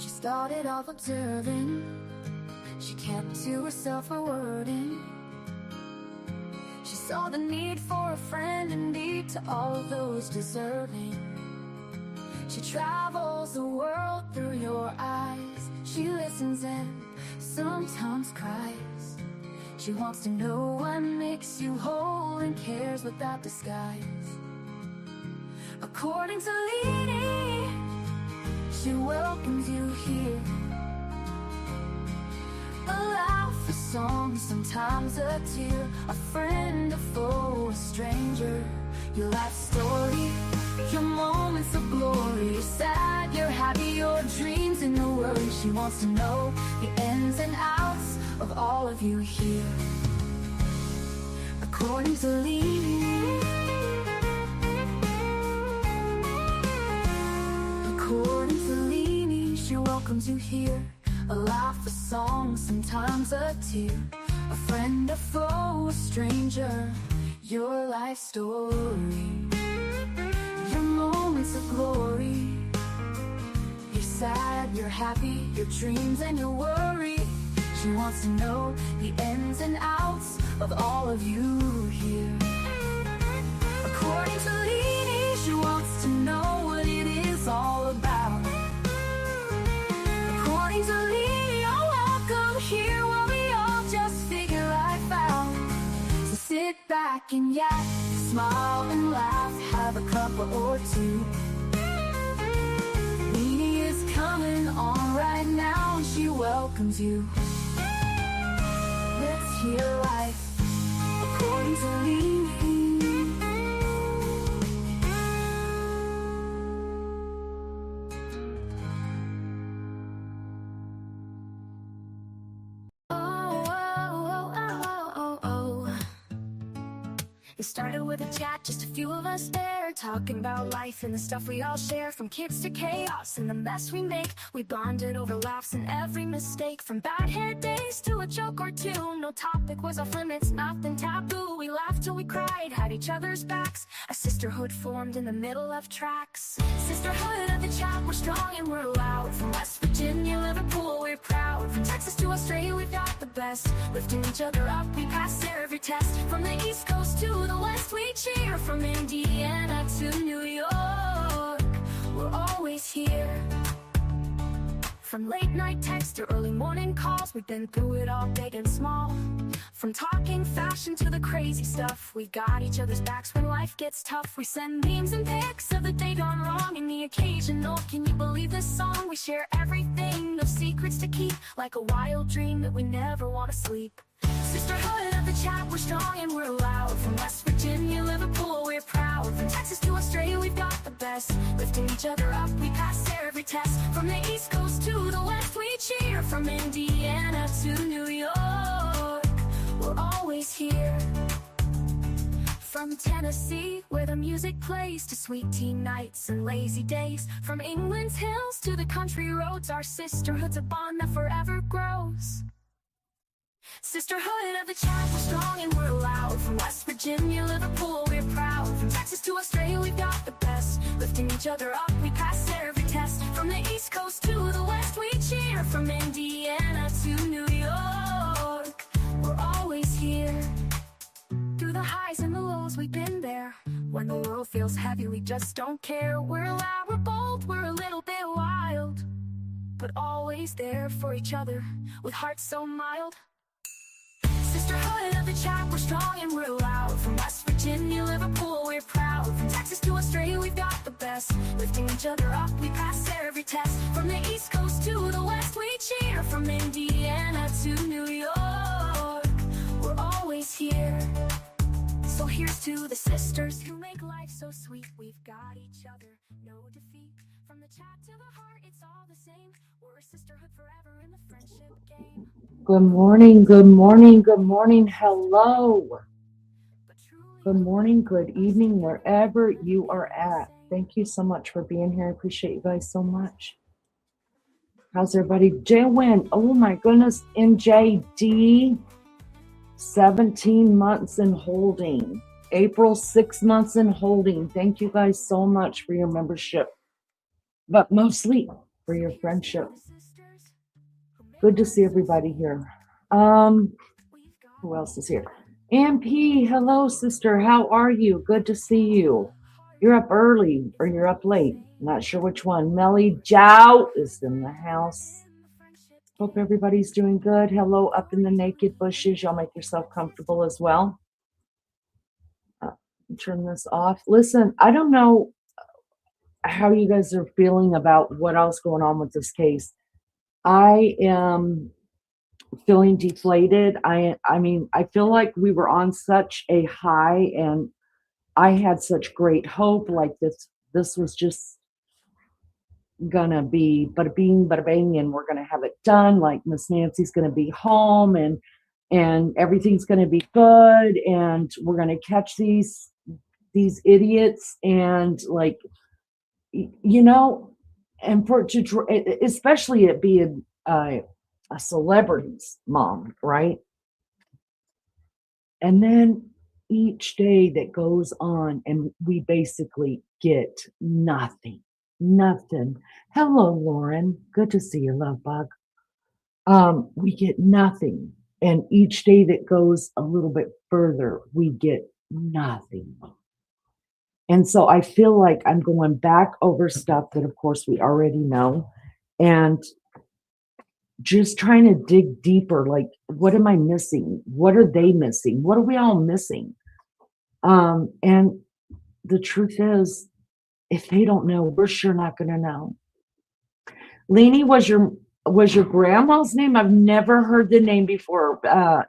She started off observing. She kept to herself her wording. She saw the need for a friend indeed to all those deserving. She travels the world through your eyes. She listens and sometimes cries. She wants to know what makes you whole and cares without disguise. According to Leanie, she welcomes you here. A laugh, a song, sometimes a tear, a friend, a foe, a stranger. Your life story, your moments of glory. You're sad, you're happy, your dreams and your worries. She wants to know the ins and outs of all of you here. According to Leanie, according to Leanie, she welcomes you here. A laugh, a song, sometimes a tear, a friend, a foe, a stranger. Your life story, your moments of glory. You're sad, you're happy, your dreams and your worry. She wants to know the ins and outs of all of you here. According to Leanie, she wants to know what it is all about. According to Leanie, you're welcome here while we all just figure life out. So sit back and yak, smile and laugh, have a cuppa or two. Leanie is coming on right now and she welcomes you. Let's hear life according to Leanie. It started with a chat, just a few of us there, talking about life and the stuff we all share. From kids to chaos and the mess we make, we bonded over laughs and every mistake. From bad hair days to a joke or two, no topic was off limits, nothing taboo. We laughed till we cried, had each other's backs. A sisterhood formed in the middle of tracks. Sisterhood of the chat, we're strong and we're loud. From West Virginia, Liverpool, we're proud. From Texas to Australia, we've got the best. Lifting each other up, we pass every test. From the East Coast to the West, we cheer. From Indiana to New York, we're always here. From late night texts to early morning calls, we've been through it all, big and small. From talking fashion to the crazy stuff, we got each other's backs when life gets tough. We send memes and pics of the day gone wrong and the occasional "can you believe this song?" We share everything, no secrets to keep, like a wild dream that we never want to sleep. Sisterhood of the chat, we're strong and we're loud. From West Virginia, Liverpool, we're proud. From Texas to Australia, we've got the best. Lifting each other up, we pass every test. From the East Coast to the West, we cheer. From Indiana to New York, we're always here. From Tennessee, where the music plays, to sweet tea nights and lazy days. From England's hills to the country roads, our sisterhood's a bond that forever grows. Sisterhood of the chat, we're strong and we're loud. From West Virginia, Liverpool, we're proud. From Texas to Australia, we've got the best. Lifting each other up, we pass every test. From the East Coast to the West, we cheer. From Indiana to New York, we're always here. Through the highs and the lows, we've been there. When the world feels heavy, we just don't care. We're loud, we're bold, we're a little bit wild, but always there for each other, with hearts so mild. Sisterhood of the chat, we're strong and we're loud. From West Virginia, Liverpool, we're proud. From Texas to Australia, we've got the best. Lifting each other up, we pass every test. From the East Coast to the West, we cheer. From Indiana to New York, we're always here. So here's to the sisters who make life so sweet. We've got each other, no defeat. From the chat to the heart, it's all the same. We're a sisterhood forever in the friendship game. Good morning, good morning, good morning, hello. Good morning, good evening, wherever you are at. Thank you so much for being here. I appreciate you guys so much. How's everybody doing? Oh my goodness, MJD, 17 months in holding. April, 6 months in holding. Thank you guys so much for your membership, but mostly for your friendship. Good to see everybody here. Who else is here? MP, hello, sister. How are you? Good to see you. You're up early or you're up late. Not sure which one. Melly Jow is in the house. Hope everybody's doing good. Hello, up in the naked bushes. Y'all make yourself comfortable as well. Turn this off. Listen, I don't know how you guys are feeling about what else going on with this case. I am feeling deflated. I mean, I feel like we were on such a high and I had such great hope. Like this was just gonna be bada bing, bada bang, and we're gonna have it done. Like Miss Nancy's gonna be home and everything's gonna be good, and we're gonna catch these idiots and like you know, and for it to especially it being a celebrity's mom, right? And then each day that goes on and we basically get nothing. Hello, Lauren. Good to see you, love bug. We get nothing. And each day that goes a little bit further, we get nothing. And so I feel like I'm going back over stuff that, of course, we already know. And just trying to dig deeper, like, what am I missing? What are they missing? What are we all missing? And the truth is, if they don't know, we're sure not going to know. Leanie, was your grandma's name? I've never heard the name before.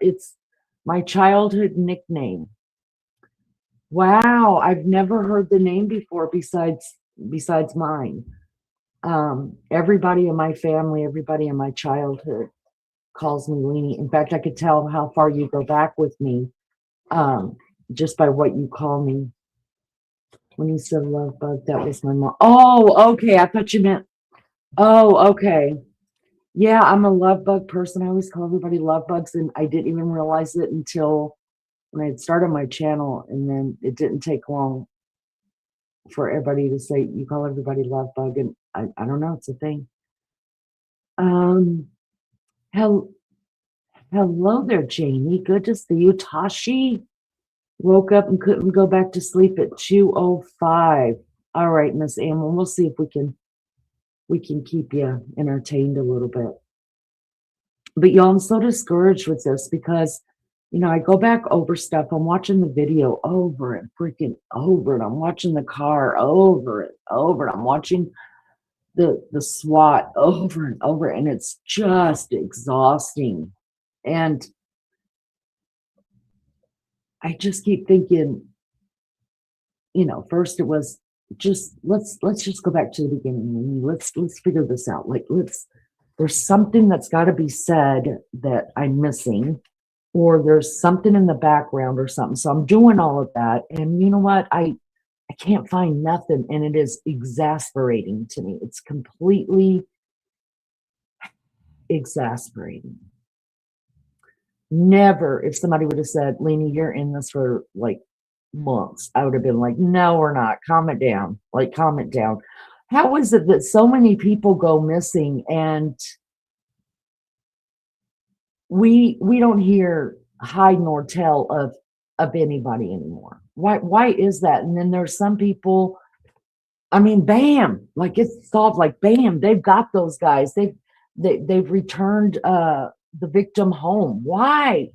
It's my childhood nickname. Wow, I've never heard the name before besides mine. Everybody in my family, everybody in my childhood calls me Leanie. In fact, I could tell how far you go back with me just by what you call me. When you said love bug, that was my mom. Oh, okay. I thought you meant, oh, okay. Yeah, I'm a love bug person. I always call everybody love bugs, and I didn't even realize it until when I had started my channel, and then it didn't take long for everybody to say, you call everybody love bug, and I don't know, it's a thing. Hello there, Jamie. Good to see you. Tashi woke up and couldn't go back to sleep at 2:05. All right, Miss Ann, we'll see if we can keep you entertained a little bit. But y'all, I'm so discouraged with this because, I go back over stuff. I'm watching the video over and freaking over it. I'm watching the car over it, over it. I'm watching the SWAT over and over, and it's just exhausting. And I just keep thinking, first it was just let's just go back to the beginning. Let's figure this out. Like there's something that's got to be said that I'm missing, or there's something in the background or something. So I'm doing all of that, and you know what? I can't find nothing, and it is exasperating to me. It's completely exasperating. Never, if somebody would have said, Leanie, you're in this for like months, I would have been like, no, we're not. Calm it down. Like, calm it down. How is it that so many people go missing and we don't hear hide nor tell of anybody anymore? Why is that? And then there's some people, I mean, bam, like it's solved, like bam, they've got those guys. They've returned the victim home. Why?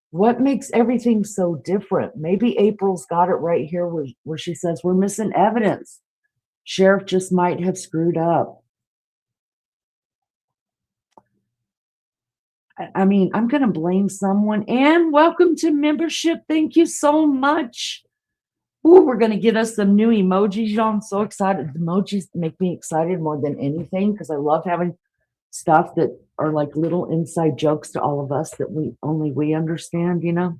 What makes everything so different? Maybe April's got it right here where she says we're missing evidence. Sheriff just might have screwed up. I mean, I'm going to blame someone. And welcome to membership. Thank you so much. Ooh, we're going to get us some new emojis, y'all. I'm so excited. The emojis make me excited more than anything because I love having stuff that are like little inside jokes to all of us that only we understand, So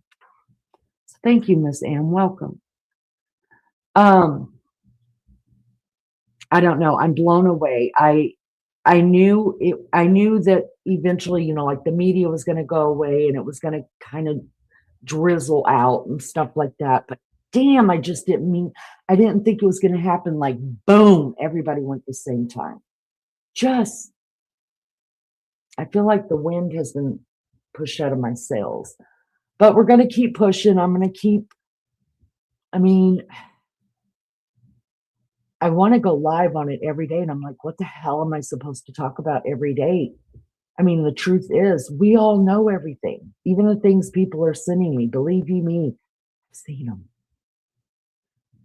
thank you, Miss Ann. Welcome. I don't know. I'm blown away. I knew that eventually, like the media was going to go away and it was going to kind of drizzle out and stuff like that. But damn, I didn't think it was going to happen like boom, everybody went at the same time. Just I feel like the wind has been pushed out of my sails. But we're going to keep pushing. I'm going to keep, I mean, I want to go live on it every day. And I'm like, what the hell am I supposed to talk about every day? I mean, the truth is, we all know everything, even the things people are sending me. Believe you me, I've seen them.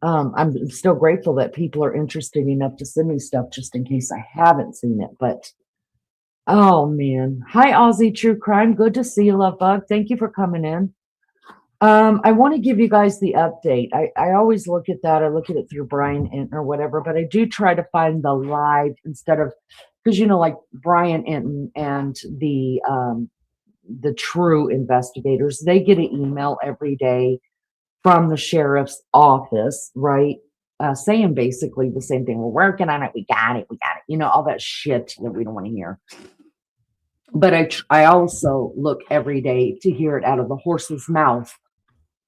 I'm still grateful that people are interested enough to send me stuff just in case I haven't seen it. But oh man, hi Aussie True Crime, good to see you, Love Bug. Thank you for coming in. I want to give you guys the update. I always look at that. I look at it through Brian or whatever, but I do try to find the live instead of, because like Brian Enton and the true investigators, they get an email every day from the sheriff's office, right? Saying basically the same thing. We're working on it. We got it. All that shit that we don't want to hear. But I also look every day to hear it out of the horse's mouth.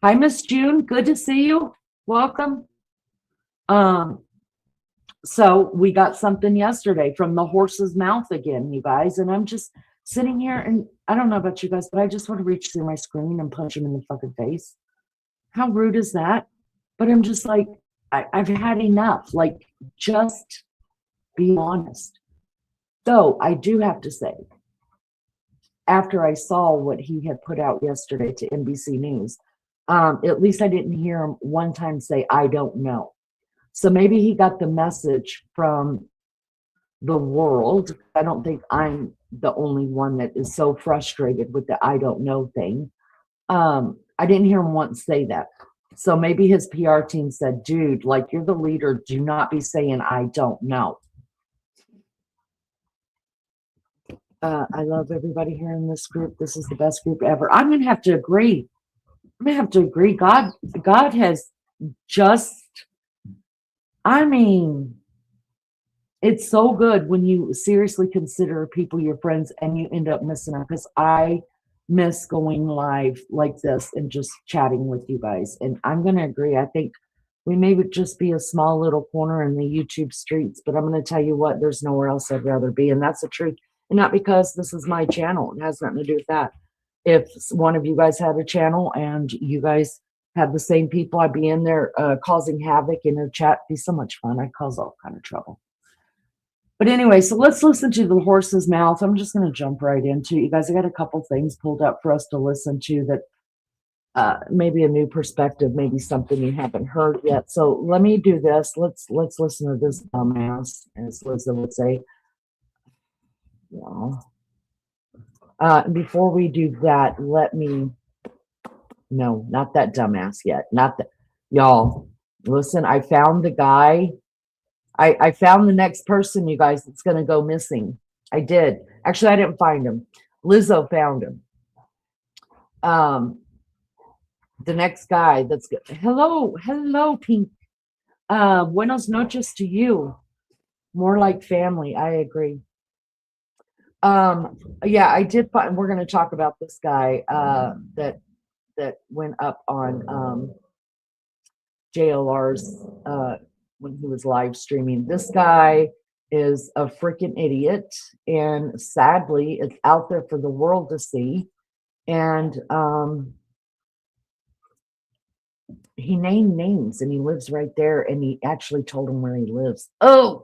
Hi, Miss June. Good to see you. Welcome. So we got something yesterday from the horse's mouth again, you guys. And I'm just sitting here, and I don't know about you guys, but I just want to reach through my screen and punch him in the fucking face. How rude is that? But I'm just like, I've had enough. Like, just be honest. So I do have to say, after I saw what he had put out yesterday to NBC News, at least I didn't hear him one time say, I don't know. So maybe he got the message from the world. I don't think I'm the only one that is so frustrated with the I don't know thing. I didn't hear him once say that. So maybe his PR team said, dude, like, you're the leader. Do not be saying I don't know. I love everybody here in this group. This is the best group ever. I'm going to have to agree. God has just, I mean, it's so good when you seriously consider people your friends and you end up missing them, because I miss going live like this and just chatting with you guys. And I'm going to agree. I think we may just be a small little corner in the YouTube streets, but I'm going to tell you what, there's nowhere else I'd rather be. And that's the truth. And not because this is my channel. It has nothing to do with that. If one of you guys had a channel and you guys had the same people, I'd be in there causing havoc in a chat. It'd be so much fun. I'd cause all kind of trouble. But anyway, so let's listen to the horse's mouth. I'm just going to jump right into it. You guys, I got a couple things pulled up for us to listen to that maybe a new perspective, maybe something you haven't heard yet. So let me do this. Let's listen to this dumbass, as Liza would say. Before we do that, no, not that dumbass yet. Not that, y'all, listen, I found the guy. I found the next person, you guys, that's going to go missing. I did. Actually, I didn't find him. Lizzo found him. The next guy that's good. Hello, Pink. Buenos noches to you. More like family. I agree. Yeah, I did find, we're going to talk about this guy that went up on JLR's when he was live streaming. This guy is a freaking idiot, and sadly it's out there for the world to see. And he named names, and he lives right there, and he actually told him where he lives. But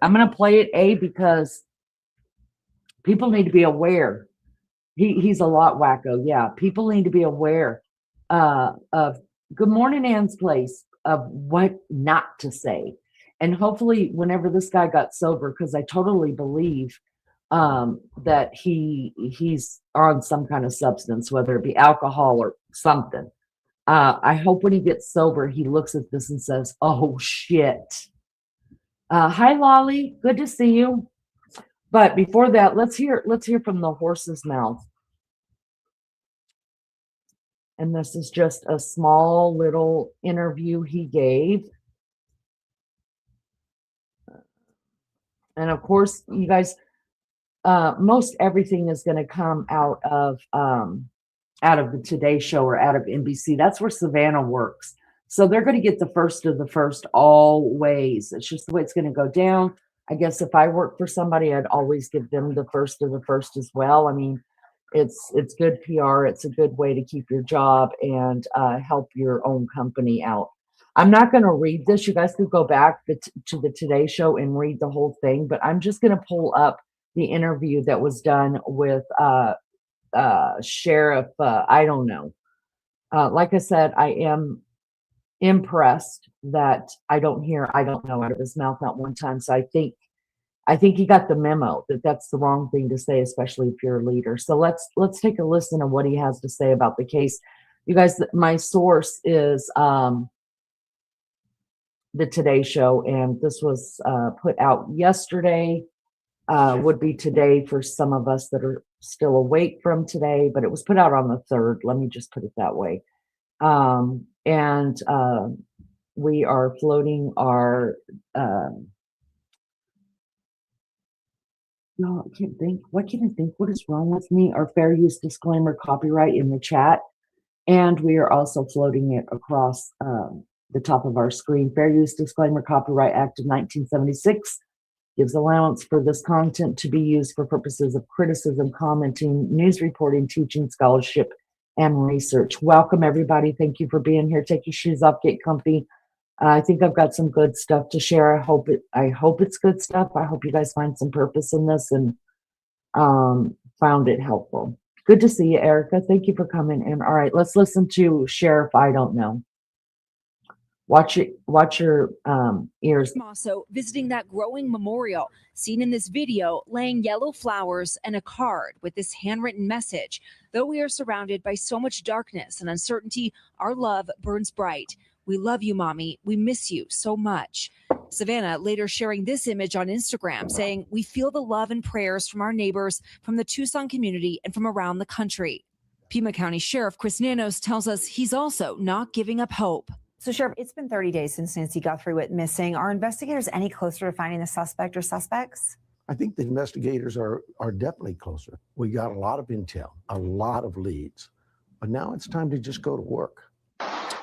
I'm going to play it because people need to be aware. He's a lot wacko. Yeah, people need to be aware of Good Morning Ann's Place, of what not to say. And hopefully whenever this guy got sober, because I totally believe that he's on some kind of substance, whether it be alcohol or something. I hope when he gets sober, he looks at this and says, oh shit. Hi Lolly, good to see you. But before that, let's hear from the horse's mouth. And this is just a small little interview he gave. And of course, you guys, most everything is going to come out of the Today Show or out of NBC. That's where Savannah works. So they're going to get the first of the first always. It's just the way it's going to go down. I guess if I work for somebody, I'd always give them the first of the first as well. I mean, it's good PR. It's a good way to keep your job and help your own company out. I'm not going to read this. You guys could go back to the Today Show and read the whole thing, but I'm just going to pull up the interview that was done with Sheriff. I don't know. Like I said, I am impressed that I don't hear "I don't know" out of his mouth not one time. So I think he got the memo that that's the wrong thing to say, especially if you're a leader. So let's take a listen to what he has to say about the case. You guys, my source is the Today Show, and this was put out yesterday. Would be today for some of us that are still awake from today, but it was put out on the 3rd. Let me just put it that way. And we are floating our no, I can't think. Why can't I think? What is wrong with me? Our fair use disclaimer copyright in the chat. And we are also floating it across the top of our screen. Fair use disclaimer Copyright Act of 1976 gives allowance for this content to be used for purposes of criticism, commenting, news reporting, teaching, scholarship, and research. Welcome, everybody. Thank you for being here. Take your shoes off, get comfy. I think I've got some good stuff to share. I hope it's good stuff. I hope you guys find some purpose in this and found it helpful. Good to see you, Erica. Thank you for coming in. All right, let's listen to Sheriff I Don't Know. Watch your ears. Also visiting that growing memorial, seen in this video, laying yellow flowers and a card with this handwritten message. Though we are surrounded by so much darkness and uncertainty, our love burns bright. We love you, Mommy. We miss you so much. Savannah later sharing this image on Instagram, saying, we feel the love and prayers from our neighbors, from the Tucson community, and from around the country. Pima County Sheriff Chris Nanos tells us he's also not giving up hope. So, Sheriff, it's been 30 days since Nancy Guthrie went missing. Are investigators any closer to finding the suspect or suspects? I think the investigators are definitely closer. We got a lot of intel, a lot of leads, but now it's time to just go to work.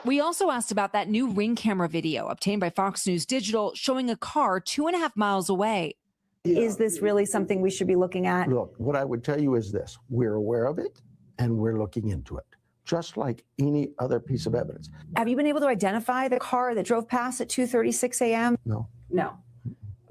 We also asked about that new Ring camera video obtained by Fox News Digital showing a car 2.5 miles away. Yeah. Is this really something we should be looking at? Look, what I would tell you is this. We're aware of it and we're looking into it, just like any other piece of evidence. Have you been able to identify the car that drove past at 2:36 a.m.? No. No.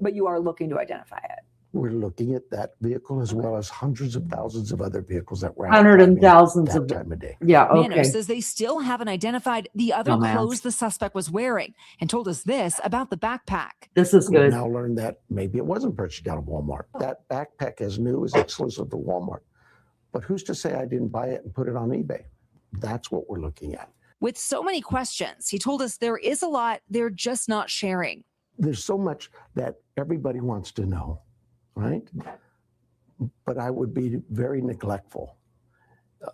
But you are looking to identify it. We're looking at that vehicle as well as hundreds of thousands of other vehicles that were Hundreds and thousands that of time of day. Yeah, okay. Nanos says they still haven't identified the other clothes the suspect was wearing and told us this about the backpack. This is good. We've now learned that maybe it wasn't purchased out of Walmart. That backpack as new is exclusive to Walmart. But who's to say I didn't buy it and put it on eBay? That's what we're looking at. With so many questions, he told us there is a lot they're just not sharing. There's so much that everybody wants to know, right? But I would be very neglectful,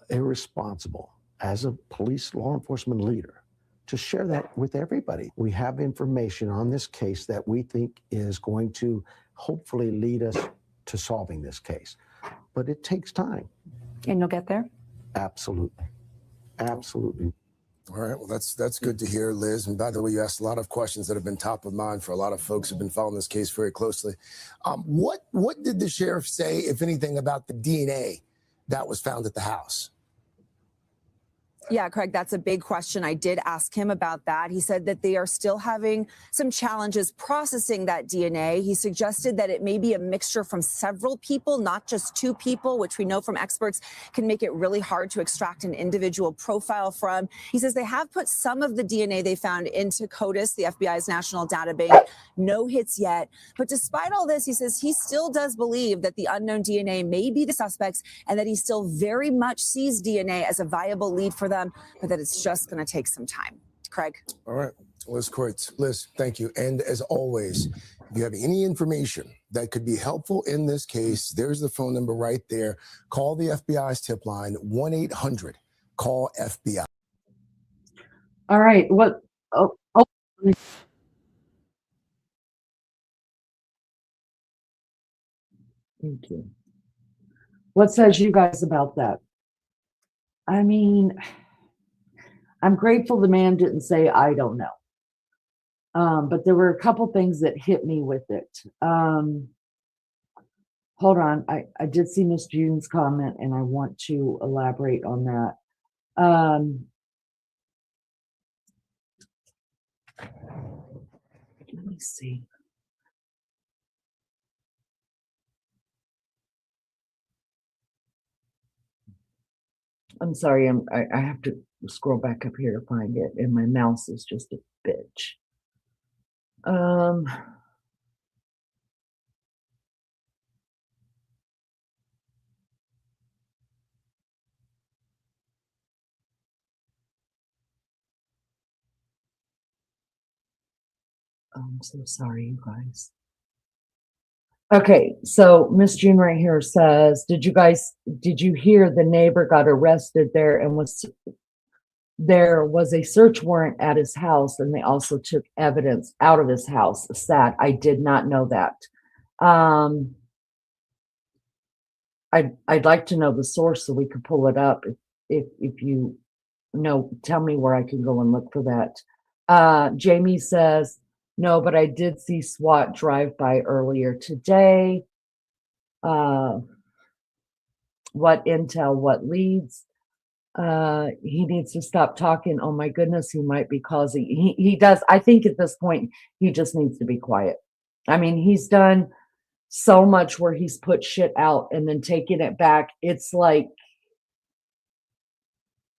irresponsible as a police law enforcement leader to share that with everybody. We have information on this case that we think is going to hopefully lead us to solving this case. But it takes time. And you'll get there? Absolutely. Absolutely. All right. Well, that's good to hear, Liz. And by the way, you asked a lot of questions that have been top of mind for a lot of folks who've been following this case very closely. What did the sheriff say, if anything, about the DNA that was found at the house? Yeah, Craig, that's a big question. I did ask him about that. He said that they are still having some challenges processing that DNA. He suggested that it may be a mixture from several people, not just two people, which we know from experts can make it really hard to extract an individual profile from. He says they have put some of the DNA they found into CODIS, the FBI's national data bank. No hits yet. But despite all this, he says he still does believe that the unknown DNA may be the suspects and that he still very much sees DNA as a viable lead for them, but that it's just going to take some time. Craig. All right. Liz Kreutz. Liz, thank you. And as always, if you have any information that could be helpful in this case, there's the phone number right there. Call the FBI's tip line, 1-800-CALL-FBI. All right. What? Oh. Thank you. What says you guys about that? I mean, I'm grateful the man didn't say, I don't know. But there were a couple things that hit me with it. Hold on. I did see Miss June's comment, and I want to elaborate on that. Let me see. I'm sorry. I have to scroll back up here to find it, and my mouse is just a bitch. I'm so sorry, you guys. Okay, so Miss June right here says, did you hear the neighbor got arrested there and there was a search warrant at his house, and they also took evidence out of his house? Sad. I did not know that. I'd like to know the source so we could pull it up. If you know, tell me where I can go and look for that. Jamie says, no, but I did see SWAT drive by earlier today. What intel, what leads? He needs to stop talking. Oh my goodness, he might be causing, he does. I think at this point, he just needs to be quiet. I mean, he's done so much where he's put shit out and then taken it back. It's like,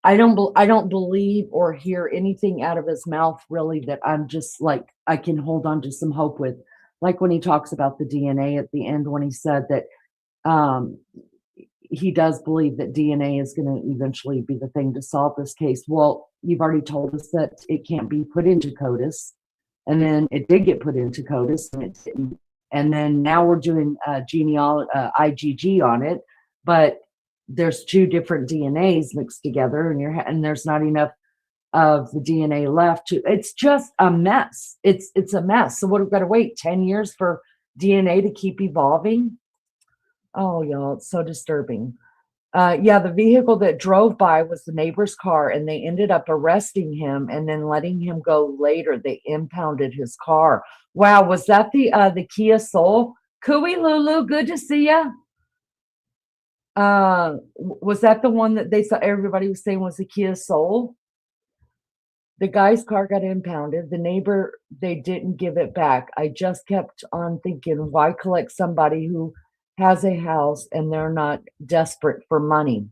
I don't believe or hear anything out of his mouth really that I'm just like, I can hold on to some hope with. Like when he talks about the DNA at the end, when he said that he does believe that DNA is going to eventually be the thing to solve this case. Well, you've already told us that it can't be put into CODIS, and then it did get put into CODIS, and it didn't. And then now we're doing genealogy, IgG on it, but there's two different DNAs mixed together, and there's not enough of the DNA left to. It's just a mess. It's a mess. So what, we've got to wait 10 years for DNA to keep evolving? Oh, y'all, it's so disturbing. Yeah, the vehicle that drove by was the neighbor's car, and they ended up arresting him and then letting him go later. They impounded his car. Wow, was that the Kia Soul? Cooey Lulu, good to see ya. Was that the one that they saw everybody was saying was the Kia Soul? The guy's car got impounded. The neighbor, they didn't give it back. I just kept on thinking, why collect somebody who has a house and they're not desperate for money?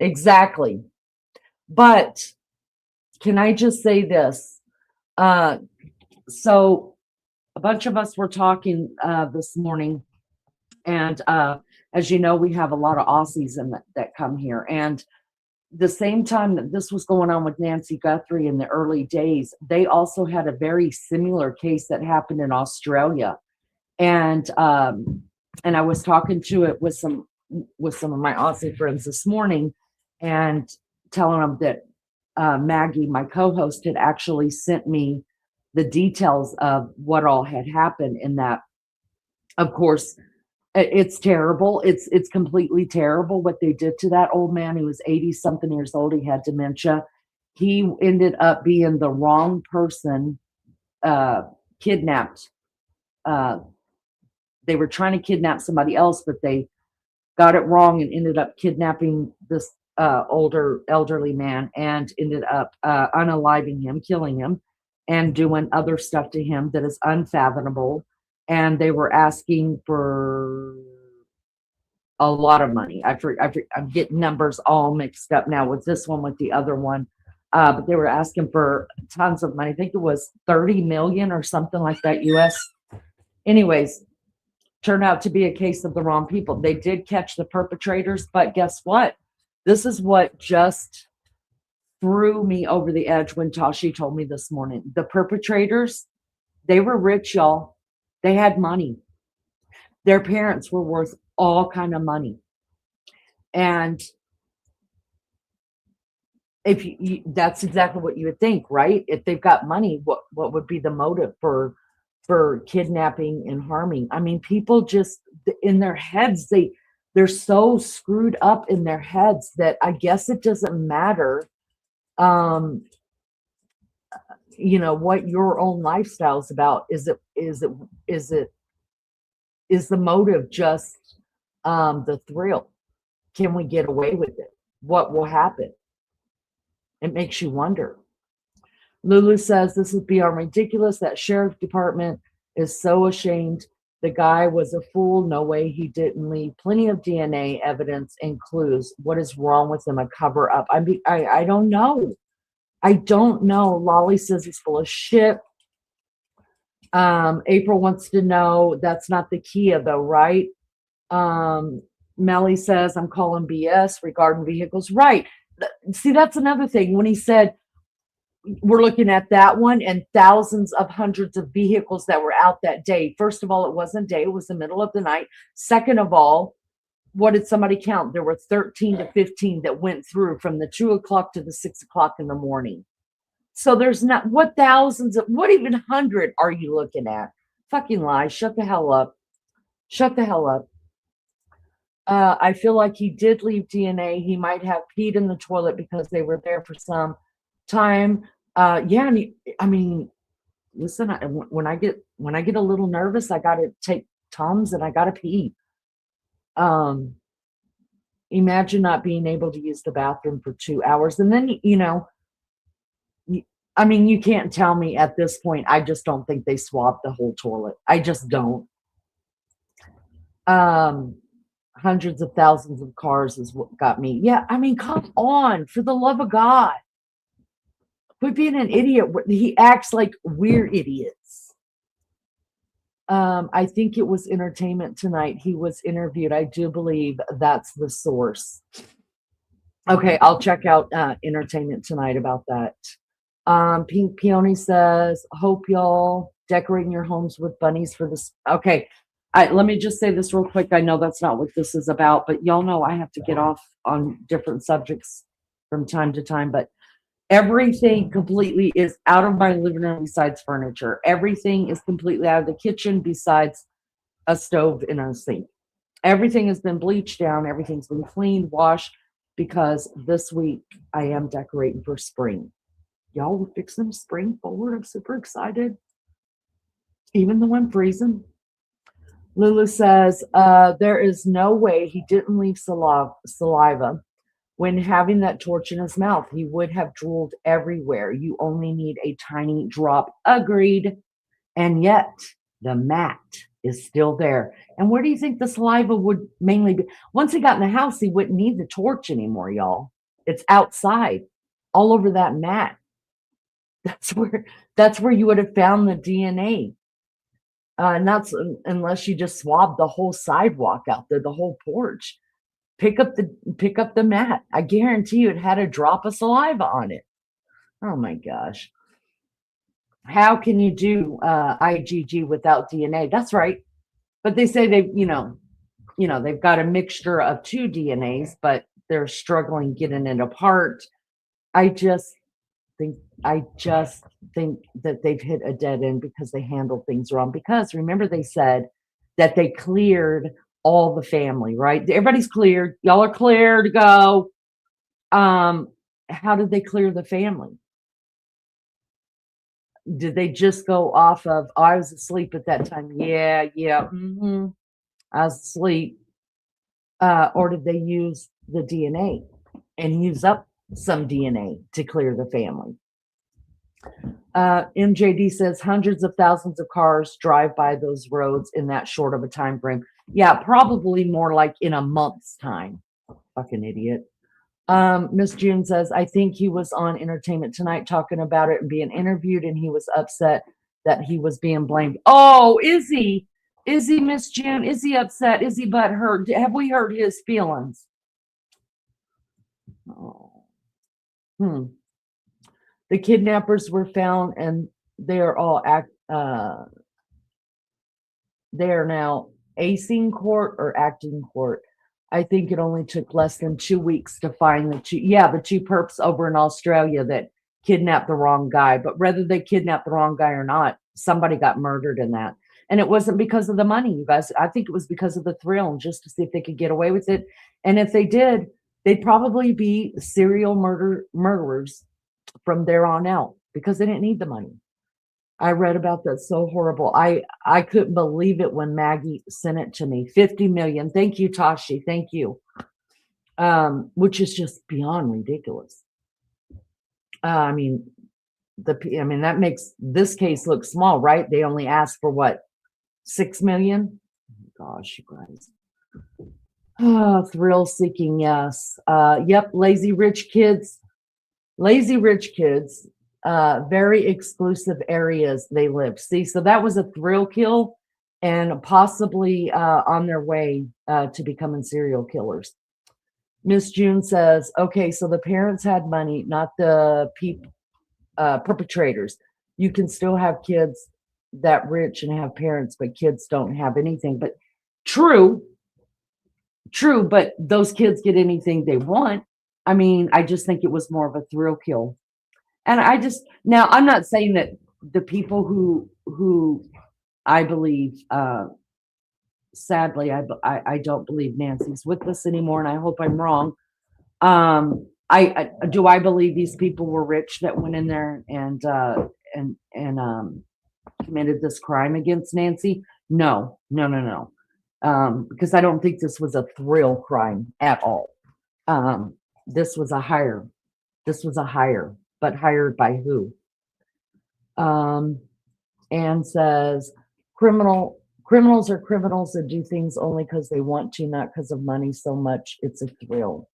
Exactly. But can I just say this? So a bunch of us were talking this morning, and as you know, we have a lot of Aussies that come here. And the same time that this was going on with Nancy Guthrie in the early days, they also had a very similar case that happened in Australia. And I was talking to it with some of my Aussie friends this morning, and telling them that Maggie, my co-host, had actually sent me the details of what all had happened in that. Of course, it's terrible. It's completely terrible what they did to that old man. He was 80 something years old. He had dementia. He ended up being the wrong person kidnapped. They were trying to kidnap somebody else, but they got it wrong and ended up kidnapping this elderly man, and ended up unaliving him, killing him, and doing other stuff to him that is unfathomable. And they were asking for a lot of money. I'm getting numbers all mixed up now with this one, with the other one. But they were asking for tons of money. I think it was 30 million or something like that US. Anyways, turned out to be a case of the wrong people. They did catch the perpetrators, but guess what? This is what just threw me over the edge when Tashi told me this morning. The perpetrators, they were rich, y'all. They had money. Their parents were worth all kind of money. And if that's exactly what you would think, right? If they've got money, what would be the motive for kidnapping and harming? I mean, people just in their heads, they're so screwed up in their heads that I guess it doesn't matter what your own lifestyle is about. Is the motive just the thrill? Can we get away with it? What will happen? It makes you wonder. Lulu says this is beyond ridiculous. That sheriff department is so ashamed. The guy was a fool. No way he didn't leave plenty of DNA evidence and clues. What is wrong with him? A cover up? I don't know. I don't know. Lolly says he's full of shit. April wants to know that's not the Kia though, right? Melly says I'm calling BS regarding vehicles. Right. See, that's another thing. When he said we're looking at that one and thousands of hundreds of vehicles that were out that day. First of all, it wasn't day, it was the middle of the night. Second of all, what did somebody count? There were 13 to 15 that went through from the 2 o'clock to the 6 o'clock in the morning. So there's not, what thousands of, what even 100 are you looking at? Fucking lie. Shut the hell up. Shut the hell up. I feel like he did leave DNA. He might have peed in the toilet because they were there for some time. Yeah, I mean, listen, when I get a little nervous, I gotta take Tums and I gotta pee. Imagine not being able to use the bathroom for 2 hours, and then I mean, you can't tell me at this point. I just don't think they swabbed the whole toilet. I just don't. Hundreds of thousands of cars is what got me. Yeah, I mean, come on, for the love of God. Quit being an idiot. He acts like we're idiots. I think it was Entertainment Tonight. He was interviewed. I do believe that's the source. Okay, I'll check out Entertainment Tonight about that. Pink Peony says, hope y'all decorating your homes with bunnies for this. Okay, let me just say this real quick. I know that's not what this is about, but y'all know I have to get off on different subjects from time to time, but everything completely is out of my living room besides furniture. Everything is completely out of the kitchen besides a stove and a sink. Everything has been bleached down. Everything's been cleaned, washed, because this week I am decorating for spring. Y'all, we're fixing spring forward. I'm super excited. Even though I'm freezing. Lulu says, there is no way he didn't leave saliva. When having that torch in his mouth, he would have drooled everywhere. You only need a tiny drop. Agreed. And yet, the mat is still there. And where do you think the saliva would mainly be? Once he got in the house, he wouldn't need the torch anymore, y'all. It's outside, all over that mat. That's where you would have found the DNA. And that's unless you just swabbed the whole sidewalk out there, the whole porch. Pick up the mat. I guarantee you it had a drop of saliva on it. Oh my gosh. How can you do IgG without DNA? That's right. But they say they've got a mixture of 2 DNAs, but they're struggling getting it apart. I just think that they've hit a dead end because they handled things wrong. Because remember, they said that they cleared all the family, right? Everybody's cleared. Y'all are clear to go. How did they clear the family? Did they just go off of, oh, I was asleep at that time? Yeah. I was asleep. Or did they use the DNA and use up some DNA to clear the family? MJD says hundreds of thousands of cars drive by those roads in that short of a time frame. Yeah, probably more like in a month's time. Fucking idiot. Miss June says, I think he was on Entertainment Tonight talking about it and being interviewed, and he was upset that he was being blamed. Oh, is he? Is he, Miss June? Is he upset? Is he butthurt? Have we heard his feelings? Oh. The kidnappers were found, and they are all they are now acing court or acting court. I think it only took less than 2 weeks to find the 2 perps over in Australia that kidnapped the wrong guy. But whether they kidnapped the wrong guy or not, somebody got murdered in that. And it wasn't because of the money, you guys. I think it was because of the thrill and just to see if they could get away with it. And if they did, they'd probably be serial murderers from there on out because they didn't need the money. I read about that. So horrible. I couldn't believe it when Maggie sent it to me. 50 million. Thank you, Tashi. Thank you. Which is just beyond ridiculous. I mean, that makes this case look small, right? They only asked for what, 6 million? Gosh, you guys. Oh, thrill seeking, yes. Yep, lazy rich kids. Very exclusive areas they live. See, so that was a thrill kill and possibly on their way to becoming serial killers. Miss June says, okay, so the parents had money, not the perpetrators. You can still have kids that rich and have parents, but kids don't have anything. But true, but those kids get anything they want. I mean, I just think it was more of a thrill kill. And now I'm not saying that the people who I believe, sadly, I don't believe Nancy's with us anymore, and I hope I'm wrong. Do I believe these people were rich that went in there and committed this crime against Nancy? No. Because I don't think this was a thrill crime at all. This was a hire, but hired by who? And says criminals are criminals that do things only because they want to, not because of money so much. It's a thrill.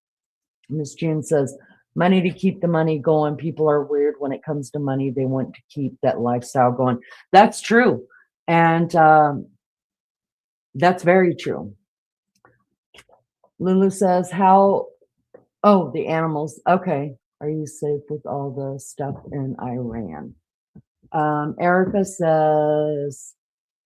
Miss June says, money to keep the money going. People are weird when it comes to money. They want to keep that lifestyle going. That's true. And that's very true. Lulu says, the animals. Okay. Are you safe with all the stuff in Iran? Erica says,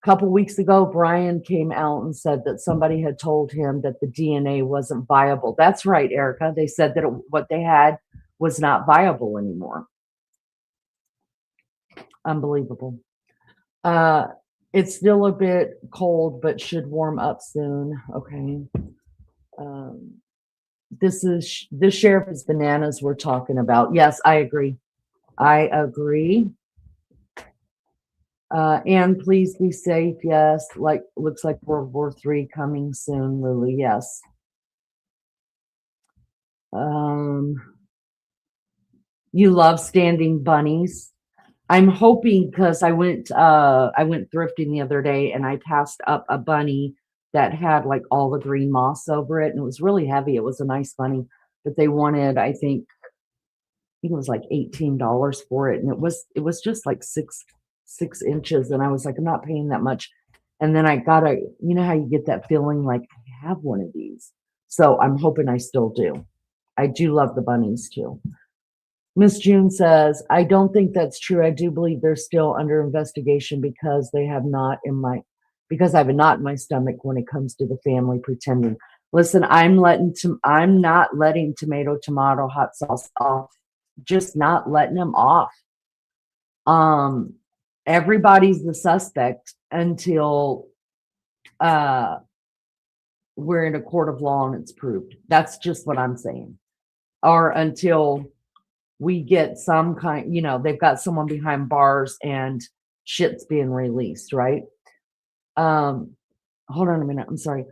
a couple weeks ago, Brian came out and said that somebody had told him that the DNA wasn't viable. That's right, Erica. They said that what they had was not viable anymore. Unbelievable. It's still a bit cold, but should warm up soon. Okay. This sheriff is bananas we're talking about. Yes, I agree. And please be safe. Yes, looks like World War III coming soon, Lily. Yes. You love standing bunnies. I'm hoping, because I went thrifting the other day and I passed up a bunny that had like all the green moss over it, and it was really heavy. It was a nice bunny, but they wanted, I think it was like $18 for it, and it was just like six inches, and I was like, I'm not paying that much. And then I got you know how you get that feeling like I have one of these, so I'm hoping I still do. I do love the bunnies too. Miss June says, I don't think that's true. I do believe they're still under investigation because I have a knot in my stomach when it comes to the family pretending. Listen, I'm not letting tomato hot sauce off. Just not letting them off. Everybody's the suspect until we're in a court of law and it's proved. That's just what I'm saying. Or until we get some kind, they've got someone behind bars and shit's being released, right? Hold on a minute. I'm sorry.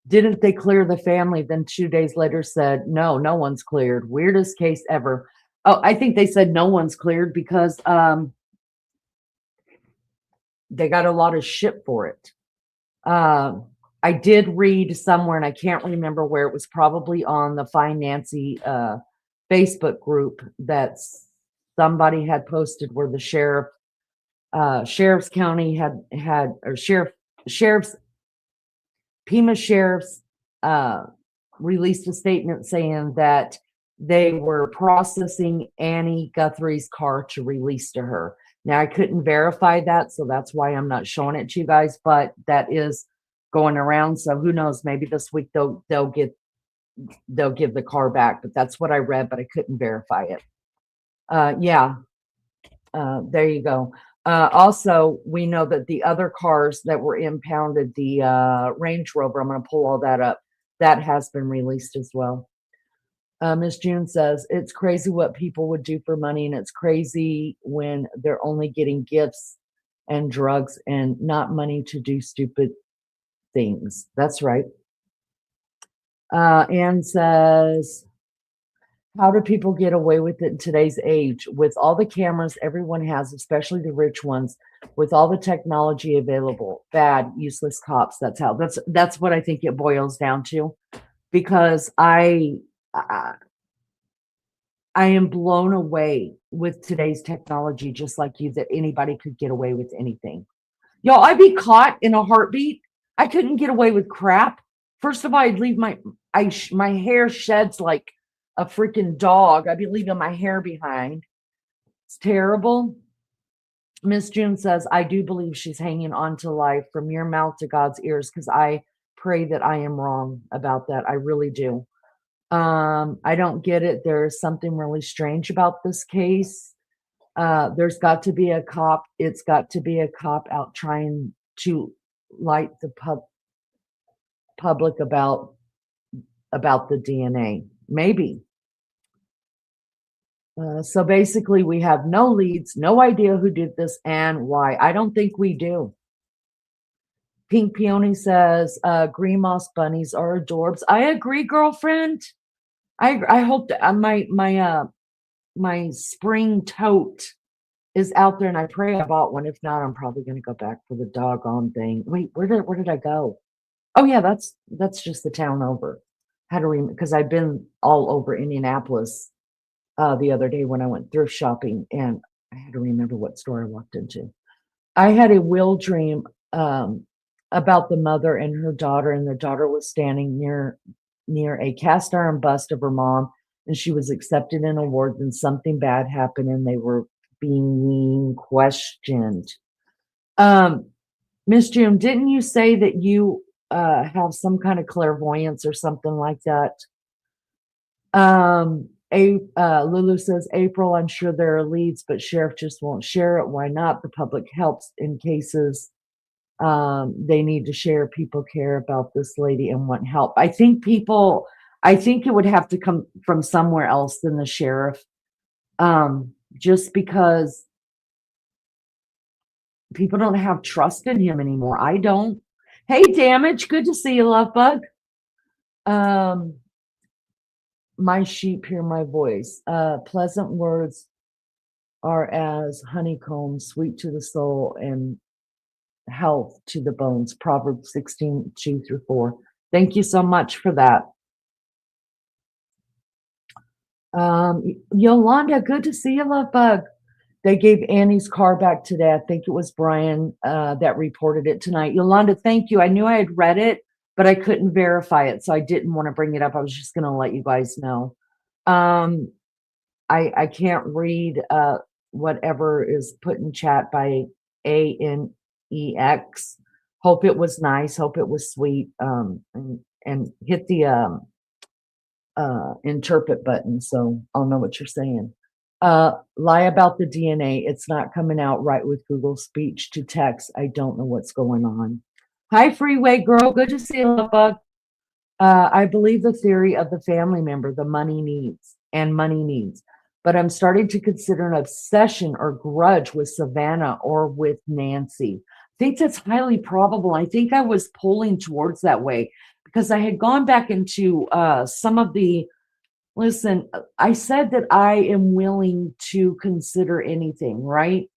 Didn't they clear the family? Then 2 days later said, no one's cleared. Weirdest case ever. Oh, I think they said no one's cleared because they got a lot of shit for it. I did read somewhere, and I can't remember where, it was probably on the Find Nancy Facebook group, that somebody had posted where the sheriff's county Pima Sheriff's released a statement saying that they were processing Annie Guthrie's car to release to her. Now, I couldn't verify that, so that's why I'm not showing it to you guys, but that is going around. So who knows, maybe this week they'll give the car back, but that's what I read, but I couldn't verify it. There you go. Also, we know that the other cars that were impounded, the Range Rover, I'm going to pull all that up, that has been released as well. Miss June says, it's crazy what people would do for money, and it's crazy when they're only getting gifts and drugs and not money to do stupid things. That's right. Anne says, how do people get away with it in today's age? With all the cameras everyone has, especially the rich ones, with all the technology available. Bad, useless cops. That's what I think it boils down to. Because I am blown away with today's technology, just like you, that anybody could get away with anything. Y'all, I'd be caught in a heartbeat. I couldn't get away with crap. First of all, I'd leave my hair sheds like a freaking dog. I'd be leaving my hair behind. It's terrible. Miss June says, I do believe she's hanging on to life from your mouth to God's ears, because I pray that I am wrong about that. I really do. I don't get it. There's something really strange about this case. There's got to be a cop. It's got to be a cop out trying to light the public about the DNA. Maybe. So basically, we have no leads, no idea who did this and why. I don't think we do. Pink Peony says, green moss bunnies are adorbs. I agree, girlfriend. I hope that my spring tote is out there, and I pray I bought one. If not, I'm probably going to go back for the doggone thing. Wait, where did I go? Oh yeah, that's just the town over. Had to remember, because I've been all over Indianapolis the other day when I went thrift shopping, and I had to remember what store I walked into. I had a will dream about the mother and her daughter, and the daughter was standing near a cast iron bust of her mom, and she was accepted an award. Then something bad happened, and they were being questioned. Miss June, didn't you say that you have some kind of clairvoyance or something like that? Lulu says, April, I'm sure there are leads, but sheriff just won't share it. Why not? The public helps in cases they need to share. People care about this lady and want help. I think it would have to come from somewhere else than the sheriff, just because people don't have trust in him anymore. I don't. Hey, Damage, good to see you, love bug. My sheep hear my voice. Pleasant words are as honeycomb, sweet to the soul and health to the bones. Proverbs 16:2-4. Thank you so much for that. Yolanda, good to see you, love bug. They gave Annie's car back today. I think it was Brian that reported it tonight. Yolanda, thank you. I knew I had read it, but I couldn't verify it, so I didn't want to bring it up. I was just going to let you guys know. I can't read whatever is put in chat by ANEX. Hope it was nice. Hope it was sweet. And hit the interpret button so I'll know what you're saying. Lie about the DNA. It's not coming out right with Google speech to text. I don't know what's going on. Hi, Freeway Girl. Good to see you, love bug. I believe the theory of the family member, the money needs, but I'm starting to consider an obsession or grudge with Savannah or with Nancy. I think that's highly probable. I think I was pulling towards that way because I had gone back into some of the, listen, I said that I am willing to consider anything, right?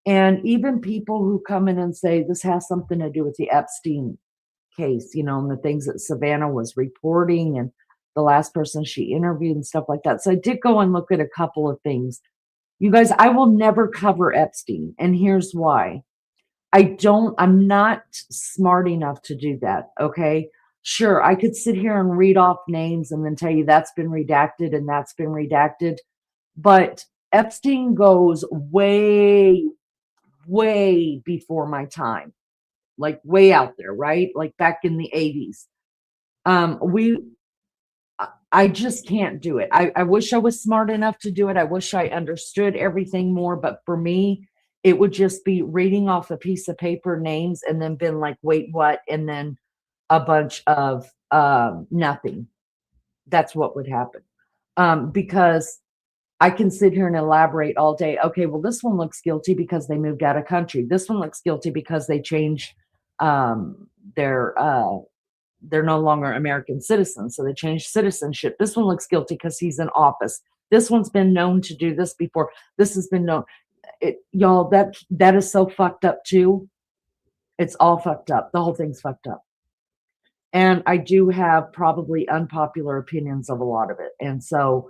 And even people who come in and say this has something to do with the Epstein case, you know, and the things that Savannah was reporting and the last person she interviewed and stuff like that. So I did go and look at a couple of things. You guys, I will never cover Epstein. And here's why. I'm not smart enough to do that. Okay. Sure. I could sit here and read off names and then tell you that's been redacted and that's been redacted. But Epstein goes way, way before my time, like way out there, right? Like back in the 80s. I just can't do it. I wish I was smart enough to do it. I wish I understood everything more. But for me, it would just be reading off a piece of paper names and then been like, wait, what? And then a bunch of nothing. That's what would happen. because I can sit here and elaborate all day. Okay, well, this one looks guilty because they moved out of country. This one looks guilty because they changed their they're no longer American citizens, so they changed citizenship. This one looks guilty because he's in office. This one's been known to do this before. This has been known. Y'all, that is so fucked up too. It's all fucked up. The whole thing's fucked up. And I do have probably unpopular opinions of a lot of it. And so,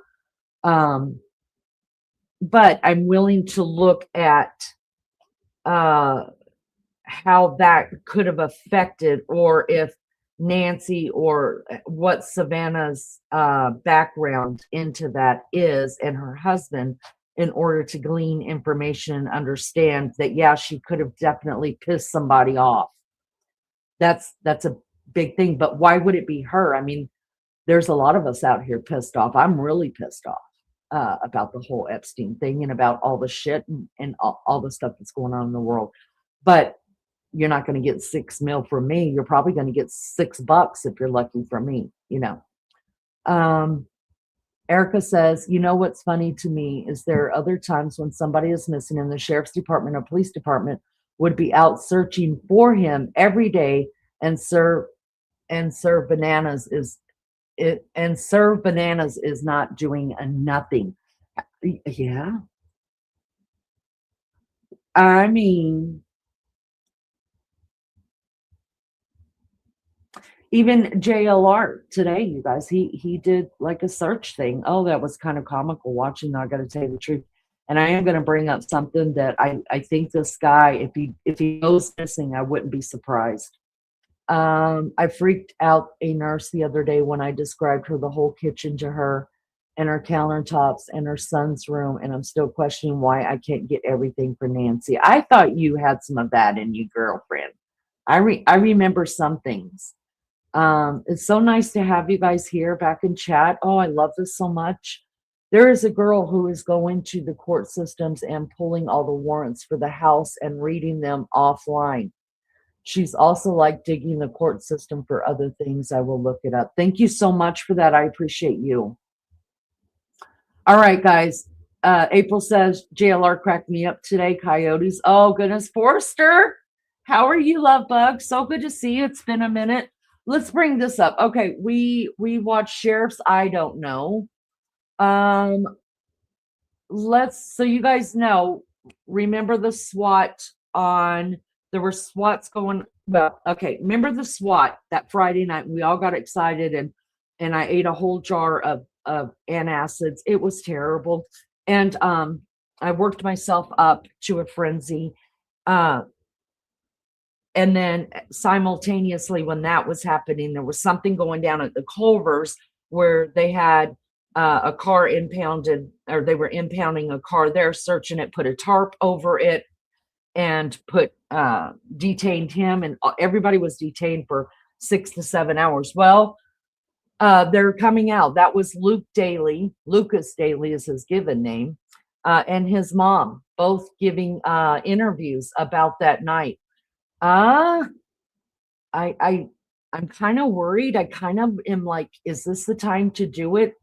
but I'm willing to look at how that could have affected, or if Nancy, or what Savannah's background into that is, and her husband, in order to glean information and understand that, yeah, she could have definitely pissed somebody off. That's a big thing. But why would it be her? I mean, there's a lot of us out here pissed off. I'm really pissed off about the whole Epstein thing and about all the shit and all the stuff that's going on in the world. But you're not going to get $6 million from me. You're probably going to get $6 if you're lucky from me, you know. Erica says, you know, what's funny to me is there are other times when somebody is missing and the sheriff's department or police department would be out searching for him every day, and serve bananas is not doing nothing. Yeah. I mean, even JLR today, you guys, he did like a search thing. Oh, that was kind of comical watching. I got to tell you the truth. And I am going to bring up something that I think this guy, if he goes missing, I wouldn't be surprised. I freaked out a nurse the other day when I described the whole kitchen to her, and her countertops and her son's room, and I'm still questioning why I can't get everything for Nancy. I thought you had some of that in you, girlfriend. I remember some things. It's so nice to have you guys here back in chat. Oh, I love this so much. There is a girl who is going to the court systems and pulling all the warrants for the house and reading them offline. She's also like digging the court system for other things. I will look it up. Thank you so much for that. I appreciate you. All right, guys. April says, JLR cracked me up today. Coyotes. Oh, goodness. Forrester, how are you, love bug? So good to see you. It's been a minute. Let's bring this up. Okay, we watched Sheriff's I Don't Know. So you guys know, remember the SWAT on, there were SWATs going, well, okay, remember the SWAT that Friday night? We all got excited, and I ate a whole jar of antacids. It was terrible. And I worked myself up to a frenzy. And then simultaneously, when that was happening, there was something going down at the Culvers where they had a car impounded, or they were impounding a car there, searching it, put a tarp over it, and detained him, and everybody was detained for 6 to 7 hours. Well, they're coming out. That was Lucas Daly is his given name, and his mom, both giving interviews about that night. I'm kind of worried. I kind of am like, is this the time to do it?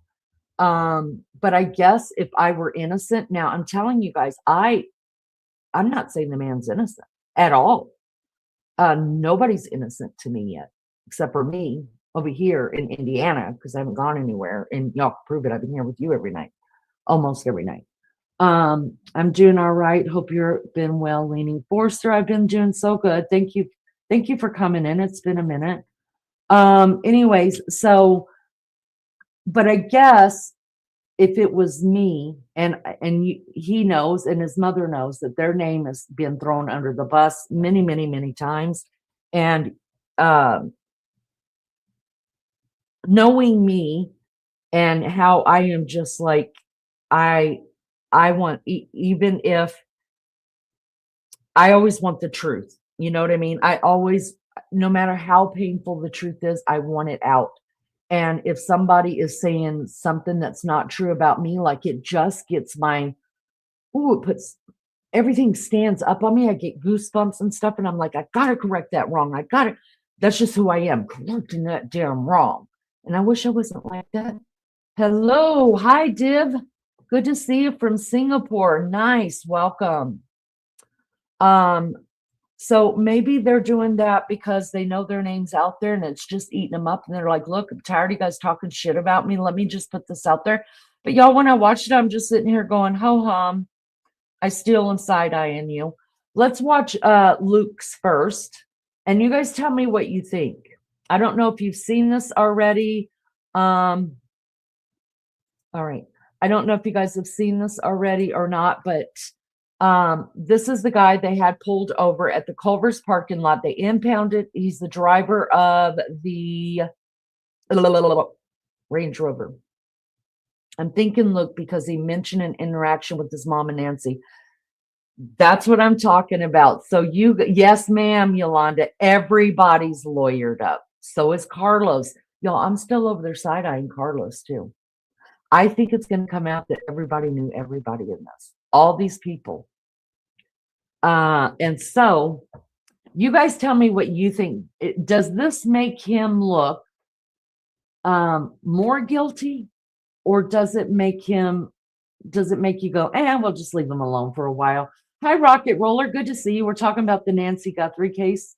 But I guess if I were innocent, now I'm telling you guys, I'm not saying the man's innocent at all. Nobody's innocent to me yet, except for me over here in Indiana, because I haven't gone anywhere, and y'all can prove it. I've been here with you every night, almost every night. I'm doing all right. Hope you've been well, Leaning Forster. I've been doing so good. Thank you. Thank you for coming in. It's been a minute. Anyways, so, but I guess if it was me, and he knows, and his mother knows, that their name has been thrown under the bus many, many, many times. And knowing me and how I am just like, I want, even if I always want the truth, you know what I mean? I always, no matter how painful the truth is, I want it out. And if somebody is saying something that's not true about me, like, it just gets it puts, everything stands up on me. I get goosebumps and stuff. And I'm like, I got to correct that wrong. That's just who I am, correcting that damn wrong. And I wish I wasn't like that. Hello. Hi, Div. Good to see you from Singapore. Nice. Welcome. So maybe they're doing that because they know their name's out there and it's just eating them up. And they're like, look, I'm tired of you guys talking shit about me. Let me just put this out there. But y'all, when I watched it, I'm just sitting here going, ho hum. I still am side-eyeing you. Let's watch Luke's first. And you guys tell me what you think. I don't know if you've seen this already. All right. I don't know if you guys have seen this already or not, but this is the guy they had pulled over at the Culver's parking lot. They impounded. He's the driver of the Range Rover. I'm thinking Luke because he mentioned an interaction with his mom and Nancy. That's what I'm talking about. So yes, ma'am, Yolanda, everybody's lawyered up. So is Carlos. Y'all, I'm still over there side-eyeing Carlos too. I think it's going to come out that everybody knew everybody in this. All these people. And so you guys tell me what you think. Does this make him look more guilty, or does it make you go, we'll just leave him alone for a while? Hi, Rocket Roller. Good to see you. We're talking about the Nancy Guthrie case.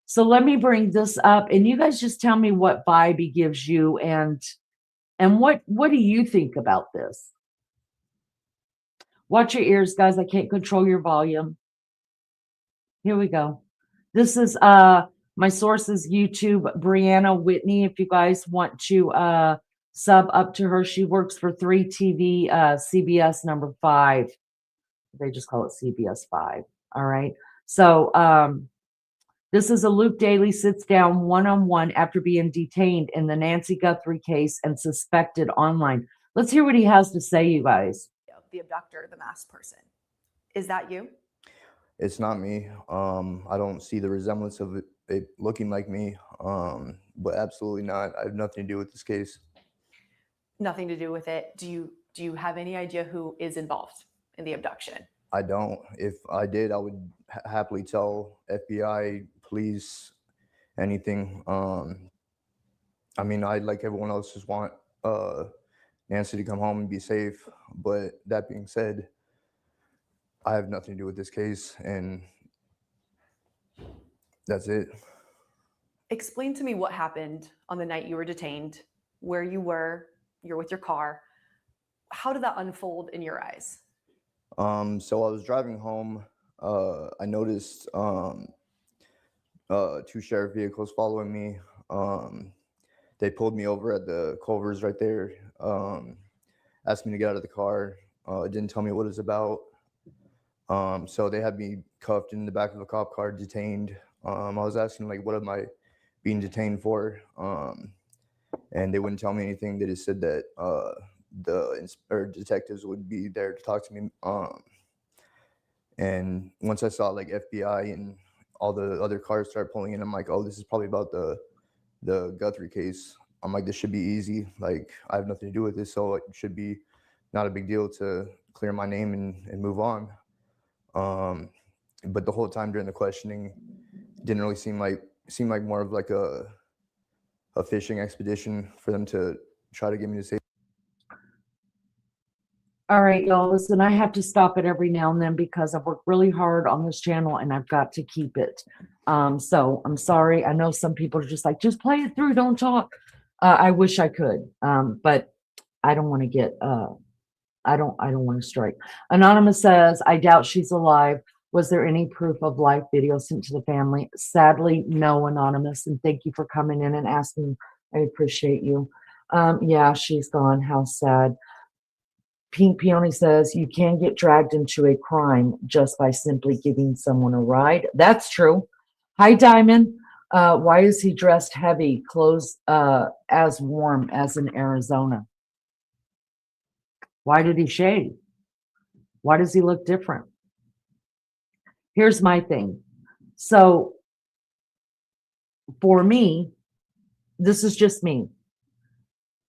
So let me bring this up, and you guys just tell me what vibe he gives you, and what do you think about this? Watch your ears, guys. I can't control your volume. Here we go. This is my sources, YouTube, Brianna Whitney. If you guys want to sub up to her, she works for 3 TV, CBS number 5. They just call it CBS 5. All right. So this is a Luke Daly sits down one-on-one after being detained in the Nancy Guthrie case and suspected online. Let's hear what he has to say, you guys. The abductor, the masked person. Is that you? It's not me. I don't see the resemblance of it looking like me, but absolutely not. I have nothing to do with this case. Nothing to do with it. Do you have any idea who is involved in the abduction? I don't. If I did, I would happily tell FBI, police, anything. I mean, I, like everyone else, just want Nancy to come home and be safe. But that being said, I have nothing to do with this case, and that's it. Explain to me what happened on the night you were detained, where you were, you're with your car. How did that unfold in your eyes? So I was driving home. I noticed 2 sheriff vehicles following me. They pulled me over at the Culver's right there, asked me to get out of the car, didn't tell me what it was about. So they had me cuffed in the back of a cop car, detained. I was asking, like, what am I being detained for? And they wouldn't tell me anything. They just said that the detectives would be there to talk to me. And once I saw, like, FBI and all the other cars start pulling in, I'm like, oh, this is probably about the Guthrie case. I'm like, this should be easy. Like, I have nothing to do with this, so it should be not a big deal to clear my name and move on. But the whole time during the questioning, didn't really seem like more of like a fishing expedition for them to try to get me to say. All right, y'all, listen, I have to stop it every now and then because I've worked really hard on this channel and I've got to keep it. So I'm sorry. I know some people are just like, just play it through, don't talk. I wish I could, but I don't want to get, I don't want to strike. Anonymous says, I doubt she's alive. Was there any proof of live video sent to the family? Sadly, no, Anonymous. And thank you for coming in and asking. I appreciate you. Yeah, she's gone. How sad. Pink Peony says, you can get dragged into a crime just by simply giving someone a ride. That's true. Hi, Diamond. Why is he dressed heavy, clothes as warm as in Arizona? Why did he shave? Why does he look different? Here's my thing. So for me, this is just me.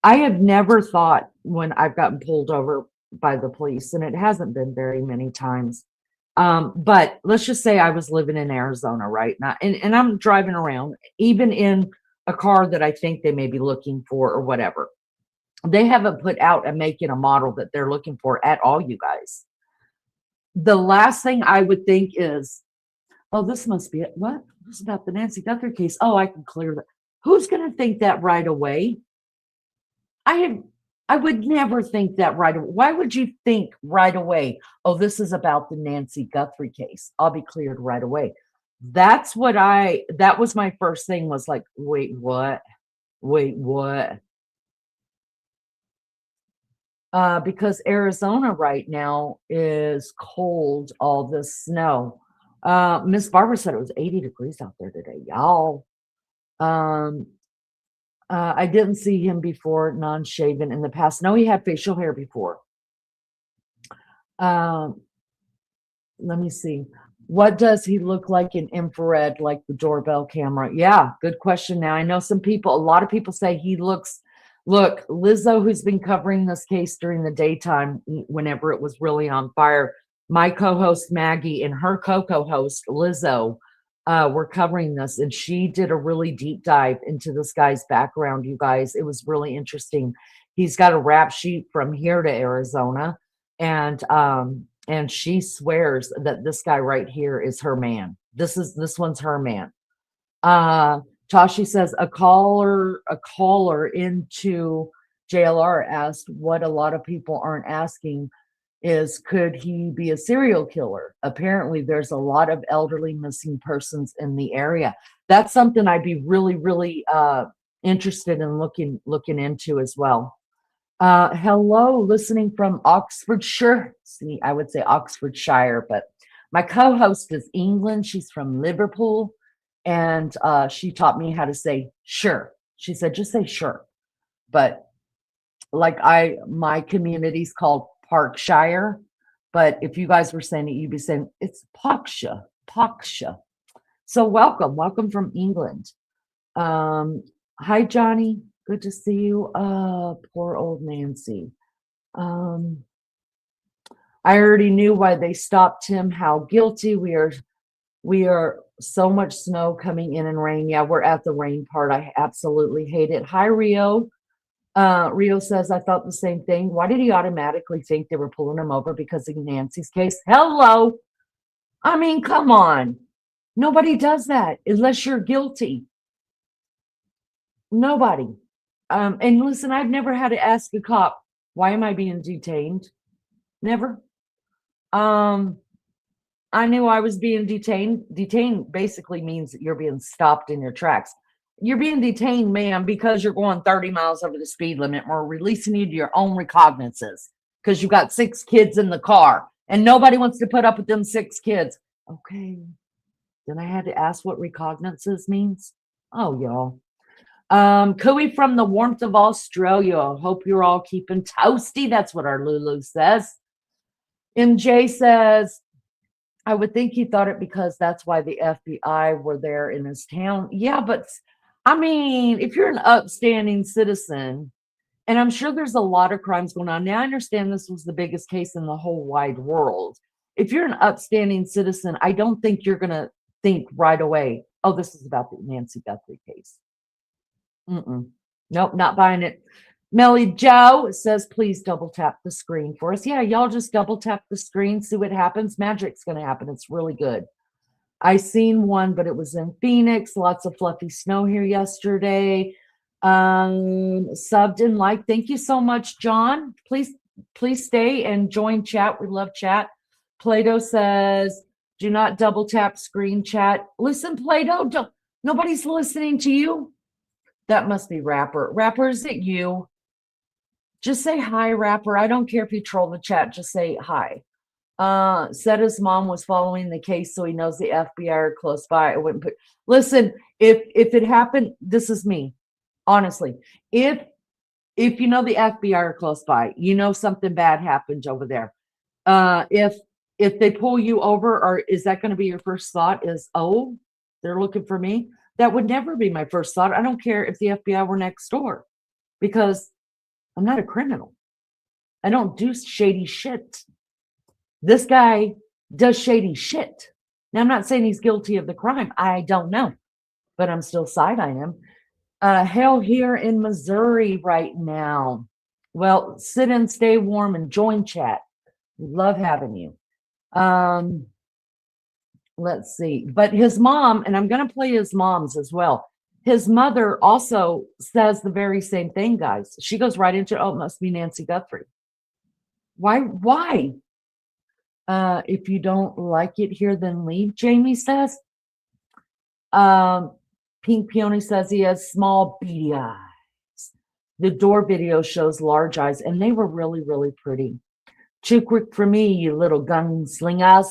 I have never thought when I've gotten pulled over by the police, and it hasn't been very many times. But let's just say I was living in Arizona right now, and I'm driving around, even in a car that I think they may be looking for or whatever. They haven't put out a make and a model that they're looking for at all, you guys. The last thing I would think is, oh, this must be it. What? This is about the Nancy Guthrie case. Oh, I can clear that. Who's going to think that right away? I would never think that right away. Why would you think right away, oh, this is about the Nancy Guthrie case? I'll be cleared right away. That was my first thing, was like, wait, what? Wait, what? Because Arizona right now is cold, all this snow. Miss Barbara said it was 80 degrees out there today, y'all. I didn't see him before, non-shaven in the past. No, he had facial hair before. Let me see. What does he look like in infrared, like the doorbell camera? Yeah, good question. Now, I know a lot of people say he looks, look, Lizzo, who's been covering this case during the daytime whenever it was really on fire, my co-host Maggie and her co-host Lizzo were covering this, and she did a really deep dive into this guy's background, you guys. It was really interesting. He's got a rap sheet from here to Arizona, and she swears that this guy right here is her man. This one's her man. Tashi says a caller into JLR asked what a lot of people aren't asking is, could he be a serial killer? Apparently there's a lot of elderly missing persons in the area. That's something I'd be really, really interested in looking into as well. Hello, listening from Oxfordshire. See, I would say Oxfordshire, but my co-host is England. She's from Liverpool, and she taught me how to say sure. She said, just say sure. But like my community's called Parkshire, but if you guys were saying it, you'd be saying it's Poksha. So welcome from England. Hi, Johnny. Good to see you. Poor old Nancy. I already knew why they stopped him. How guilty. We are so much snow coming in and rain. Yeah, we're at the rain part. I absolutely hate it. Hi, Rio. Rio says, I thought the same thing. Why did he automatically think they were pulling him over because of Nancy's case? Hello. I mean, come on. Nobody does that unless you're guilty. Nobody. And listen, I've never had to ask a cop, why am I being detained? Never. I knew I was being detained. Detained basically means that you're being stopped in your tracks. You're being detained, ma'am, because you're going 30 miles over the speed limit. We're releasing you to your own recognizances because you've got 6 kids in the car and nobody wants to put up with them 6 kids. Okay. Then I had to ask what recognizances means. Oh, y'all. Cooey from the warmth of Australia. Hope you're all keeping toasty. That's what our Lulu says. MJ says, I would think he thought it because that's why the FBI were there in his town. Yeah, but I mean, if you're an upstanding citizen, and I'm sure there's a lot of crimes going on. Now, I understand this was the biggest case in the whole wide world. If you're an upstanding citizen, I don't think you're going to think right away, oh, this is about the Nancy Guthrie case. Nope, not buying it. Melly Joe says, please double tap the screen for us. Yeah, y'all just double tap the screen, see what happens. Magic's going to happen. It's really good. I seen one, but it was in Phoenix. Lots of fluffy snow here yesterday. Subbed and liked. Thank you so much, John. Please stay and join chat. We love chat. Plato says, do not double tap screen chat. Listen, Plato, nobody's listening to you. That must be Rapper. Rapper, is it you? Just say hi, Rapper. I don't care if you troll the chat. Just say hi. Said his mom was following the case, so he knows the FBI are close by. I wouldn't put. Listen, if it happened, this is me. Honestly, if you know the FBI are close by, you know something bad happened over there. If they pull you over, or is that going to be your first thought? Is, oh, they're looking for me? That would never be my first thought. I don't care if the FBI were next door, because I'm not a criminal. I don't do shady shit. This guy does shady shit. Now, I'm not saying he's guilty of the crime. I don't know, but I'm still side-eyeing him. Hell here in Missouri right now. Well, sit and stay warm and join chat. We love having you. Let's see. But his mom, and I'm going to play his mom's as well. His mother also says the very same thing, guys. She goes right into, oh, it must be Nancy Guthrie. Why? If you don't like it here, then leave, Jamie says. Pink Peony says he has small beady eyes. The door video shows large eyes, and they were really, really pretty. Too quick for me, you little gunslingers.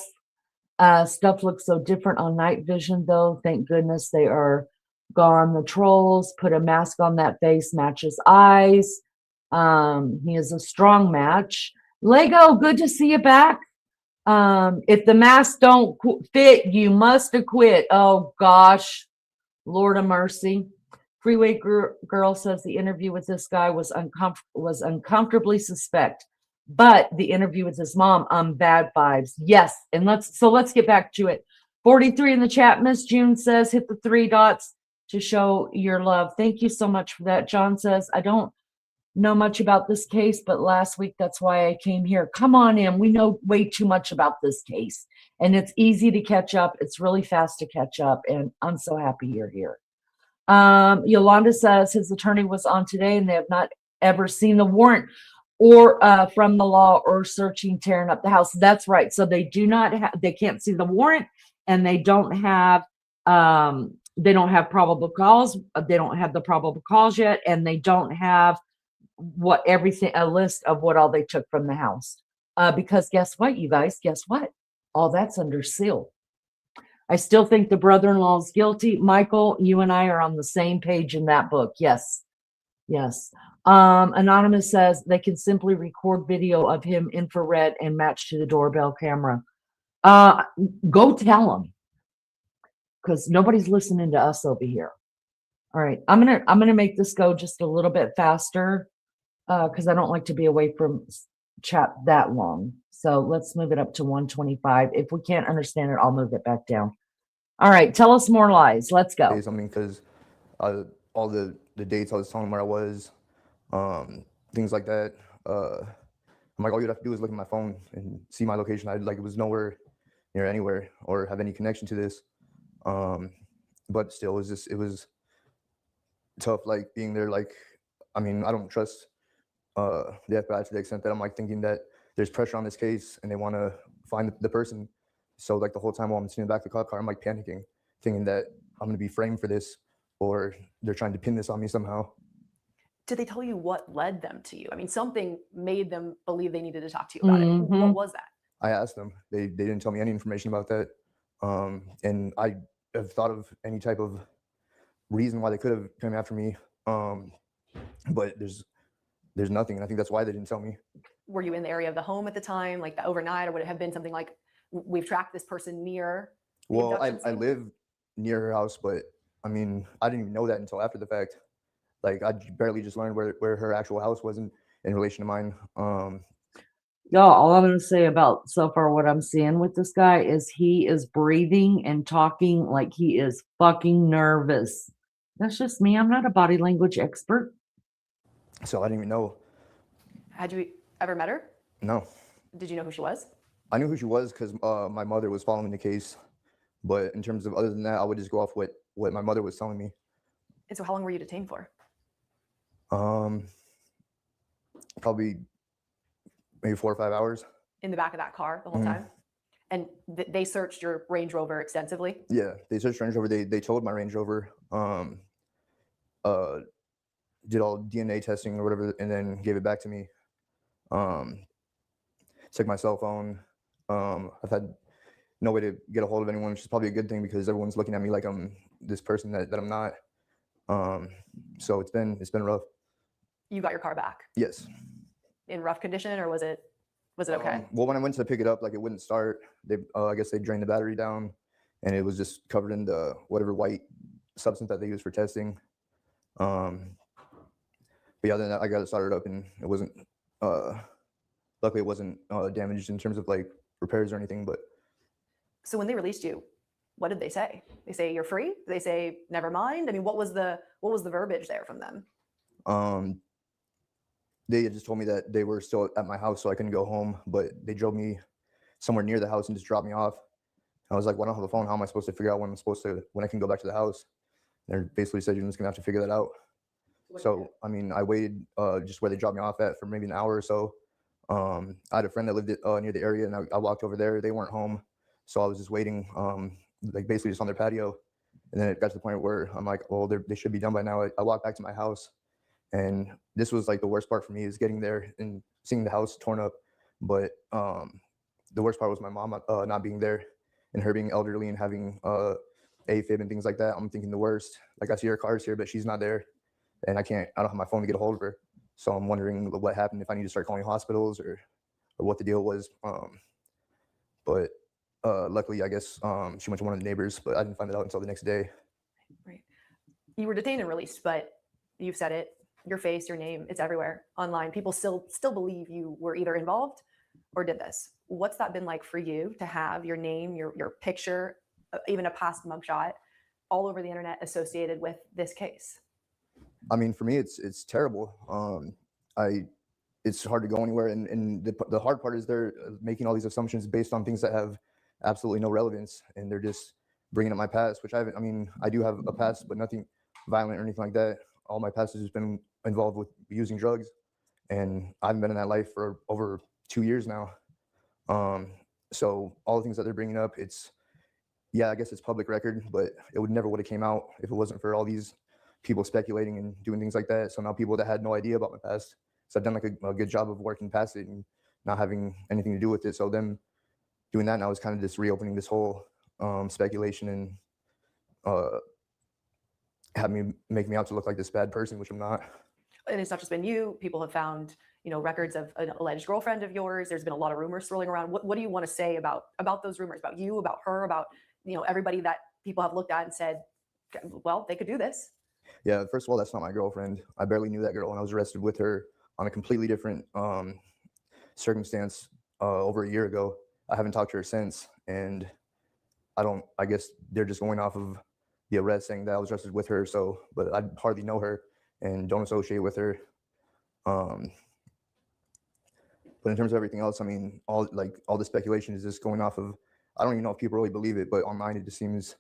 Stuff looks so different on night vision, though. Thank goodness they are gone. The trolls put a mask on that face, matches eyes. He is a strong match. Lego, good to see you back. If the masks don't fit, you must have quit. Oh gosh, Lord of mercy. Freeway Girl says the interview with this guy was uncomfortably suspect, but the interview with his mom, bad vibes. Yes, and let's get back to it. 43 in the chat. Miss June says hit the 3 dots to show your love. Thank you so much for that. John says I don't know much about this case, but last week that's why I came here. Come on in. We know way too much about this case, and it's easy to catch up. It's really fast to catch up, and I'm so happy you're here. Yolanda says his attorney was on today and they have not ever seen the warrant or from the law or searching, tearing up the house. That's right. So they do not have, they can't see the warrant, and they don't have probable cause. They don't have the probable cause yet, and they don't have a list of what all they took from the house. Because guess what, you guys, guess what? All that's under seal. I still think the brother-in-law is guilty. Michael, you and I are on the same page in that book. Yes. Yes. Anonymous says they can simply record video of him infrared and match to the doorbell camera. Go tell them, because nobody's listening to us over here. All right. I'm gonna make this go just a little bit faster because I don't like to be away from chat that long. So let's move it up to 125. If we can't understand it, I'll move it back down. All right, tell us more lies. Let's go. Say something, because all the dates I was telling where I was, things like that. I'm like, all you'd have to do is look at my phone and see my location. It was nowhere near anywhere or have any connection to this. But still, it was tough, like being there. Like, I mean, I don't trust the FBI to the extent that I'm like thinking that there's pressure on this case and they want to find the person. So like the whole time while I'm sitting in the back of the cop car, I'm like panicking, thinking that I'm going to be framed for this, or they're trying to pin this on me somehow. Did they tell you what led them to you? I mean, something made them believe they needed to talk to you about it. What was that? I asked them. They didn't tell me any information about that. And I have thought of any type of reason why they could have come after me. But there's nothing. And I think that's why they didn't tell me. Were you in the area of the home at the time, like the overnight, or would it have been something like, we've tracked this person near? Well, I live near her house, but I mean, I didn't even know that until after the fact. Like, I barely just learned where her actual house was in relation to mine. Y'all, all I'm going to say about so far what I'm seeing with this guy is he is breathing and talking like he is fucking nervous. That's just me. I'm not a body language expert. So I didn't even know. Had you ever met her? No. Did you know who she was? I knew who she was because my mother was following the case. But in terms of other than that, I would just go off what my mother was telling me. And so how long were you detained for? Probably maybe 4 or 5 hours. In the back of that car the whole time? And they searched your Range Rover extensively? Yeah, they searched Range Rover. They towed my Range Rover, did all DNA testing or whatever, and then gave it back to me. Took my cell phone. I've had no way to get a hold of anyone, which is probably a good thing because everyone's looking at me like I'm this person that I'm not. So it's been rough. You got your car back? Yes. In rough condition, or was it okay? Well, when I went to pick it up, like it wouldn't start. I guess they drained the battery down, and it was just covered in the whatever white substance that they use for testing. But yeah, then I got it started up, and it wasn't. Luckily, it wasn't damaged in terms of like repairs or anything. But so when they released you, what did they say? They say you're free? Did they say never mind? I mean, what was the verbiage there from them? they had just told me that they were still at my house, so I couldn't go home, but they drove me somewhere near the house and just dropped me off. I was like, well, I don't have a phone. How am I supposed to figure out when I can go back to the house? And they basically said, you're just gonna have to figure that out. So, I mean, I waited just where they dropped me off at for maybe an hour or so. I had a friend that lived near the area, and I walked over there. They weren't home, so I was just waiting, like basically just on their patio. And then it got to the point where I'm like, well, they should be done by now. I walked back to my house, and this was like the worst part for me, is getting there and seeing the house torn up. But the worst part was my mom not being there, and her being elderly and having AFib and things like that. I'm thinking the worst. Like, I see her car's here, but she's not there, and I don't have my phone to get a hold of her. So I'm wondering what happened, if I need to start calling hospitals or what the deal was. But luckily, I guess she went to one of the neighbors, but I didn't find it out until the next day. Right. You were detained and released, but you've said it, your face, your name, it's everywhere online. People still believe you were either involved or did this. What's that been like for you to have your name, your picture, even a past mugshot all over the internet associated with this case? I mean, for me, it's terrible. It's hard to go anywhere, and the hard part is they're making all these assumptions based on things that have absolutely no relevance, and they're just bringing up my past, which I haven't. I mean, I do have a past, but nothing violent or anything like that. All my past has just been involved with using drugs, and I haven't been in that life for over 2 years now. So all the things that they're bringing up, I guess it's public record, but it would have came out if it wasn't for all these people speculating and doing things like that. So now people that had no idea about my past, so I've done like a good job of working past it and not having anything to do with it. So them doing that now is kind of just reopening this whole speculation and make me out to look like this bad person, which I'm not. And it's not just been you. People have found, records of an alleged girlfriend of yours. There's been a lot of rumors swirling around. What do you want to say about those rumors, about you, about her, about everybody that people have looked at and said, well, they could do this? Yeah, first of all, that's not my girlfriend. I barely knew that girl, and I was arrested with her on a completely different circumstance over a year ago. I haven't talked to her since, and I guess they're just going off of the arrest, saying that I was arrested with her. So, but I hardly know her and don't associate with her. But in terms of everything else, I mean, all the speculation is just going off of, I don't even know if people really believe it, but online it just seems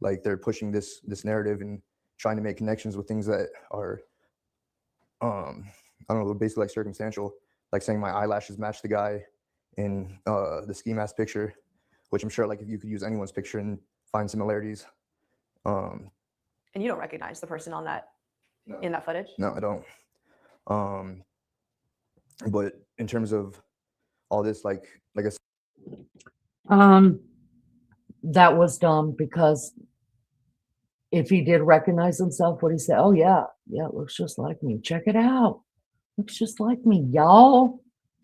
like they're pushing this narrative and trying to make connections with things that are, I don't know, basically like circumstantial, like saying my eyelashes match the guy in the ski mask picture, which I'm sure like if you could use anyone's picture and find similarities. And you don't recognize the person on that, no. In that footage? No, I don't. But in terms of all this, like I said, that was dumb, because if he did recognize himself, would he say, oh yeah, it looks just like me. Check it out. Looks just like me, y'all.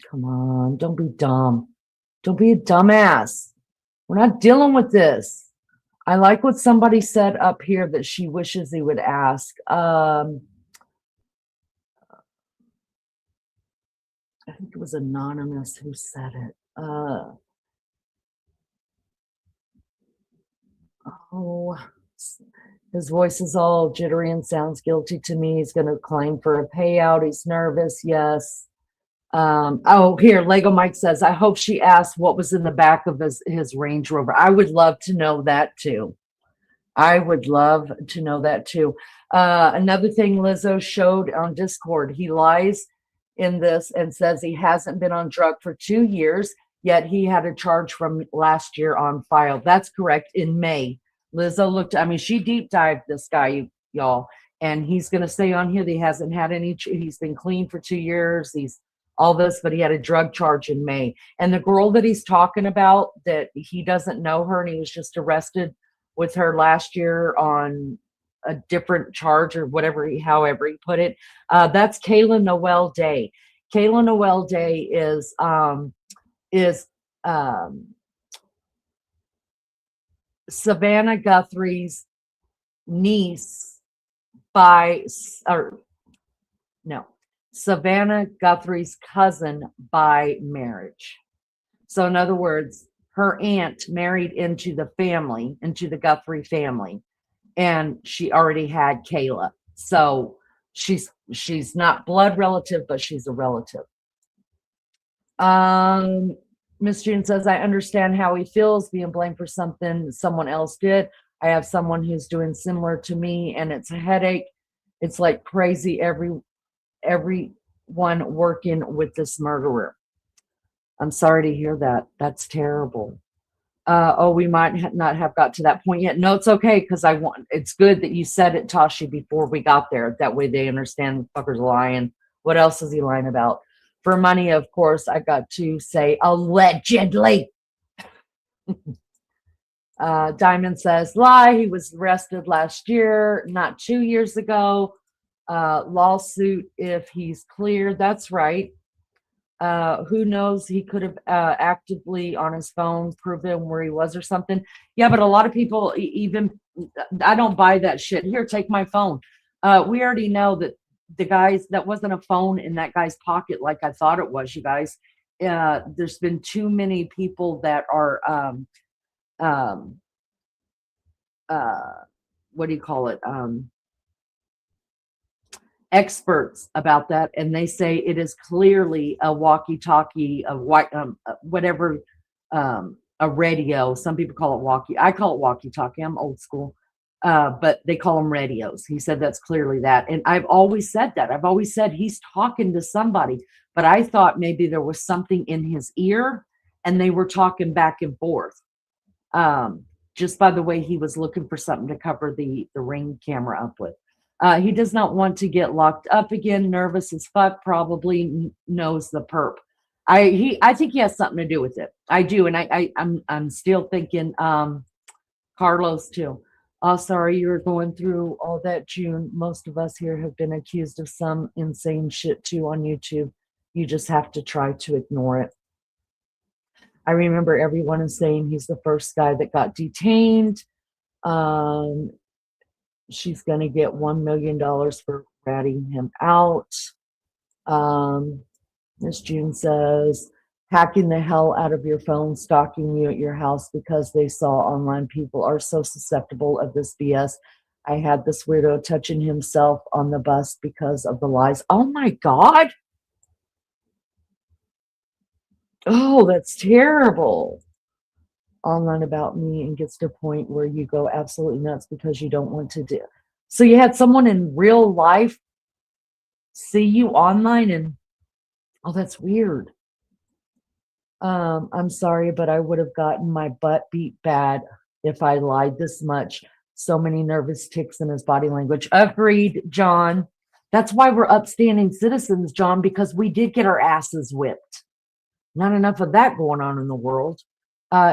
Come on, don't be dumb. Don't be a dumbass. We're not dealing with this. I like what somebody said up here that she wishes he would ask. I think it was anonymous who said it. His voice is all jittery and sounds guilty to me. He's going to claim for a payout. He's nervous. Yes. Here, Lego Mike says, I hope she asked what was in the back of his Range Rover. I would love to know that too. Another thing Lizzo showed on Discord, he lies in this and says he hasn't been on drug for 2 years, yet he had a charge from last year on file. That's correct, in May. Lizzo she deep dived this guy, y'all, and he's going to say on here that he hasn't had any, he's been clean for 2 years, he's all this, but he had a drug charge in May. And the girl that he's talking about, that he doesn't know her, and he was just arrested with her last year on a different charge or whatever, however he put it, that's Kayla Noel Day. Kayla Noel Day is Savannah Guthrie's niece Savannah Guthrie's cousin by marriage. So in other words, her aunt married into the Guthrie family, and she already had Kayla. So she's she's not blood relative, but she's a relative. Miss June says, I understand how he feels being blamed for something someone else did. I have someone who's doing similar to me, and it's a headache. It's like crazy. Everyone working with this murderer. I'm sorry to hear that. That's terrible. We might not have got to that point yet. No, it's okay, because it's good that you said it, Tashi, before we got there. That way they understand the fucker's lying. What else is he lying about? For money, of course, I got to say allegedly. Diamond says, lie. He was arrested last year, not 2 years ago. Lawsuit if he's clear. That's right. Who knows? He could have actively on his phone proven where he was or something. Yeah, but a lot of people, even I don't buy that shit. Here, take my phone. We already know that the guys, that wasn't a phone in that guy's pocket like I thought it was, you guys. There's been too many people that are what do you call it? Experts about that, and they say it is clearly a walkie-talkie, a whatever, a radio. Some people call it walkie. I call it walkie-talkie. I'm old school, but they call them radios. He said that's clearly that, and I've always said that. I've always said he's talking to somebody, but I thought maybe there was something in his ear, and they were talking back and forth. Just by the way he was looking for something to cover the Ring camera up with. He does not want to get locked up again. Nervous as fuck. Probably knows the perp. I think he has something to do with it. I do, and I'm still thinking Carlos too. Oh, sorry you're going through all that, June. Most of us here have been accused of some insane shit too on YouTube. You just have to try to ignore it. I remember everyone is saying he's the first guy that got detained. She's going to get $1 million for ratting him out. Miss June says, hacking the hell out of your phone, stalking you at your house because they saw online. People are so susceptible of this BS. I had this weirdo touching himself on the bus because of the lies. Oh my God. Oh, that's terrible. Online about me, and gets to a point where you go absolutely nuts because you don't want to do. So you had someone in real life see you online, and oh, that's weird. I'm sorry, but I would have gotten my butt beat bad if I lied this much. So many nervous tics in his body language. Agreed, John. That's why we're upstanding citizens, John, because we did get our asses whipped. Not enough of that going on in the world.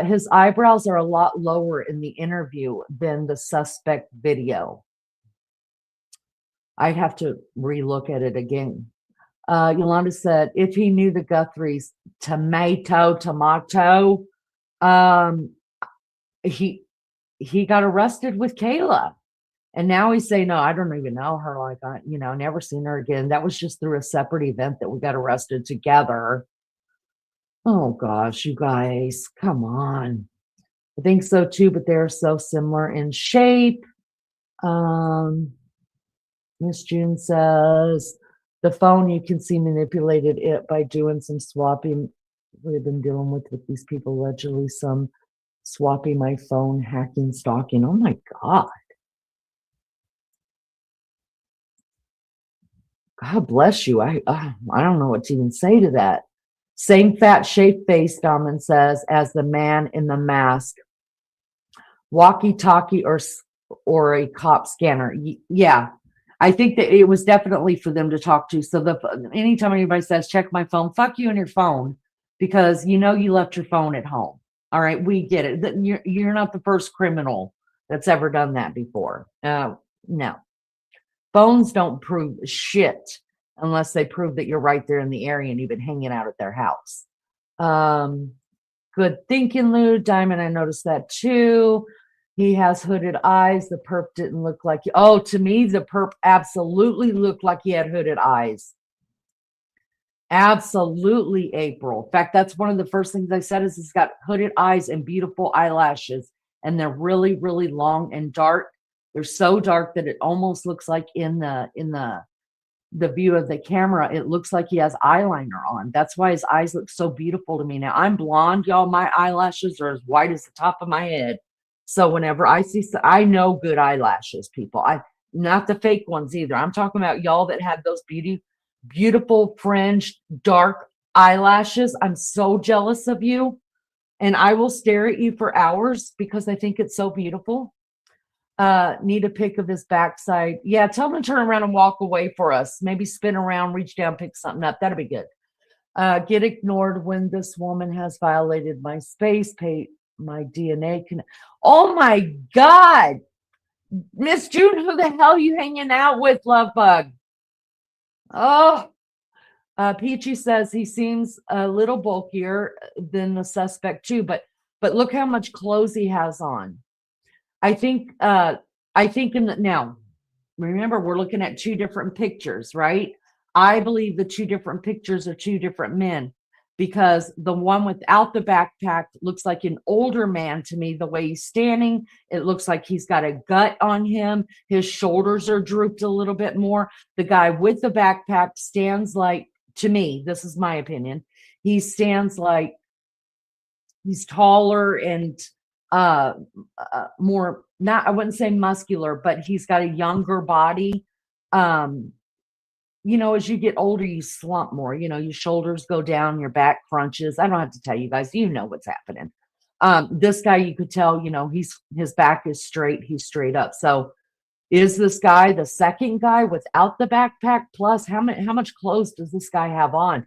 His eyebrows are a lot lower in the interview than the suspect video. I'd have to relook at it again. Yolanda said, if he knew the Guthrie's tomato, he got arrested with Kayla. And now he's saying, no, I don't even know her. Like, never seen her again. That was just through a separate event that we got arrested together. Oh gosh, you guys, come on. I think so too, but they're so similar in shape. Miss June says, the phone, you can see manipulated it by doing some swapping. We've been dealing with these people, allegedly some swapping my phone, hacking, stalking. Oh my God. God bless you. I don't know what to even say to that. Same fat shaved face, Domin says, as the man in the mask. Walkie-talkie or a cop scanner. Yeah, I think that it was definitely for them to talk to. So anytime anybody says, check my phone, fuck you and your phone, because you left your phone at home. All right, we get it. You're not the first criminal that's ever done that before. No. Phones don't prove shit unless they prove that you're right there in the area and you've been hanging out at their house. Good thinking, Lou. Diamond, I noticed that too. He has hooded eyes. The perp didn't look like... Oh, to me, the perp absolutely looked like he had hooded eyes. Absolutely, April. In fact, that's one of the first things I said is he's got hooded eyes and beautiful eyelashes. And they're really, really long and dark. They're so dark that it almost looks like in the the view of the camera, it looks like he has eyeliner on. That's why his eyes look so beautiful to me. Now, I'm blonde, y'all. My eyelashes are as white as the top of my head. So whenever I see, I know good eyelashes, people. Not the fake ones either. I'm talking about y'all that have those beautiful fringed dark eyelashes. I'm so jealous of you. And I will stare at you for hours because I think it's so beautiful. Need a pic of his backside. Yeah, tell him to turn around and walk away for us. Maybe spin around, reach down, pick something up. That'd be good. Get ignored when this woman has violated my space, pay my DNA. Oh my God. Miss June, who the hell you hanging out with, love bug? Oh, Peachy says he seems a little bulkier than the suspect too, but look how much clothes he has on. I think now, remember, we're looking at two different pictures, right? I believe the two different pictures are two different men, because the one without the backpack looks like an older man to me, the way he's standing. It looks like he's got a gut on him. His shoulders are drooped a little bit more. The guy with the backpack stands like, to me, this is my opinion, he stands like he's taller and more, not, I wouldn't say muscular, but he's got a younger body. You know, as you get older, you slump more, you know, your shoulders go down, your back crunches. I don't have to tell you guys, you know what's happening. This guy, you could tell, you know, his back is straight, he's straight up. So is this guy the second guy without the backpack? Plus, how much clothes does this guy have on?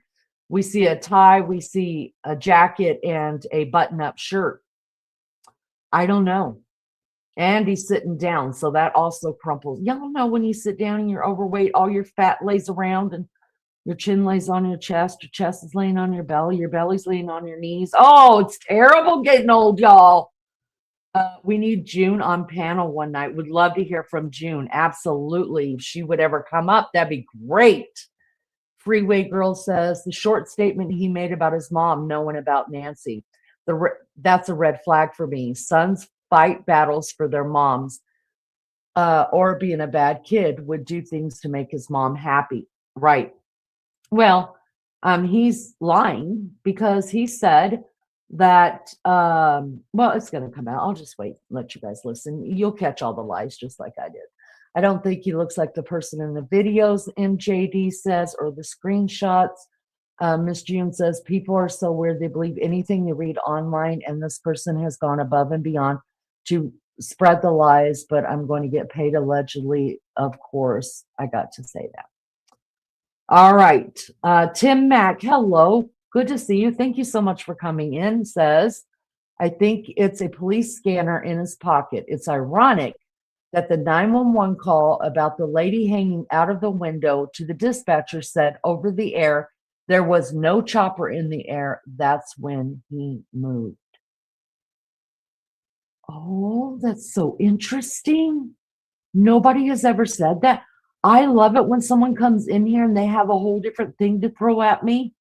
We see a tie, we see a jacket and a button-up shirt. I don't know. And he's sitting down, so that also crumples. Y'all know when you sit down and you're overweight, all your fat lays around and your chin lays on your chest is laying on your belly's laying on your knees. Oh, it's terrible getting old, y'all. We need June on panel one night. Would love to hear from June. Absolutely. If she would ever come up, that'd be great. Freeway Girl says the short statement he made about his mom knowing about Nancy. That's a red flag for me. Sons fight battles for their moms, or being a bad kid would do things to make his mom happy. Right. Well, he's lying because he said that, well, it's going to come out. I'll just wait and let you guys listen. You'll catch all the lies just like I did. I don't think he looks like the person in the videos, MJD says, or the screenshots. Miss June says, people are so weird. They believe anything they read online, and this person has gone above and beyond to spread the lies, but I'm going to get paid allegedly. Of course, I got to say that. All right. Tim Mack, hello. Good to see you. Thank you so much for coming in. Says, I think it's a police scanner in his pocket. It's ironic that the 911 call about the lady hanging out of the window to the dispatcher said over the air, there was no chopper in the air. That's when he moved. Oh, that's so interesting. Nobody has ever said that. I love it when someone comes in here and they have a whole different thing to throw at me.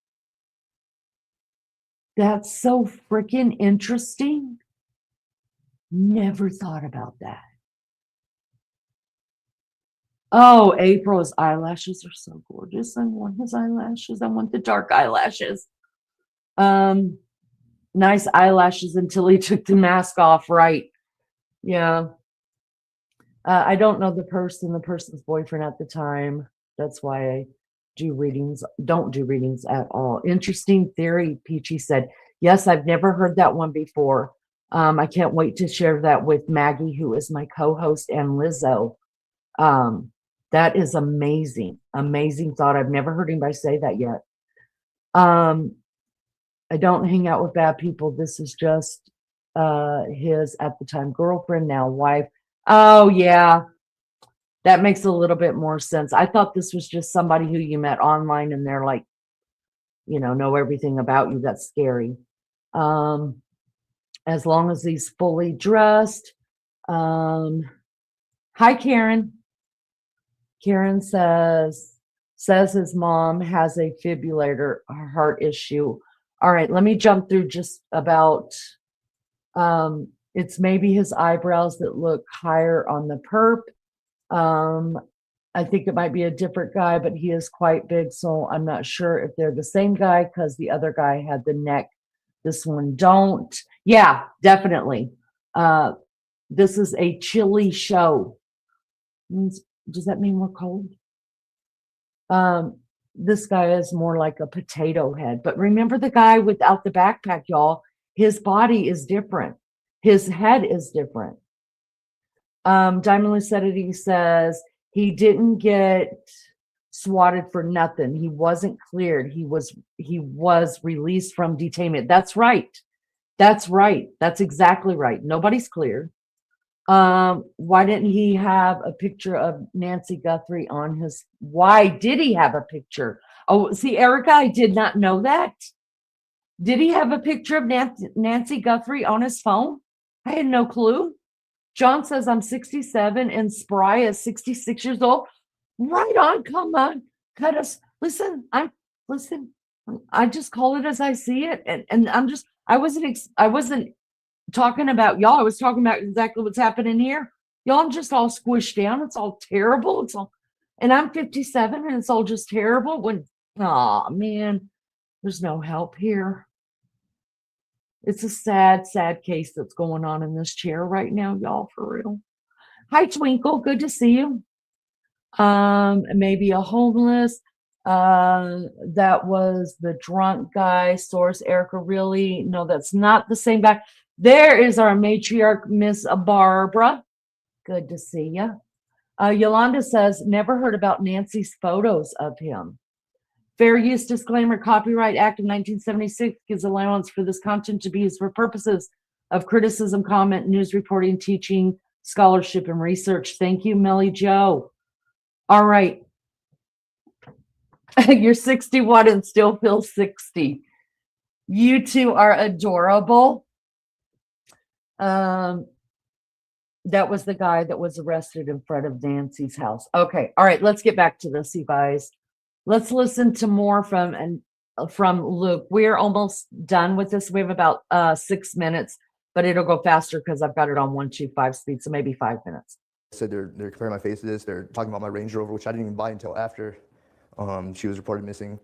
That's so freaking interesting. Never thought about that. Oh, April's eyelashes are so gorgeous. I want his eyelashes. I want the dark eyelashes. Nice eyelashes until he took the mask off, right? Yeah. I don't know the person's boyfriend at the time. That's why I don't do readings at all. Interesting theory, Peachy said. Yes, I've never heard that one before. I can't wait to share that with Maggie, who is my co-host, and Lizzo. That is amazing. Amazing thought. I've never heard anybody say that yet. I don't hang out with bad people. This is just his, at the time, girlfriend, now wife. Oh, yeah. That makes a little bit more sense. I thought this was just somebody who you met online and they're like, you know everything about you. That's scary. As long as he's fully dressed. Hi, Karen. Karen says his mom has a fibrillator heart issue. All right, let me jump through just about, it's maybe his eyebrows that look higher on the perp. I think it might be a different guy, but he is quite big, so I'm not sure if they're the same guy because the other guy had the neck. This one don't. Yeah, definitely. This is a chilly show. Does that mean we're cold? This guy is more like a potato head. But remember the guy without the backpack, y'all. His body is different. His head is different. Diamond Lucidity says he didn't get swatted for nothing. He wasn't cleared. He was released from detainment. That's right. That's right. That's exactly right. Nobody's cleared. Why didn't he have a picture of Nancy Guthrie on his? Why did he have a picture? Oh, see, Erica, I did not know that. Did he have a picture of Nancy Guthrie on his phone? I had no clue. John says I'm 67 and Spry is 66 years old. Right on, come on, cut us. Listen, I just call it as I see it, and I wasn't talking about y'all. I was talking about exactly what's happening here. Y'all just all squished down. It's all terrible. And I'm 57 and it's all just terrible when, oh man, there's no help here. It's a sad, sad case that's going on in this chair right now, y'all, for real. Hi, Twinkle. Good to see you. Maybe a homeless. That was the drunk guy. Source Erica, really? No, that's not the same guy. There is our matriarch, Miss Barbara. Good to see you. Yolanda says, never heard about Nancy's photos of him. Fair use disclaimer, Copyright Act of 1976 gives allowance for this content to be used for purposes of criticism, comment, news reporting, teaching, scholarship, and research. Thank you, Melly Joe. All right. You're 61 and still feel 60. You two are adorable. That was the guy that was arrested in front of Nancy's house. Okay. All right. Let's get back to this, you guys. Let's listen to more from Luke. We're almost done with this. We have about 6 minutes, but it'll go faster because I've got it on 125 speed, so maybe 5 minutes. So they're comparing my face to this. They're talking about my Range Rover, which I didn't even buy until after she was reported missing.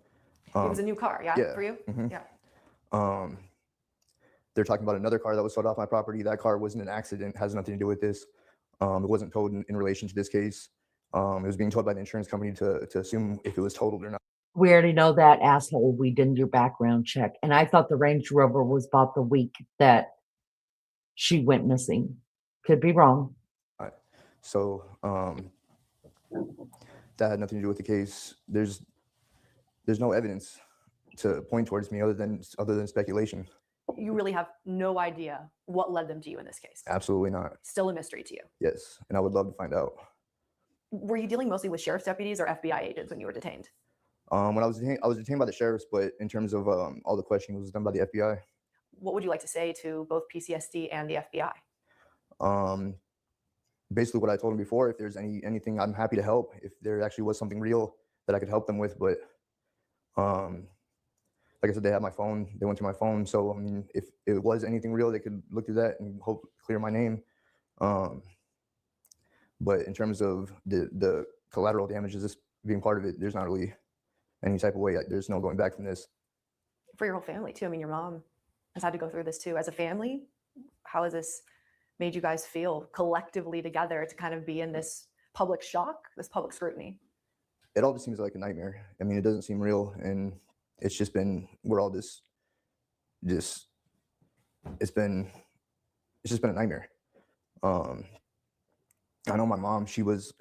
It was a new car, yeah, for you? Mm-hmm. Yeah. They're talking about another car that was sold off my property. That car wasn't an accident, has nothing to do with this. It wasn't towed in relation to this case. It was being told by the insurance company to assume if it was totaled or not. We already know that, asshole. We did your background check. And I thought the Range Rover was bought the week that she went missing. Could be wrong. All right. So that had nothing to do with the case. There's no evidence to point towards me other than speculation. You really have no idea what led them to you in this case? Absolutely not. Still a mystery to you? Yes, and I would love to find out. Were you dealing mostly with sheriff's deputies or FBI agents when you were detained? When I was detained by the sheriffs, but in terms of all the questioning was done by the FBI. What would you like to say to both PCSD and the FBI? Basically what I told them before, if there's anything, I'm happy to help. If there actually was something real that I could help them with, but like I said, they have my phone. They went to my phone. So, I mean, if it was anything real, they could look through that and hope clear my name. But in terms of the collateral damages, this being part of it, there's not really any type of way. There's no going back from this. For your whole family too. I mean, your mom has had to go through this too. As a family, how has this made you guys feel collectively together to kind of be in this public shock, this public scrutiny? It all just seems like a nightmare. I mean, it doesn't seem real, and it's just been, we're all it's just been a nightmare. I know my mom, she has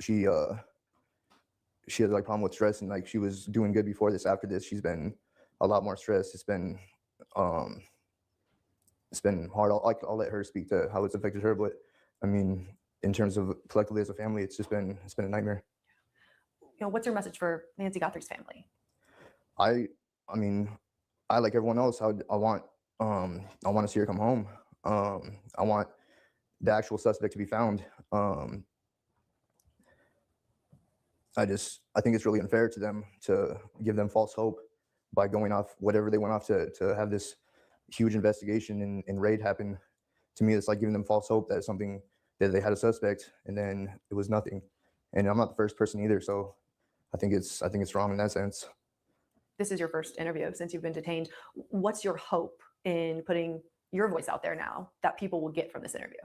like problem with stress, and like she was doing good before this. After this, she's been a lot more stressed. It's been hard. I'll let her speak to how it's affected her, but I mean, in terms of collectively as a family, it's been a nightmare. You know, what's your message for Nancy Guthrie's family? I mean, I, like everyone else, I want to see her come home. I want the actual suspect to be found. I think it's really unfair to them to give them false hope by going off whatever they went off to have this huge investigation and raid happen. To me, it's like giving them false hope that they had a suspect and then it was nothing. and I'm not the first person either. So I think it's wrong in that sense. This is your first interview since you've been detained. What's your hope in putting your voice out there now that people will get from this interview?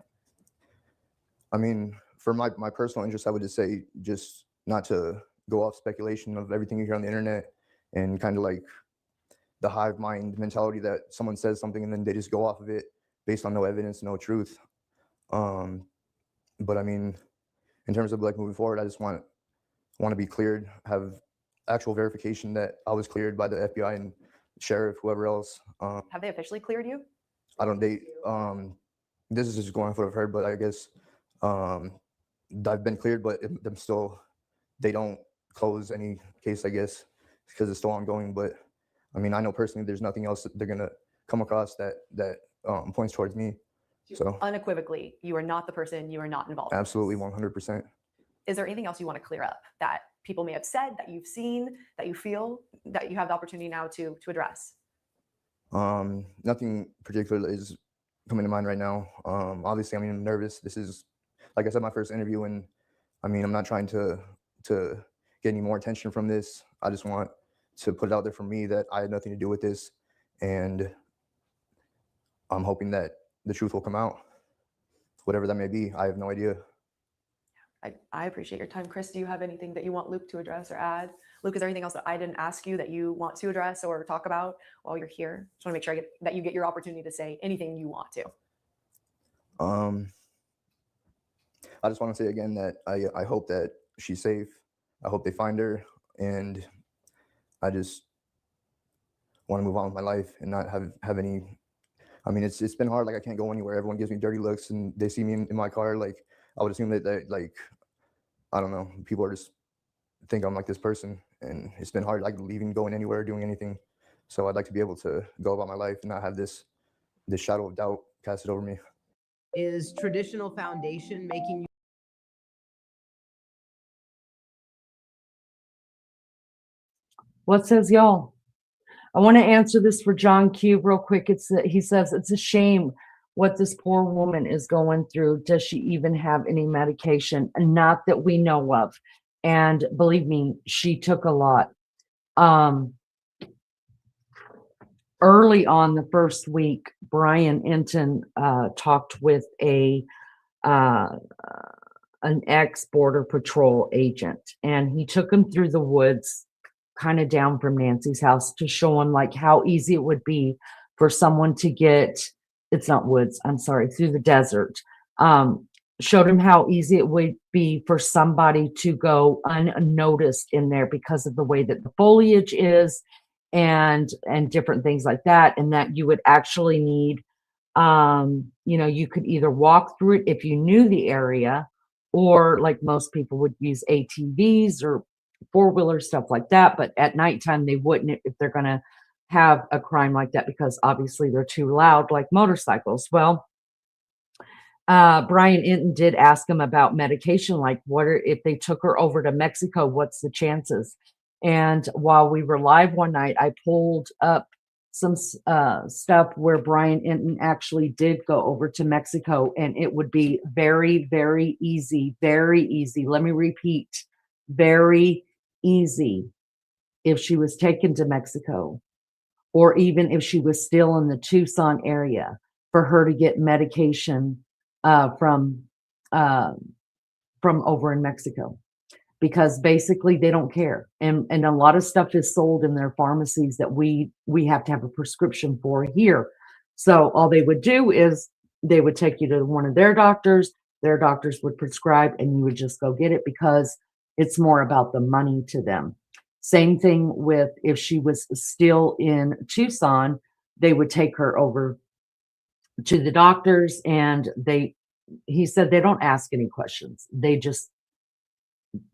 I mean, for my personal interest, I would just say just not to go off speculation of everything you hear on the internet and kind of like the hive mind mentality that someone says something and then they just go off of it based on no evidence, no truth. But I mean, in terms of like moving forward, I just want to be cleared, have actual verification that I was cleared by the FBI and sheriff, whoever else. Have they officially cleared you? This is just going off what I've heard, but I guess I've been cleared, but they don't close any case, I guess, because it's still ongoing. But I mean, I know personally there's nothing else that they're gonna come across that points towards me. So unequivocally, you are not the person, you are not involved. Absolutely, 100%. Is there anything else you want to clear up that people may have said, that you've seen, that you feel that you have the opportunity now to address? Nothing particular is coming to mind right now. Obviously, I'm nervous. This is, like I said, my first interview, and I mean, I'm not trying to get any more attention from this. I just want to put it out there for me that I had nothing to do with this, and I'm hoping that the truth will come out, whatever that may be. I have no idea. I appreciate your time. Chris, do you have anything that you want Luke to address or add? Luke, is there anything else that I didn't ask you that you want to address or talk about while you're here? Just want to make sure that you get your opportunity to say anything you want to. I just want to say again that I hope that she's safe. I hope they find her, and I just want to move on with my life and not have any. I mean, it's been hard. Like, I can't go anywhere. Everyone gives me dirty looks, and they see me in my car. Like, I would assume that like, I don't know, people are just think I'm like this person, and it's been hard, like leaving, going anywhere, doing anything. So I'd like to be able to go about my life and not have this shadow of doubt casted over me. Is traditional foundation making you? What says y'all? I want to answer this for John Q real quick. He says it's a shame what this poor woman is going through. Does she even have any medication? Not that we know of. And believe me, she took a lot. Early on the first week, Brian Enton talked with an ex-Border Patrol agent, and he took him through the woods, kind of down from Nancy's house, to show him like how easy it would be for someone to get, it's not woods, I'm sorry, through the desert. Showed him how easy it would be for somebody to go unnoticed in there because of the way that the foliage is and different things like that. And that you would actually need, you could either walk through it if you knew the area, or like most people would use ATVs or four-wheeler stuff like that. But at nighttime, they wouldn't if they're going to have a crime like that, because obviously they're too loud, like motorcycles. Well, Brian Enton did ask him about medication, like if they took her over to Mexico, what's the chances? And while we were live one night, I pulled up some stuff where Brian Enton actually did go over to Mexico, and it would be very, very easy, very easy. Let me repeat, very easy if she was taken to Mexico, or even if she was still in the Tucson area, for her to get medication from over in Mexico, because basically they don't care. And a lot of stuff is sold in their pharmacies that we have to have a prescription for here. So all they would do is they would take you to one of their doctors would prescribe, and you would just go get it, because it's more about the money to them. Same thing with if she was still in Tucson, they would take her over to the doctors, and he said they don't ask any questions. They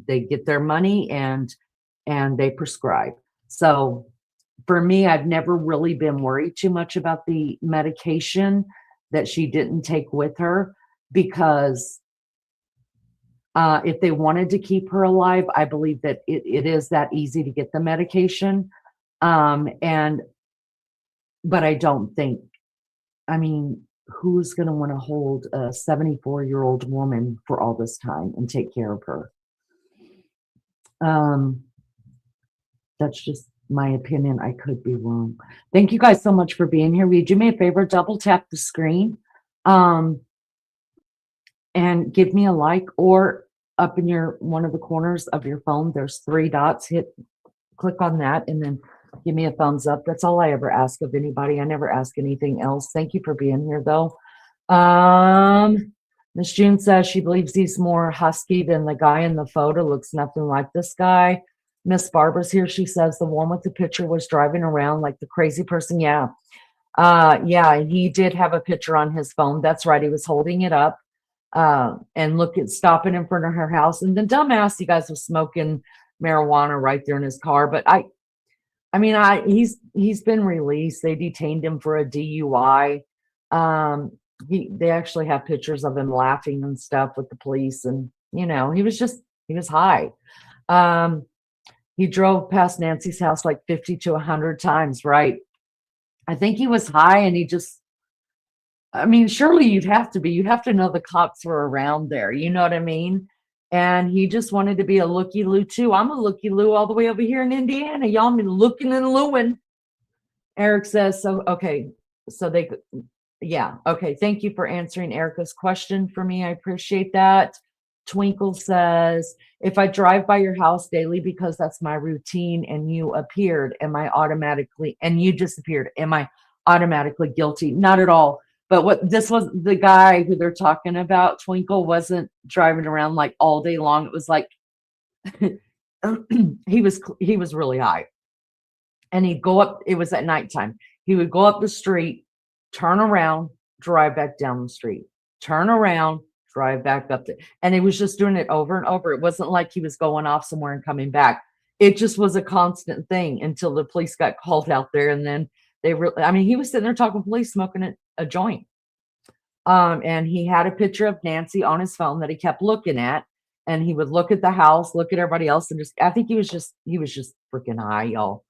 get their money and they prescribe. So for me, I've never really been worried too much about the medication that she didn't take with her, because if they wanted to keep her alive, I believe that it is that easy to get the medication. But I don't think, I mean, who's going to want to hold a 74-year-old woman for all this time and take care of her? That's just my opinion. I could be wrong. Thank you guys so much for being here. Will you do me a favor? Double tap the screen and give me a like, or up in one of the corners of your phone, there's 3 dots. Click on that and then give me a thumbs up. That's all I ever ask of anybody. I never ask anything else. Thank you for being here though. Miss June says she believes he's more husky than the guy in the photo. Looks nothing like this guy. Miss Barbara's here. She says the one with the picture was driving around like the crazy person. Yeah. Yeah, he did have a picture on his phone. That's right. He was holding it up and stopping in front of her house. And the dumbass, you guys was smoking marijuana right there in his car. But he's been released. They detained him for a DUI. They actually have pictures of him laughing and stuff with the police, and he was high. He drove past Nancy's house like 50 to 100 times, right? I think he was high, and surely you'd have to know the cops were around there, you know what I mean? And he just wanted to be a looky-loo too. I'm a looky-loo all the way over here in Indiana. Y'all been looking and looing. Eric says, okay, thank you for answering Erica's question for me. I appreciate that. Twinkle says, if I drive by your house daily because that's my routine and you disappeared, am I automatically guilty? Not at all. But this was the guy who they're talking about. Twinkle wasn't driving around like all day long. It was like he was really high. And he'd go up, it was at nighttime. He would go up the street, turn around, drive back down the street, turn around, drive back up there. And he was just doing it over and over. It wasn't like he was going off somewhere and coming back. It just was a constant thing until the police got called out there. And then he was sitting there talking to police, smoking a joint. And he had a picture of Nancy on his phone that he kept looking at. And he would look at the house, look at everybody else, and I think he was just freaking high, y'all.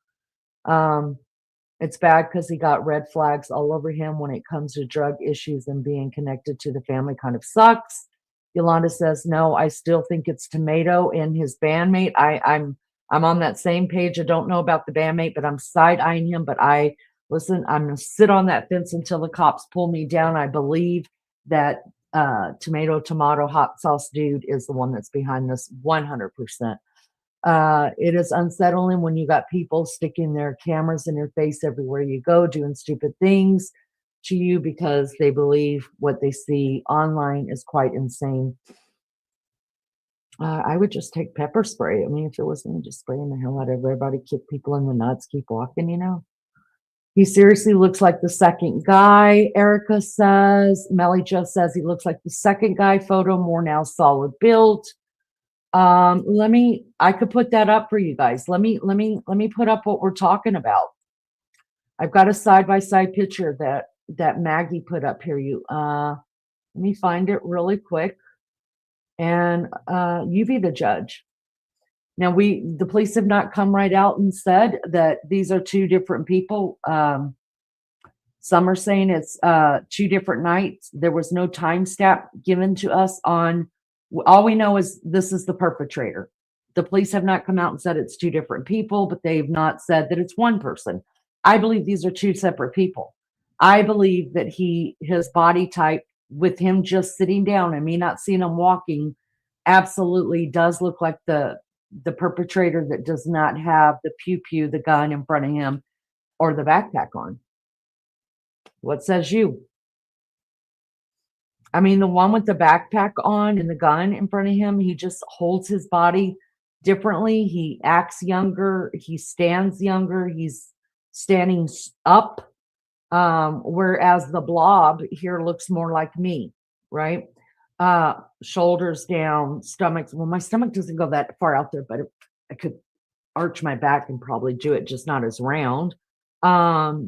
It's bad because he got red flags all over him when it comes to drug issues, and being connected to the family kind of sucks. Yolanda says, no, I still think it's Tomato and his bandmate. I'm on that same page. I don't know about the bandmate, but I'm side-eyeing him. But I'm going to sit on that fence until the cops pull me down. I believe that Tomato hot sauce dude is the one that's behind this 100%. It is unsettling when you got people sticking their cameras in your face everywhere you go, doing stupid things to you because they believe what they see online is quite insane. I would just take pepper spray. If it was me, just spraying the hell out of everybody, kick people in the nuts, keep walking, He seriously looks like the second guy, Erica says. Melly just says he looks like the second guy photo, more now solid built. I could put that up for you guys. Let me put up what we're talking about. I've got a side-by-side picture that Maggie put up here. Let me find it really quick, and you be the judge. Now the police have not come right out and said that these are 2 different people. Some are saying it's 2 different nights. There was no time stamp given to us on. All we know is this is the perpetrator. The police have not come out and said it's 2 different people, but they've not said that it's one person. I believe these are 2 separate people. I believe that his body type, with him just sitting down and me not seeing him walking, absolutely does look like the perpetrator that does not have the pew, the gun in front of him, or the backpack on. What says you? The one with the backpack on and the gun in front of him, he just holds his body differently. He acts younger. He stands younger. He's standing up. Whereas the blob here looks more like me, right? Shoulders down, stomach. Well, my stomach doesn't go that far out there, but I could arch my back and probably do it, just not as round. My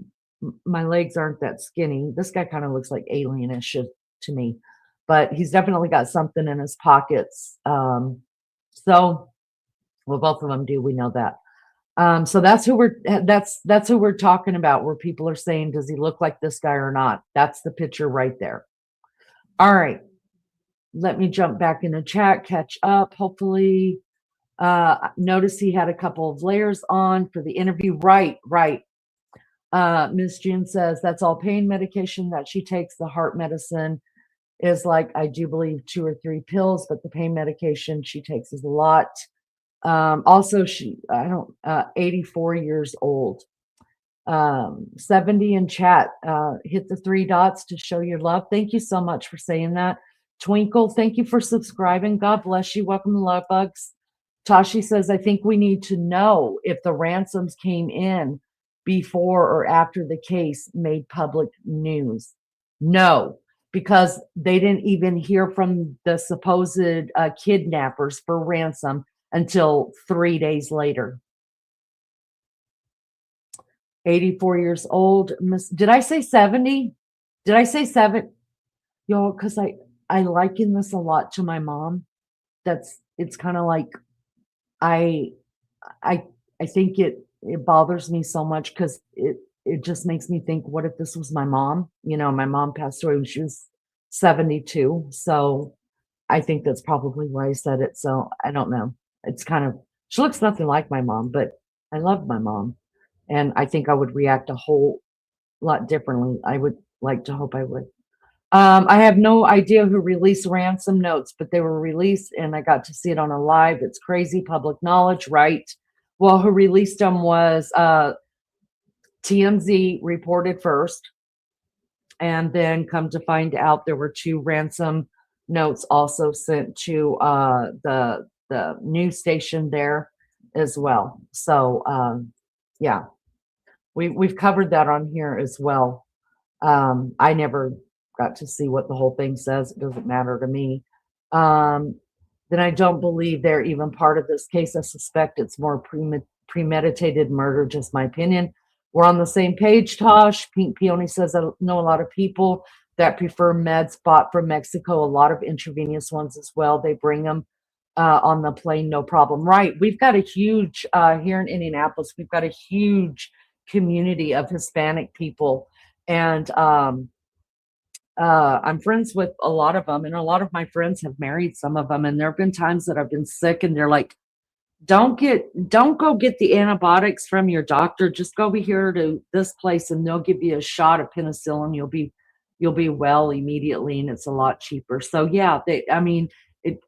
legs aren't that skinny. This guy kind of looks like alienish to me, but he's definitely got something in his pockets. Both of them do. We know that. So that's who we're talking about, where people are saying, does he look like this guy or not? That's the picture right there. All right. Let me jump back in the chat, catch up. Hopefully Notice he had a couple of layers on for the interview. Right. Miss June says that's all pain medication that she takes. The heart medicine is like, I do believe 2 or 3 pills, but the pain medication she takes is a lot. Also, 84 years old. 70 in chat. Hit the 3 dots to show your love. Thank you so much for saying that. Twinkle, thank you for subscribing. God bless you. Welcome to Love Bugs. Tashi says, I think we need to know if the ransoms came in before or after the case made public news. No, because they didn't even hear from the supposed kidnappers for ransom until 3 days later. 84 years old. Did I say 70? Did I say 7? Y'all, because I liken this a lot to my mom. It's kind of like I think it bothers me so much because it just makes me think, what if this was my mom? You know, my mom passed away when she was 72. So I think that's probably why I said it. So I don't know. It's kind of, she looks nothing like my mom, but I love my mom. And I think I would react a whole lot differently. I would like to hope I would. I have no idea who released ransom notes, but they were released and I got to see it on a live. It's crazy public knowledge, right? Well, who released them was TMZ reported first. And then come to find out there were 2 ransom notes also sent to the news station there as well. So yeah, we've covered that on here as well. I never got to see what the whole thing says. It doesn't matter to me. Then I don't believe they're even part of this case. I suspect it's more premeditated murder, just my opinion. We're on the same page, Tosh. Pink Peony says, I know a lot of people that prefer meds bought from Mexico, a lot of intravenous ones as well. They bring them on the plane, no problem. Right. We've got a huge, here in Indianapolis, we've got a huge community of Hispanic people. And I'm friends with a lot of them, and a lot of my friends have married some of them. And there have been times that I've been sick, and they're like, "Don't go get the antibiotics from your doctor. Just go over here to this place, and they'll give you a shot of penicillin. You'll be well immediately, and it's a lot cheaper." So yeah, it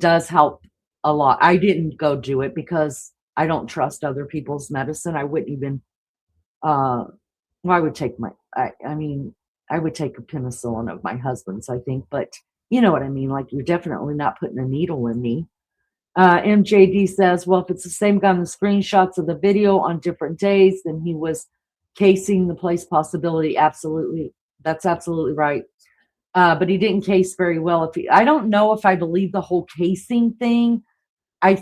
does help a lot. I didn't go do it because I don't trust other people's medicine. I wouldn't even. I would take I would take a penicillin of my husband's, I think, but you know what I mean? Like, you're definitely not putting a needle in me. MJD says, well, if it's the same guy in the screenshots of the video on different days, then he was casing the place possibility. Absolutely. That's absolutely right. But he didn't case very well. I don't know if I believe the whole casing thing. I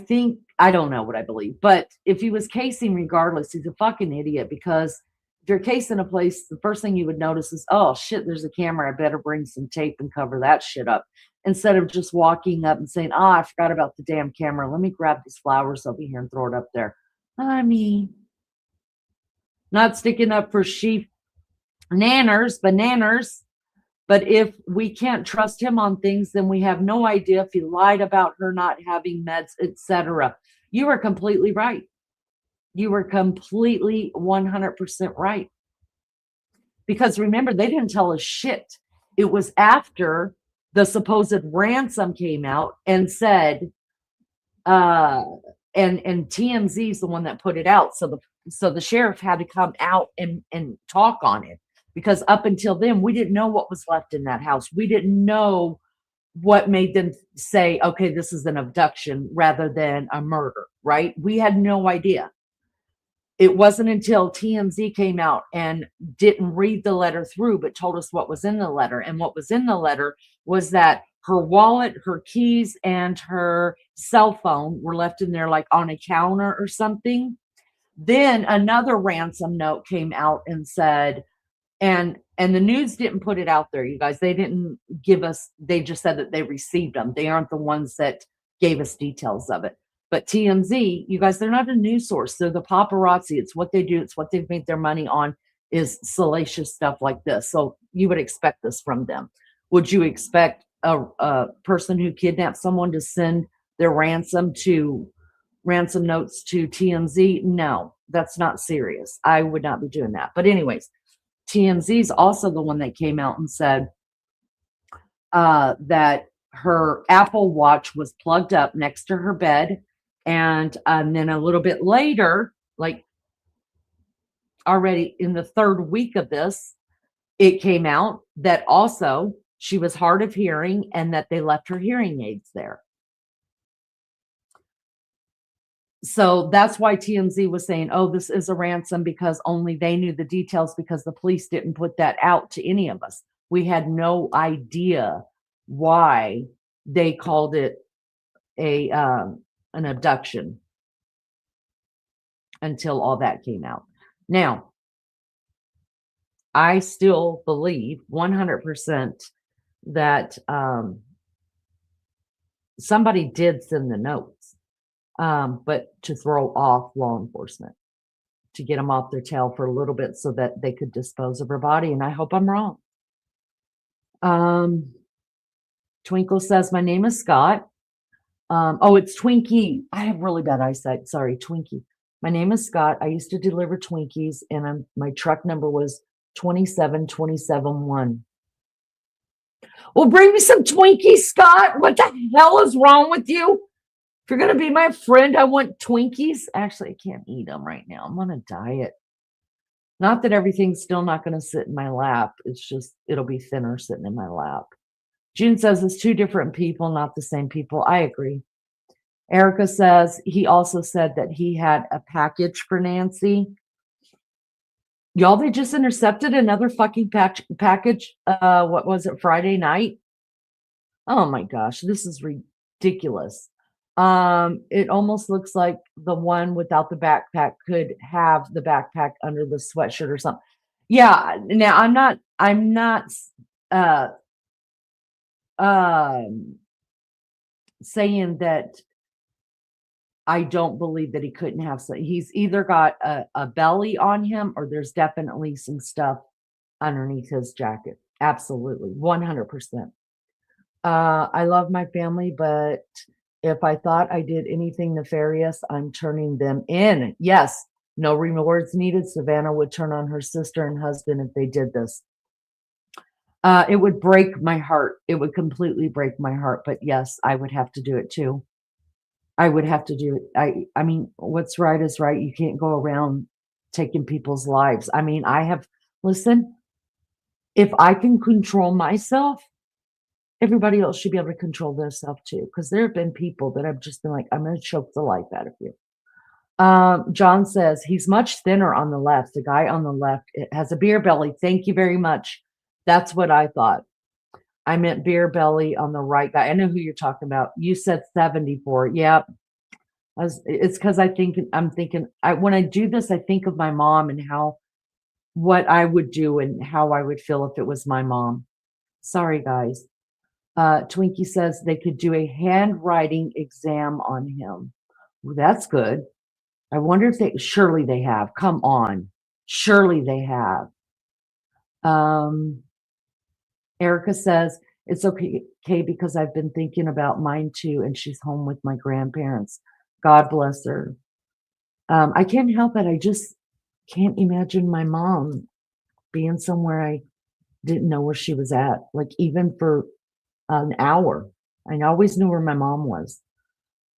don't know what I believe, but if he was casing regardless, he's a fucking idiot, because if you're casing a place, the first thing you would notice is, oh shit, there's a camera. I better bring some tape and cover that shit up, instead of just walking up and saying, oh, I forgot about the damn camera. Let me grab these flowers over here and throw it up there. I mean, not sticking up for sheep bananas. But if we can't trust him on things, then we have no idea if he lied about her not having meds, etc. You were completely right. You were completely 100% right. Because remember, they didn't tell us shit. It was after the supposed ransom came out and said, and TMZ is the one that put it out. So the sheriff had to come out and talk on it. Because up until then, we didn't know what was left in that house. We didn't know what made them say, okay, this is an abduction rather than a murder, right? We had no idea. It wasn't until TMZ came out and didn't read the letter through, but told us what was in the letter. And what was in the letter was that her wallet, her keys, and her cell phone were left in there, like on a counter or something. Then another ransom note came out and said, and the news didn't put it out there, you guys. They didn't give us, they just said that they received them. They aren't the ones that gave us details of it. But TMZ, you guys, they're not a news source. They're the paparazzi. It's what they do. It's what they've made their money on, is salacious stuff like this. So you would expect this from them. Would you expect a person who kidnapped someone to send their ransom to ransom notes to TMZ. No, that's not serious. I would not be doing that. But anyways, TMZ is also the one that came out and said that her Apple Watch was plugged up next to her bed. And then a little bit later, like already in the third week of this, it came out that also she was hard of hearing and that they left her hearing aids there. So that's why TMZ was saying, oh, this is a ransom, because only they knew the details, because the police didn't put that out to any of us. We had no idea why they called it an abduction until all that came out. Now, I still believe 100% that somebody did send the notes, but to throw off law enforcement, to get them off their tail for a little bit so that they could dispose of her body. And I hope I'm wrong. Twinkle says, my name is Scott. Oh, it's Twinkie. I have really bad eyesight. Sorry, Twinkie. My name is Scott. I used to deliver Twinkies, and my truck number was 27271. Well, bring me some Twinkies, Scott. What the hell is wrong with you? If you're going to be my friend, I want Twinkies. Actually, I can't eat them right now. I'm on a diet. Not that everything's still not going to sit in my lap. It's just, it'll be thinner sitting in my lap. June says it's two different people, not the same people. I agree. Erica says he also said that he had a package for Nancy. Y'all, they just intercepted another fucking package. What was it, Friday night? Oh my gosh, this is ridiculous. It almost looks like the one without the backpack could have the backpack under the sweatshirt or something. Yeah, now I'm not saying that I don't believe that he couldn't have some. He's either got a belly on him, or there's definitely some stuff underneath his jacket. Absolutely, 100%. I love my family, but if I thought I did anything nefarious, I'm turning them in. Yes, no rewards needed. Savannah would turn on her sister and husband if they did this. It would break my heart. It would completely break my heart. But yes, I would have to do it too. I would have to do it. I mean, what's right is right. You can't go around taking people's lives. I mean, listen, if I can control myself, everybody else should be able to control themselves too. Because there have been people that have just been like, I'm going to choke the life out of you. John says he's much thinner on the left. The guy on the left has a beer belly. Thank you very much. That's what I thought. I meant beer belly on the right guy. I know who you're talking about. You said 74. Yep. It's because I'm thinking when I do this, I think of my mom and what I would do and how I would feel if it was my mom. Sorry, guys. Twinkie says they could do a handwriting exam on him. Well, that's good. I wonder if surely they have. Come on. Surely they have. Erica says, it's okay because I've been thinking about mine too, and she's home with my grandparents. God bless her. I can't help it. I just can't imagine my mom being somewhere I didn't know where she was at, like even for an hour. I always knew where my mom was.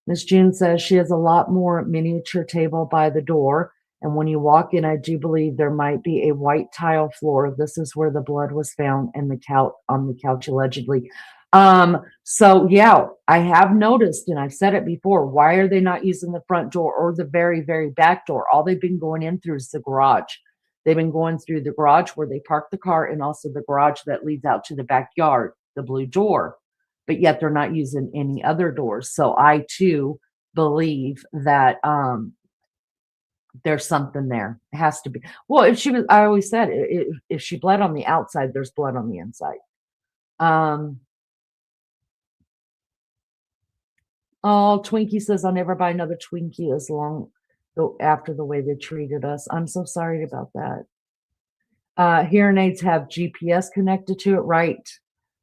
Miss June says she has a lot more miniature table by the door. And when you walk in, I do believe there might be a white tile floor. This is where the blood was found and on the couch allegedly. So yeah, I have noticed, and I've said it before, why are they not using the front door or the very, very back door? All they've been going in through is the garage. They've been going through the garage where they park the car, and also the garage that leads out to the backyard, the blue door. But yet they're not using any other doors. So I too believe that there's something there. It has to be. Well, I always said, if she bled on the outside, there's blood on the inside. Oh, Twinkie says, I'll never buy another Twinkie after the way they treated us. I'm so sorry about that. Hearing aids have GPS connected to it, right?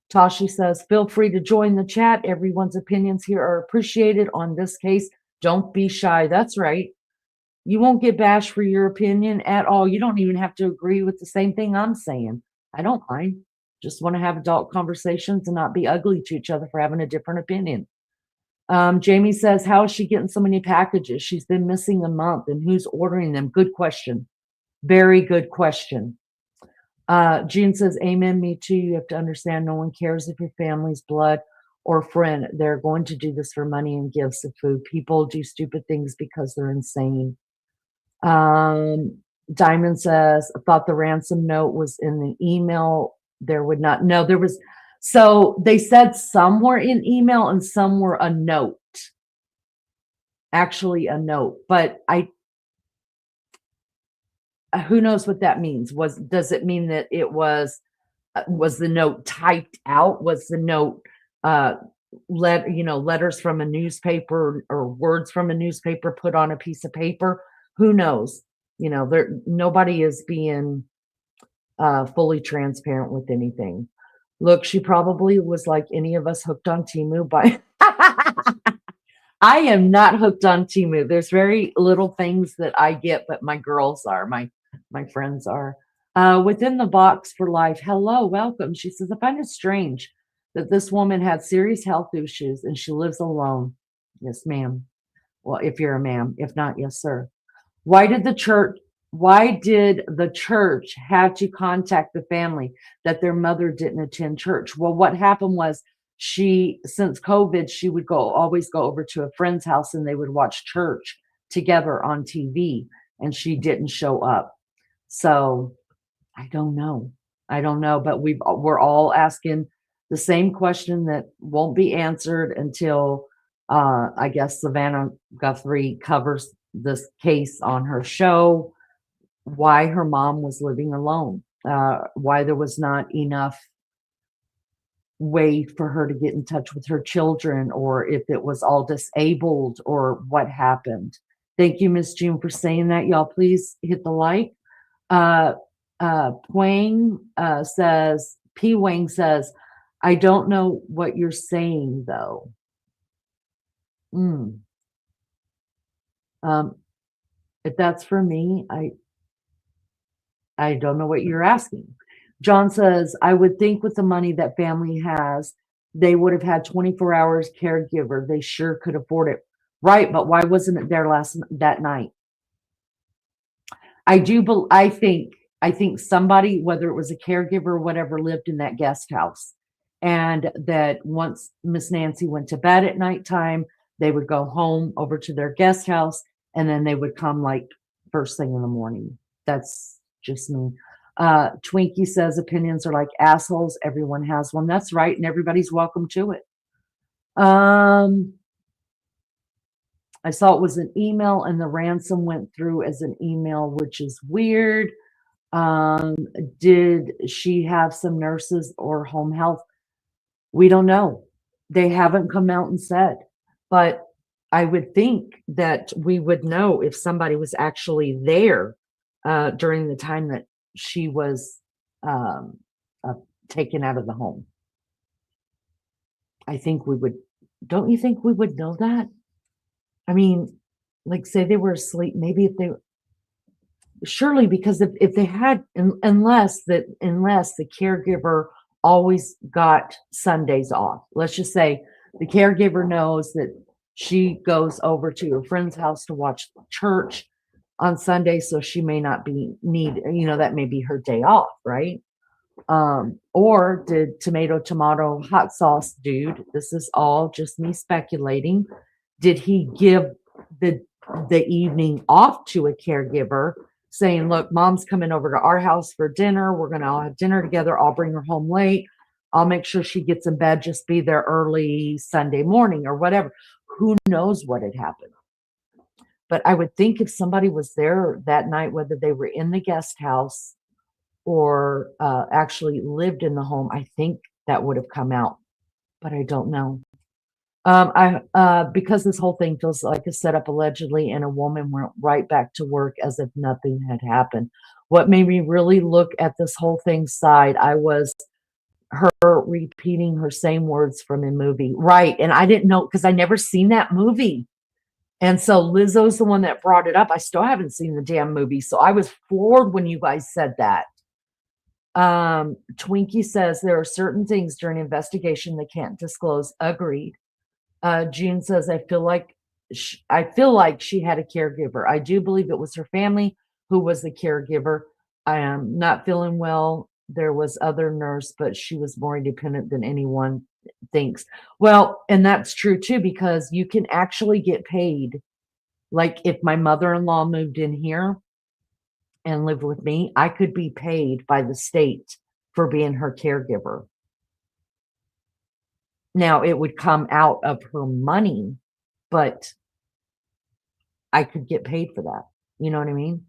Tashi says, feel free to join the chat. Everyone's opinions here are appreciated on this case. Don't be shy. That's right. You won't get bashed for your opinion at all. You don't even have to agree with the same thing I'm saying. I don't mind. Just want to have adult conversations and not be ugly to each other for having a different opinion. Jamie says, how is she getting so many packages? She's been missing a month, and who's ordering them? Good question. Very good question. Jean says, amen, me too. You have to understand no one cares if your family's blood or friend. They're going to do this for money and gifts of food. People do stupid things because they're insane. Diamond says, I thought the ransom note was in the email. There would not. No, there was. So they said some were in email and some were a note. Actually, a note. But who knows what that means? Does it mean that it was the note typed out? Was the note letters from a newspaper or words from a newspaper put on a piece of paper? Who knows? Nobody is being fully transparent with anything. Look, she probably was like any of us hooked on Temu by I am not hooked on Temu. There's very little things that I get, but my girls are, my friends are. Within the box for life. Hello, welcome. She says, I find it strange that this woman had serious health issues and she lives alone. Yes, ma'am. Well, if you're a ma'am. If not, yes, sir. Why did the church have to contact the family that their mother didn't attend church? Well, what happened was since COVID, she would always go over to a friend's house and they would watch church together on TV, and she didn't show up. So I don't know, but we're all asking the same question that won't be answered until I guess Savannah Guthrie covers this case on her show, why her mom was living alone, why there was not enough way for her to get in touch with her children, or if it was all disabled or what happened. Thank you, Miss June, for saying that. Y'all, please hit the like. Wang says, P. Wang says, I don't know what you're saying though. If that's for me, I don't know what you're asking. John says, I would think with the money that family has, they would have had 24 hours caregiver. They sure could afford it. Right, but why wasn't it there that night? I think somebody, whether it was a caregiver or whatever, lived in that guest house. And that once Miss Nancy went to bed at nighttime, they would go home over to their guest house, and then they would come like first thing in the morning. That's just me. Twinkie says opinions are like assholes. Everyone has one. That's right. And everybody's welcome to it. I saw it was an email and the ransom went through as an email, which is weird. Did she have some nurses or home health? We don't know. They haven't come out and said, but I would think that we would know if somebody was actually there during the time that she was taken out of the home. I think we would. Don't you think we would know that? I mean, like say they were asleep, maybe surely, because if they had, unless the caregiver always got Sundays off. Let's just say the caregiver knows that she goes over to her friend's house to watch church on Sunday, so she may not that may be her day off, right? Or did tomato hot sauce dude, this is all just me speculating, did he give the evening off to a caregiver saying, look, mom's coming over to our house for dinner. We're going to all have dinner together. I'll bring her home late. I'll make sure she gets in bed. Just be there early Sunday morning or whatever. Who knows what had happened? But I would think if somebody was there that night, whether they were in the guest house or actually lived in the home, I think that would have come out. But I don't know. Because this whole thing feels like a setup allegedly, and a woman went right back to work as if nothing had happened. What made me really look at this whole thing side, I was her repeating her same words from a movie. Right. And I didn't know, because I never seen that movie. And so Lizzo's the one that brought it up. I still haven't seen the damn movie. So I was floored when you guys said that. Twinkie says there are certain things during investigation they can't disclose. Agreed. June says, I feel like she had a caregiver. I do believe it was her family who was the caregiver. I am not feeling well. There was other nurse, but she was more independent than anyone thinks. Well, and that's true too, because you can actually get paid. Like if my mother-in-law moved in here and lived with me, I could be paid by the state for being her caregiver. Now it would come out of her money, but I could get paid for that. You know what I mean?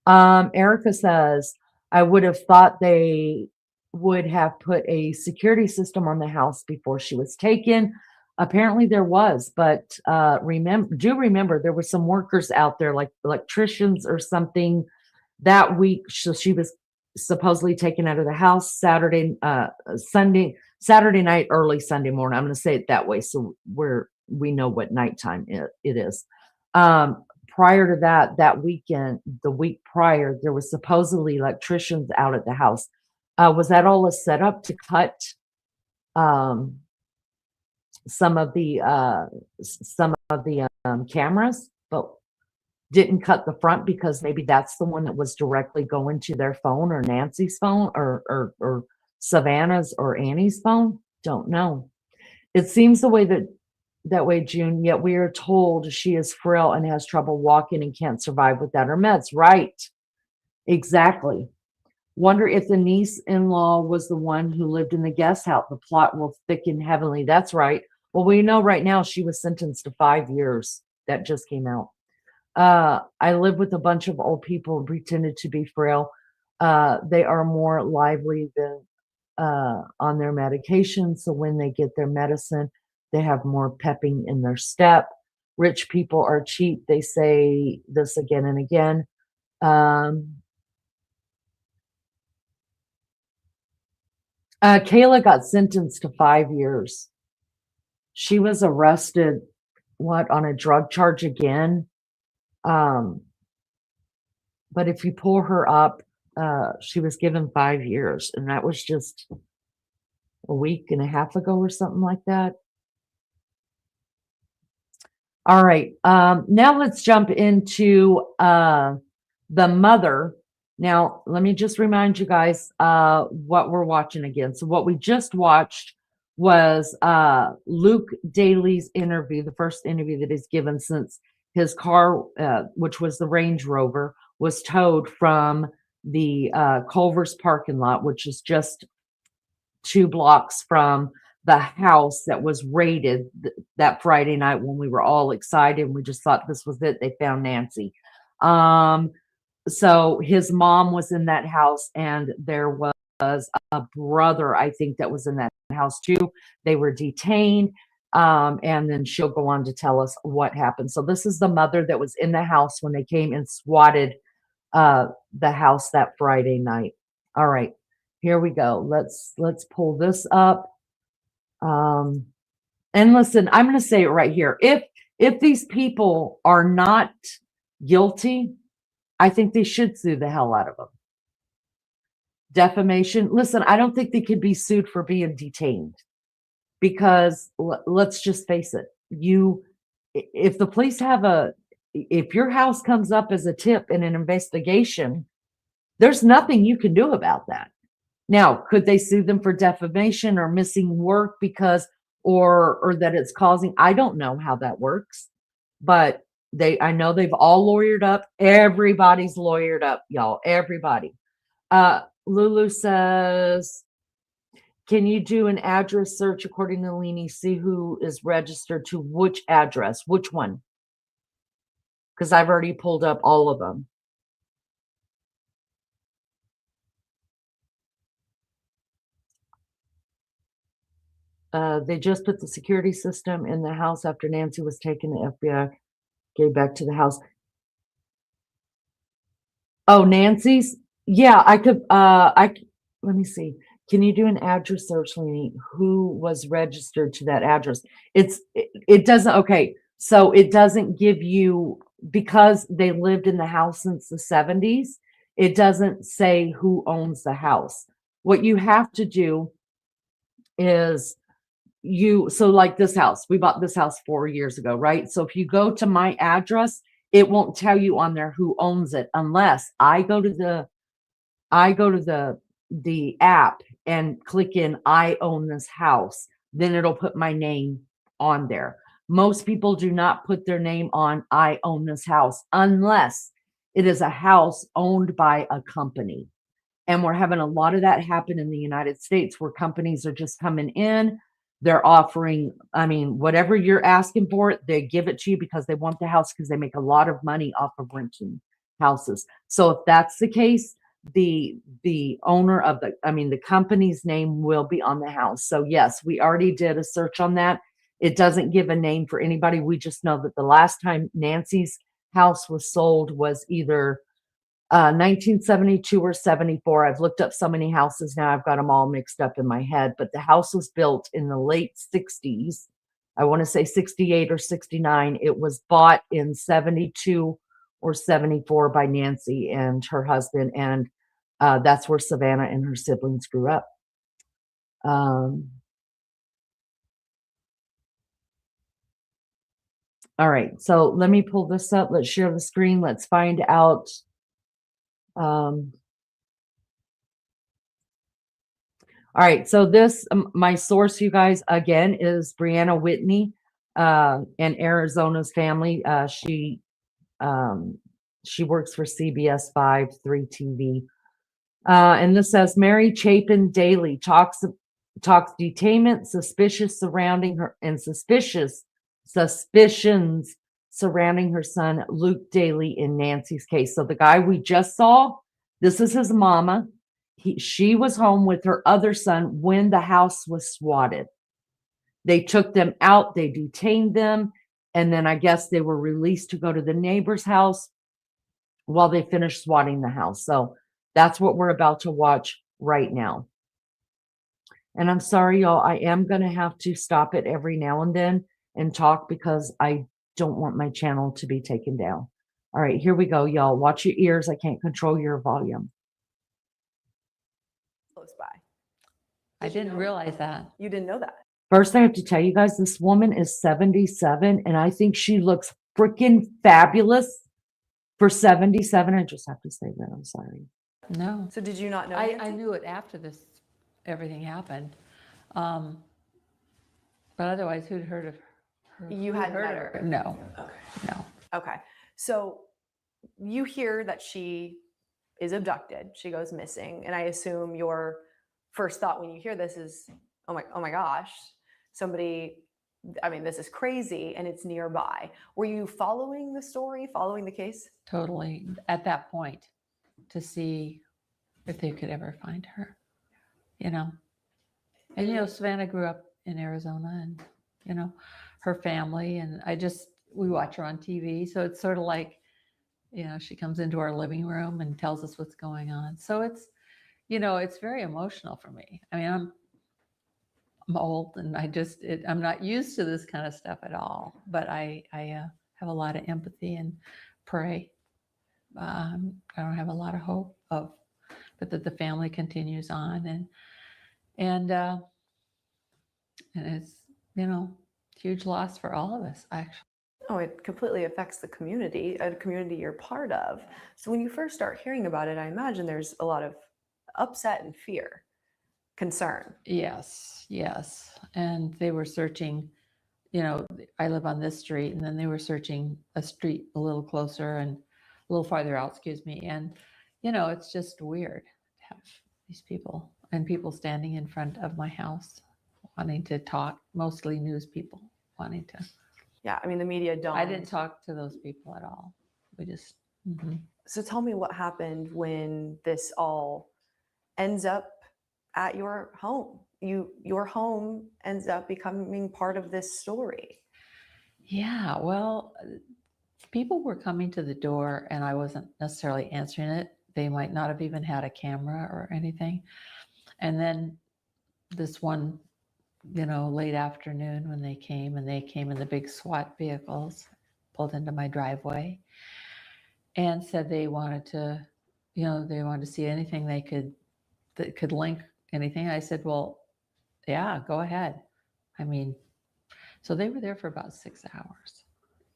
Erica says, I would have thought they would have put a security system on the house before she was taken. Apparently there was, but remember there were some workers out there, like electricians or something, that week. So she was supposedly taken out of the house Saturday night, early Sunday morning. I'm going to say it that way, so we know what nighttime it is. Prior to that weekend, the week prior, there was supposedly electricians out at the house. Was that all a setup to cut some of the cameras, but didn't cut the front because maybe that's the one that was directly going to their phone, or Nancy's phone, or Savannah's or Annie's phone? Don't know. It seems that way, June, yet we are told she is frail and has trouble walking and can't survive without her meds. Right. Exactly. Wonder if the niece-in-law was the one who lived in the guest house. The plot will thicken heavily. That's right. Well, we know right now she was sentenced to 5 years. That just came out. I live with a bunch of old people and pretended to be frail. They are more lively than on their medication. So when they get their medicine, they have more pepping in their step. Rich people are cheap. They say this again and again. Kayla got sentenced to 5 years. She was arrested, on a drug charge again. But if you pull her up, she was given 5 years, and that was just a week and a half ago or something like that. All right. Now let's jump into the mother. Now, let me just remind you guys what we're watching again. So what we just watched was Luke Daly's interview, the first interview that he's given since his car, which was the Range Rover, was towed from the Culver's parking lot, which is just 2 blocks from the house that was raided that Friday night when we were all excited and we just thought this was it. They found Nancy. So his mom was in that house, and there was a brother, I think, that was in that house too. They were detained. And then she'll go on to tell us what happened. So this is the mother that was in the house when they came and swatted the house that Friday night. All right, here we go. Let's pull this up. And listen, I'm going to say it right here. If these people are not guilty, I think they should sue the hell out of them. Defamation. Listen, I don't think they could be sued for being detained, because let's just face it. If the police if your house comes up as a tip in an investigation, there's nothing you can do about that. Now, could they sue them for defamation or missing work because, or that it's causing, I don't know how that works, but I know they've all lawyered up. Everybody's lawyered up, y'all. Everybody. Lulu says, can you do an address search according to Leanie? See who is registered to which address? Which one? Because I've already pulled up all of them. They just put the security system in the house after Nancy was taken. The FBI gave back to the house. Oh, Nancy's? Yeah, I could, let me see. Can you do an address search, Leanie? Who was registered to that address? It doesn't, okay. So it doesn't give you, because they lived in the house since the 70s, it doesn't say who owns the house. What you have to do is so like this house, we bought this house 4 years ago, right? So if you go to my address, it won't tell you on there who owns it unless I go to the app and click in I own this house. Then it'll put my name on there. Most people do not put their name on I own this house unless it is a house owned by a company. And we're having a lot of that happen in the United States where companies are just coming in. They're offering, I mean, whatever you're asking for, they give it to you because they want the house, because they make a lot of money off of renting houses. So if that's the case, the owner of the company's name will be on the house. So yes, we already did a search on that. It doesn't give a name for anybody. We just know that the last time Nancy's house was sold was either 1972 or 74. I've looked up so many houses now, I've got them all mixed up in my head, but the house was built in the late 60s. I want to say 68 or 69. It was bought in 72 or 74 by Nancy and her husband, and that's where Savannah and her siblings grew up. All right, so let me pull this up. Let's share the screen. Let's find out. All right, so this, my source, you guys, again, is Brianna Whitney, and Arizona's family. She works for CBS 5-3 TV. And this says Mary Chapin Daly talks detainment, suspicious surrounding her, and suspicions surrounding her son Luke Daly in Nancy's case. So the guy we just saw, this is his mama. She was home with her other son when the house was swatted. They took them out, they detained them, and then I guess they were released to go to the neighbor's house while they finished swatting the house. So that's what we're about to watch right now. And I'm sorry, y'all, I am going to have to stop it every now and then and talk because I don't want my channel to be taken down. All right, here we go, y'all. Watch your ears. I can't control your volume. Close by. I didn't realize that. You didn't know that. First, I have to tell you guys, this woman is 77, and I think she looks freaking fabulous for 77. I just have to say that. I'm sorry. No. So did you not know? I knew it after everything happened. But otherwise, who'd heard of her? You hadn't met her? No. Okay. No. Okay. So you hear that she is abducted. She goes missing. And I assume your first thought when you hear this is, oh my gosh, somebody, I mean, this is crazy and it's nearby. Were you following the story, following the case? Totally. At that point, to see if they could ever find her, you know. And, you know, Savannah grew up in Arizona and, you know, her family. And we watch her on TV. So it's sort of like, you know, she comes into our living room and tells us what's going on. So it's, you know, it's very emotional for me. I mean, I'm old and I'm not used to this kind of stuff at all, but I have a lot of empathy and pray. I don't have a lot of hope but that the family continues on and it's, you know, huge loss for all of us, actually. Oh, it completely affects the community, a community you're part of. So when you first start hearing about it, I imagine there's a lot of upset and fear, concern. Yes. And they were searching, you know, I live on this street, and then they were searching a street a little closer and a little farther out, excuse me. And, you know, it's just weird to have these people and people standing in front of my house wanting to talk, mostly news people wanting to. Yeah, I mean, the media don't. I didn't talk to those people at all. We just. So tell me what happened when this all ends up at your home. Your home ends up becoming part of this story. Yeah, well, people were coming to the door and I wasn't necessarily answering it. They might not have even had a camera or anything. And then this one late afternoon when they came, and they came in the big SWAT vehicles, pulled into my driveway, and said they wanted to, they wanted to see anything that could link anything. I said, well, yeah, go ahead. I mean, so they were there for about 6 hours,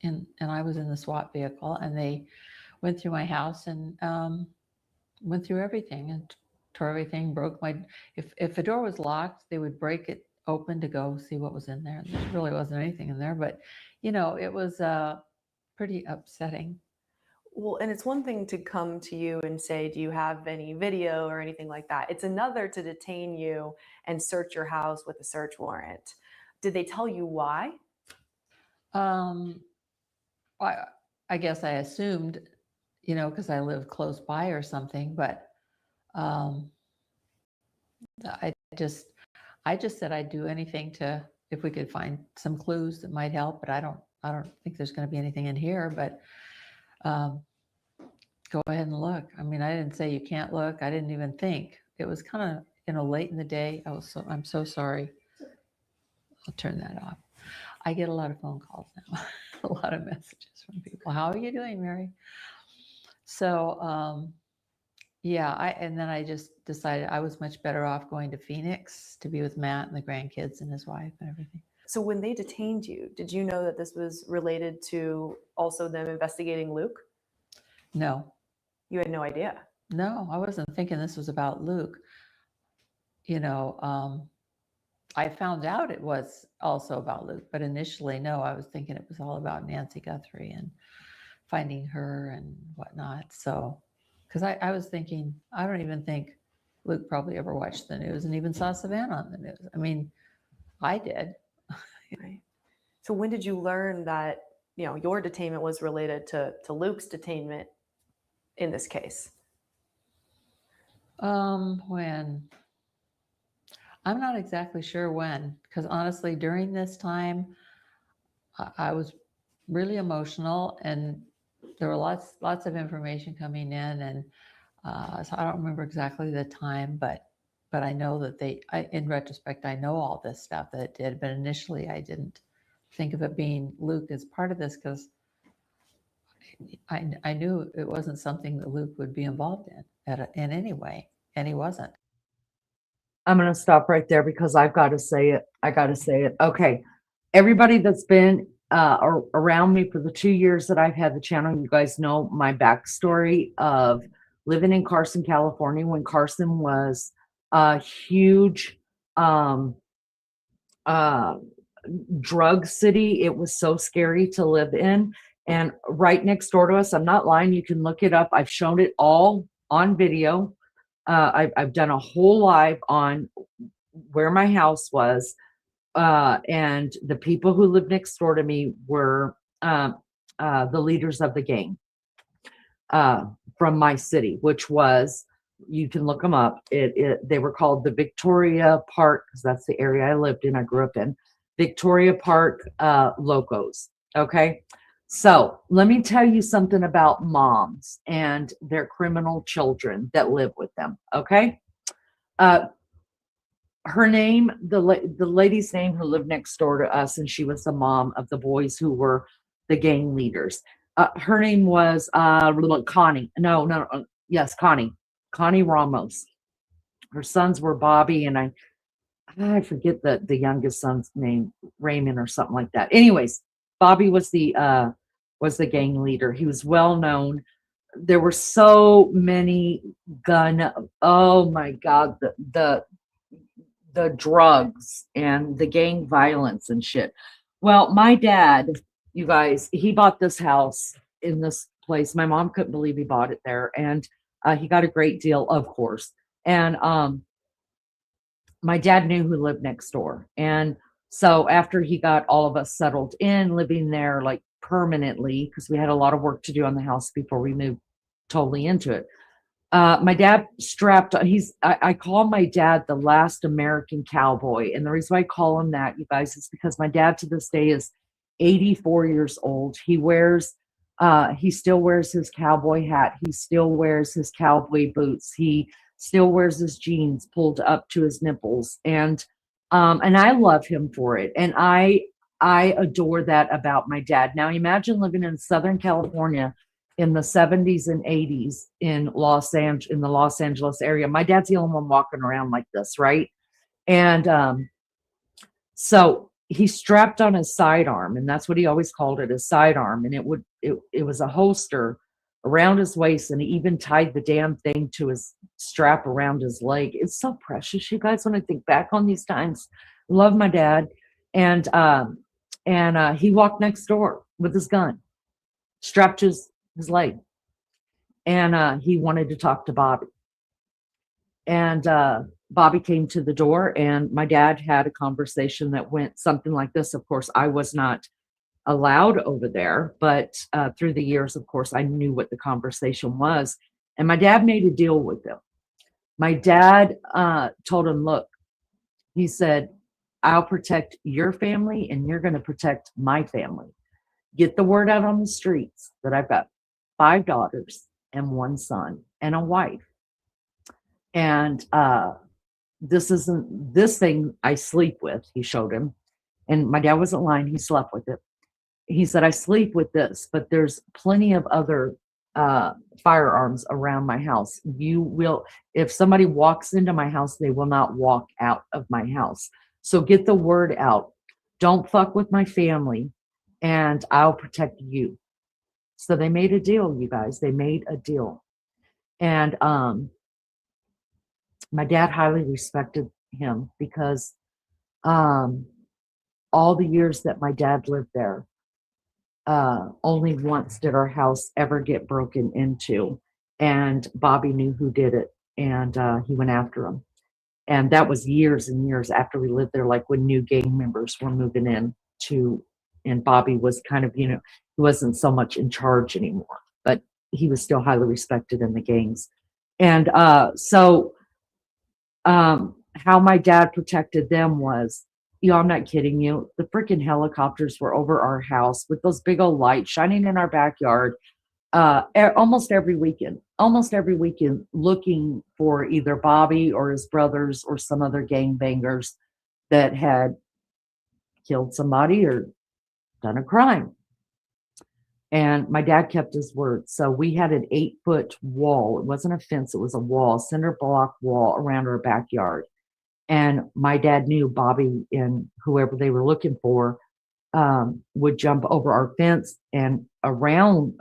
and I was in the SWAT vehicle, and they went through my house and went through everything and tore everything, broke my, if a door was locked, they would break it open to go see what was in there. There really wasn't anything in there, but it was pretty upsetting. Well, and it's one thing to come to you and say, do you have any video or anything like that? It's another to detain you and search your house with a search warrant. Did they tell you why? I guess I assumed, because I live close by or something, but I just said I'd do anything if we could find some clues that might help, but I don't think there's going to be anything in here, but go ahead and look. I mean, I didn't say you can't look. I didn't even think. It was kind of, late in the day. I'm so sorry. I'll turn that off. I get a lot of phone calls now, a lot of messages from people. How are you doing, Mary? So, yeah, and then I just decided I was much better off going to Phoenix to be with Matt and the grandkids and his wife and everything. So when they detained you, did you know that this was related to also them investigating Luke? No. You had no idea? No, I wasn't thinking this was about Luke. I found out it was also about Luke, but initially, no, I was thinking it was all about Nancy Guthrie and finding her and whatnot. So, because I was thinking, I don't even think Luke probably ever watched the news and even saw Savannah on the news. I mean, I did. Right. So when did you learn that, your detainment was related to Luke's detainment in this case? When? I'm not exactly sure when, because honestly, during this time, I was really emotional, and there were lots of information coming in, and so I don't remember exactly the time, but I know that in retrospect, I know all this stuff that it did, but initially I didn't think of it being Luke as part of this, because I knew it wasn't something that Luke would be involved in any way, and he wasn't. I'm going to stop right there because I've got to say it. I got to say it. Okay. Everybody that's been around me for the 2 years that I've had the channel, you guys know my backstory of living in Carson, California, when Carson was a huge drug city. It was so scary to live in. And right next door to us, I'm not lying, you can look it up. I've shown it all on video. I've done a whole live on where my house was, and the people who lived next door to me were the leaders of the gang from my city, which was, you can look them up. They were called the Victoria Park, because that's the area I lived in, I grew up in, Victoria Park Locos. Okay. So let me tell you something about moms and their criminal children that live with them. Okay. Her name, the lady's name who lived next door to us, and she was the mom of the boys who were the gang leaders. Her name was Connie. Yes, Connie Ramos. Her sons were Bobby, and I forget the youngest son's name, Raymond or something like that. Anyways, Bobby was the gang leader. He was well known. There were so many oh my God, the drugs and the gang violence and shit. Well, my dad, you guys, he bought this house in this place. My mom couldn't believe he bought it there, and he got a great deal, of course. And my dad knew who lived next door, and so after he got all of us settled in, living there like permanently, because we had a lot of work to do on the house before we moved totally into it. My dad strapped on, I call my dad the last American cowboy. And the reason why I call him that, you guys, is because my dad to this day is 84 years old. He still wears his cowboy hat. He still wears his cowboy boots. He still wears his jeans pulled up to his nipples. And And I love him for it. And I adore that about my dad. Now imagine living in Southern California in the 70s and 80s in in the Los Angeles area. My dad's the only one walking around like this, right? And so he strapped on his sidearm, and that's what he always called it, his sidearm. And it was a holster around his waist, and he even tied the damn thing to his strap around his leg. It's so precious, you guys, when I think back on these times. Love my dad. And he walked next door with his gun, strapped his leg. And he wanted to talk to Bobby. And Bobby came to the door, and my dad had a conversation that went something like this. Of course, I was not allowed over there, but through the years, of course, I knew what the conversation was. And my dad made a deal with him. My dad told him, look, he said, I'll protect your family and you're going to protect my family. Get the word out on the streets that I've got 5 daughters and 1 son and a wife. And this thing I sleep with, he showed him. And my dad wasn't lying, he slept with it. He said, I sleep with this, but there's plenty of other firearms around my house. You will, if somebody walks into my house, they will not walk out of my house. So get the word out. Don't fuck with my family, and I'll protect you. So they made a deal, you guys. They made a deal. And my dad highly respected him because all the years that my dad lived there, only once did our house ever get broken into, and Bobby knew who did it, and he went after him. And that was years and years after we lived there, like when new gang members were moving in to, and Bobby was kind of, he wasn't so much in charge anymore, but he was still highly respected in the gangs. And how my dad protected them was, I'm not kidding you. The freaking helicopters were over our house with those big old lights shining in our backyard almost every weekend, looking for either Bobby or his brothers or some other gangbangers that had killed somebody or done a crime. And my dad kept his word. So we had an 8-foot wall. It wasn't a fence. It was a wall, cinder block wall around our backyard. And my dad knew Bobby and whoever they were looking for would jump over our fence, and around,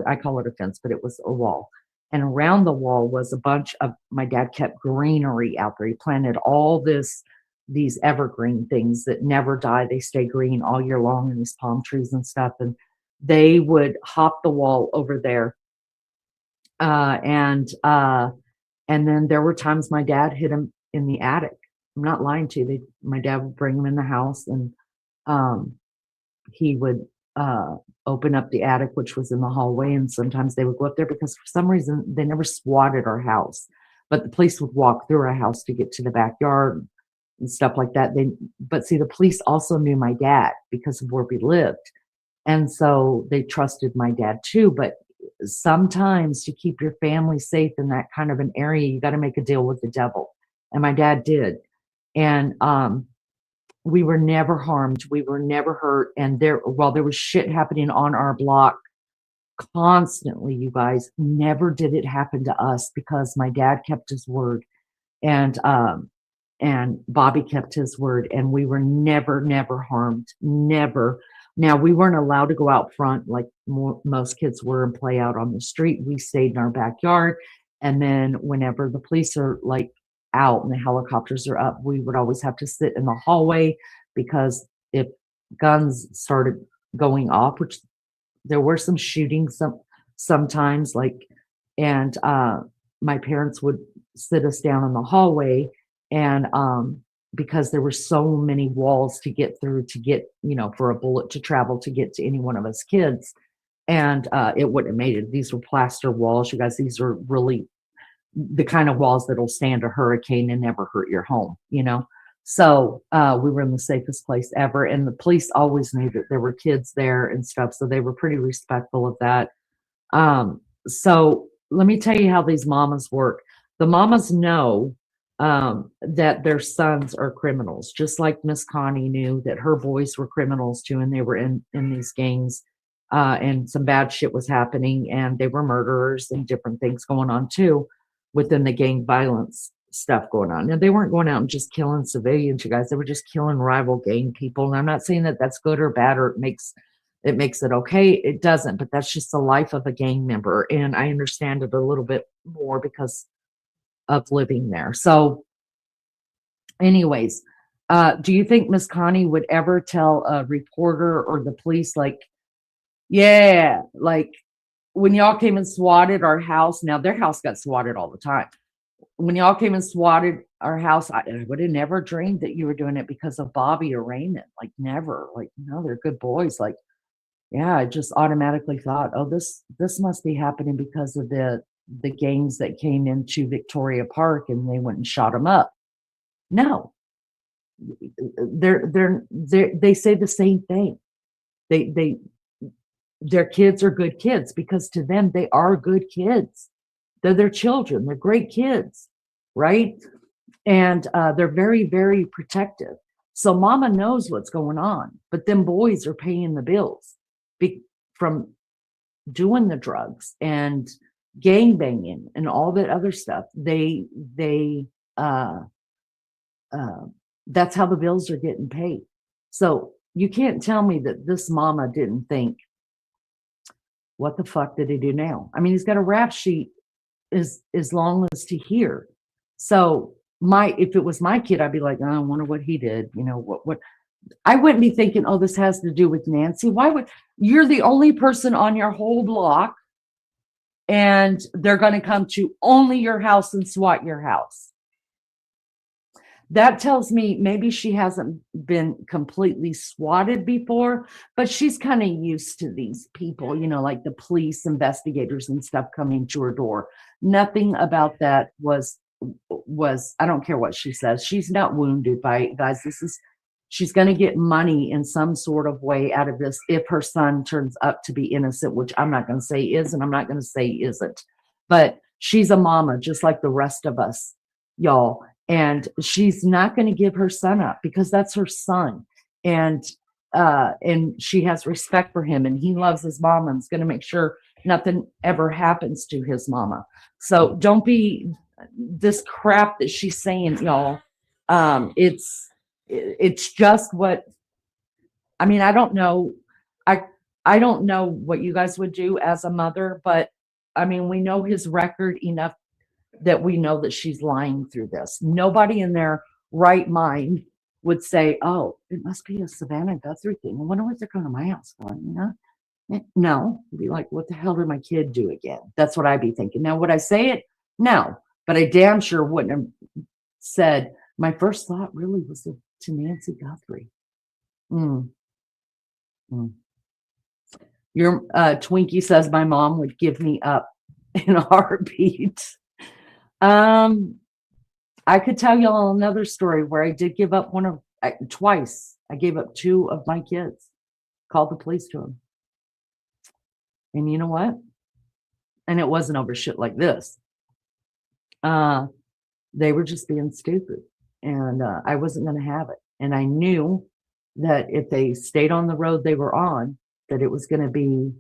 I call it a fence, but it was a wall. And around the wall was a bunch of, my dad kept greenery out there. He planted all these evergreen things that never die. They stay green all year long, and these palm trees and stuff. And they would hop the wall over there. And then there were times my dad hid him in the attic. I'm not lying to you. My dad would bring him in the house, and he would open up the attic, which was in the hallway, and sometimes they would go up there because for some reason they never swatted our house, but the police would walk through our house to get to the backyard and stuff like that. But see, the police also knew my dad because of where we lived, and so they trusted my dad too. But sometimes to keep your family safe in that kind of an area, you got to make a deal with the devil, and my dad did. And we were never harmed. We were never hurt. And there was shit happening on our block constantly, you guys, never did it happen to us because my dad kept his word, and Bobby kept his word, and we were never harmed. Never. Now, we weren't allowed to go out front like most kids were and play out on the street. We stayed in our backyard. And then whenever the police are like out and the helicopters are up, we would always have to sit in the hallway, because if guns started going off, which there were some shootings sometimes, and my parents would sit us down in the hallway, and because there were so many walls to get through to get, for a bullet to travel to get to any one of us kids. And it wouldn't have made it. These were plaster walls, you guys. These are really the kind of walls that'll stand a hurricane and never hurt your home, So we were in the safest place ever. And the police always knew that there were kids there and stuff. So they were pretty respectful of that. So let me tell you how these mamas work. The mamas know that their sons are criminals, just like Miss Connie knew that her boys were criminals too, and they were in these gangs, and some bad shit was happening, and they were murderers and different things going on too within the gang violence stuff going on. Now they weren't going out and just killing civilians, you guys. They were just killing rival gang people. And I'm not saying that that's good or bad, or it makes it okay. It doesn't, but that's just the life of a gang member, and I understand it a little bit more because of living there. So anyways, do you think Miss Connie would ever tell a reporter or the police, like, yeah, like when y'all came and swatted our house? Now their house got swatted all the time. When y'all came and swatted our house, I would have never dreamed that you were doing it because of Bobby or Raymond. Like never. Like, no, they're good boys. Like, yeah, I just automatically thought, oh, this must be happening because of the gangs that came into Victoria Park and they went and shot them up. No, they say the same thing. Their kids are good kids because to them they are good kids. They're their children. They're great kids, right? And they're very, very protective. So mama knows what's going on, but them boys are paying the bills from doing the drugs and gang banging and all that other stuff. That's how the bills are getting paid. So you can't tell me that this mama didn't think, what the fuck did he do now? I mean, he's got a rap sheet as long as to here. So if it was my kid, I'd be like, oh, I wonder what he did. You know, what I wouldn't be thinking, oh, this has to do with Nancy. You're the only person on your whole block and they're going to come to only your house and SWAT your house. That tells me maybe she hasn't been completely swatted before, but she's kind of used to these people, you know, like the police investigators and stuff coming to her door. Nothing about that was, I don't care what she says. She's not wounded by it, guys. She's going to get money in some sort of way out of this if her son turns up to be innocent, which I'm not going to say is, and I'm not going to say isn't. But she's a mama, just like the rest of us, y'all. And she's not going to give her son up because that's her son. And she has respect for him and he loves his mama and is going to make sure nothing ever happens to his mama. So don't be this crap that she's saying, y'all. It's just what, I mean, I don't know. I don't know what you guys would do as a mother, but I mean, we know his record enough that we know that she's lying through this. Nobody in their right mind would say, oh, it must be a Savannah Guthrie thing. I wonder what they're going to my house for, you know? No, be like, what the hell did my kid do again? That's what I'd be thinking. Now, would I say it? No, but I damn sure wouldn't have said, my first thought really was to Nancy Guthrie. Your Twinkie says my mom would give me up in a heartbeat. I could tell y'all another story where I did give up twice. I gave up 2 of my kids, called the police to them. And you know what? And it wasn't over shit like this. They were just being stupid and I wasn't going to have it. And I knew that if they stayed on the road they were on, that it was going to be,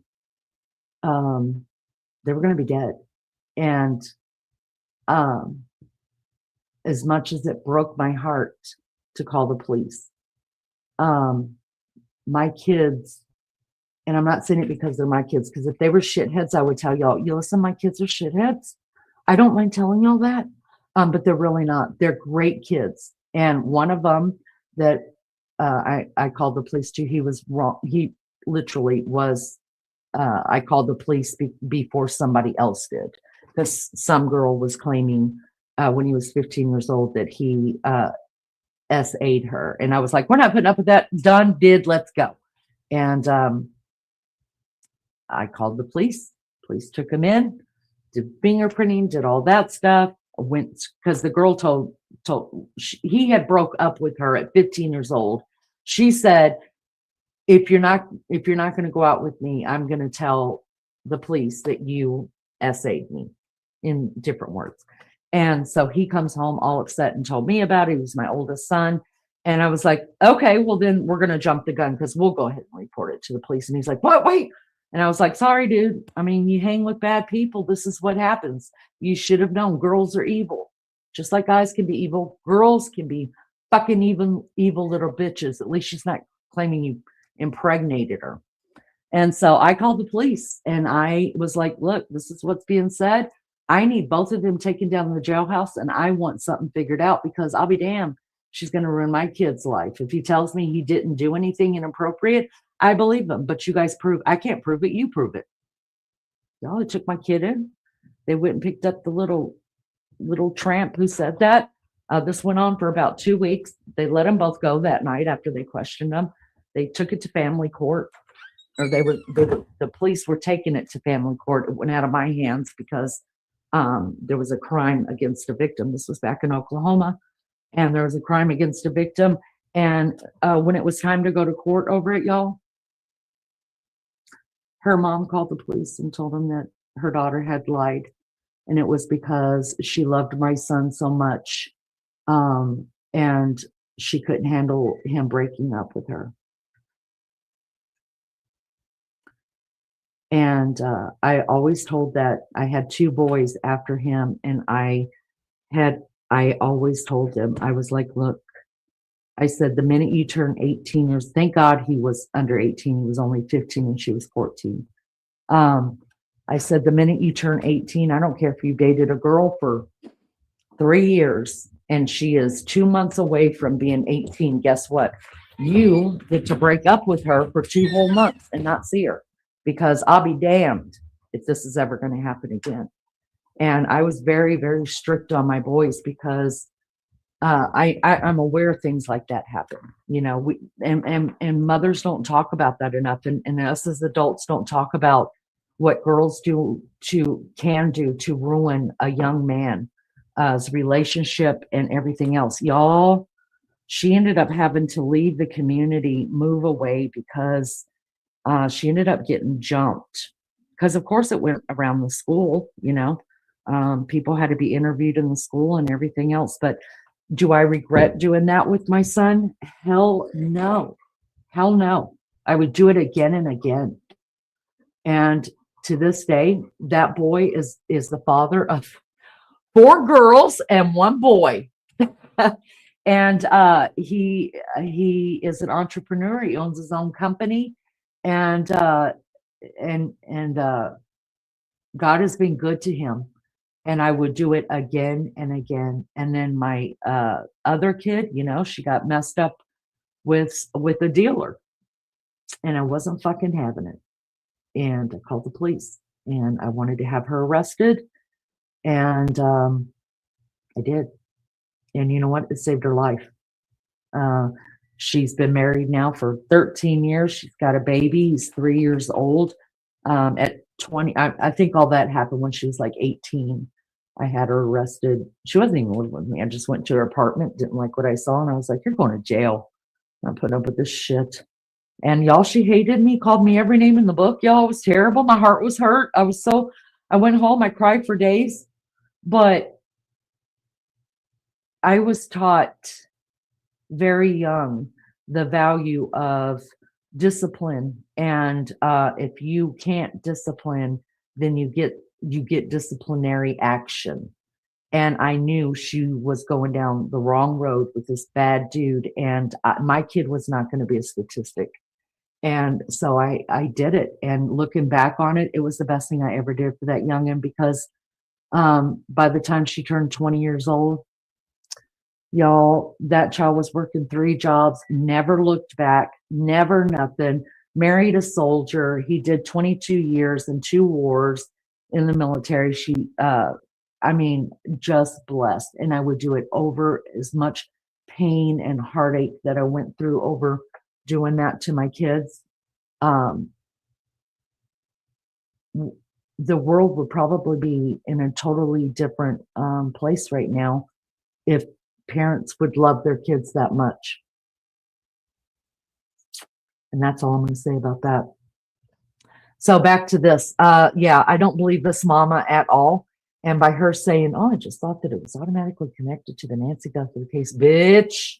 they were going to be dead. And as much as it broke my heart to call the police, my kids, and I'm not saying it because they're my kids, because if they were shitheads, I would tell y'all, you listen, my kids are shitheads. I don't mind telling y'all that, but they're really not. They're great kids. And one of them that I called the police to, he was wrong. He literally was, I called the police before somebody else did. Because some girl was claiming when he was 15 years old that he SA'd her. And I was like, we're not putting up with that. Done, did, let's go. And I called the police. Police took him in, did fingerprinting, did all that stuff. Went because the girl told he had broke up with her at 15 years old. She said, if you're not going to go out with me, I'm going to tell the police that you SA'd me, in different words. And so he comes home all upset and told me about it. He was my oldest son. And I was like, okay, well, then we're going to jump the gun because we'll go ahead and report it to the police. And he's like, what? Wait. And I was like, sorry, dude. I mean, you hang with bad people. This is what happens. You should have known girls are evil. Just like guys can be evil, girls can be fucking evil little bitches. At least she's not claiming you impregnated her. And so I called the police and I was like, look, this is what's being said. I need both of them taken down to the jailhouse and I want something figured out because I'll be damned. She's going to ruin my kid's life. If he tells me he didn't do anything inappropriate, I believe him. But you guys I can't prove it. You prove it. Y'all, they took my kid in. They went and picked up the little tramp who said that. This went on for about 2 weeks. They let them both go that night after they questioned them. They took it to family court. Or the police were taking it to family court. It went out of my hands because there was a crime against a victim. This was back in Oklahoma, and there was a crime against a victim. And when it was time to go to court over it, y'all, her mom called the police and told them that her daughter had lied, and it was because she loved my son so much, and she couldn't handle him breaking up with her. And I always told that I had 2 boys after him, and I always told them, I was like, look, I said, the minute you turn 18 years, thank God he was under 18, he was only 15 and she was 14. I said, the minute you turn 18, I don't care if you dated a girl for 3 years and she is 2 months away from being 18, guess what? You get to break up with her for 2 whole months and not see her. Because I'll be damned if this is ever going to happen again. And I was very, very strict on my boys because I'm aware things like that happen. You know, and mothers don't talk about that enough, and us as adults don't talk about what girls can do to ruin a young man's relationship and everything else. Y'all, she ended up having to leave the community, move away because she ended up getting jumped because, of course, it went around the school, you know. People had to be interviewed in the school and everything else. But do I regret doing that with my son? Hell no. Hell no. I would do it again and again. And to this day, that boy is the father of 4 girls and 1 boy. And he is an entrepreneur. He owns his own company. And God has been good to him, and I would do it again and again. And then my other kid, you know, she got messed up with a dealer, and I wasn't fucking having it. And I called the police, and I wanted to have her arrested, and I did. And you know what? It saved her life. She's been married now for 13 years. She's got a baby. He's 3 years old. At 20, I think all that happened when she was like 18. I had her arrested. She wasn't even living with me. I just went to her apartment, didn't like what I saw, and I was like, you're going to jail. I'm putting up with this shit. And y'all, she hated me, called me every name in the book. Y'all, it was terrible. My heart was hurt. I went home. I cried for days. But I was taught very young the value of discipline, and if you can't discipline, then you get disciplinary action. And I knew she was going down the wrong road with this bad dude, and my kid was not going to be a statistic. And so I did it, and looking back on it, it was the best thing I ever did for that youngin', because by the time she turned 20 years old, y'all, that child was working 3 jobs, never looked back, never nothing, married a soldier. He did 22 years and 2 wars in the military. I mean, just blessed. And I would do it over as much pain and heartache that I went through over doing that to my kids. The world would probably be in a totally different place right now if parents would love their kids that much. And that's all I'm going to say about that. So back to this. Yeah, I don't believe this mama at all. And by her saying, oh, I just thought that it was automatically connected to the Nancy Guthrie case. Bitch,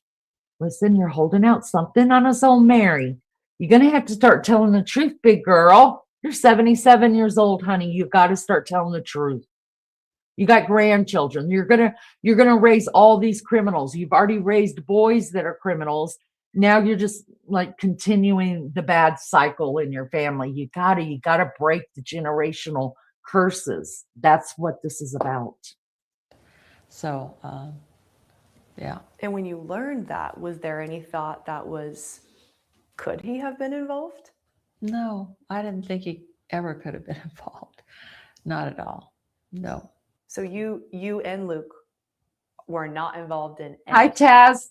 listen, you're holding out something on us old Mary. You're going to have to start telling the truth, big girl. You're 77 years old, honey. You've got to start telling the truth. You got grandchildren. You're gonna raise all these criminals. You've already raised boys that are criminals. Now you're just like continuing the bad cycle in your family. You gotta break the generational curses. That's what this is about. So, yeah. And when you learned that, was there any thought that could he have been involved? No, I didn't think he ever could have been involved. Not at all. No. So you and Luke were not involved in Hi, anything Taz.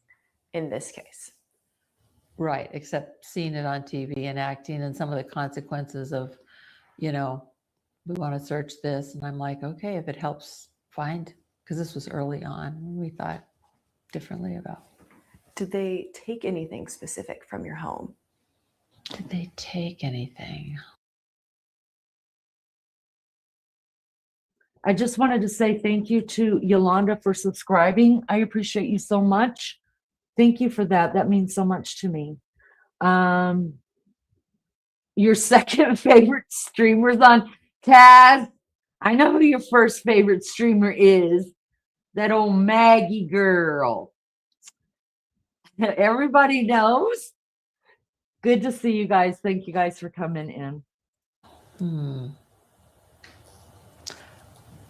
in this case. Right, except seeing it on TV and acting and some of the consequences of, we want to search this. And I'm like, okay, if it helps find, because this was early on, we thought differently about. Did they take anything specific from your home? Did they take anything? I just wanted to say thank you to Yolanda for subscribing. I appreciate you so much. Thank you for that. That means so much to me. Your second favorite streamer's on. Taz, I know who your first favorite streamer is. That old Maggie girl. Everybody knows. Good to see you guys. Thank you guys for coming in.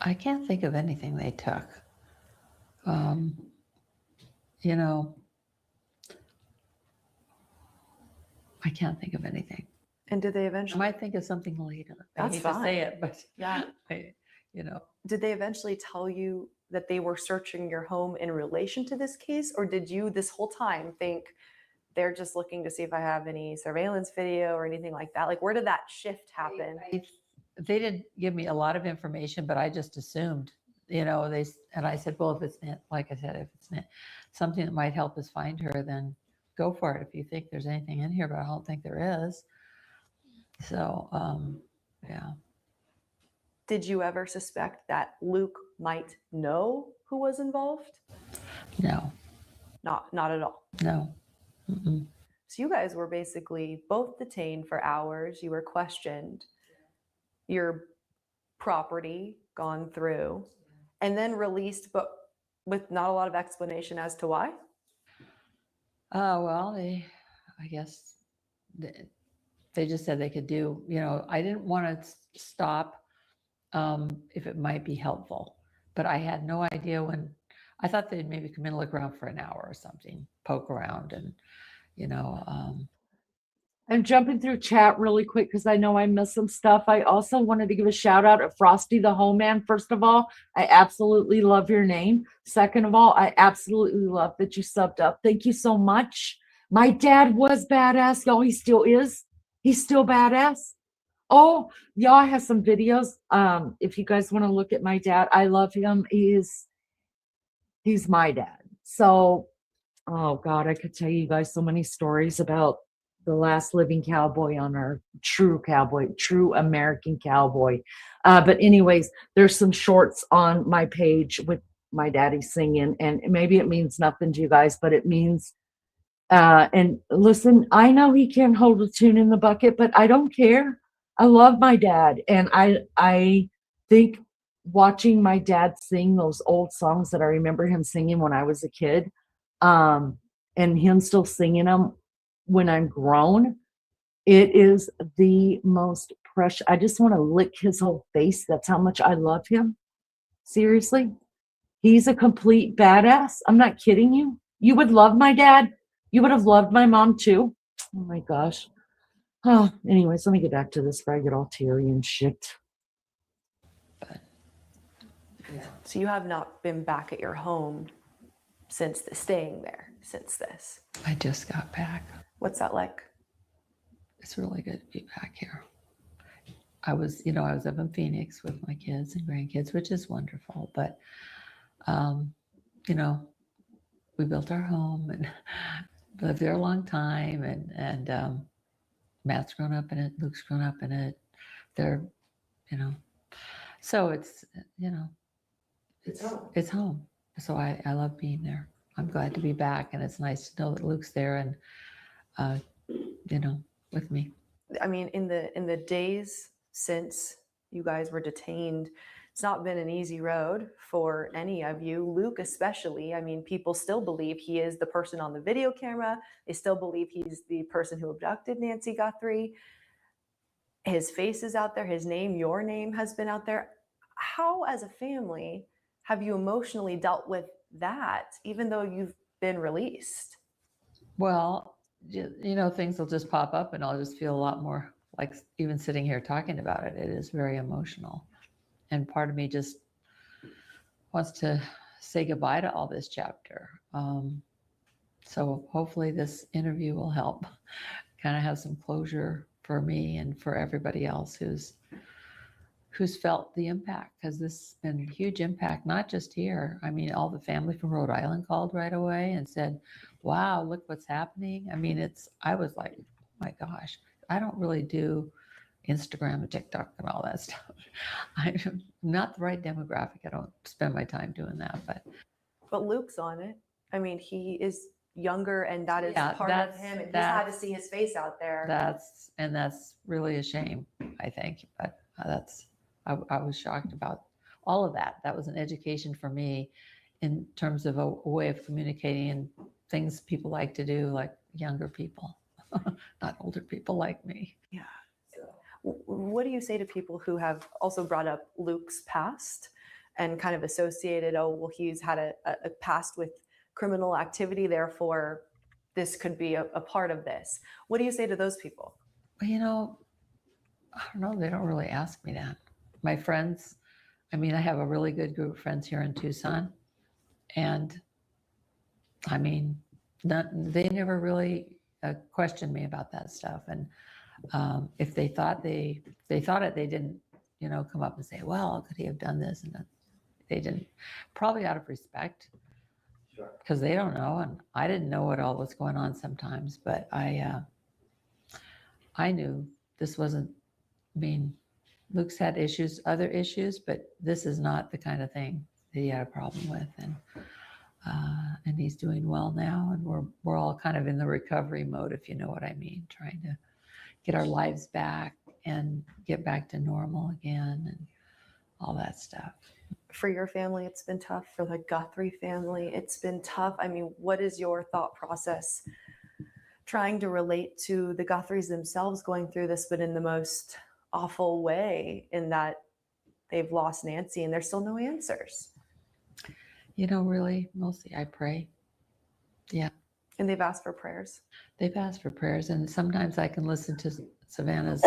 I can't think of anything they took. I can't think of anything. And did they eventually? I might think of something later. That's I hate fine. to say it, but yeah. Did they eventually tell you that they were searching your home in relation to this case, or did you this whole time think they're just looking to see if I have any surveillance video or anything like that? Like, where did that shift happen? They didn't give me a lot of information, but I just assumed, and I said, well, if it's like I said, if it's something that might help us find her, then go for it. If you think there's anything in here, but I don't think there is. So, yeah. Did you ever suspect that Luke might know who was involved? No. Not at all. No. Mm-mm. So you guys were basically both detained for hours. You were questioned, your property gone through, and then released, but with not a lot of explanation as to why? Well, I guess they just said they could do, I didn't want to stop if it might be helpful, but I had no idea when. I thought they'd maybe come in and look around for an hour or something, poke around, and I'm jumping through chat really quick because I know I missed some stuff. I also wanted to give a shout out to Frosty the Homeman. First of all, I absolutely love your name. Second of all, I absolutely love that you subbed up. Thank you so much. My dad was badass, y'all. He still is. He's still badass. Oh, y'all have some videos. If you guys want to look at my dad, I love him. He's my dad. So, oh God, I could tell you guys so many stories about the last living cowboy on our true American cowboy. But anyways, there's some shorts on my page with my daddy singing, and maybe it means nothing to you guys, but it means, and listen, I know he can't hold a tune in the bucket, but I don't care. I love my dad. And I think watching my dad sing those old songs that I remember him singing when I was a kid, and him still singing them when I'm grown, it is the most precious. I just want to lick his whole face. That's how much I love him. Seriously. He's a complete badass. I'm not kidding you. You would love my dad. You would have loved my mom too. Oh my gosh. Oh, anyways, let me get back to this before I get all teary and shit. So you have not been back at your home since staying there since this? I just got back. What's that like? It's really good to be back here. I was up in Phoenix with my kids and grandkids, which is wonderful. But, we built our home and lived there a long time. And Matt's grown up in it. Luke's grown up in it. They're, so it's, it's home. So I love being there. I'm glad to be back, and it's nice to know that Luke's there and with me. I mean, in the days since you guys were detained, it's not been an easy road for any of you, Luke especially. I mean, people still believe he is the person on the video camera. They still believe he's the person who abducted Nancy Guthrie. His face is out there. His name, your name, has been out there. How, as a family, have you emotionally dealt with that, even though you've been released? Well, things will just pop up and I'll just feel a lot more like even sitting here talking about it. It is very emotional. And part of me just wants to say goodbye to all this chapter. So hopefully this interview will help kind of have some closure for me and for everybody else who's felt the impact, because this has been a huge impact, not just here. I mean, all the family from Rhode Island called right away and said, wow, look what's happening. I mean, I was like, oh my gosh, I don't really do Instagram and TikTok and all that stuff. I'm not the right demographic. I don't spend my time doing that, but Luke's on it. I mean, he is younger, and that is part of him, and he's had to see his face out there. That's really a shame, I think. But I was shocked about all of that. That was an education for me in terms of a way of communicating and things people like to do, like younger people, not older people like me. Yeah. What do you say to people who have also brought up Luke's past and kind of associated, oh, well, he's had a past with criminal activity, therefore this could be a part of this? What do you say to those people? Well, I don't know. They don't really ask me that. My friends, I mean, I have a really good group of friends here in Tucson, and I mean, they never really questioned me about that stuff. And if they thought it, they didn't, come up and say, well, could he have done this? And they didn't, probably out of respect, because they don't know. And I didn't know what all was going on sometimes, but I knew this wasn't, Luke's had other issues, but this is not the kind of thing that he had a problem with. And he's doing well now. And we're all kind of in the recovery mode, if you know what I mean, trying to get our lives back and get back to normal again and all that stuff. For your family, it's been tough. For the Guthrie family, it's been tough. I mean, what is your thought process trying to relate to the Guthries themselves going through this, but in the most awful way, in that they've lost Nancy and there's still no answers? Really, mostly I pray. Yeah. And they've asked for prayers. They've asked for prayers. And sometimes I can listen to Savannah's,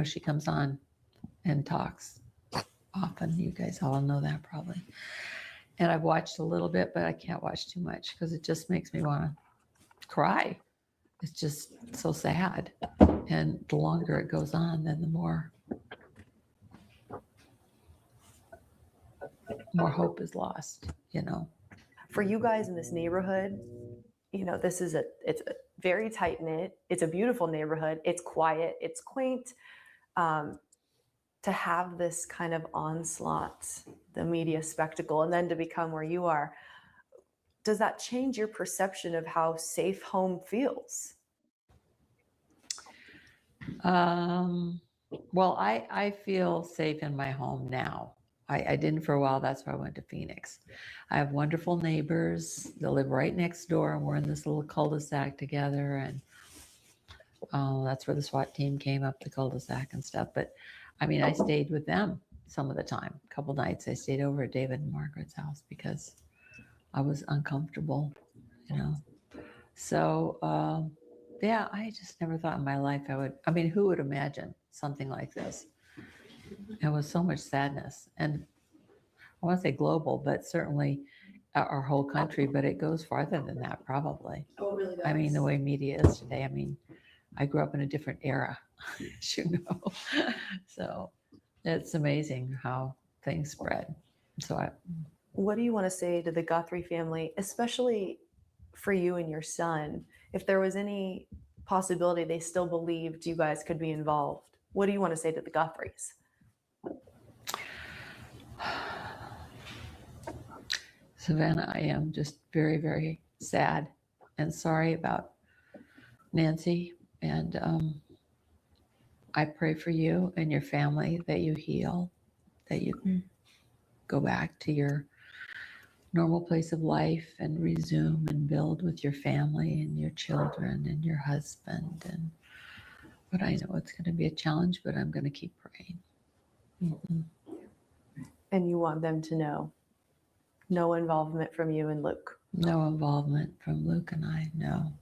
she comes on and talks often. You guys all know that probably. And I've watched a little bit, but I can't watch too much because it just makes me want to cry. It's just so sad. And the longer it goes on, then the more hope is lost, For you guys in this neighborhood, it's a very tight knit. It's a beautiful neighborhood. It's quiet. It's quaint. To have this kind of onslaught, the media spectacle, and then to become where you are, does that change your perception of how safe home feels? Well, I feel safe in my home now. I didn't for a while. That's why I went to Phoenix. I have wonderful neighbors. They live right next door, and we're in this little cul-de-sac together. And that's where the SWAT team came up the cul-de-sac and stuff. But I stayed with them some of the time. A couple nights I stayed over at David and Margaret's house because I was uncomfortable, So, I just never thought in my life who would imagine something like this? It was so much sadness. And I want to say global, but certainly our whole country, but it goes farther than that probably. Oh, it really does. The way media is today, I grew up in a different era, as you know. So it's amazing how things spread. So what do you want to say to the Guthrie family, especially for you and your son? If there was any possibility they still believed you guys could be involved, what do you want to say to the Guthries? Savannah, I am just very, very sad and sorry about Nancy. And I pray for you and your family that you heal, that you can go back to your normal place of life and resume and build with your family and your children and your husband. And but I know it's going to be a challenge, but I'm going to keep praying. Mm-hmm. And you want them to know no involvement from you and Luke. No involvement from Luke and I, no.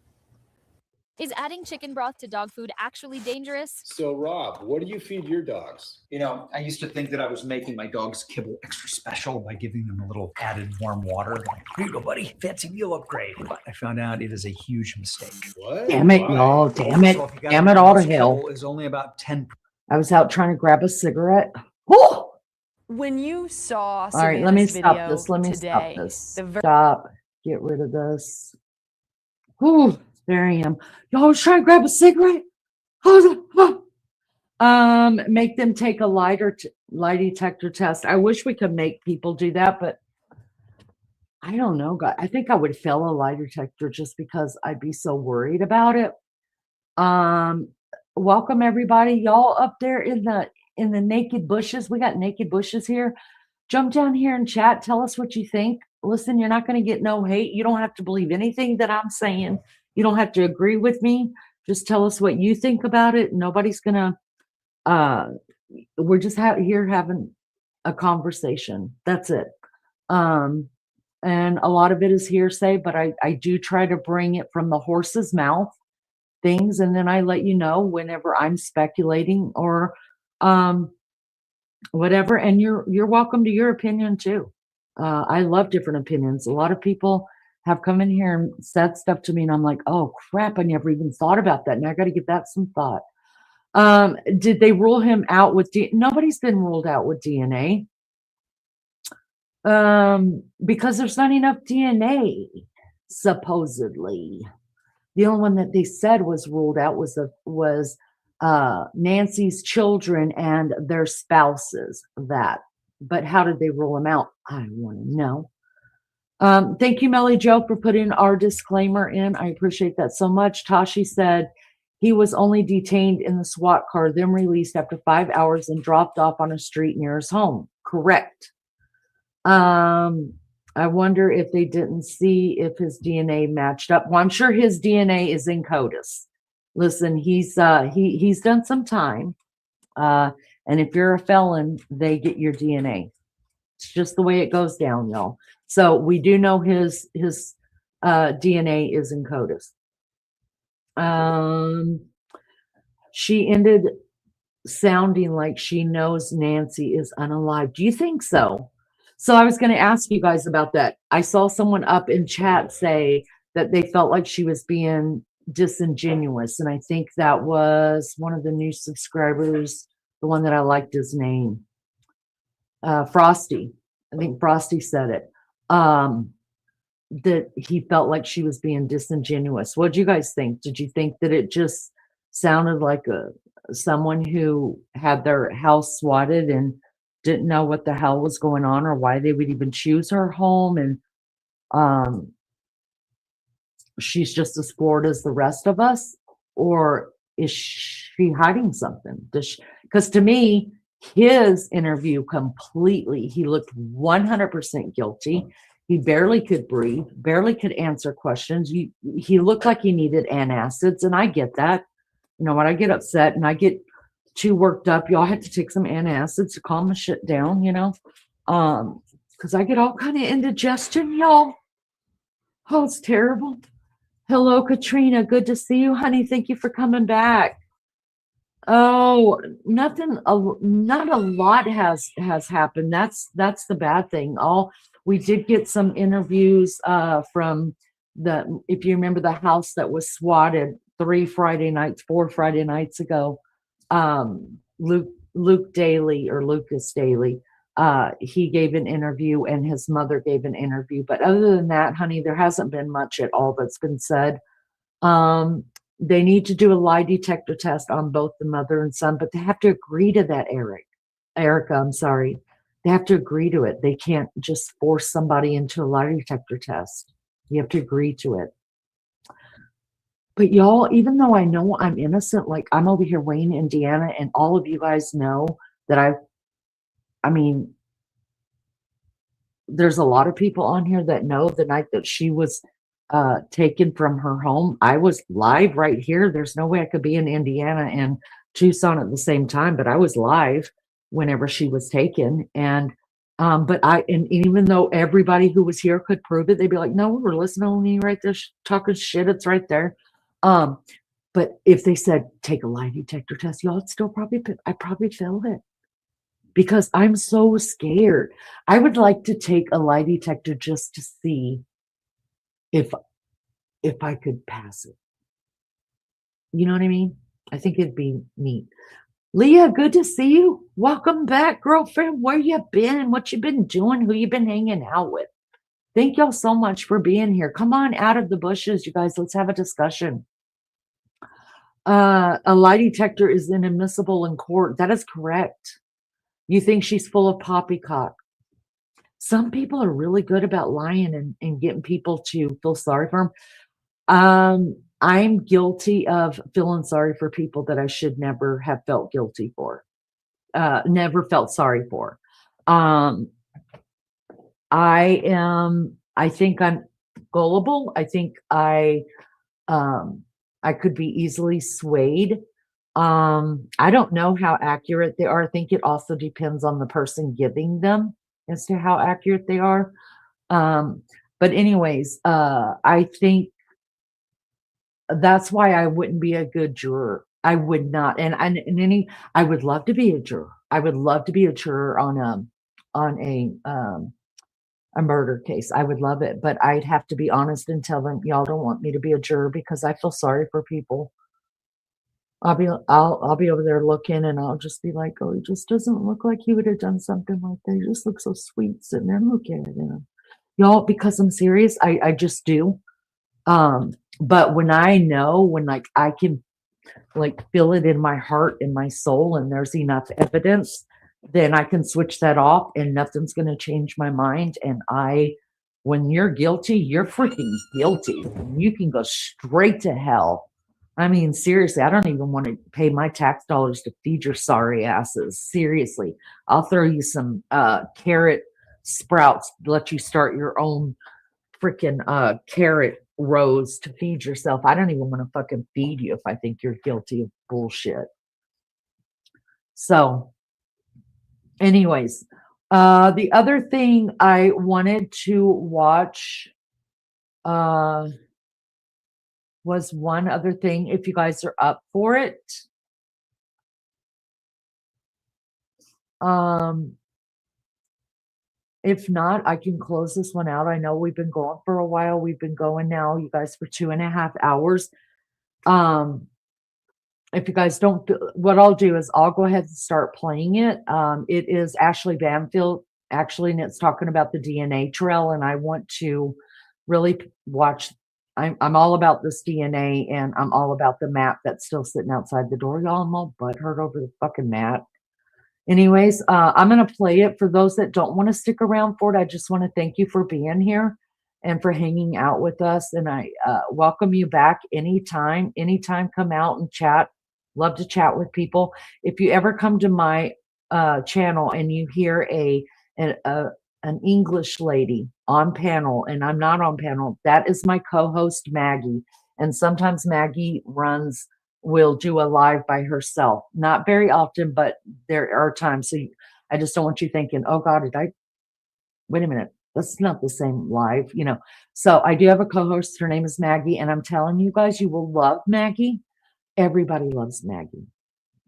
Is adding chicken broth to dog food actually dangerous? So, Rob, what do you feed your dogs? You know, I used to think that I was making my dog's kibble extra special by giving them a little added warm water. Like, here you go, buddy. Fancy meal upgrade. But I found out it is a huge mistake. What? Damn it, Why? y'all. Damn it. So if you Damn it all to hell. kibble is only about 10%. I was out trying to grab a cigarette. Oh! When you saw All right, let me Savannah's stop video this. Let me stop today, this. the Stop. Get rid of this. Whew, there I am. Y'all was trying to grab a cigarette? Make them take a lie detector test. I wish we could make people do that, but I don't know, God. I think I would fail a lie detector just because I'd be so worried about it. Welcome everybody. Y'all up there in the naked bushes. We got naked bushes here. Jump down here and chat. Tell us what you think. Listen, you're not going to get no hate. You don't have to believe anything that I'm saying. You don't have to agree with me. Just tell us what you think about it. Nobody's going to, we're just here having a conversation. That's it. And a lot of it is hearsay, but I do try to bring it from the horse's mouth things. And then I let you know whenever I'm speculating or, whatever. And you're welcome to your opinion too. I love different opinions. A lot of people have come in here and said stuff to me and I'm like, oh crap, I never even thought about that. Now I got to give that some thought. Did they rule him out with nobody's been ruled out with DNA. Because there's not enough DNA, supposedly. The only one that they said was ruled out was Nancy's children and their spouses. But how did they rule him out? I want to know. Thank you, Melly Joe, for putting our disclaimer in. I appreciate that so much. Tashi said he was only detained in the SWAT car, then released after 5 hours and dropped off on a street near his home. Correct. I wonder if they didn't see if his DNA matched up. Well, I'm sure his DNA is in CODIS. Listen, he's done some time. And if you're a felon, they get your DNA. It's just the way it goes down, y'all. So we do know his DNA is in CODIS. She ended sounding like she knows Nancy is unalive. Do you think so? So I was going to ask you guys about that. I saw someone up in chat say that they felt like she was being disingenuous. And I think that was one of the new subscribers, the one that I liked his name, Frosty. I think Frosty said it, that he felt like she was being disingenuous. What do you guys think? Did you think that it just sounded like someone who had their house swatted and didn't know what the hell was going on or why they would even choose her home, and she's just as bored as the rest of us? Or is she hiding something? Because to me, his interview completely, he looked 100% guilty. He barely could breathe, barely could answer questions. He looked like he needed antacids, and I get that. You know, when I get upset and I get too worked up, y'all have to take some antacids to calm my shit down, you know, because I get all kind of indigestion, y'all. Oh, it's terrible. Hello, Katrina. Good to see you, honey. Thank you for coming back. Oh, nothing. Not a lot has happened. That's the bad thing. We did get some interviews from if you remember, the house that was swatted 4 Friday nights ago. Luke Daly or Lucas Daly, he gave an interview and his mother gave an interview. But other than that, honey, there hasn't been much at all that's been said. They need to do a lie detector test on both the mother and son, but they have to agree to that, Erica, I'm sorry. They have to agree to it. They can't just force somebody into a lie detector test. You have to agree to it. But y'all, even though I know I'm innocent, like I'm over here, Wayne, Indiana, and all of you guys know that I mean, there's a lot of people on here that know the night that she was taken from her home. I was live right here. There's no way I could be in Indiana and Tucson at the same time, but I was live whenever she was taken. And and even though everybody who was here could prove it, they'd be like, no, we were listening to you right there talking shit. It's right there. But if they said take a lie detector test, y'all, still I probably failed it because I'm so scared. I would like to take a lie detector just to see if I could pass it. You know what I mean? I think it'd be neat. Leah, good to see you. Welcome back, girlfriend. Where you been? What you been doing? Who you been hanging out with? Thank y'all so much for being here. Come on out of the bushes, you guys. Let's have a discussion. A lie detector is inadmissible in court. That is correct. You think she's full of poppycock. Some people are really good about lying and getting people to feel sorry for them. I'm guilty of feeling sorry for people that I should never have felt guilty for, never felt sorry for. I think I'm gullible. I think I could be easily swayed. I don't know how accurate they are. I think it also depends on the person giving them as to how accurate they are. But anyways, I think that's why I wouldn't be a good juror. I would not. I would love to be a juror. I would love to be a juror on a murder case. I would love it, but I'd have to be honest and tell them, y'all don't want me to be a juror because I feel sorry for people. I'll be over there looking and I'll just be like, oh, he just doesn't look like he would have done something like that. He just looks so sweet sitting there looking at him. Y'all, because I'm serious, I just do. But when I know, when like I can like feel it in my heart, in my soul, and there's enough evidence, then I can switch that off and nothing's going to change my mind. And when you're guilty, you're freaking guilty. You can go straight to hell. I mean, seriously, I don't even want to pay my tax dollars to feed your sorry asses. Seriously, I'll throw you some carrot sprouts, let you start your own freaking carrot rows to feed yourself. I don't even want to fucking feed you if I think you're guilty of bullshit. So anyways, the other thing I wanted to watch was one other thing, if you guys are up for it. If not, I can close this one out. I know we've been going for a while. We've been going now, you guys, for 2.5 hours. If you guys don't, what I'll do is I'll go ahead and start playing it. It is Ashley Banfield, actually, and it's talking about the DNA trail. And I want to really watch. I'm all about this DNA, and I'm all about the map that's still sitting outside the door. Y'all, I'm all butthurt over the fucking map. Anyways, I'm going to play it. For those that don't want to stick around for it, I just want to thank you for being here and for hanging out with us. And I welcome you back anytime. Anytime, come out and chat. Love to chat with people. If you ever come to my channel and you hear an English lady on panel, and I'm not on panel, that is my co-host Maggie. And sometimes Maggie will do a live by herself. Not very often, but there are times. So I just don't want you thinking, oh God, wait a minute, that's not the same live, So I do have a co-host. Her name is Maggie. And I'm telling you guys, you will love Maggie. Everybody loves Maggie.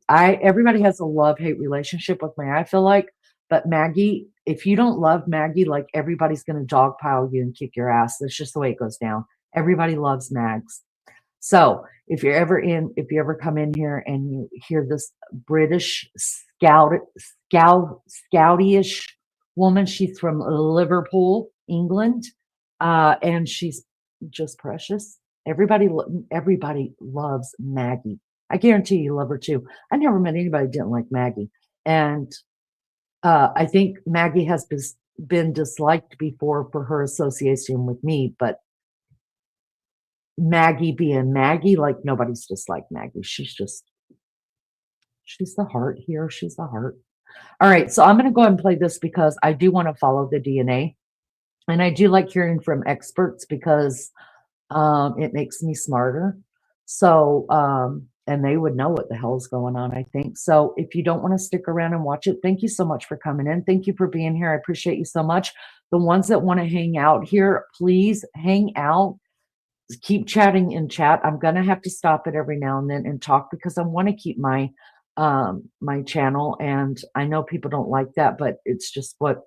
Everybody has a love-hate relationship with me, I feel like. But Maggie, if you don't love Maggie, like everybody's going to dogpile you and kick your ass. That's just the way it goes down. Everybody loves Mags. So if you ever come in here and you hear this British scoutyish woman, she's from Liverpool, England, and she's just precious. Everybody loves Maggie. I guarantee you love her too. I never met anybody who didn't like Maggie. And I think Maggie has been disliked before for her association with me, but Maggie being Maggie, like nobody's disliked Maggie. She's the heart here. She's the heart. All right, so I'm going to go ahead and play this because I do want to follow the DNA. And I do like hearing from experts because it makes me smarter. So, and they would know what the hell is going on, I think. So if you don't want to stick around and watch it, thank you so much for coming in. Thank you for being here. I appreciate you so much. The ones that want to hang out here, please hang out. Keep chatting in chat. I'm going to have to stop it every now and then and talk because I want to keep my my channel. And I know people don't like that, but it's just what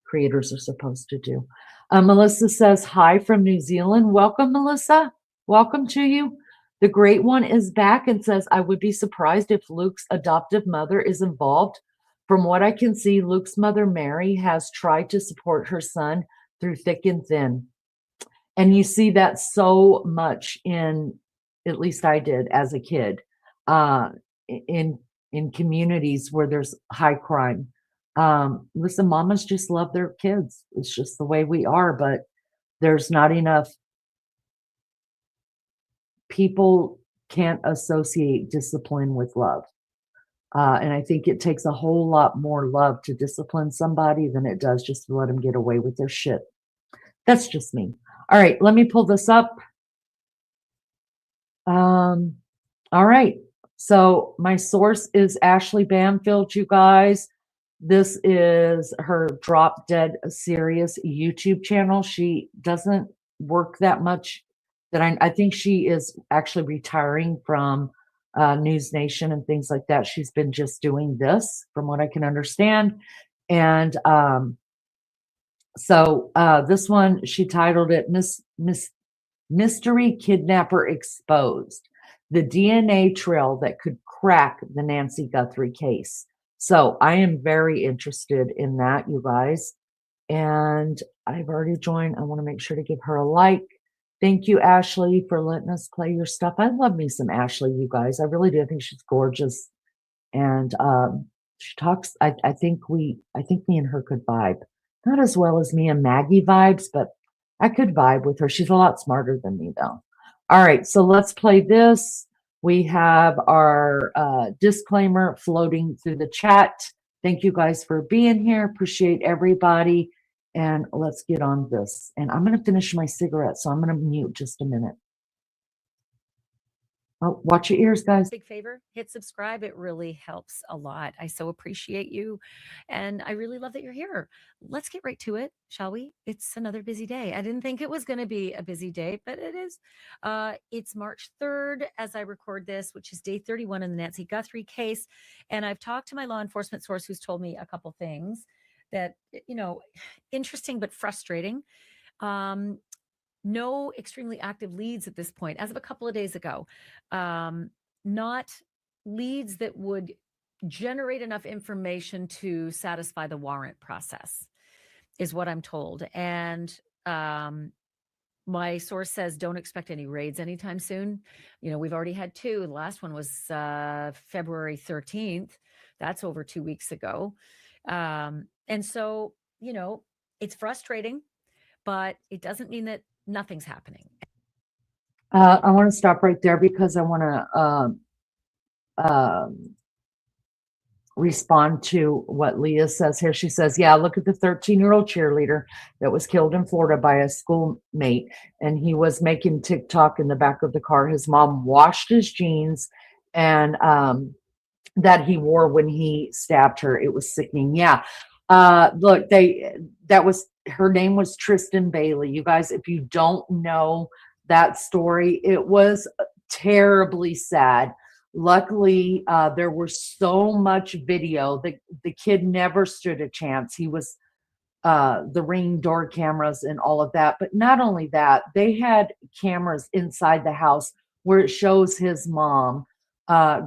creators are supposed to do. Melissa says, hi from New Zealand. Welcome, Melissa. Welcome to you. The Great One is back and says, I would be surprised if Luke's adoptive mother is involved. From what I can see, Luke's mother, Mary, has tried to support her son through thick and thin. And you see that so much in, at least I did as a kid, in communities where there's high crime. Listen, mamas just love their kids. It's just the way we are, but there's not enough people can't associate discipline with love. And I think it takes a whole lot more love to discipline somebody than it does just to let them get away with their shit. That's just me. All right, let me pull this up. All right. So my source is Ashley Banfield, you guys. This is her Drop Dead Serious YouTube channel. She doesn't work that much. I think she is actually retiring from News Nation and things like that. She's been just doing this, from what I can understand. And so this one, she titled it Mystery Kidnapper Exposed: The DNA Trail That Could Crack the Nancy Guthrie Case. So I am very interested in that, you guys. And I've already joined. I want to make sure to give her a like. Thank you, Ashley, for letting us play your stuff. I love me some Ashley, you guys. I really do. I think she's gorgeous. And she talks, I think me and her could vibe. Not as well as me and Maggie vibes, but I could vibe with her. She's a lot smarter than me, though. All right, so let's play this. We have our disclaimer floating through the chat. Thank you guys for being here. Appreciate everybody. And let's get on this. And I'm going to finish my cigarette, so I'm going to mute just a minute. Oh, watch your ears, guys. Big favor, hit subscribe. It really helps a lot. I so appreciate you. And I really love that you're here. Let's get right to it, shall we? It's another busy day. I didn't think it was going to be a busy day, but it is. It's March 3rd as I record this, which is day 31 in the Nancy Guthrie case. And I've talked to my law enforcement source who's told me a couple things that, you know, interesting but frustrating. No extremely active leads at this point, as of a couple of days ago. Not leads that would generate enough information to satisfy the warrant process, is what I'm told. And my source says don't expect any raids anytime soon. You know, we've already had two. The last one was February 13th. That's over 2 weeks ago. And so, you know, it's frustrating, but it doesn't mean that nothing's happening. I want to stop right there because I want to respond to what Leah says here. She says, yeah, look at the 13-year-old cheerleader that was killed in Florida by a schoolmate, and he was making TikTok in the back of the car. His mom washed his jeans and that he wore when he stabbed her. It was sickening. Yeah. Look, her name was Tristan Bailey. You guys, if you don't know that story, it was terribly sad. Luckily, there was so much video that the kid never stood a chance. He was the Ring door cameras and all of that. But not only that, they had cameras inside the house where it shows his mom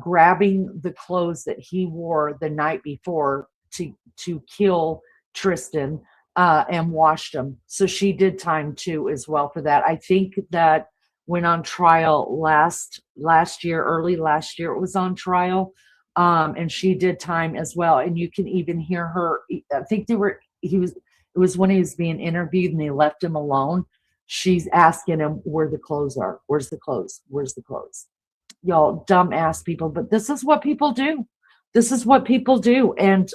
grabbing the clothes that he wore the night before to kill Tristan and washed them. So she did time too as well for that. I think that went on trial last year, early last year it was on trial. And she did time as well. And you can even hear her. I think it was when he was being interviewed and they left him alone. She's asking him where the clothes are. Where's the clothes? Where's the clothes? Y'all dumbass people, but this is what people do. This is what people do. And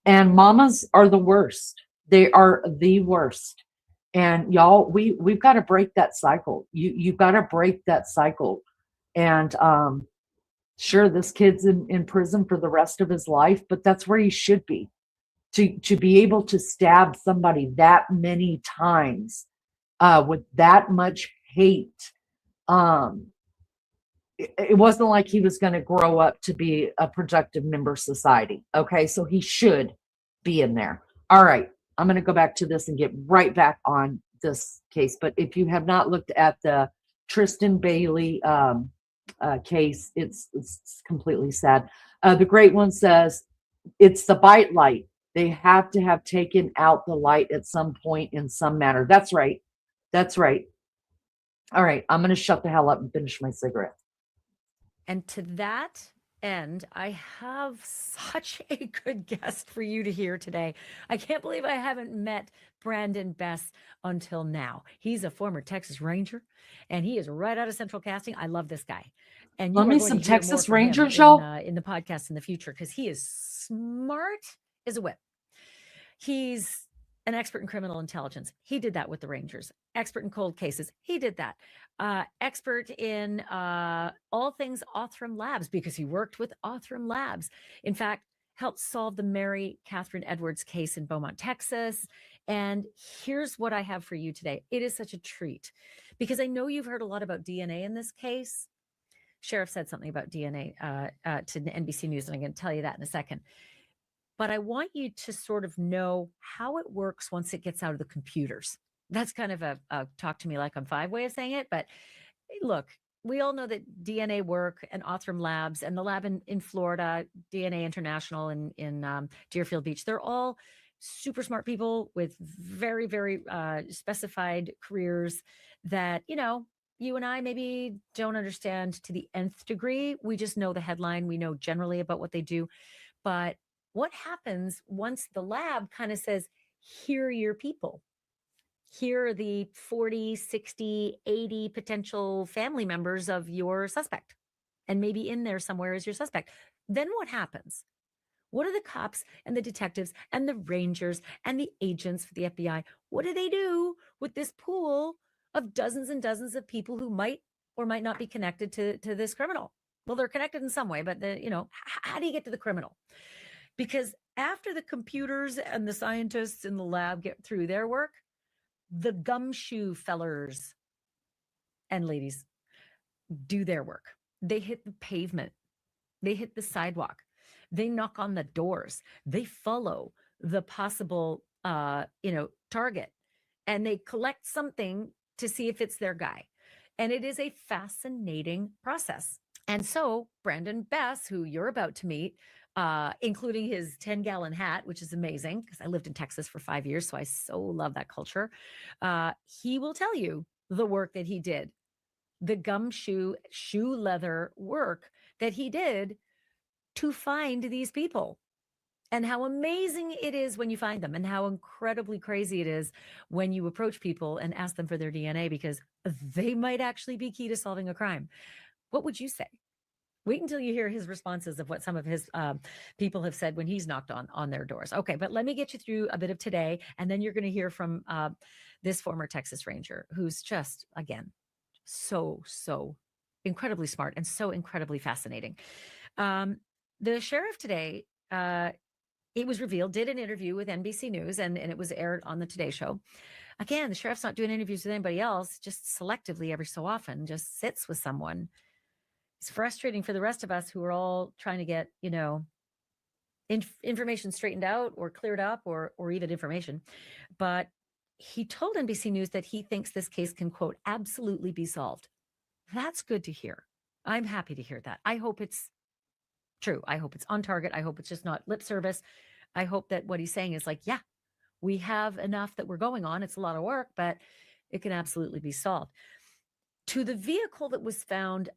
mamas are the worst. They are the worst. And y'all, we've got to break that cycle. You've got to break that cycle. And sure, this kid's in prison for the rest of his life, but that's where he should be. To be able to stab somebody that many times with that much hate, it wasn't like he was going to grow up to be a productive member of society. Okay, so he should be in there. All right, I'm going to go back to this and get right back on this case. But if you have not looked at the Tristan Bailey case, it's completely sad. The Great One says it's the bite light. They have to have taken out the light at some point in some manner. That's right. That's right. All right, I'm going to shut the hell up and finish my cigarette. And to that end, I have such a good guest for you to hear today. I can't believe I haven't met Brandon Bess until now. He's a former Texas Ranger, and he is right out of Central Casting. I love this guy. And you Love are me going some to hear more Texas from Rangers, him y'all. in the podcast in the future, because he is smart as a whip. He's an expert in criminal intelligence. He did that with the Rangers. Expert in cold cases. He did that. Expert in all things Othram Labs, because he worked with Othram Labs. In fact, helped solve the Mary Catherine Edwards case in Beaumont, Texas. And here's what I have for you today. It is such a treat, because I know you've heard a lot about DNA in this case. Sheriff said something about DNA to NBC News, and I'm going to tell you that in a second. But I want you to sort of know how it works once it gets out of the computers. That's kind of a talk to me like I'm five way of saying it. But look, we all know that DNA work and Othram Labs and the lab in Florida, DNA International in Deerfield Beach, they're all super smart people with very, very specified careers that, you and I maybe don't understand to the nth degree. We just know the headline. We know generally about what they do. But what happens once the lab kind of says, here are your people? Here are the 40, 60, 80 potential family members of your suspect. And maybe in there somewhere is your suspect. Then what happens? What are the cops and the detectives and the Rangers and the agents for the FBI? What do they do with this pool of dozens and dozens of people who might or might not be connected to this criminal? Well, they're connected in some way, but how do you get to the criminal? Because after the computers and the scientists in the lab get through their work, the gumshoe fellers and ladies do their work. They hit the pavement. They hit the sidewalk. They knock on the doors. They follow the possible, target, and they collect something to see if it's their guy. And it is a fascinating process. And so Brandon Bess, who you're about to meet, including his 10-gallon hat, which is amazing because I lived in Texas for 5 years, so I so love that culture. He will tell you the work that he did, the gumshoe, shoe leather work that he did to find these people, and how amazing it is when you find them, and how incredibly crazy it is when you approach people and ask them for their DNA, because they might actually be key to solving a crime. What would you say? Wait until you hear his responses of what some of his people have said when he's knocked on their doors. Okay, but let me get you through a bit of today, and then you're going to hear from this former Texas Ranger, who's just, again, so incredibly smart and so incredibly fascinating. The sheriff today, it was revealed, did an interview with NBC News, and it was aired on the Today Show. Again, the sheriff's not doing interviews with anybody else, just selectively every so often, just sits with someone. It's frustrating for the rest of us who are all trying to get, information straightened out or cleared up or even information. But he told NBC News that he thinks this case can, quote, absolutely be solved. That's good to hear. I'm happy to hear that. I hope it's true. I hope it's on target. I hope it's just not lip service. I hope that what he's saying is like, yeah, we have enough that we're going on. It's a lot of work, but it can absolutely be solved. To the vehicle that was found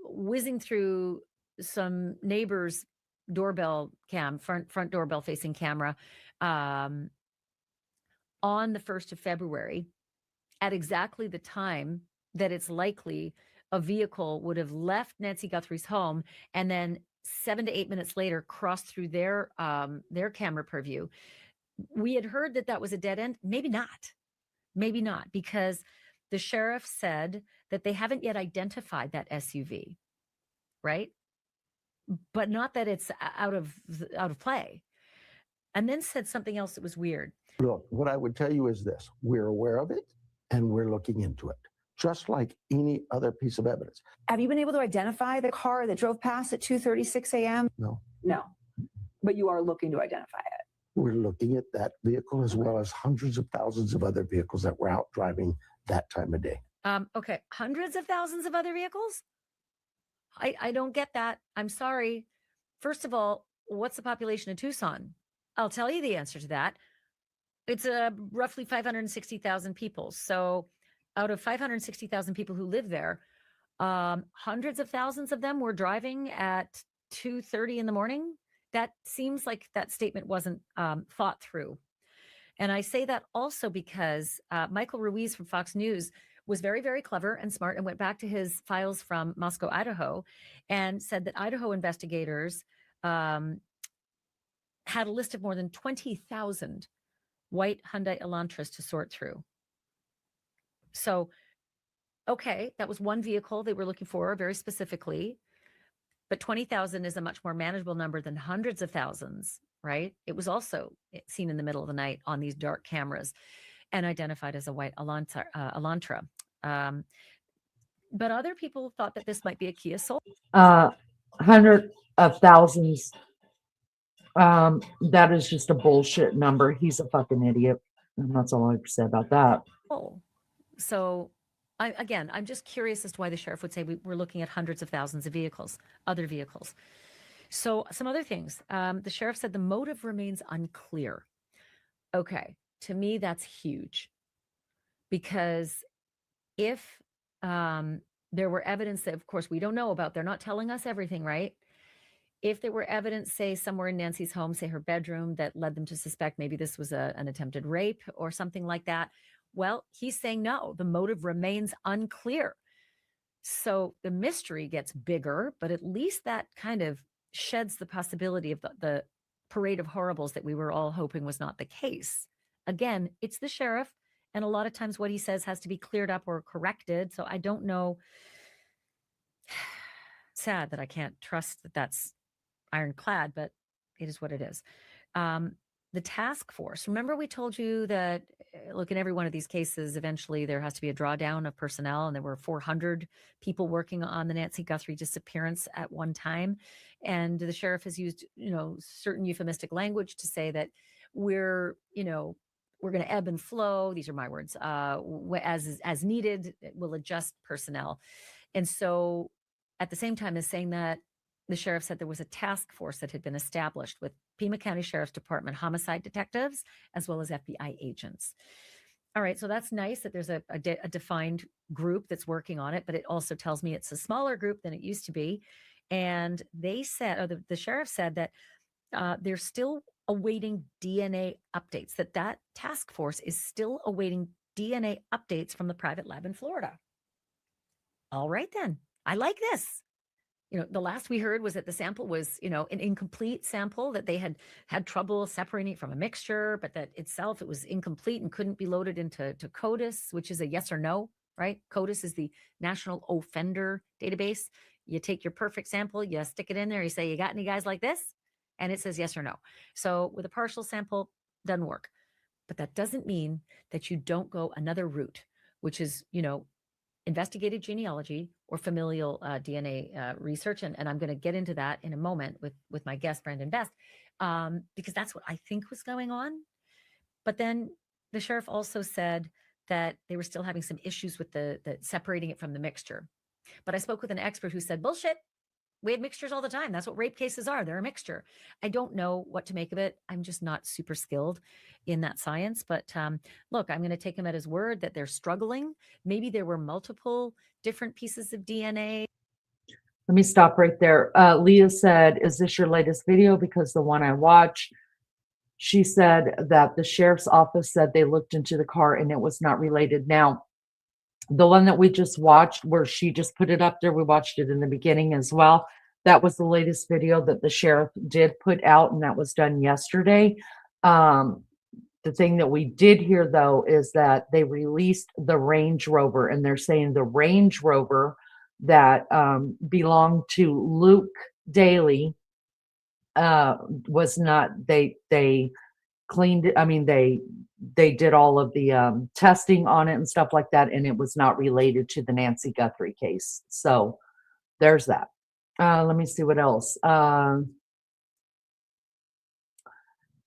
whizzing through some neighbors' doorbell cam, front doorbell facing camera, on the 1st of February at exactly the time that it's likely a vehicle would have left Nancy Guthrie's home and then 7 to 8 minutes later crossed through their camera purview. We had heard that was a dead end. Maybe not, because the sheriff said that they haven't yet identified that SUV, right? But not that it's out of play. And then said something else that was weird. Look, what I would tell you is this: we're aware of it and we're looking into it, just like any other piece of evidence. Have you been able to identify the car that drove past at 2:36 a.m.? No. But you are looking to identify it. We're looking at that vehicle as well as hundreds of thousands of other vehicles that were out driving that time of day. Okay. Hundreds of thousands of other vehicles? I don't get that. I'm sorry. First of all, what's the population of Tucson? I'll tell you the answer to that. It's roughly 560,000 people. So out of 560,000 people who live there, hundreds of thousands of them were driving at 2:30 in the morning. That seems like that statement wasn't thought through. And I say that also because Michael Ruiz from Fox News was very, very clever and smart and went back to his files from Moscow, Idaho, and said that Idaho investigators had a list of more than 20,000 white Hyundai Elantras to sort through. So, okay, that was one vehicle they were looking for very specifically, but 20,000 is a much more manageable number than hundreds of thousands, right? It was also seen in the middle of the night on these dark cameras and identified as a white Elantra. But other people thought that this might be a Kia Soul. Hundred of thousands. That is just a bullshit number. He's a fucking idiot. And that's all I have to say about that. Oh, so I'm just curious as to why the sheriff would say we're looking at hundreds of thousands of vehicles, other vehicles. So some other things. The sheriff said the motive remains unclear. Okay, to me, that's huge. Because if there were evidence that, of course, we don't know about, they're not telling us everything, right? If there were evidence, say, somewhere in Nancy's home, say her bedroom, that led them to suspect maybe this was an attempted rape or something like that, well, he's saying no, the motive remains unclear. So the mystery gets bigger, but at least that kind of sheds the possibility of the parade of horribles that we were all hoping was not the case. Again, it's the sheriff, and a lot of times what he says has to be cleared up or corrected. So I don't know. Sad that I can't trust that that's ironclad, but it is what it is. The task force. Remember, we told you that, look, in every one of these cases, eventually there has to be a drawdown of personnel, and there were 400 people working on the Nancy Guthrie disappearance at one time. And the sheriff has used, certain euphemistic language to say that we're going to ebb and flow. These are my words. As needed, we'll adjust personnel. And so at the same time as saying that, the sheriff said there was a task force that had been established with Pima County Sheriff's Department homicide detectives, as well as FBI agents. All right, so that's nice that there's a defined group that's working on it, but it also tells me it's a smaller group than it used to be. And they said, or the sheriff said that they're still awaiting DNA updates, that task force is still awaiting DNA updates from the private lab in Florida. All right, then. I like this. The last we heard was that the sample was, an incomplete sample, that they had trouble separating it from a mixture, but that itself, it was incomplete and couldn't be loaded into CODIS, which is a yes or no, right? CODIS is the National Offender Database. You take your perfect sample, you stick it in there, you say, you got any guys like this? And it says yes or no. So with a partial sample, doesn't work. But that doesn't mean that you don't go another route, which is, investigative genealogy or familial DNA research. And I'm going to get into that in a moment with my guest, Brandon Best, because that's what I think was going on. But then the sheriff also said that they were still having some issues with the separating it from the mixture. But I spoke with an expert who said, bullshit. We have mixtures all the time. That's what rape cases are. They're a mixture. I don't know what to make of it. I'm just not super skilled in that science. But look, I'm going to take him at his word that they're struggling. Maybe there were multiple different pieces of DNA. Let me stop right there. Leah said, is this your latest video? Because the one I watched, she said that the sheriff's office said they looked into the car and it was not related. Now, the one that we just watched, where she just put it up there, we watched it in the beginning as well. That was the latest video that the sheriff did put out, and that was done yesterday. The thing that we did hear, though, is that they released the Range Rover, and they're saying the Range Rover that belonged to Luke Daly was not, they cleaned it. I mean, they did all of the testing on it and stuff like that, and it was not related to the Nancy Guthrie case. So there's that. Let me see what else. And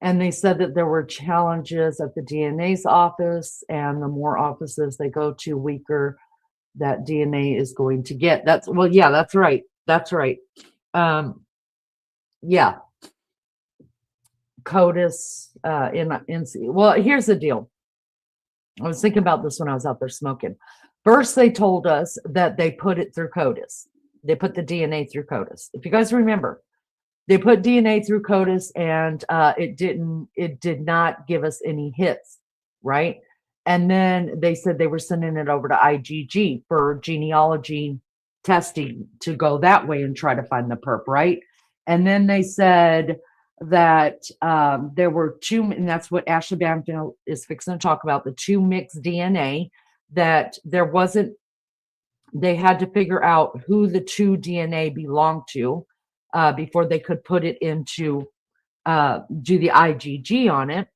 they said that there were challenges at the DNA's office, and the more offices they go to, weaker that DNA is going to get. That's, well, yeah, that's right. That's right. Yeah. CODIS, well, here's the deal. I was thinking about this when I was out there smoking. First, they told us that they put it through CODIS. They put the DNA through CODIS. If you guys remember, they put DNA through CODIS, and it did not give us any hits, right? And then they said they were sending it over to IgG for genealogy testing to go that way and try to find the perp, right? And then they said that there were two, and that's what Ashley Banfield is fixing to talk about, the two mixed DNA, that there wasn't, they had to figure out who the two DNA belonged to before they could put it into, do the IgG on it.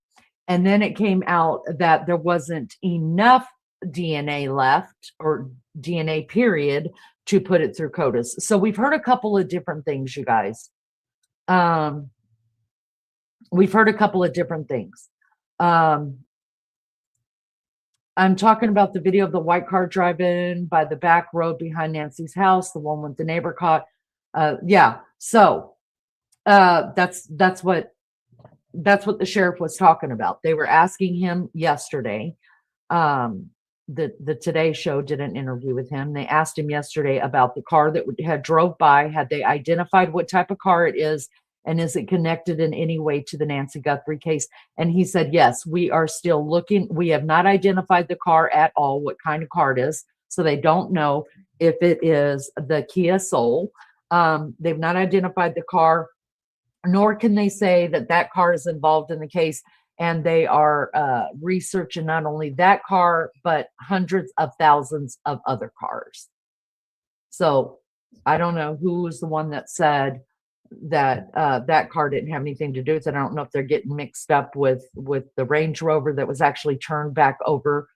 And then it came out that there wasn't enough DNA left, or DNA period, to put it through CODIS. So we've heard a couple of different things, you guys. We've heard a couple of different things. I'm talking about the video of the white car driving by the back road behind Nancy's house, the one with the neighbor caught. Yeah, so that's what the sheriff was talking about. They were asking him yesterday. The Today Show did an interview with him. They asked him yesterday about the car that had drove by. Had they identified what type of car it is, and is it connected in any way to the Nancy Guthrie case? And he said, yes, we are still looking. We have not identified the car at all, what kind of car it is. So they don't know if it is the Kia Soul. They've not identified the car, nor can they say that that car is involved in the case. And they are researching not only that car, but hundreds of thousands of other cars. So I don't know who was the one that said that that car didn't have anything to do with it. I don't know if they're getting mixed up with the Range Rover that was actually turned back over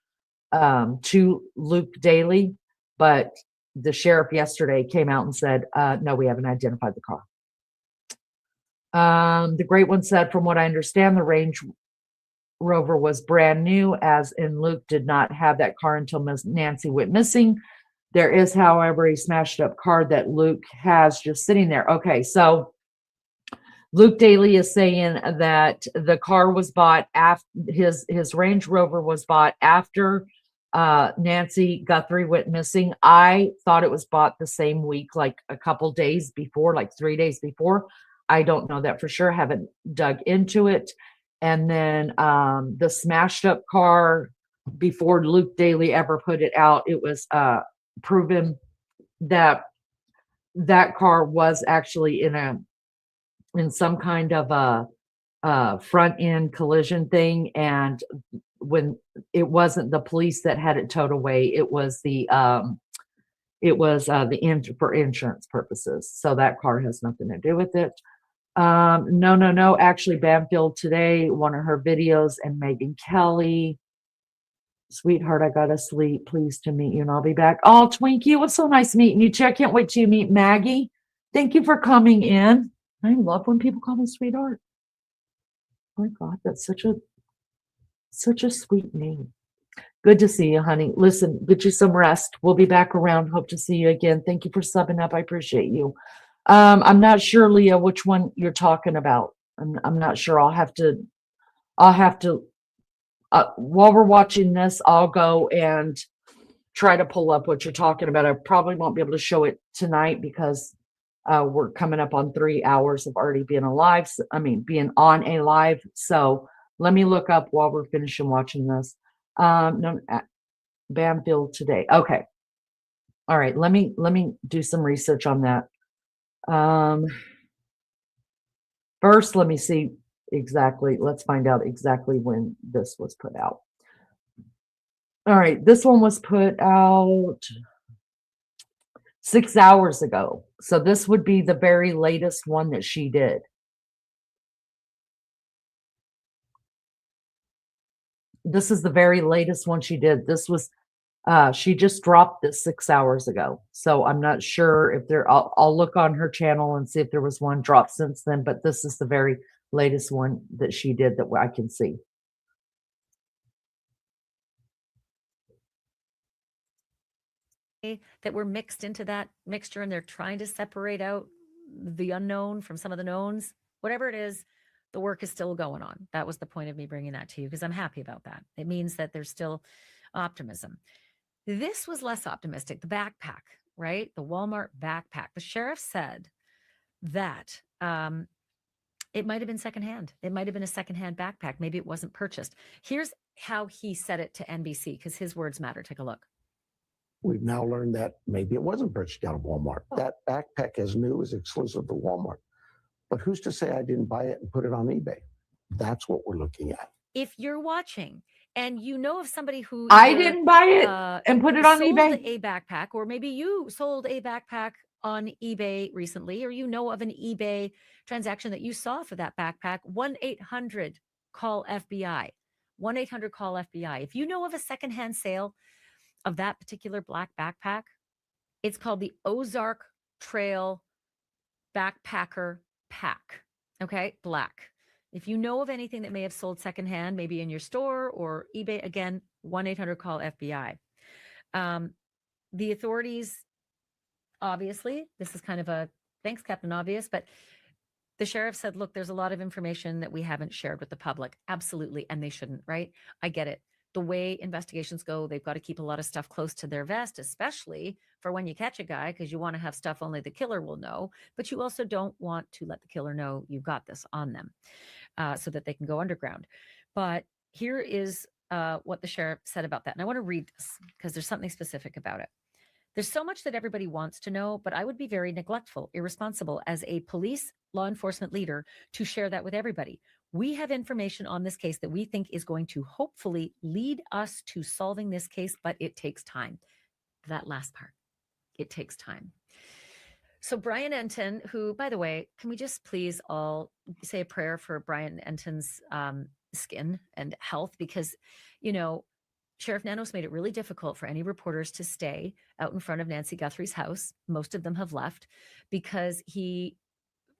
to Luke Daly. But the sheriff yesterday came out and said, no, we haven't identified the car. The Great One said, from what I understand, the Range Rover was brand new, as in Luke did not have that car until Miss Nancy went missing. There is, however, a smashed up car that Luke has just sitting there. Okay, so Luke Daly is saying that the car was bought after his Range Rover was bought after Nancy Guthrie went missing. I thought it was bought the same week, like a couple days before, like 3 days before. I don't know that for sure. Haven't dug into it. And then the smashed up car, before Luke Daly ever put it out, it was proven that that car was actually in some kind of a front end collision thing. And when it wasn't the police that had it towed away, it was the for insurance purposes. So that car has nothing to do with it. No. Actually, Banfield today, one of her videos, and Megan Kelly. Sweetheart, I gotta sleep. Pleased to meet you, and I'll be back. Oh, Twinkie, it was so nice meeting you too. I can't wait to meet Maggie. Thank you for coming in. I love when people call me sweetheart. Oh my God, that's such a sweet name. Good to see you, honey. Listen, get you some rest. We'll be back around. Hope to see you again. Thank you for subbing up. I appreciate you. I'm not sure, Leah, which one you're talking about. I'm not sure. I'll have to while we're watching this, I'll go and try to pull up what you're talking about. I probably won't be able to show it tonight because We're coming up on 3 hours of already being alive. Being on a live. So let me look up while we're finishing watching this. No, Banfield today. Okay. All right. Let me do some research on that. First, let me see exactly. Let's find out exactly when this was put out. All right. This one was put out 6 hours ago. So this would be the very latest one that she did. This is the very latest one she did. This was, she just dropped this 6 hours ago. So I'm not sure if I'll look on her channel and see if there was one dropped since then, but this is the very latest one that she did that I can see. That were mixed into that mixture, and they're trying to separate out the unknown from some of the knowns. Whatever it is, the work is still going on. That was the point of me bringing that to you, because I'm happy about that. It means that there's still optimism. This was less optimistic. The backpack, right? The Walmart backpack. The sheriff said that it might have been secondhand. It might have been a secondhand backpack. Maybe it wasn't purchased. Here's how he said it to NBC, because his words matter. Take a look. We've now learned that maybe it wasn't purchased out of Walmart. That backpack is new, is exclusive to Walmart. But who's to say I didn't buy it and put it on eBay? That's what we're looking at. If you're watching and you know of somebody who I didn't buy it and put it on eBay. A backpack, or maybe you sold a backpack on eBay recently, or you know of an eBay transaction that you saw for that backpack, 1-800-CALL-FBI. 1-800-CALL-FBI. If you know of a secondhand sale of that particular black backpack, it's called the Ozark Trail Backpacker Pack. Okay, black. If you know of anything that may have sold secondhand, maybe in your store or eBay, again, 1-800-CALL-FBI. The authorities, obviously, this is kind of a thanks, Captain Obvious, but the sheriff said, look, there's a lot of information that we haven't shared with the public. Absolutely. And they shouldn't, right? I get it. The way investigations go, they've got to keep a lot of stuff close to their vest, especially for when you catch a guy, because you want to have stuff only the killer will know, but you also don't want to let the killer know you've got this on them, so that they can go underground. But here is what the sheriff said about that. And I want to read this because there's something specific about it. There's so much that everybody wants to know, but I would be very neglectful, irresponsible as a police law enforcement leader to share that with everybody. We have information on this case that we think is going to hopefully lead us to solving this case, but it takes time. That last part, it takes time. So Brian Enton, who, by the way, can we just please all say a prayer for Brian Enton's skin and health? Because, you know, Sheriff Nanos made it really difficult for any reporters to stay out in front of Nancy Guthrie's house. Most of them have left because he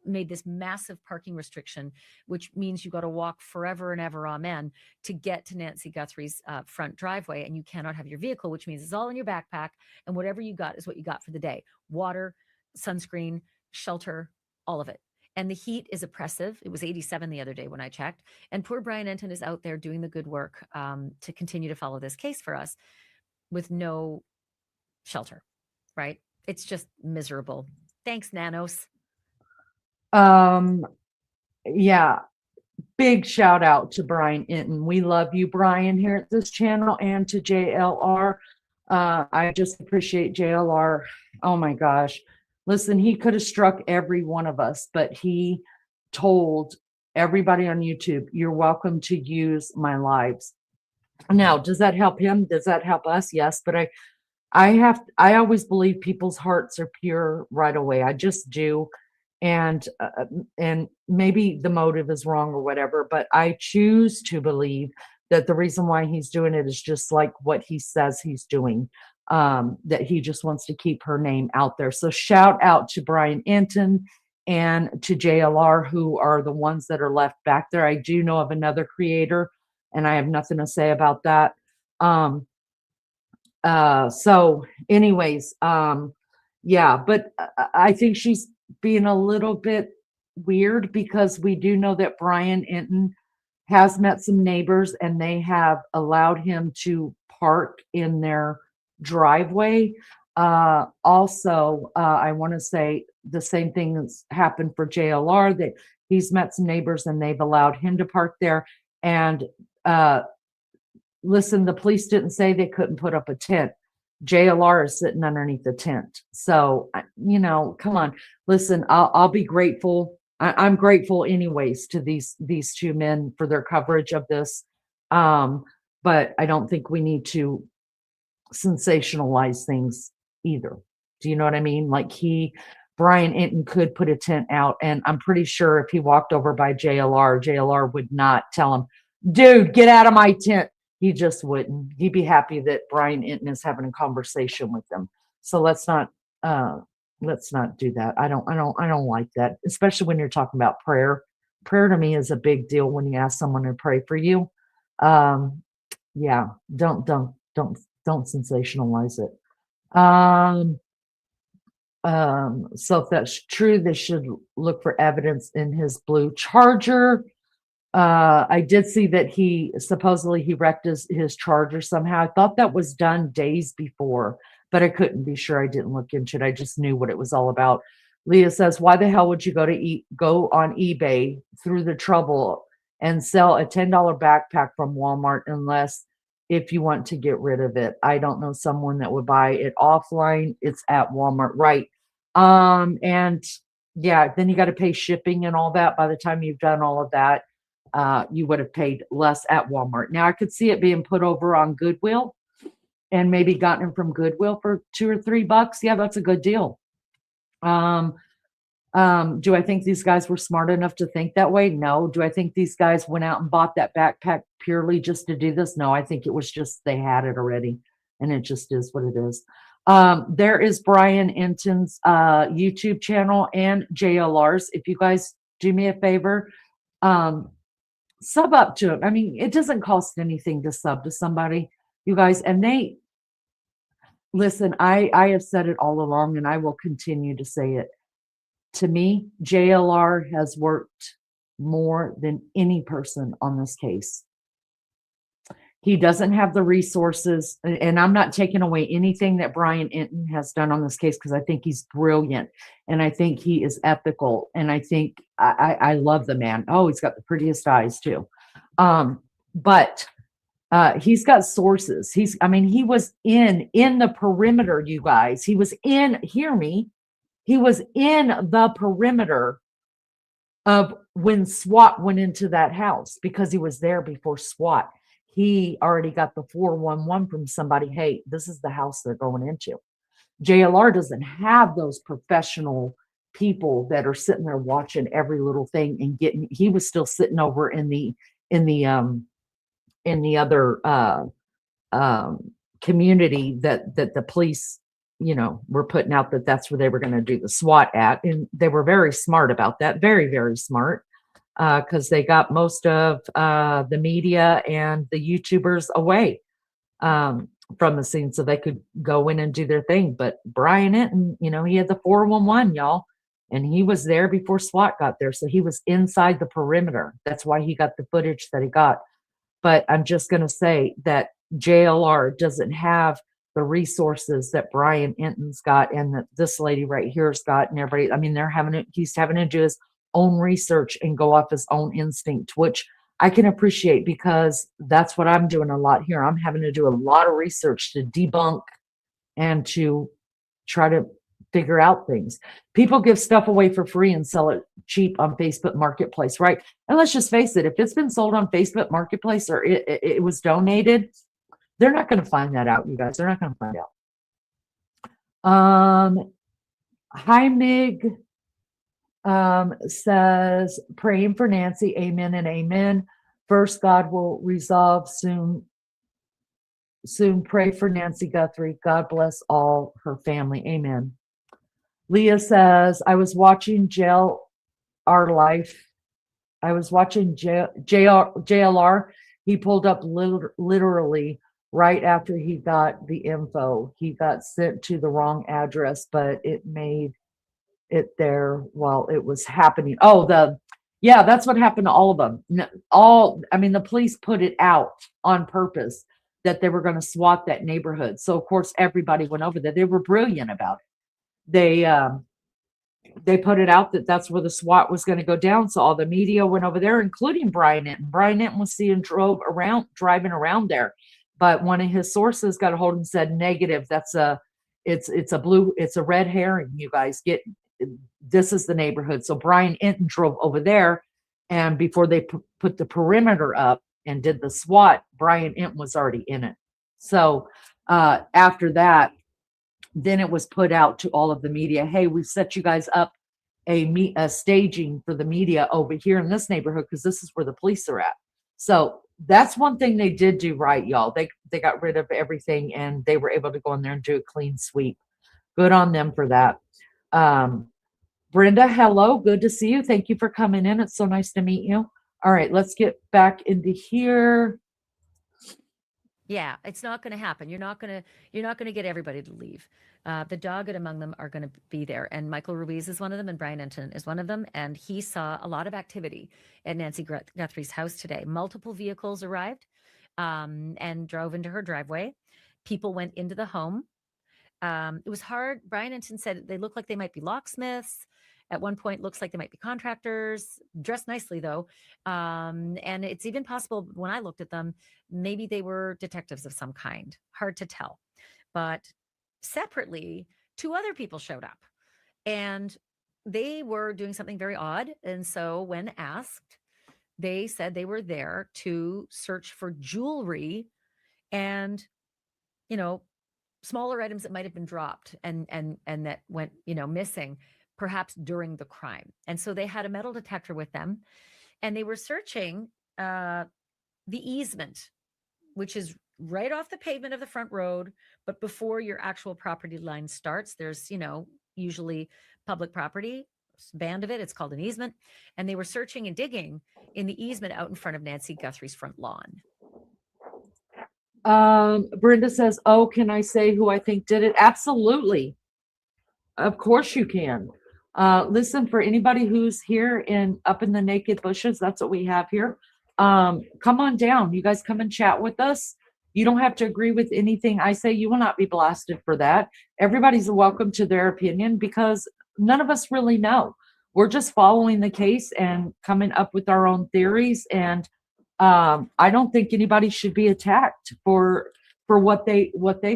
made this massive parking restriction, which means you got to walk forever and ever, amen, to get to Nancy Guthrie's front driveway. And you cannot have your vehicle, which means it's all in your backpack. And whatever you got is what you got for the day. Water, sunscreen, shelter, all of it. And the heat is oppressive. It was 87 the other day when I checked. And poor Brian Enton is out there doing the good work to continue to follow this case for us with no shelter, right? It's just miserable. Thanks, Nanos. Yeah, big shout out to Brian Enton. We love you, Brian, here at this channel, and to JLR. I just appreciate JLR. Oh my gosh. Listen, he could have struck every one of us, but he told everybody on YouTube, you're welcome to use my lives. Now, does that help him? Does that help us? Yes, but I always believe people's hearts are pure right away. I just do. And maybe the motive is wrong or whatever, but I choose to believe that the reason why he's doing it is just like what he says he's doing, that he just wants to keep her name out there. So shout out to Brian Enton and to JLR, who are the ones that are left back there. I do know of another creator, and I have nothing to say about that. So anyways, yeah, but I think she's being a little bit weird because we do know that Brian Enton has met some neighbors and they have allowed him to park in their driveway. Also, I want to say the same thing has happened for JLR, that he's met some neighbors and they've allowed him to park there. And listen, the police didn't say they couldn't put up a tent. JLR is sitting underneath the tent. So, come on. Listen, I'll be grateful. I'm grateful anyways to these two men for their coverage of this. But I don't think we need to sensationalize things either. Do you know what I mean? Like Brian Enton could put a tent out, and I'm pretty sure if he walked over by JLR would not tell him, dude, get out of my tent. He just wouldn't. He'd be happy that Brian Enton is having a conversation with them. So let's not do that. I don't like that, especially when you're talking about prayer. Prayer to me is a big deal when you ask someone to pray for you. Yeah, don't sensationalize it. So if that's true, they should look for evidence in his blue Charger. I did see that he supposedly wrecked his Charger somehow. I thought that was done days before, but I couldn't be sure. I didn't look into it. I just knew what it was all about. Leah says, why the hell would you go on eBay through the trouble and sell a $10 backpack from Walmart unless if you want to get rid of it? I don't know someone that would buy it offline. It's at Walmart, right? And yeah, then you got to pay shipping and all that. By the time you've done all of that, you would have paid less at Walmart. Now I could see it being put over on Goodwill and maybe gotten it from Goodwill for $2 or $3. Yeah, that's a good deal. Do I think these guys were smart enough to think that way? No. Do I think these guys went out and bought that backpack purely just to do this? No, I think it was just they had it already, and it just is what it is. There is Brian Enton's YouTube channel and JLR's. If you guys do me a favor, sub up to him. I mean, it doesn't cost anything to sub to somebody, you guys. And listen, I have said it all along, and I will continue to say it. To me, JLR has worked more than any person on this case. He doesn't have the resources, and I'm not taking away anything that Brian Enton has done on this case, because I think he's brilliant, and I think he is ethical, and I think I love the man. Oh, he's got the prettiest eyes too. But he's got sources. He was in the perimeter, you guys. He was hear me. He was in the perimeter of when SWAT went into that house, because he was there before SWAT. He already got the 411 from somebody. Hey, this is the house they're going into. JLR doesn't have those professional people that are sitting there watching every little thing and getting. He was still sitting over in the other community that the police, were putting out that that's where they were going to do the SWAT at. And they were very smart about that. Very, very smart. Because they got most of the media and the YouTubers away from the scene so they could go in and do their thing. But Brian Enton, he had the 411, y'all, and he was there before SWAT got there. So he was inside the perimeter. That's why he got the footage that he got. But I'm just going to say that JLR doesn't have the resources that Brian Enton's got and that this lady right here's got, and everybody. I mean, he's having to do his own research and go off his own instinct, which I can appreciate, because that's what I'm doing a lot here. I'm having to do a lot of research to debunk and to try to figure out things. People give stuff away for free and sell it cheap on Facebook Marketplace, right? And let's just face it, if it's been sold on Facebook Marketplace or it was donated, they're not going to find that out, you guys. They're not going to find out. Hi, Mig. Says, praying for Nancy, amen and amen. First, God will resolve soon. Pray for Nancy Guthrie. God bless all her family. Amen. Leah says, I was watching JLR Life. I was watching JLR. He pulled up literally right after he got the info. He got sent to the wrong address, but it made it there while it was happening. That's what happened to all of them. The police put it out on purpose that they were going to SWAT that neighborhood. So of course everybody went over there. They were brilliant about it. They put it out that that's where the SWAT was going to go down. So all the media went over there, including Brian Inton. Brian Inton was driving around there, but one of his sources got a hold and said negative. It's a red herring. You guys this is the neighborhood. So Brian Inton drove over there, and before they put the perimeter up and did the SWAT, Brian Inton was already in it. So after that, then it was put out to all of the media. Hey, we've set you guys up a staging for the media over here in this neighborhood because this is where the police are at. So that's one thing they did do right, y'all. They got rid of everything and they were able to go in there and do a clean sweep. Good on them for that. Brenda, hello. Good to see you. Thank you for coming in. It's so nice to meet you. All right, let's get back into here. Yeah, it's not going to happen. You're not going to get everybody to leave. The dogged among them are going to be there. And Michael Ruiz is one of them, and Brian Inton is one of them. And he saw a lot of activity at Nancy Guthrie's house today. Multiple vehicles arrived and drove into her driveway. People went into the home. It was hard. Brian Inton said they look like they might be locksmiths. At one point, looks like they might be contractors, dressed nicely though. And it's even possible when I looked at them, maybe they were detectives of some kind. Hard to tell. But separately, 2 other people showed up and they were doing something very odd. And so when asked, they said they were there to search for jewelry and, smaller items that might have been dropped and that went, missing, perhaps during the crime. And so they had a metal detector with them and they were searching the easement, which is right off the pavement of the front road. But before your actual property line starts, there's, usually public property, band of it. It's called an easement. And they were searching and digging in the easement out in front of Nancy Guthrie's front lawn. Brenda says, oh, can I say who I think did it? Absolutely. Of course you can. Listen, for anybody who's here up in the naked bushes, that's what we have here. Come on down. You guys come and chat with us. You don't have to agree with anything I say. You will not be blasted for that. Everybody's welcome to their opinion because none of us really know. We're just following the case and coming up with our own theories. And I don't think anybody should be attacked for what they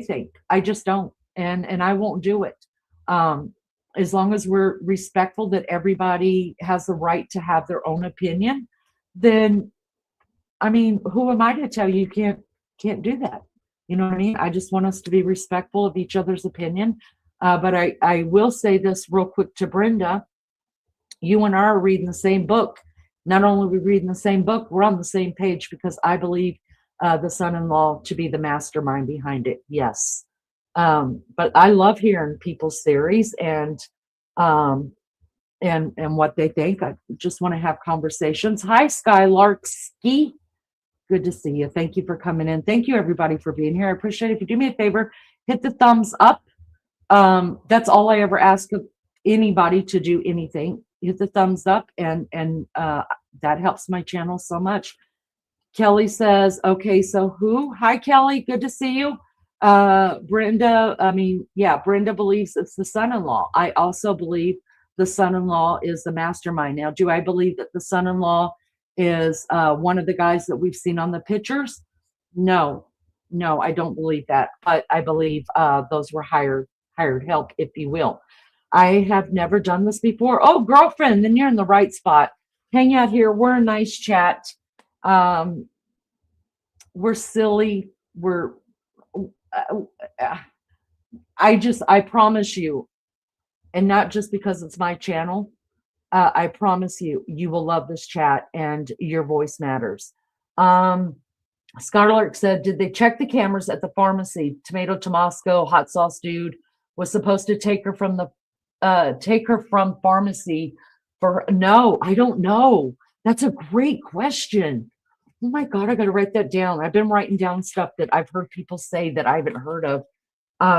think. I just don't, and I won't do it. As long as we're respectful that everybody has the right to have their own opinion, then, I mean, who am I to tell you can't do that? You know what I mean? I just want us to be respectful of each other's opinion. But I will say this real quick to Brenda. You and I are reading the same book. Not only are we reading the same book, we're on the same page because I believe the son-in-law to be the mastermind behind it. Yes. But I love hearing people's theories and what they think. I just want to have conversations. Hi, Skylarksky. Good to see you. Thank you for coming in. Thank you, everybody, for being here. I appreciate it. If you do me a favor, hit the thumbs up. That's all I ever ask of anybody to do anything. Hit the thumbs up, and that helps my channel so much. Kelly says, okay, so who? Hi, Kelly. Good to see you. Brenda believes it's the son-in-law. I also believe the son-in-law is the mastermind. Now, do I believe that the son-in-law is one of the guys that we've seen on the pictures? No, I don't believe that. But I believe those were hired help, if you will. I have never done this before. Oh, girlfriend, then you're in the right spot. Hang out here. We're a nice chat. We're silly. I promise you, and not just because it's my channel, I promise you, you will love this chat and your voice matters. Scarlett said, did they check the cameras at the pharmacy? Tomato Tomasco, hot sauce dude was supposed to take her from pharmacy no, I don't know. That's a great question. Oh my God, I got to write that down. I've been writing down stuff that I've heard people say that I haven't heard of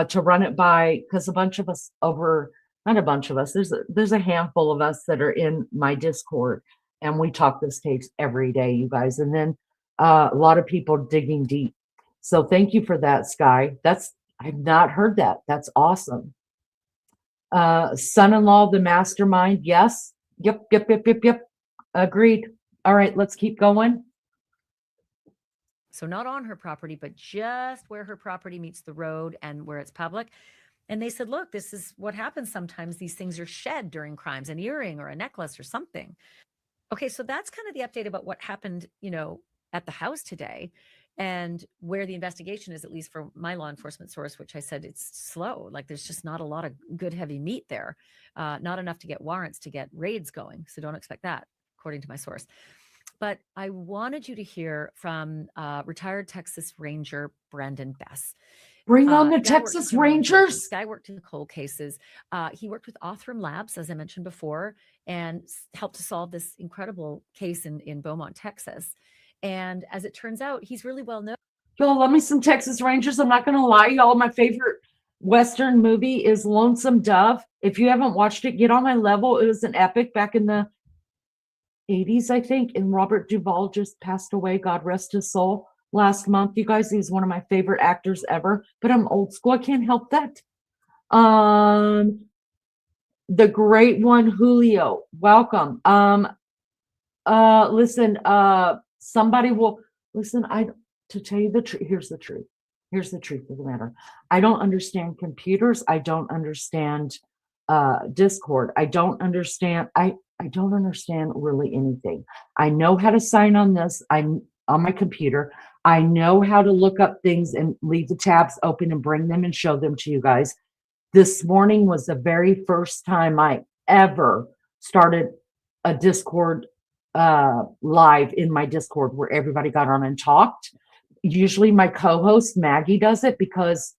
to run it by, because a bunch of us not a bunch of us, there's a handful of us that are in my Discord, and we talk this case every day, you guys. And then a lot of people digging deep. So thank you for that, Sky. I've not heard that. That's awesome. Son-in-law, the mastermind. Yes. Yep. Agreed. All right, let's keep going. So not on her property, but just where her property meets the road and where it's public. And they said, look, this is what happens sometimes. These things are shed during crimes, an earring or a necklace or something. Okay, so that's kind of the update about what happened, at the house today and where the investigation is, at least for my law enforcement source, which I said it's slow. Like there's just not a lot of good heavy meat there, not enough to get warrants to get raids going. So don't expect that, according to my source. But I wanted you to hear from retired Texas Ranger Brandon Bess. Bring on the Guy worked in Texas criminal Rangers. intelligence. Guy worked in cold cases. He worked with Othram Labs, as I mentioned before, and helped to solve this incredible case in Beaumont, Texas. And as it turns out, he's really well known. Y'all love me some Texas Rangers. I'm not going to lie, y'all. My favorite Western movie is Lonesome Dove. If you haven't watched it, get on my level. It was an epic back in the 80s, I think. And Robert Duvall just passed away. God rest his soul. Last month, you guys, he's one of my favorite actors ever, but I'm old school. I can't help that. The great one, Julio, welcome. Listen, somebody will listen. To tell you the truth, here's the truth. Here's the truth of the matter. I don't understand computers. I don't understand Discord. I don't understand. I don't understand really anything. I know how to sign on this. I'm on my computer. I know how to look up things and leave the tabs open and bring them and show them to you guys. This morning was the very first time I ever started a Discord live in my Discord where everybody got on and talked. Usually my co-host Maggie does it because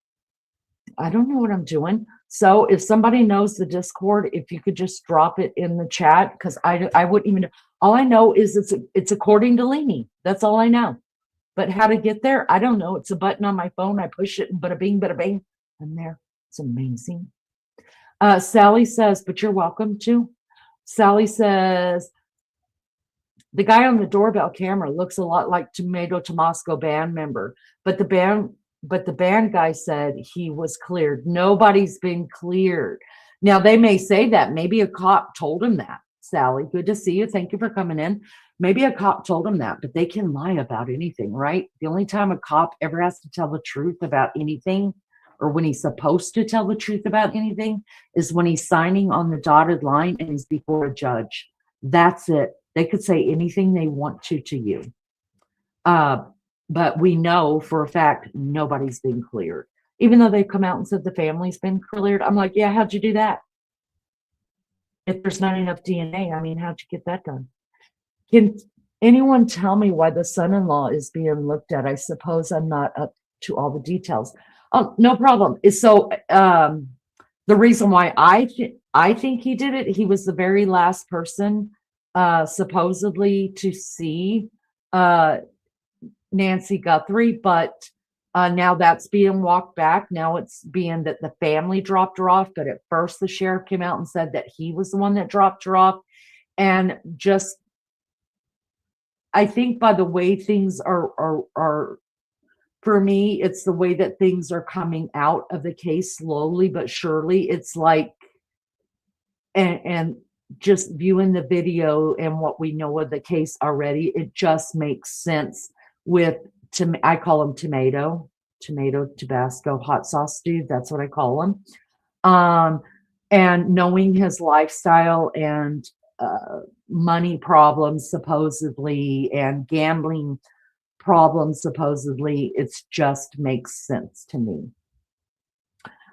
I don't know what I'm doing. So if somebody knows the Discord, if you could just drop it in the chat, because I wouldn't even know. All I know is it's according to Leanie. That's all I know. But how to get there, I don't know. It's a button on my phone. I push it and bada bing, I'm there. It's amazing. Sally says, but you're welcome to. Sally says, the guy on the doorbell camera looks a lot like Tomato Tomasco band member, but the band guy said he was cleared. Nobody's been cleared. Now they may say that. Maybe a cop told him that. Sally, good to see you. Thank you for coming in. Maybe a cop told him that, but they can lie about anything, right? The only time a cop ever has to tell the truth about anything, or when he's supposed to tell the truth about anything, is when he's signing on the dotted line and he's before a judge. That's it. They could say anything they want to you. But we know for a fact nobody's been cleared. Even though they've come out and said the family's been cleared. I'm like, yeah, how'd you do that? If there's not enough DNA, I mean, how'd you get that done? Can anyone tell me why the son-in-law is being looked at? I suppose I'm not up to all the details. Oh, no problem. So the reason why I think he did it, he was the very last person supposedly to see Nancy Guthrie, but now that's being walked back. Now it's being that the family dropped her off, but at first the sheriff came out and said that he was the one that dropped her off. And just, I think by the way things are for me, it's the way that things are coming out of the case slowly but surely. It's like, and just viewing the video and what we know of the case already, it just makes sense with, I call him tomato Tabasco hot sauce dude. That's what I call him. And knowing his lifestyle and money problems supposedly and gambling problems supposedly, it's just makes sense to me.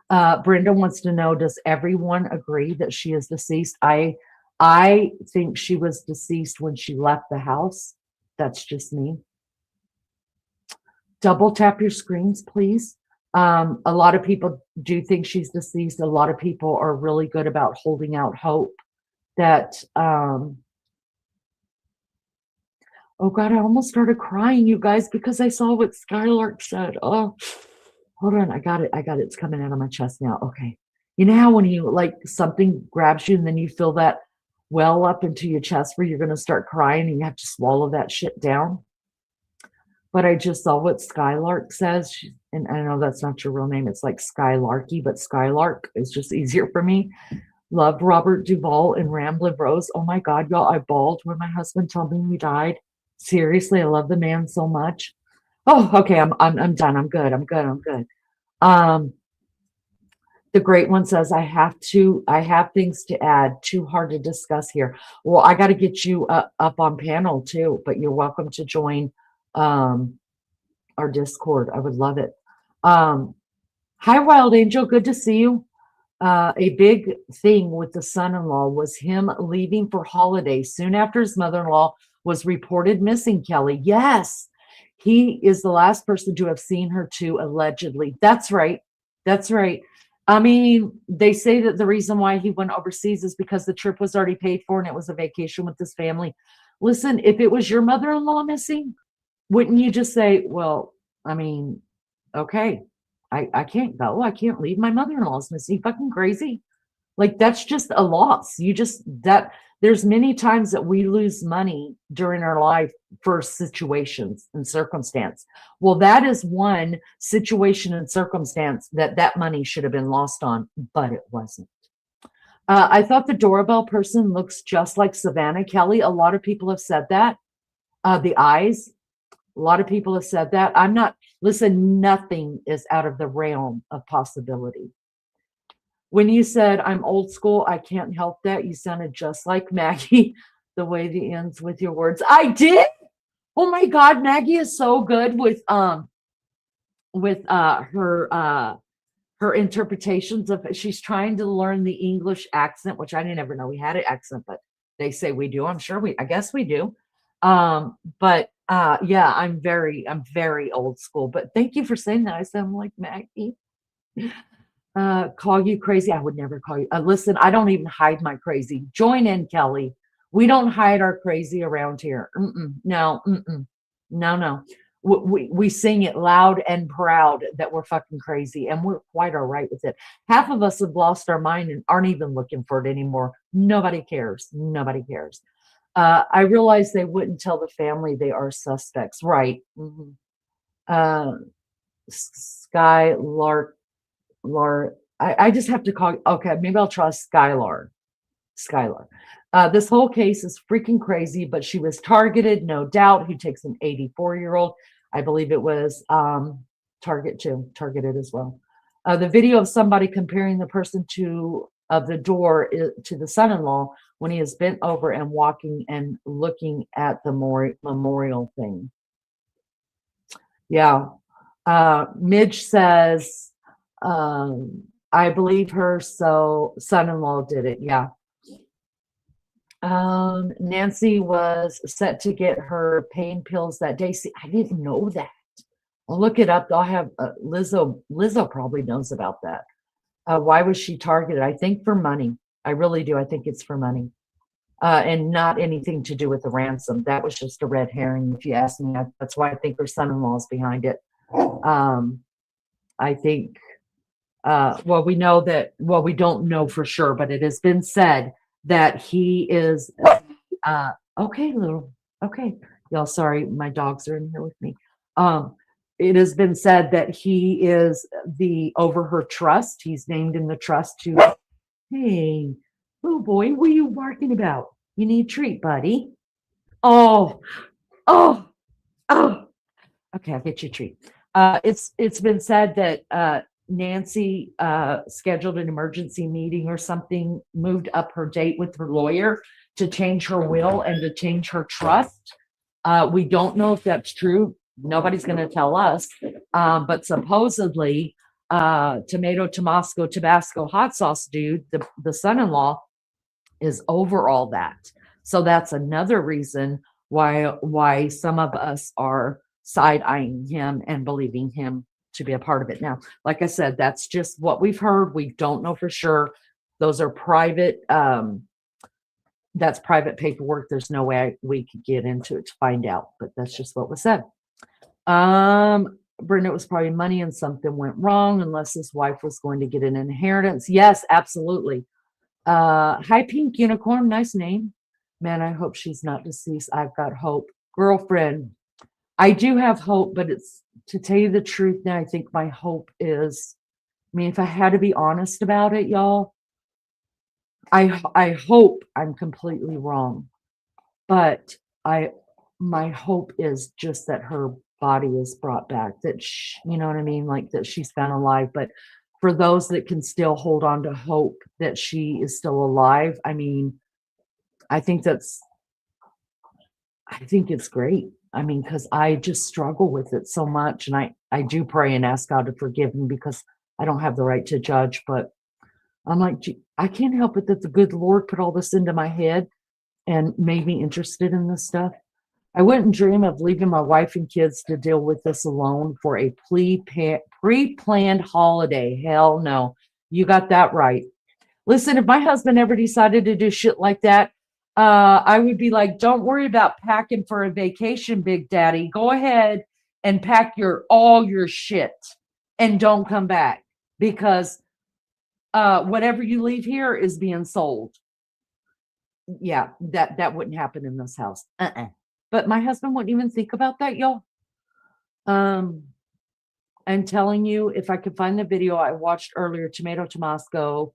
Brenda wants to know, does everyone agree that she is deceased? I think she was deceased when she left the house. That's just me. Double tap your screens, please. A lot of people do think she's deceased. A lot of people are really good about holding out hope that, oh God, I almost started crying, you guys, because I saw what Skylark said. Oh, hold on. I got it. It's coming out of my chest now. Okay. You know how when you like something grabs you and then you feel that well up into your chest where you're going to start crying and you have to swallow that shit down? but I just saw what Skylark says. And I know that's not your real name. It's like Skylarky, but Skylark is just easier for me. Loved Robert Duvall and Ramblin' Rose. Oh my God, y'all, I bawled when my husband told me he died. Seriously, I love the man so much. Oh, okay, I'm done. I'm good. The great one says, I have things to add. Too hard to discuss here. Well, I got to get you up on panel too, but you're welcome to join our Discord. I would love it. Hi, Wild Angel. Good to see you. A big thing with the son-in-law was him leaving for holidays soon after his mother-in-law was reported missing, Kelly. Yes, he is the last person to have seen her too, allegedly. That's right. That's right. I mean, they say that the reason why he went overseas is because the trip was already paid for and it was a vacation with his family. Listen, if it was your mother-in-law missing, wouldn't you just say, well, I mean, okay, I can't go. I can't leave. My mother-in-law's missing. Fucking crazy. Like, that's just a loss. There's many times that we lose money during our life for situations and circumstance. Well, that is one situation and circumstance that money should have been lost on, but it wasn't. I thought the doorbell person looks just like Savannah, Kelly. A lot of people have said that. The eyes, a lot of people have said that. Listen, nothing is out of the realm of possibility. When you said I'm old school, I can't help that. You sounded just like Maggie, the way the ends with your words. I did. Oh my God, Maggie is so good with her interpretations of. She's trying to learn the English accent, which I didn't ever know we had an accent, but they say we do. I guess we do. But yeah, I'm very old school. But thank you for saying that. I sound like Maggie. Call you crazy? I would never call you. Listen, I don't even hide my crazy. Join in, Kelly. We don't hide our crazy around here. No. We sing it loud and proud that we're fucking crazy, and we're quite all right with it. Half of us have lost our mind and aren't even looking for it anymore. Nobody cares. Nobody cares. I realize they wouldn't tell the family they are suspects. Right. Skylark. I just have to call. Okay, maybe I'll try Skylar. This whole case is freaking crazy, but she was targeted, no doubt. Who takes an 84-year-old? I believe it was targeted as well. The video of somebody comparing the person of the door to the son-in-law when he is bent over and walking and looking at the memorial thing. Yeah. Midge says, I believe her, so son-in-law did it. Yeah. Nancy was set to get her pain pills that day. See, I didn't know that. I'll look it up. I'll have Lizzo probably knows about that. Why was she targeted? I think for money. I really do. I think it's for money. And not anything to do with the ransom. That was just a red herring, if you ask me. That's why I think her son-in-law is behind it. I think, we know that, we don't know for sure, but it has been said that he is, okay, y'all, sorry, my dogs are in here with me. It has been said that he is over her trust. He's named in the trust to, hey, oh boy, what are you barking about? You need a treat, buddy. Oh, okay, I'll get you a treat. It's been said that Nancy scheduled an emergency meeting or something, moved up her date with her lawyer to change her will and to change her trust. We don't know if that's true. Nobody's going to tell us. But supposedly, Tabasco hot sauce dude, the son-in-law, is over all that. So that's another reason why some of us are side-eyeing him and believing him to be a part of it. Now, like I said, that's just what we've heard. We don't know for sure. Those are private. That's private paperwork. There's no way we could get into it to find out, but that's just what was said. Brenda, it was probably money and something went wrong unless his wife was going to get an inheritance. Yes, absolutely. Hi, Pink Unicorn. Nice name. Man, I hope she's not deceased. I've got hope. Girlfriend, I do have hope, but it's, to tell you the truth now, I think my hope is, I mean, if I had to be honest about it, y'all, I hope I'm completely wrong, but my hope is just that her body is brought back, that you know what I mean, like that she's found alive. But for those that can still hold on to hope that she is still alive, I mean, I think it's great. I mean, because I just struggle with it so much, and I do pray and ask God to forgive me because I don't have the right to judge, but I'm like, I can't help it that the good Lord put all this into my head and made me interested in this stuff. I wouldn't dream of leaving my wife and kids to deal with this alone for a pre-planned holiday. Hell no. You got that right. Listen, if my husband ever decided to do shit like that, I would be like, don't worry about packing for a vacation, Big Daddy. Go ahead and pack all your shit and don't come back, because whatever you leave here is being sold. Yeah, that wouldn't happen in this house. But my husband wouldn't even think about that, y'all. I'm telling you, if I could find the video I watched earlier, Tomato Tomasco,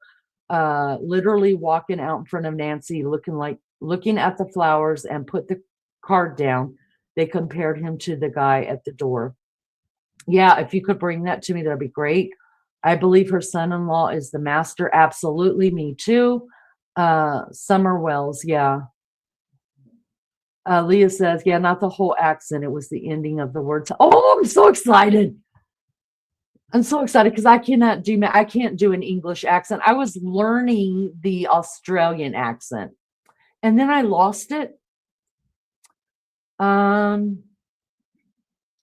literally walking out in front of Nancy, looking at the flowers, and put the card down. They compared him to the guy at the door. Yeah, if you could bring that to me, that'd be great. I believe her son-in-law is the master. Absolutely, me too. Summer Wells, yeah. Leah says, yeah, not the whole accent. It was the ending of the words. Oh, I'm so excited. I'm so excited because I can't do an English accent. I was learning the Australian accent and then I lost it.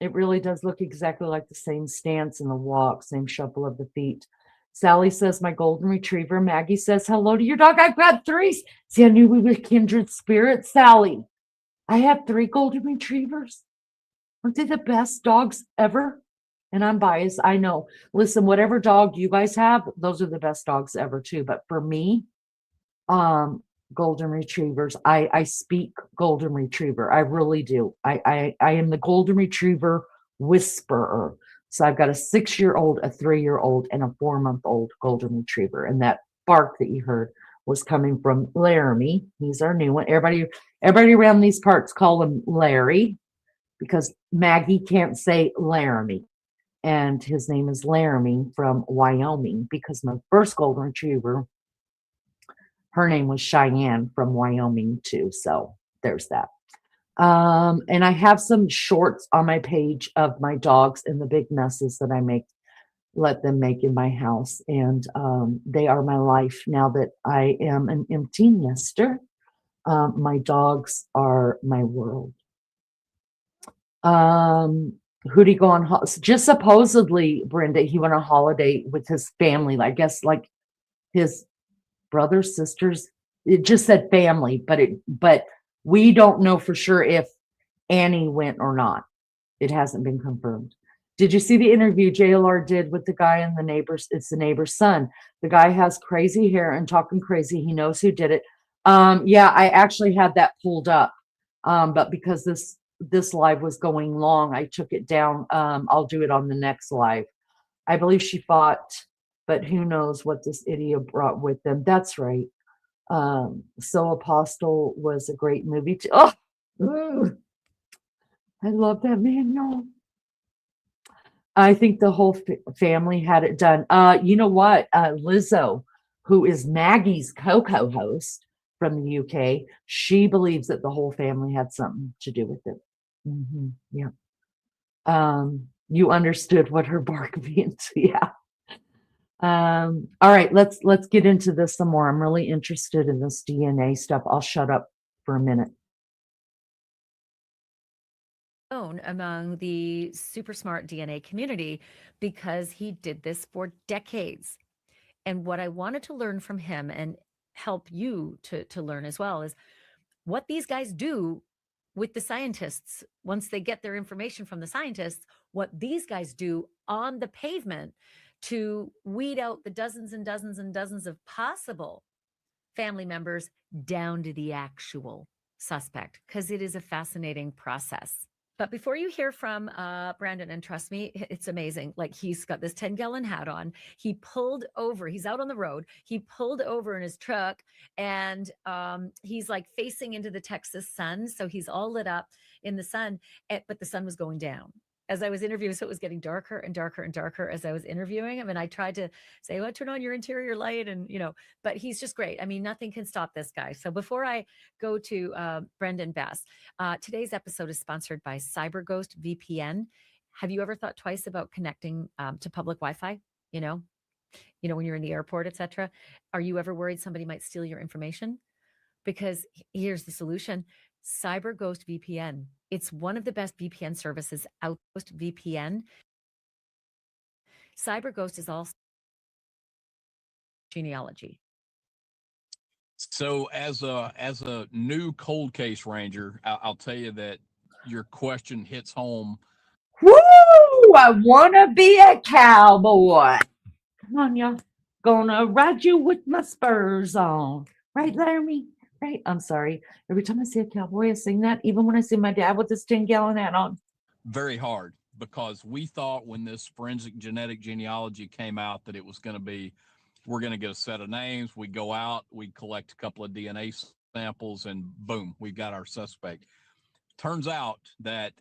It really does look exactly like the same stance in the walk, same shuffle of the feet. Sally says, my golden retriever. Maggie says, hello to your dog. I've got 3. See, I knew we were kindred spirits, Sally. I have 3 golden retrievers. Aren't they the best dogs ever? And I'm biased, I know. Listen, whatever dog you guys have, those are the best dogs ever too. But for me, golden retrievers, I speak golden retriever. I really do. I am the golden retriever whisperer. So I've got a 6-year-old, a 3-year-old, and a 4-month-old golden retriever. And that bark that you heard was coming from Laramie. He's our new one. Everybody around these parts call him Larry because Maggie can't say Laramie. And his name is Laramie from Wyoming, because my first golden retriever, her name was Cheyenne from Wyoming too. So there's that. And I have some shorts on my page of my dogs and the big messes that I let them make in my house. And they are my life now that I am an empty nester. My dogs are my world. Who'd he go on? Just supposedly, Brenda, he went on holiday with his family. I guess like his brothers, sisters. It just said family, but we don't know for sure if Annie went or not. It hasn't been confirmed. Did you see the interview JLR did with the guy and the neighbors? It's the neighbor's son. The guy has crazy hair and talking crazy. He knows who did it. Yeah, I actually had that pulled up. But because this live was going long, I took it down. I'll do it on the next live. I believe she fought, but who knows what this idiot brought with them. That's right. So Apostle was a great movie too. Oh, I love that man, y'all. I think the whole family had it done. You know what? Lizzo, who is Maggie's co-host from the UK, she believes that the whole family had something to do with it. Yeah. You understood what her bark means. Yeah. All right, let's get into this some more. I'm really interested in this DNA stuff. I'll shut up for a minute. Among the super smart DNA community because he did this for decades. And what I wanted to learn from him and help you to learn as well is what these guys do with the scientists. Once they get their information from the scientists, what these guys do on the pavement to weed out the dozens and dozens and dozens of possible family members down to the actual suspect, because it is a fascinating process. But before you hear from Brandon, and trust me, it's amazing. Like, he's got this 10-gallon hat on. He pulled over. He's out on the road. He pulled over in his truck, and he's like facing into the Texas sun. So he's all lit up in the sun, but the sun was going down as I was interviewing. So it was getting darker and darker and darker as I was interviewing him. And I tried to say, well, turn on your interior light. And, but he's just great. I mean, nothing can stop this guy. So before I go to Brendan Bass, today's episode is sponsored by CyberGhost VPN. Have you ever thought twice about connecting to public Wi-Fi? When you're in the airport, etc. Are you ever worried somebody might steal your information? Because here's the solution. CyberGhost VPN. It's one of the best VPN services out. VPN. CyberGhost is also genealogy. So as a new cold case ranger, I'll tell you that your question hits home. Woo! I want to be a cowboy. Come on, y'all. Gonna ride you with my spurs on. Right, Laramie? Right? I'm sorry. Every time I see a cowboy, I sing that, even when I see my dad with his 10-gallon hat on. Very hard, because we thought when this forensic genetic genealogy came out that it was going to be, we're going to get a set of names. We go out, we collect a couple of DNA samples, and boom, we've got our suspect. Turns out that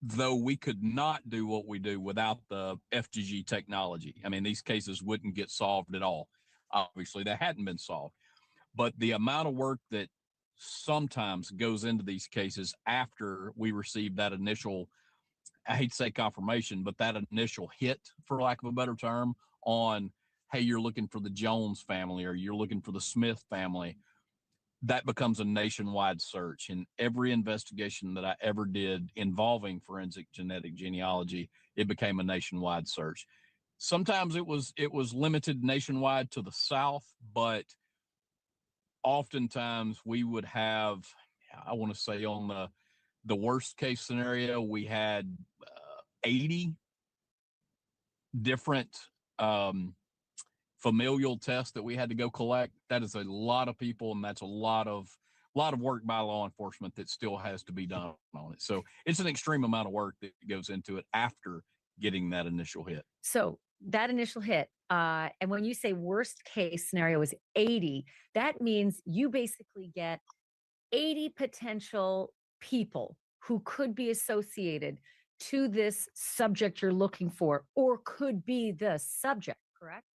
though we could not do what we do without the FGG technology, I mean, these cases wouldn't get solved at all. Obviously, they hadn't been solved. But the amount of work that sometimes goes into these cases after we receive that initial, I hate to say confirmation, but that initial hit, for lack of a better term, on, hey, you're looking for the Jones family or you're looking for the Smith family, that becomes a nationwide search. And every investigation that I ever did involving forensic genetic genealogy, it became a nationwide search. Sometimes it was limited nationwide to the South, but oftentimes we would have, I want to say on the worst case scenario, we had 80 different familial tests that we had to go collect. That is a lot of people, and that's a lot of work by law enforcement that still has to be done on it. So it's an extreme amount of work that goes into it after getting that initial hit. So that initial hit, and when you say worst case scenario is 80, that means you basically get 80 potential people who could be associated to this subject you're looking for, or could be the subject, correct?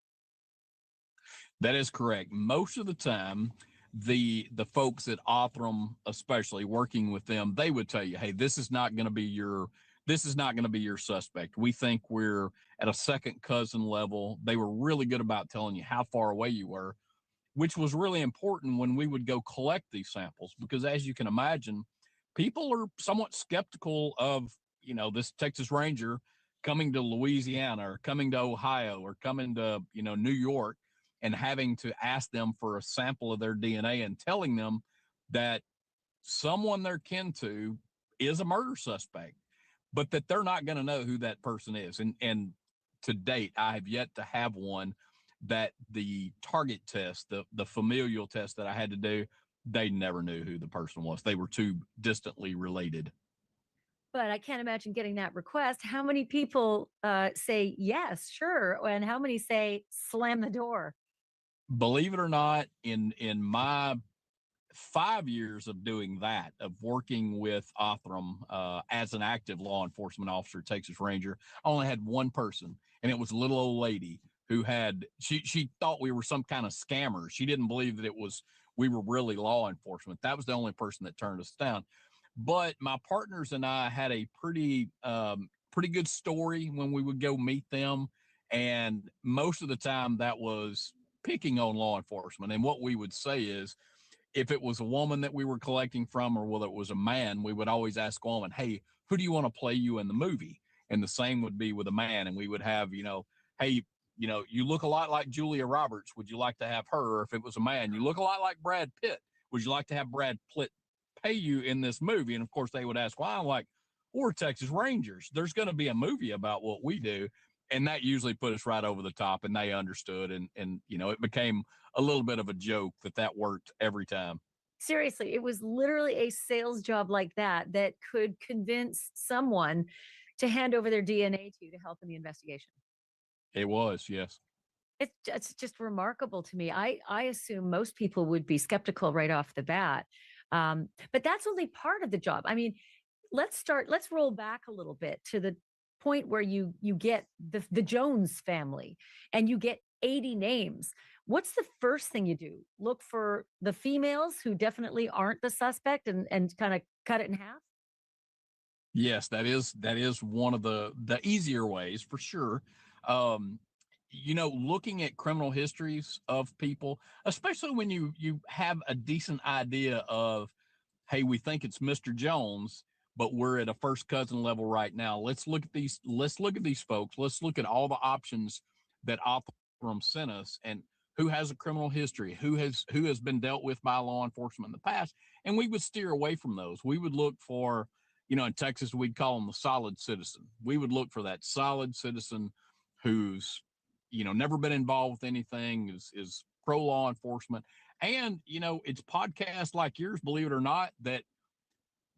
That is correct. Most of the time, the folks at Othram, especially working with them, they would tell you, hey, this is not going to be your suspect. We think we're at a second cousin level. They were really good about telling you how far away you were, which was really important when we would go collect these samples, because as you can imagine, people are somewhat skeptical of, this Texas Ranger coming to Louisiana or coming to Ohio or coming to, New York, and having to ask them for a sample of their DNA and telling them that someone they're kin to is a murder suspect, but that they're not going to know who that person is. And to date, I have yet to have one that the target test, the familial test that I had to do, they never knew who the person was. They were too distantly related. But I can't imagine getting that request. How many people say yes, sure, and how many say slam the door? Believe it or not, in my 5 years of doing that, of working with Othram as an active law enforcement officer, Texas Ranger, I only had one person, and it was a little old lady who had, she thought we were some kind of scammer. She didn't believe that we were really law enforcement. That was the only person that turned us down. But my partners and I had a pretty good story when we would go meet them. And most of the time that was picking on law enforcement. And what we would say is, if it was a woman that we were collecting from, or whether it was a man, we would always ask a woman, hey, who do you want to play you in the movie? And the same would be with a man. And we would have, hey, you look a lot like Julia Roberts. Would you like to have her? Or if it was a man, you look a lot like Brad Pitt. Would you like to have Brad Pitt pay you in this movie? And of course they would ask, well, I'm like, we're Texas Rangers. There's going to be a movie about what we do. And that usually put us right over the top, and they understood. And it became a little bit of a joke that worked every time. Seriously, it was literally a sales job like that that could convince someone to hand over their DNA to help in the investigation. It was, yes. It's just remarkable to me. I assume most people would be skeptical right off the bat, but that's only part of the job. I mean, let's roll back a little bit to the point where you get the Jones family and you get 80 names. What's the first thing you do? Look for the females who definitely aren't the suspect and kind of cut it in half? Yes, that is one of the easier ways for sure. Um, looking at criminal histories of people, especially when you have a decent idea of, hey, we think it's Mr. Jones, but we're at a first cousin level right now. Let's look at these. Let's look at these folks. Let's look at all the options that Othram sent us, and who has a criminal history, who has been dealt with by law enforcement in the past, and we would steer away from those. We would look for, in Texas we'd call them the solid citizen. We would look for that solid citizen who's never been involved with anything, is pro law enforcement. And it's podcasts like yours, believe it or not, that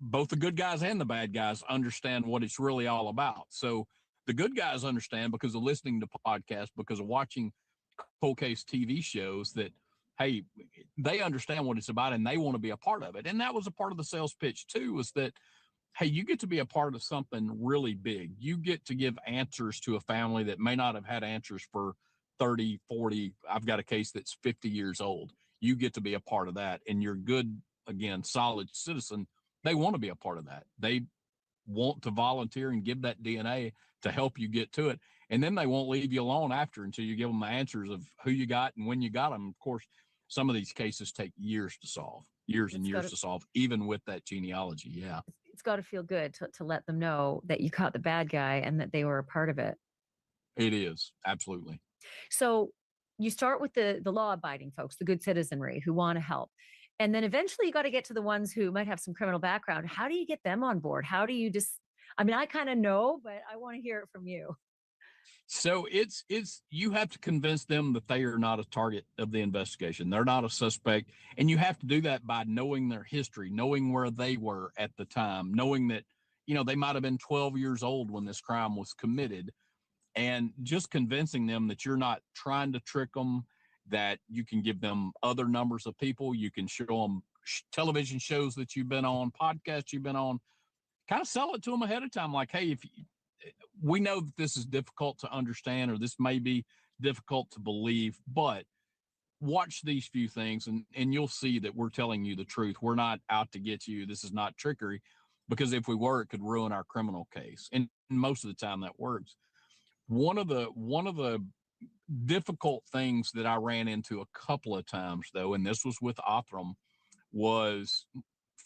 both the good guys and the bad guys understand what it's really all about. So the good guys understand because of listening to podcasts, because of watching cold case TV shows, that, hey, they understand what it's about and they want to be a part of it. And that was a part of the sales pitch too, was that, hey, you get to be a part of something really big. You get to give answers to a family that may not have had answers for 30, 40. I've got a case that's 50 years old. You get to be a part of that. And you're good, again, solid citizen. They want to be a part of that. They want to volunteer and give that DNA to help you get to it. And then they won't leave you alone after until you give them the answers of who you got and when you got them. Of course, some of these cases take years to solve, years and years to solve, even with that genealogy. Yeah. It's got to feel good to let them know that you caught the bad guy and that they were a part of it. It is. Absolutely. So you start with the law-abiding folks, the good citizenry who want to help. And then eventually you got to get to the ones who might have some criminal background. How do you get them on board? How do you I kind of know, but I want to hear it from you. So it's you have to convince them that they are not a target of the investigation. They're not a suspect. And you have to do that by knowing their history, knowing where they were at the time, knowing that, they might have been 12 years old when this crime was committed, and just convincing them that you're not trying to trick them, that you can give them other numbers of people. You can show them television shows that you've been on, podcasts you've been on, kind of sell it to them ahead of time. Like, hey, we know that this is difficult to understand, or this may be difficult to believe, but watch these few things and you'll see that we're telling you the truth. We're not out to get you. This is not trickery, because if we were, it could ruin our criminal case. And most of the time that works. One of the difficult things that I ran into a couple of times, though, and this was with Othram, was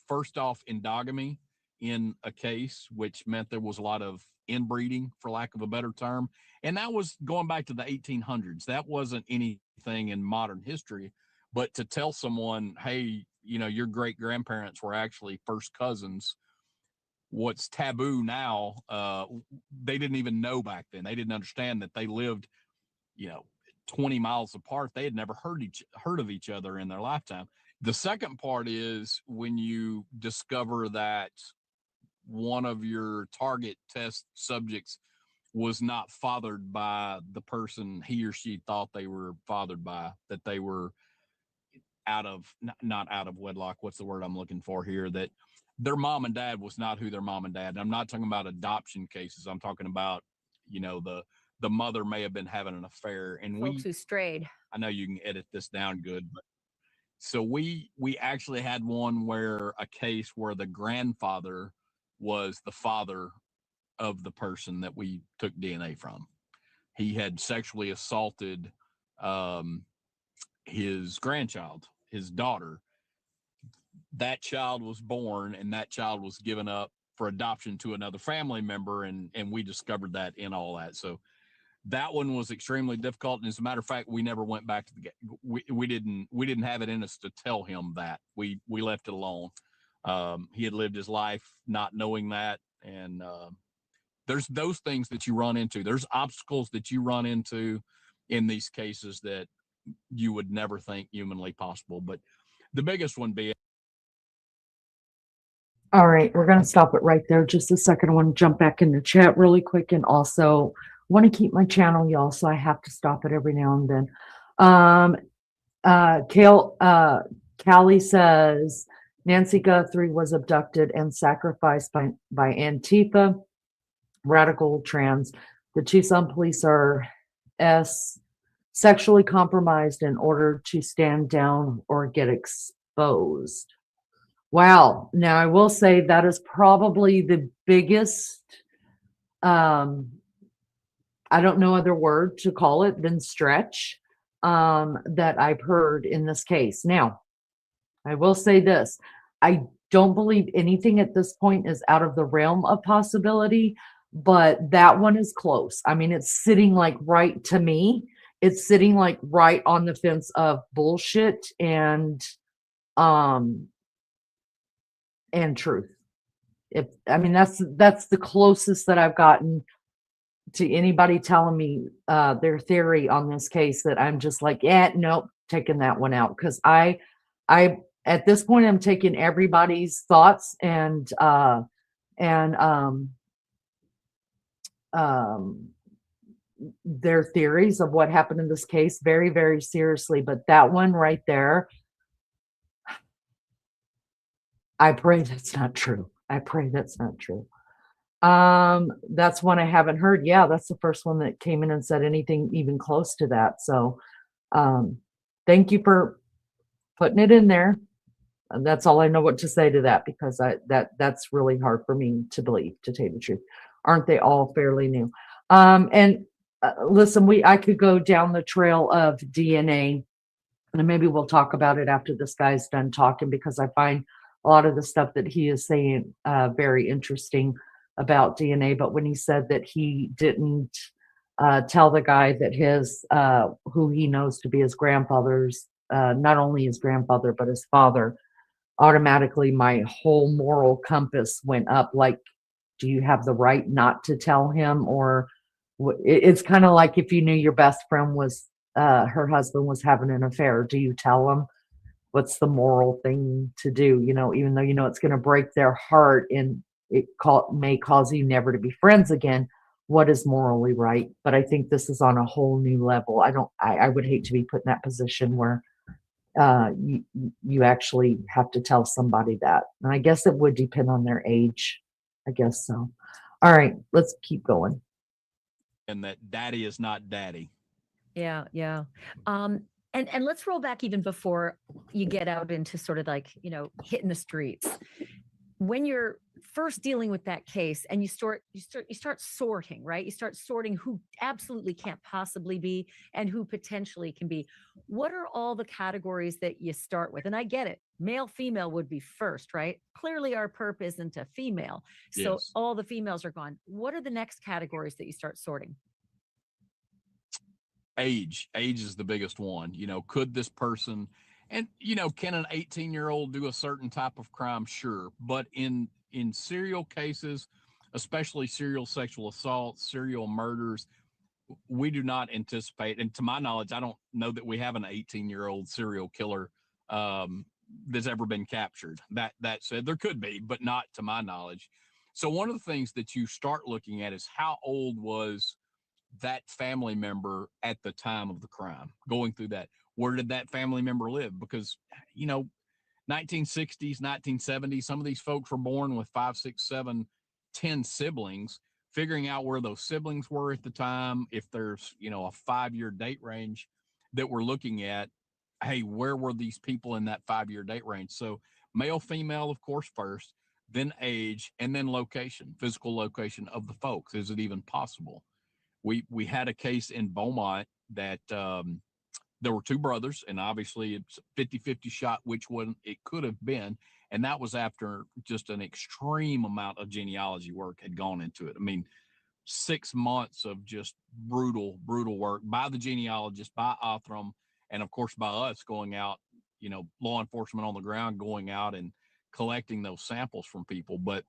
first off endogamy in a case, which meant there was a lot of inbreeding, for lack of a better term. And that was going back to the 1800s. That wasn't anything in modern history. But to tell someone, hey, your great grandparents were actually first cousins, what's taboo now, they didn't even know back then. They didn't understand that they lived, 20 miles apart. They had never heard of each other in their lifetime. The second part is when you discover that one of your target test subjects was not fathered by the person he or she thought they were fathered by, that they were not out of wedlock. What's the word I'm looking for here? That their mom and dad was not who their mom and dad. And I'm not talking about adoption cases. I'm talking about, the mother may have been having an affair, and folks who strayed. I know you can edit this down good, but so we actually had one where a case where the grandfather was the father of the person that we took DNA from. He had sexually assaulted his grandchild, his daughter. That child was born and that child was given up for adoption to another family member. And we discovered that in all that. So that one was extremely difficult. And as a matter of fact, we never went back to we didn't have it in us to tell him that. We left it alone. He had lived his life not knowing that. And there's those things that you run into. There's obstacles that you run into in these cases that you would never think humanly possible. But the biggest one being All right, we're going to stop it right there. Just a second. I want to jump back in the chat really quick and also want to keep my channel, y'all, so I have to stop it every now and then. Callie says Nancy Guthrie was abducted and sacrificed by Antifa, radical trans. The Tucson police are sexually compromised in order to stand down or get exposed. Wow. Now I will say that is probably the biggest, I don't know other word to call it than stretch, that I've heard in this case. Now, I will say this. I don't believe anything at this point is out of the realm of possibility, but that one is close. I mean, it's sitting like right to me. It's sitting like right on the fence of bullshit and truth. I mean, that's the closest that I've gotten to anybody telling me their theory on this case, that I'm just like, yeah, nope, taking that one out. Because I at this point I'm taking everybody's thoughts and their theories of what happened in this case very, very seriously. But that one right there, I pray that's not true. I pray that's not true. That's one I haven't heard. Yeah, that's the first one that came in and said anything even close to that. So, thank you for putting it in there. And that's all I know what to say to that, because that's really hard for me to believe, to tell you the truth. Aren't they all fairly new? And listen, I could go down the trail of DNA, and maybe we'll talk about it after this guy's done talking, because I find a lot of the stuff that he is saying very interesting about DNA. But when he said that he didn't tell the guy that his who he knows to be his grandfather's, not only his grandfather but his father, automatically my whole moral compass went up. Like, do you have the right not to tell him? Or it's kind of like if you knew your best friend was her husband was having an affair, do you tell him? What's the moral thing to do? Even though it's going to break their heart and may cause you never to be friends again. What is morally right? But I think this is on a whole new level. I would hate to be put in that position where you actually have to tell somebody that. And I guess it would depend on their age. I guess so. All right, let's keep going. And that daddy is not daddy. Yeah, yeah. And let's roll back even before you get out into sort of like, hitting the streets. When you're first dealing with that case and you start sorting, right? You start sorting who absolutely can't possibly be and who potentially can be. What are all the categories that you start with? And I get it. Male, female would be first, right? Clearly our perp isn't a female. So Yes. all the females are gone. What are the next categories that you start sorting? Age is the biggest one. Could this person, and can an 18-year-old do a certain type of crime? Sure. But in serial cases, especially serial sexual assaults, serial murders, we do not anticipate, and to my knowledge, I don't know that we have an 18-year-old serial killer that's ever been captured. That said, there could be, but not to my knowledge. So one of the things that you start looking at is how old was that family member at the time of the crime, going through that. Where did that family member live? Because 1960s, 1970s, some of these folks were born with 5, 6, 7, 10 siblings. Figuring out where those siblings were at the time, if there's a 5-year date range that we're looking at, hey, where were these people in that 5-year date range? So male, female, of course, first, then age, and then location, physical location of the folks. Is it even possible? We had a case in Beaumont that there were two brothers, and obviously it's 50-50 shot which one it could have been. And that was after just an extreme amount of genealogy work had gone into it. I mean, 6 months of just brutal work by the genealogist, by Othram, and of course by us going out, law enforcement on the ground going out and collecting those samples from people. But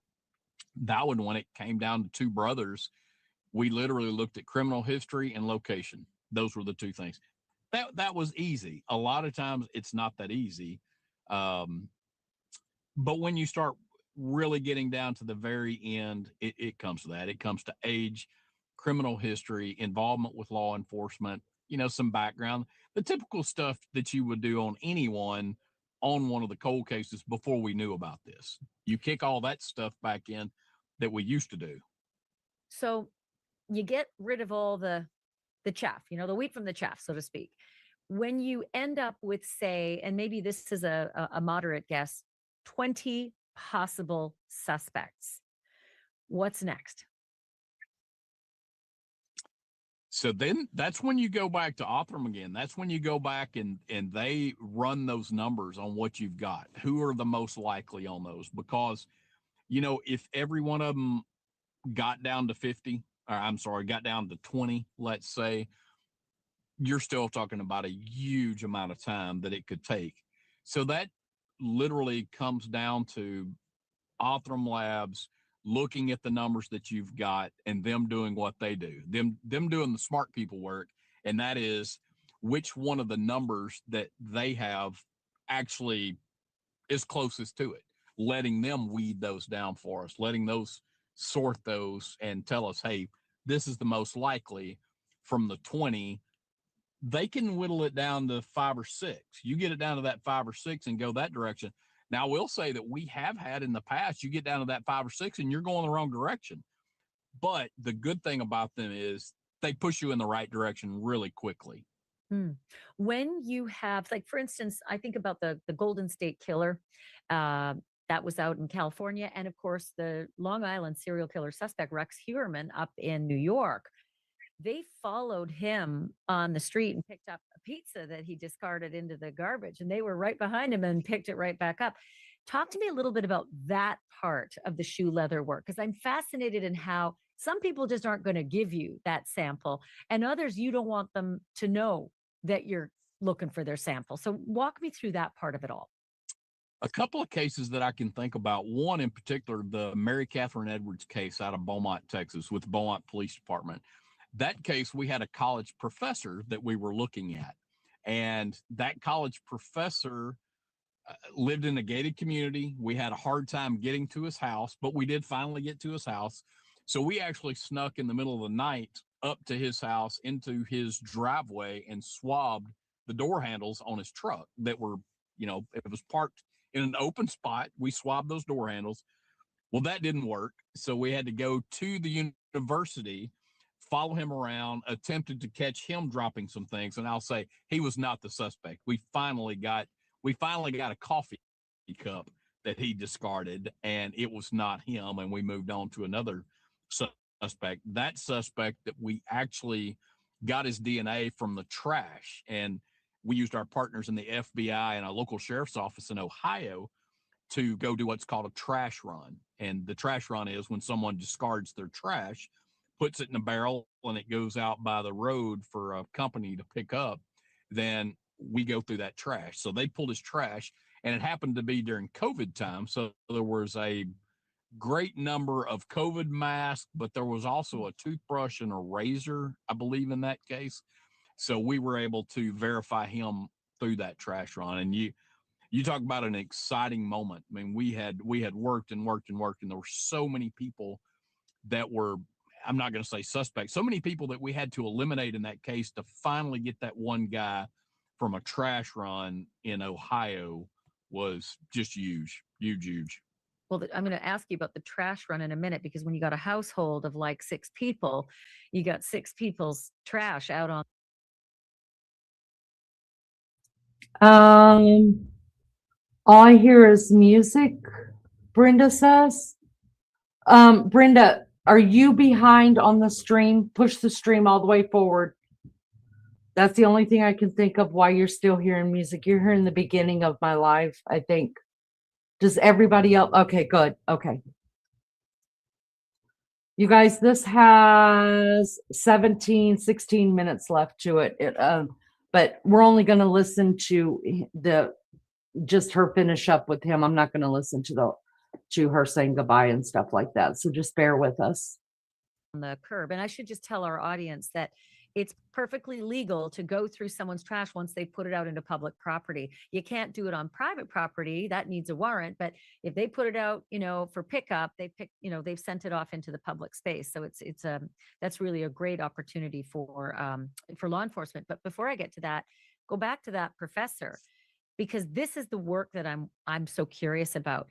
that one, when it came down to two brothers, we literally looked at criminal history and location. Those were the two things. That was easy. A lot of times it's not that easy. But when you start really getting down to the very end, it comes to that. It comes to age, criminal history, involvement with law enforcement, some background, the typical stuff that you would do on anyone on one of the cold cases before we knew about this. You kick all that stuff back in that we used to do. So you get rid of all the chaff, the wheat from the chaff, so to speak. When you end up with, say, and maybe this is a moderate guess, 20 possible suspects, what's next? So then that's when you go back to Othram again. That's when you go back and they run those numbers on what you've got. Who are the most likely on those? Because, if every one of them got down to 50, or got down to 20, let's say, you're still talking about a huge amount of time that it could take. So that literally comes down to Othram Labs looking at the numbers that you've got and them doing what they do, them doing the smart people work, and that is which one of the numbers that they have actually is closest to it, letting them weed those down for us, letting those sort those and tell us, hey, this is the most likely from the 20. They can whittle it down to 5 or 6. You get it down to that 5 or 6 and go that direction. Now, I will say that we have had in the past, you get down to that 5 or 6 and you're going the wrong direction. But the good thing about them is they push you in the right direction really quickly. When you have, like, for instance, I think about the Golden State Killer that was out in California. And of course, the Long Island serial killer suspect, Rex Heuermann, up in New York. They followed him on the street and picked up a pizza that he discarded into the garbage, and they were right behind him and picked it right back up. Talk to me a little bit about that part of the shoe leather work, because I'm fascinated in how some people just aren't going to give you that sample, and others you don't want them to know that you're looking for their sample. So walk me through that part of it all. A couple of cases that I can think about, one in particular, the Mary Catherine Edwards case out of Beaumont, Texas, with the Beaumont Police Department. That case, we had a college professor that we were looking at, and that college professor lived in a gated community. We had a hard time getting to his house, but we did finally get to his house. So we actually snuck in the middle of the night up to his house into his driveway and swabbed the door handles on his truck that were, it was parked in an open spot. We swabbed those door handles. Well, that didn't work. So we had to go to the university, follow him around, attempted to catch him dropping some things. And I'll say he was not the suspect. We finally got a coffee cup that he discarded, and it was not him. And we moved on to another suspect. That suspect that we actually got his DNA from the trash, and we used our partners in the FBI and a local sheriff's office in Ohio to go do what's called a trash run. And the trash run is when someone discards their trash, puts it in a barrel, and it goes out by the road for a company to pick up. Then we go through that trash. So they pulled his trash, and it happened to be during COVID time. So there was a great number of COVID masks, but there was also a toothbrush and a razor, I believe, in that case. So we were able to verify him through that trash run. And you talk about an exciting moment. I mean, we had worked and worked and worked, and there were so many people that were, I'm not going to say suspects, so many people that we had to eliminate in that case to finally get that one guy from a trash run in Ohio was just huge, huge, huge. Well, I'm going to ask you about the trash run in a minute, because when you got a household of like 6 people, you got 6 people's trash out on. All I hear is music, Brenda says. Brenda, are you behind on the stream? Push the stream all the way forward. That's the only thing I can think of why you're still hearing music. You're hearing the beginning of my live, I think. Does everybody else? Okay, good. Okay. You guys, this has 16 minutes left to it. But we're only going to listen to just her finish up with him. I'm not going to listen to her saying goodbye and stuff like that. So just bear with us. On the curb. And I should just tell our audience that it's perfectly legal to go through someone's trash once they put it out into public property. You can't do it on private property. That needs a warrant. But if they put it out, for pickup, they've sent it off into the public space. So that's really a great opportunity for law enforcement. But before I get to that, go back to that professor, because this is the work that I'm so curious about.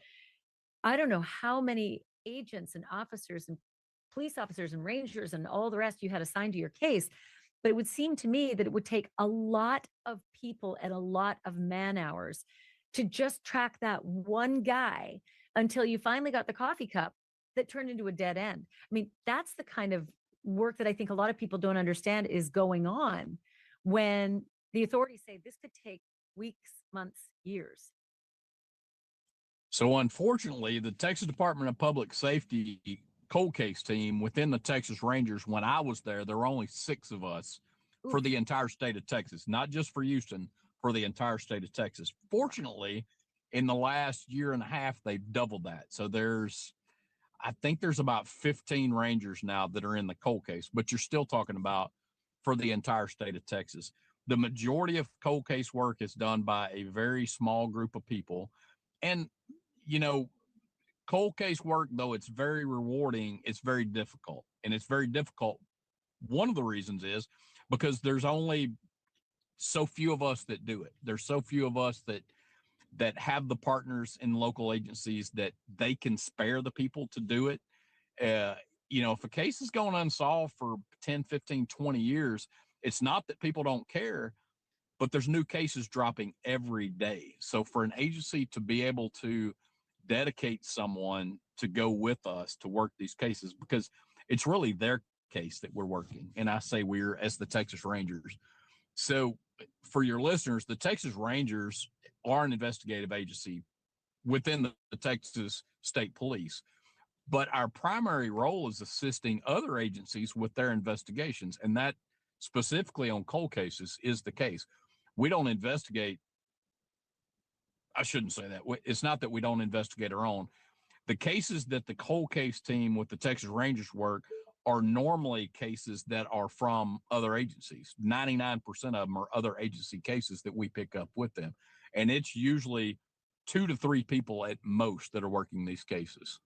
I don't know how many agents and officers and police officers and rangers and all the rest you had assigned to your case, but it would seem to me that it would take a lot of people and a lot of man hours to just track that one guy until you finally got the coffee cup that turned into a dead end. I mean, that's the kind of work that I think a lot of people don't understand is going on when the authorities say this could take weeks, months, years. So unfortunately, the Texas Department of Public Safety cold case team within the Texas Rangers, when I was there were only 6 of us for the entire state of Texas, not just for Houston, for the entire state of Texas. Fortunately, in the last year and a half, they've doubled that. So I think there's about 15 Rangers now that are in the cold case, but you're still talking about for the entire state of Texas. The majority of cold case work is done by a very small group of people. And, cold case work, though it's very rewarding, it's very difficult. And it's very difficult. One of the reasons is because there's only so few of us that do it. There's so few of us that have the partners in local agencies that they can spare the people to do it. If a case is going unsolved for 10, 15, 20 years, it's not that people don't care, but there's new cases dropping every day. So for an agency to be able to dedicate someone to go with us to work these cases, because it's really their case that we're working. And I say we're as the Texas Rangers. So for your listeners, the Texas Rangers are an investigative agency within the Texas State Police. But our primary role is assisting other agencies with their investigations. And that specifically on cold cases is the case. We don't investigate. I shouldn't say that. It's not that we don't investigate our own. The cases that the cold case team with the Texas Rangers work are normally cases that are from other agencies. 99% of them are other agency cases that we pick up with them. And it's usually 2 to 3 people at most that are working these cases.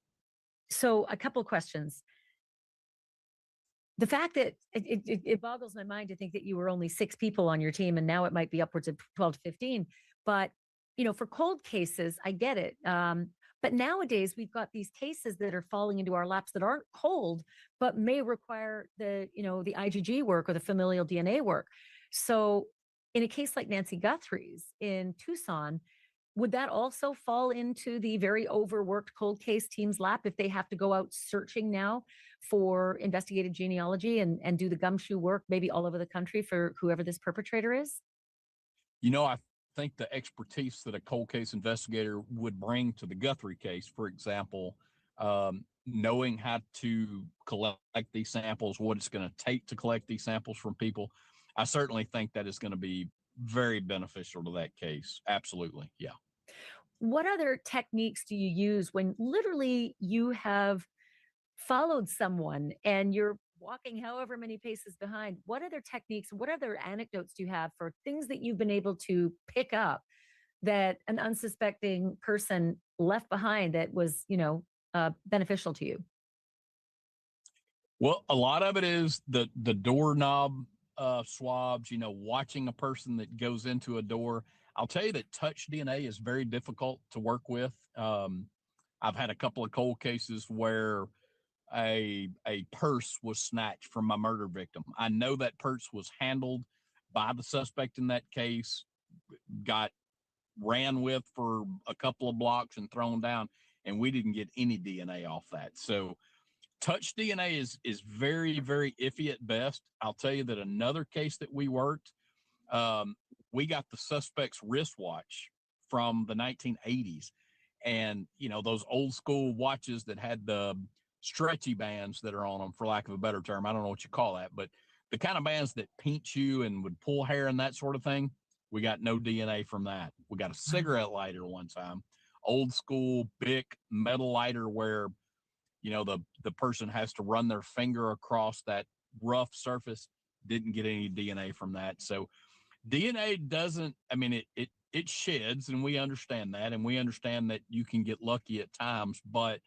So a couple of questions. The fact that it boggles my mind to think that you were only 6 people on your team and now it might be upwards of 12 to 15. But, for cold cases, I get it. But nowadays we've got these cases that are falling into our laps that aren't cold, but may require the IgG work or the familial DNA work. So in a case like Nancy Guthrie's in Tucson, would that also fall into the very overworked cold case team's lap if they have to go out searching now for investigative genealogy and do the gumshoe work maybe all over the country for whoever this perpetrator is? I think the expertise that a cold case investigator would bring to the Guthrie case, for example, knowing how to collect these samples, what it's going to take to collect these samples from people, I certainly think that is going to be very beneficial to that case. Absolutely. Yeah. What other techniques do you use when literally you have followed someone and you're walking however many paces behind? What other techniques, what other anecdotes do you have for things that you've been able to pick up that an unsuspecting person left behind that was, beneficial to you? Well, a lot of it is the doorknob swabs, watching a person that goes into a door. I'll tell you that touch DNA is very difficult to work with. I've had a couple of cold cases where a purse was snatched from my murder victim. I know that purse was handled by the suspect in that case, got ran with for a couple of blocks and thrown down, and we didn't get any DNA off that. So touch DNA is very, very iffy at best. I'll tell you that another case that we worked, we got the suspect's wristwatch from the 1980s. And, those old school watches that had the stretchy bands that are on them, for lack of a better term. I don't know what you call that, but the kind of bands that pinch you and would pull hair and that sort of thing, we got no DNA from that. We got a cigarette lighter one time, old school Bic metal lighter where, the person has to run their finger across that rough surface. didn't get any DNA from that. So DNA doesn't, I mean, it sheds, and we understand that, and we understand that you can get lucky at times, but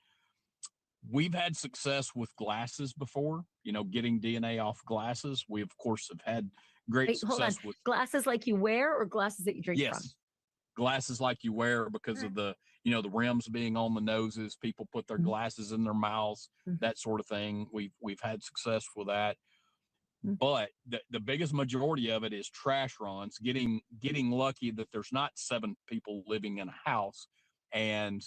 we've had success with glasses before, getting DNA off glasses. We, of course, have had great Wait, hold on. success with Glasses like you wear or glasses that you drink from? yes, glasses like you wear because of the rims being on the noses. People put their glasses in their mouths, that sort of thing. We've had success with that. But the biggest majority of it is trash runs, getting lucky that there's not 7 people living in a house, and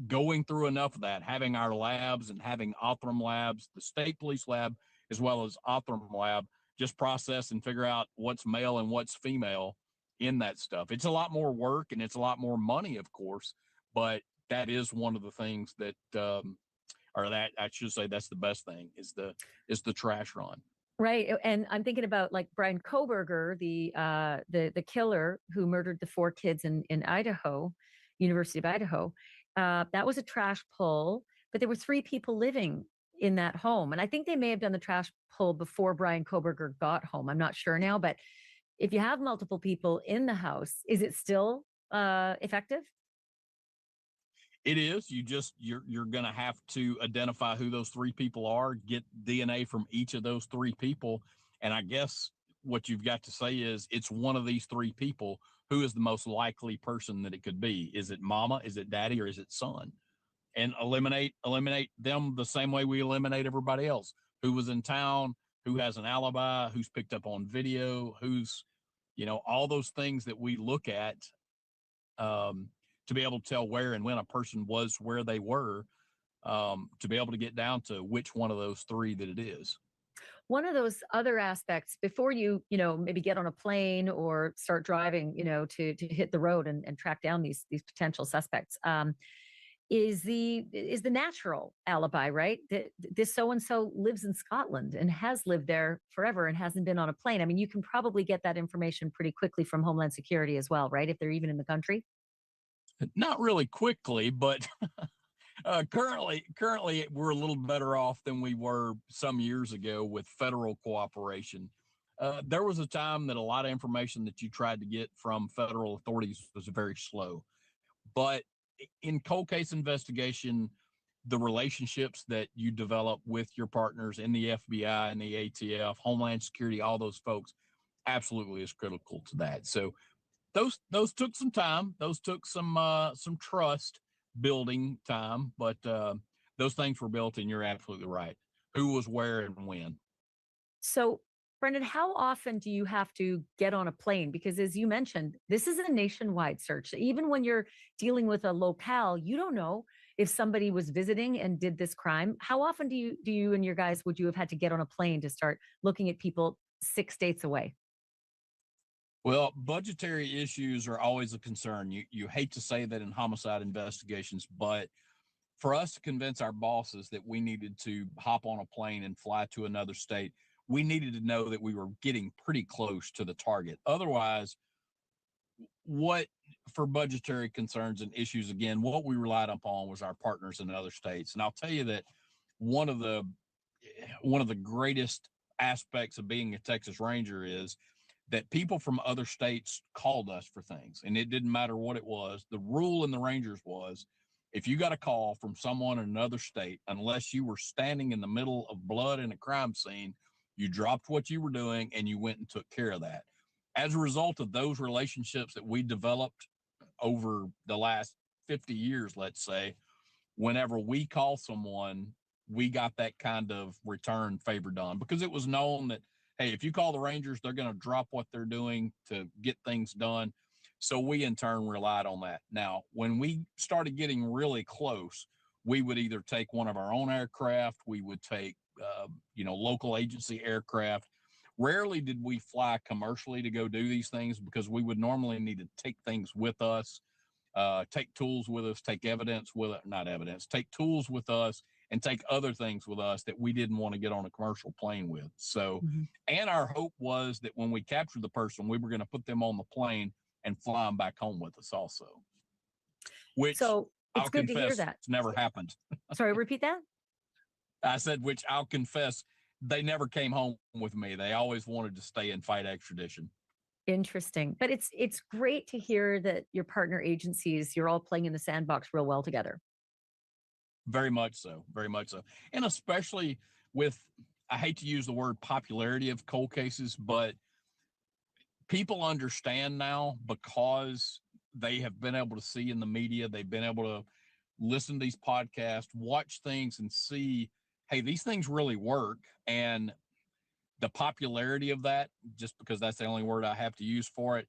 going through enough of that, having our labs and having Othram labs, the state police lab, as well as Othram lab, just process and figure out what's male and what's female in that stuff. It's a lot more work and it's a lot more money, of course, but that is one of the things that, or that I should say, that's the best thing is the trash run. Right. And I'm thinking about like Brian Koberger, the killer who murdered the 4 kids in Idaho, University of Idaho. That was a trash pull, but there were 3 people living in that home. And I think they may have done the trash pull before Brian Koberger got home. I'm not sure now, but if you have multiple people in the house, is it still effective? It is. You're going to have to identify who those 3 people are, get DNA from each of those 3 people. And I guess what you've got to say is it's one of these 3 people. Who is the most likely person that it could be? Is it mama? Is it daddy? Or is it son? And eliminate them the same way we eliminate everybody else. Who was in town? Who has an alibi? Who's picked up on video? Who's, all those things that we look at to be able to tell where and when a person was where they were, to be able to get down to which one of those 3 that it is. One of those other aspects before you maybe get on a plane or start driving, to hit the road and track down these potential suspects, is the natural alibi, right? This so-and-so lives in Scotland and has lived there forever and hasn't been on a plane. I mean, you can probably get that information pretty quickly from Homeland Security as well, right? If they're even in the country. Not really quickly, but currently we're a little better off than we were some years ago with federal cooperation. There was a time that a lot of information that you tried to get from federal authorities was very slow. But in cold case investigation, the relationships that you develop with your partners in the FBI and the ATF, Homeland Security, all those folks, absolutely is critical to that. So those took some time. Those took some trust building time, but those things were built, and you're absolutely right. Who was where and when. So, Brendan, how often do you have to get on a plane? Because as you mentioned, this is a nationwide search. Even when you're dealing with a locale, you don't know if somebody was visiting and did this crime. How often do you and your guys would you have had to get on a plane to start looking at people 6 states away? Well, budgetary issues are always a concern. You hate to say that in homicide investigations, but for us to convince our bosses that we needed to hop on a plane and fly to another state, we needed to know that we were getting pretty close to the target. Otherwise, for budgetary concerns and issues, again, what we relied upon was our partners in other states. And I'll tell you that one of the greatest aspects of being a Texas Ranger is that people from other states called us for things, and it didn't matter what it was. The rule in the Rangers was, if you got a call from someone in another state, unless you were standing in the middle of blood in a crime scene, you dropped what you were doing and you went and took care of that. As a result of those relationships that we developed over the last 50 years, let's say, whenever we call someone, we got that kind of return favor done, because it was known that, hey, if you call the Rangers, they're going to drop what they're doing to get things done. So we in turn relied on that. Now, when we started getting really close, we would either take one of our own aircraft, we would take, local agency aircraft. Rarely did we fly commercially to go do these things, because we would normally need to take things with us, take tools with us, take evidence with it, not evidence, take tools with us, and take other things with us that we didn't want to get on a commercial plane with. So, and our hope was that when we captured the person, we were going to put them on the plane and fly them back home with us also. Which, so it's I'll good confess, to hear that. it's never happened. Sorry, repeat that. I said, which I'll confess they never came home with me. They always wanted to stay and fight extradition. Interesting. But it's great to hear that your partner agencies, you're all playing in the sandbox real well together. Very much so. Very much so. And especially with, I hate to use the word popularity of cold cases, but people understand now because they have been able to see in the media, they've been able to listen to these podcasts, watch things and see, hey, these things really work. And the popularity of that, just because that's the only word I have to use for it,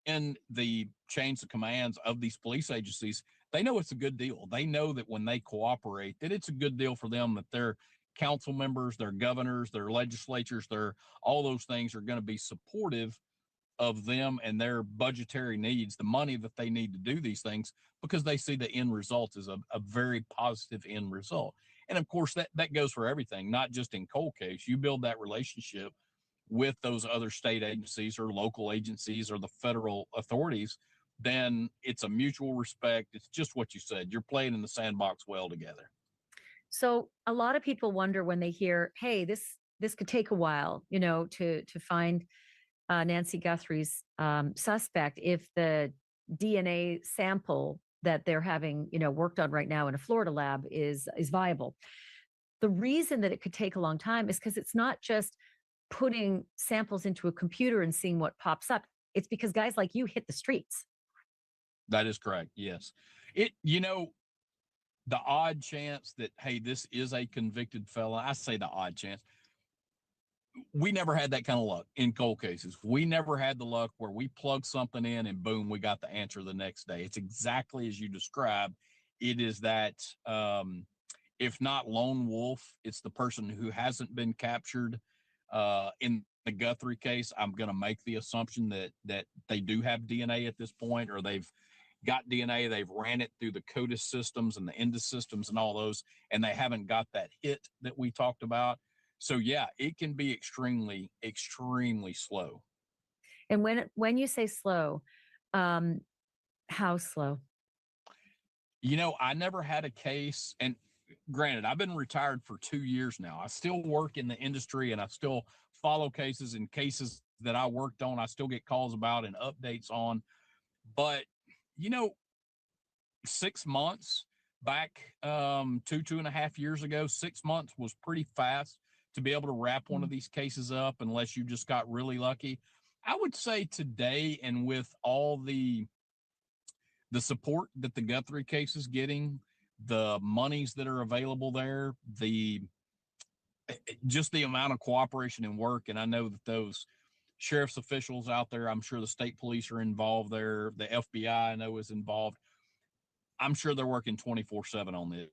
in the chains of commands of these police agencies, they know it's a good deal. They know that when they cooperate, that it's a good deal for them, that their council members, their governors, their legislatures, their all those things are going to be supportive of them and their budgetary needs, the money that they need to do these things, because they see the end result as a very positive end result. And of course, that goes for everything, not just in cold case. You build that relationship with those other state agencies or local agencies or the federal authorities, then it's a mutual respect. It's just what you said. You're playing in the sandbox well together. So a lot of people wonder when they hear, hey, this could take a while, to find Nancy Guthrie's suspect, if the DNA sample that they're having, worked on right now in a Florida lab is viable. The reason that it could take a long time is because it's not just putting samples into a computer and seeing what pops up. It's because guys like you hit the streets. That is correct. Yes. The odd chance that, hey, this is a convicted felon, I say the odd chance. We never had that kind of luck in cold cases. We never had the luck where we plugged something in and boom, we got the answer the next day. It's exactly as you described. It is that, if not lone wolf, it's the person who hasn't been captured. In the Guthrie case, I'm going to make the assumption that they do have DNA at this point, or they've got DNA, they've ran it through the CODIS systems and the INDUS systems and all those, and they haven't got that hit that we talked about. So yeah, it can be extremely, extremely slow. And when you say slow, how slow? I never had a case, and granted, I've been retired for 2 years now. I still work in the industry and I still follow cases, and cases that I worked on, I still get calls about and updates on. But 6 months back, 2.5 years ago, 6 months was pretty fast to be able to wrap one of these cases up, unless you just got really lucky. I would say today, and with all the support that the Guthrie case is getting, the monies that are available there, just the amount of cooperation and work. And I know that those sheriff's officials out there, I'm sure the state police are involved there. The FBI, I know, is involved. I'm sure they're working 24/7 on this.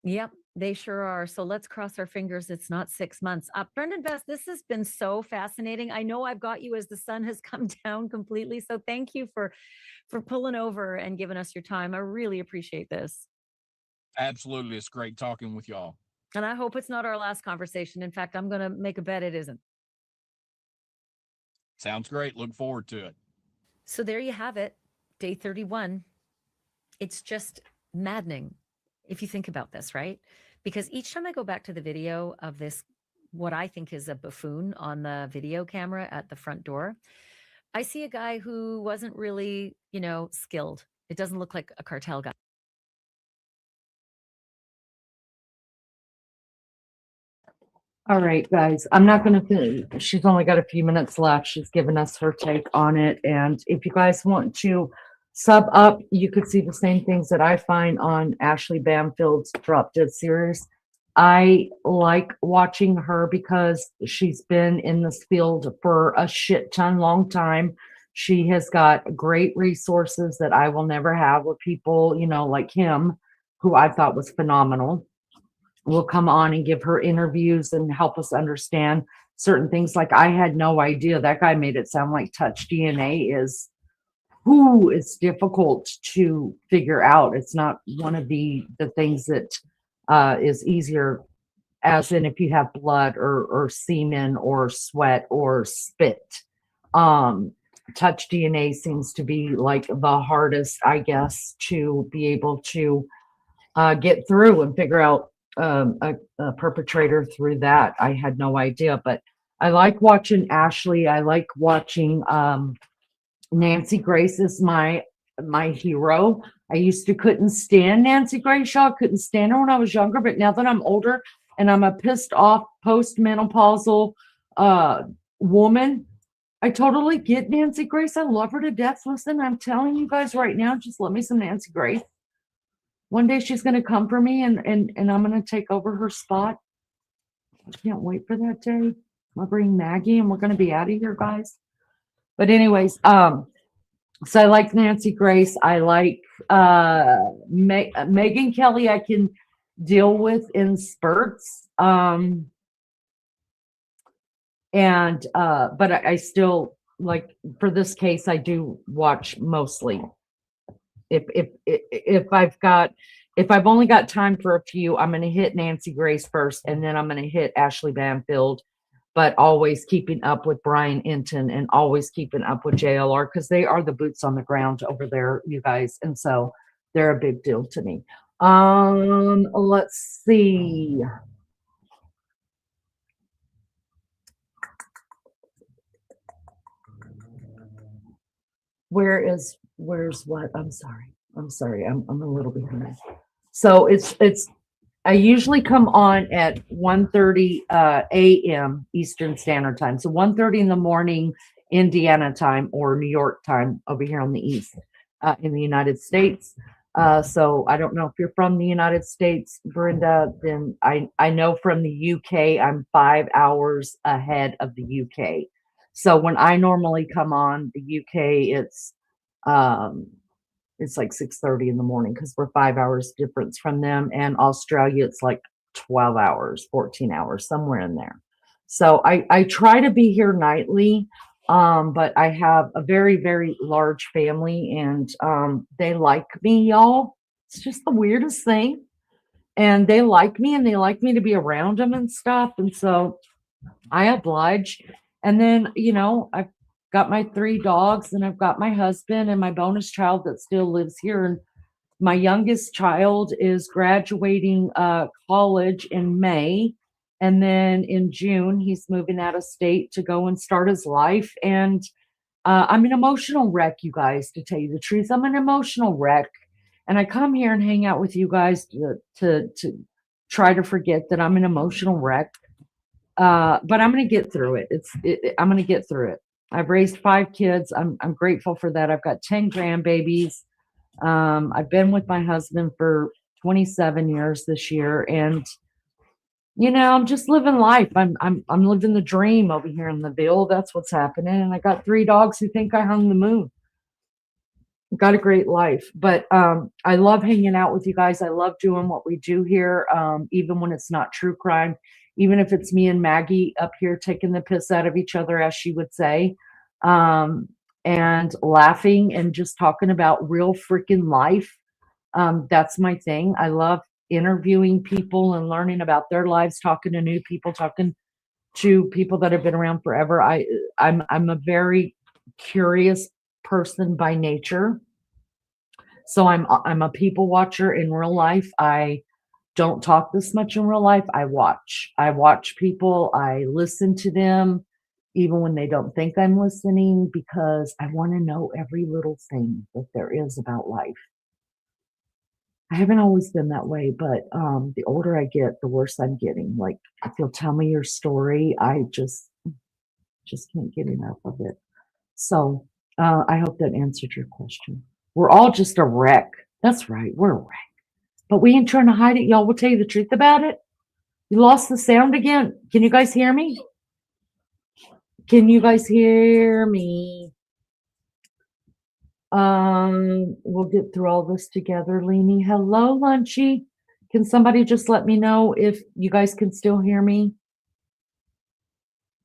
Yep, they sure are. So let's cross our fingers it's not 6 months. Brendan Best, this has been so fascinating. I know I've got you as the sun has come down completely. So thank you for pulling over and giving us your time. I really appreciate this. Absolutely. It's great talking with y'all. And I hope it's not our last conversation. In fact, I'm going to make a bet it isn't. Sounds great. Look forward to it. So there you have it. Day 31. It's just maddening if you think about this, right? Because each time I go back to the video of this, what I think is a buffoon on the video camera at the front door, I see a guy who wasn't really, skilled. It doesn't look like a cartel guy. All right, guys, I'm not going to finish. She's only got a few minutes left. She's given us her take on it. And if you guys want to sub up, you could see the same things that I find on Ashley Bamfield's Drop Dead series. I like watching her because she's been in this field for a shit ton long time. She has got great resources that I will never have, with people, like him, who I thought was phenomenal, will come on and give her interviews and help us understand certain things. Like, I had no idea that guy made it sound like touch DNA is it's difficult to figure out. It's not one of the things that is easier, as in if you have blood or semen or sweat or spit. Touch DNA seems to be like the hardest, I guess, to be able to get through and figure out a perpetrator through that. I had no idea, but I like watching Ashley. I like watching Nancy Grace is my hero. I used to couldn't stand Nancy Grace, y'all. Couldn't stand her when I was younger, but now that I'm older and I'm a pissed off postmenopausal woman, I totally get Nancy Grace. I love her to death. Listen, I'm telling you guys right now, just love me some Nancy Grace. One day she's going to come for me and I'm going to take over her spot. I can't wait for that day. I'll bring Maggie and we're going to be out of here, guys. But anyways, so I like Nancy Grace. I like Megyn Kelly. I can deal with in spurts. But I still like, for this case, I do watch mostly. If I've only got time for a few, I'm going to hit Nancy Grace first, and then I'm going to hit Ashley Banfield, but always keeping up with Brian Enton and always keeping up with JLR, because they are the boots on the ground over there, you guys. And so they're a big deal to me. Let's see. Where's what? I'm sorry. I'm a little behind. So I usually come on at 1:30 a.m. Eastern Standard Time. So 1:30 in the morning, Indiana time, or New York time over here on the East in the United States. So I don't know if you're from the United States, Brenda, then I know from the UK, I'm 5 hours ahead of the UK. So when I normally come on the UK, it's like 6:30 in the morning because we're 5 hours difference from them. And Australia, it's like 12 hours, 14 hours, somewhere in there. So I try to be here nightly, but I have a very, very large family, and they like me, y'all. It's just the weirdest thing. And they like me, and they like me to be around them and stuff. And so I oblige. And then, I've got my 3 dogs, and I've got my husband and my bonus child that still lives here. And my youngest child is graduating college in May. And then in June, he's moving out of state to go and start his life. And I'm an emotional wreck, you guys, to tell you the truth. I'm an emotional wreck. And I come here and hang out with you guys to try to forget that I'm an emotional wreck. But I'm going to get through it. I'm going to get through it. I've raised 5 kids. I'm grateful for that. I've got 10 grandbabies. I've been with my husband for 27 years this year, and I'm just living life. I'm living the dream over here in the Ville. That's what's happening. And I got 3 dogs who think I hung the moon. Got a great life, but I love hanging out with you guys. I love doing what we do here, even when it's not true crime. Even if it's me and Maggie up here taking the piss out of each other, as she would say, and laughing and just talking about real freaking life. That's my thing. I love interviewing people and learning about their lives, talking to new people, talking to people that have been around forever. I'm a very curious person by nature. So I'm a people watcher in real life. I don't talk this much in real life. I watch people. I listen to them, even when they don't think I'm listening, because I want to know every little thing that there is about life. I haven't always been that way, but the older I get, the worse I'm getting. Like, if you'll tell me your story, I just can't get enough of it. So I hope that answered your question. We're all just a wreck. That's right, we're a wreck. But we ain't trying to hide it, y'all. We'll tell you the truth about it. You lost the sound again. Can you guys hear me? Can you guys hear me? We'll get through all this together, Leanie. Hello, Lunchy. Can somebody just let me know if you guys can still hear me?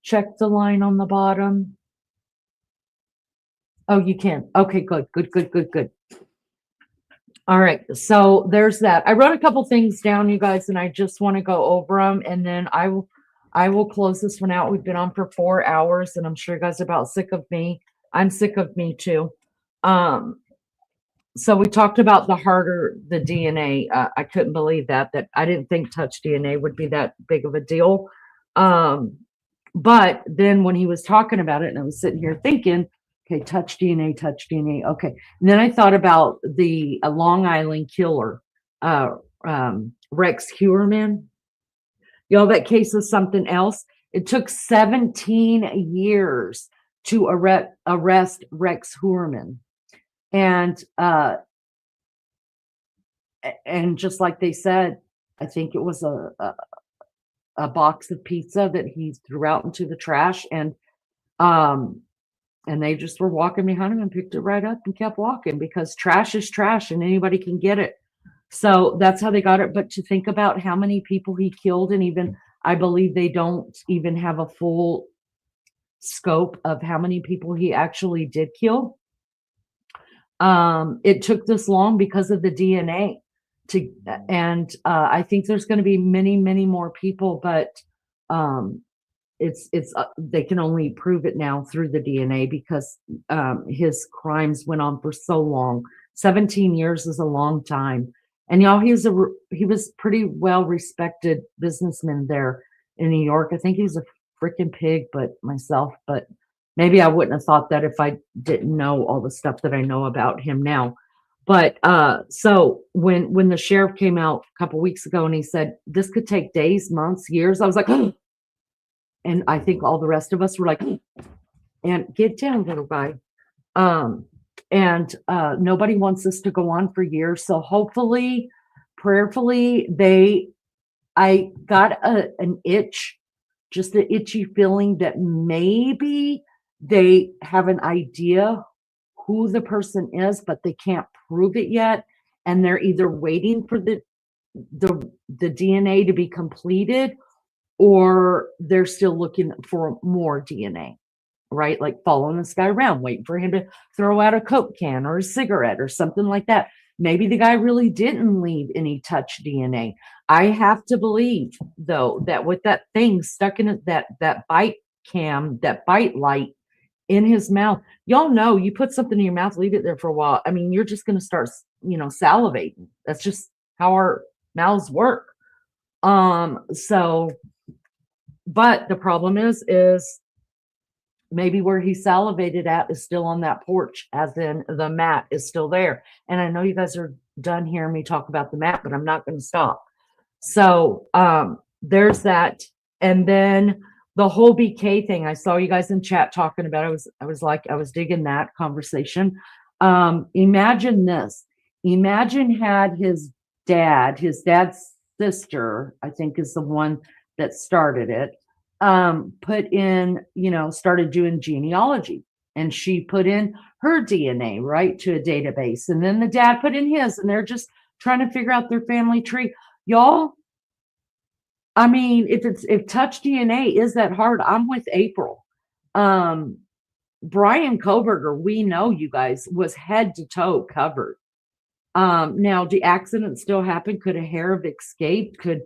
Check the line on the bottom. Oh, you can. Okay, good. All right, so there's that. I wrote a couple things down, you guys, and I just want to go over them, and then I will close this one out. We've been on for 4 hours, and I'm sure you guys are about sick of me. I'm sick of me too. So we talked about the DNA. I couldn't believe that I didn't think touch DNA would be that big of a deal. But then when he was talking about it, and I was sitting here thinking, okay, touch DNA. Okay. And then I thought about the Long Island killer, Rex Heuermann. Y'all, that case is something else. It took 17 years to arrest Rex Heuermann. And just like they said, I think it was a box of pizza that he threw out into the trash, and they just were walking behind him and picked it right up and kept walking, because trash is trash and anybody can get it. So that's how they got it. But to think about how many people he killed, and even I believe they don't even have a full scope of how many people he actually did kill. It took this long because of the DNA. And I think there's going to be many, many more people, but it's they can only prove it now through the DNA, because his crimes went on for so long. 17 years is a long time. And y'all, he was pretty well respected businessman there in New York. I think he's a freaking pig, but maybe I wouldn't have thought that if I didn't know all the stuff that I know about him now. But so when the sheriff came out a couple weeks ago and he said this could take days, months, years, I was like, oh. And I think all the rest of us were like, oh. And get down, little guy. And nobody wants this to go on for years. So hopefully, prayerfully, I got an itch, just an itchy feeling that maybe they have an idea who the person is, but they can't prove it yet. And they're either waiting for the DNA to be completed, or they're still looking for more DNA, right? Like following this guy around, waiting for him to throw out a Coke can or a cigarette or something like that. Maybe the guy really didn't leave any touch DNA. I have to believe, though, that with that thing stuck in it, that bite cam, that bite light in his mouth, y'all know you put something in your mouth, leave it there for a while. I mean, you're just going to start, salivating. That's just how our mouths work. So, but the problem is maybe where he salivated at is still on that porch, as in the mat is still there. And I know you guys are done hearing me talk about the mat, but I'm not going to stop. So there's that. And then the whole BK thing, I saw you guys in chat talking about it. I was digging that conversation. Imagine this. Imagine had his dad's sister, I think is the one that started it, put in, started doing genealogy, and she put in her DNA, right, to a database. And then the dad put in his, and they're just trying to figure out their family tree. Y'all, I mean, if touch DNA is that hard, I'm with April. Brian Koberger, we know, you guys, was head to toe covered. Now, the accident still happened. Could a hair have escaped? Could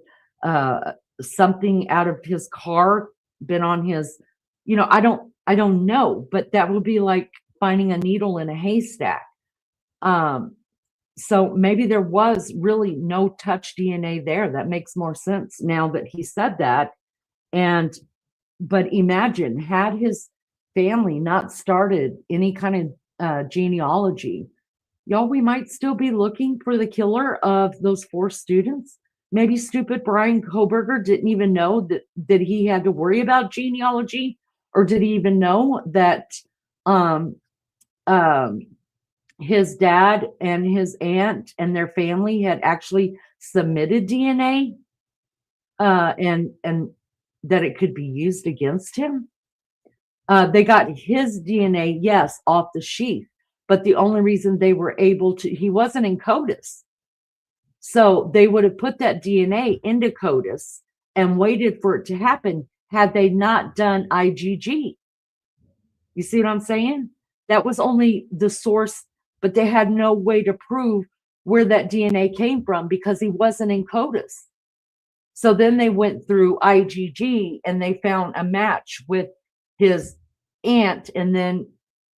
something out of his car been on his, I don't know, but that would be like finding a needle in a haystack. So maybe there was really no touch DNA there. That makes more sense now that he said that. But imagine, had his family not started any kind of genealogy, y'all, we might still be looking for the killer of those 4 students. Maybe stupid Brian Koberger didn't even know that he had to worry about genealogy, or did he even know that his dad and his aunt and their family had actually submitted DNA, and that it could be used against him. They got his DNA, yes, off the sheath, but the only reason they were able to, he wasn't in CODIS. So they would have put that DNA into CODIS and waited for it to happen had they not done IgG. You see what I'm saying? That was only the source, but they had no way to prove where that DNA came from because he wasn't in CODIS. So then they went through IgG and they found a match with his aunt, and then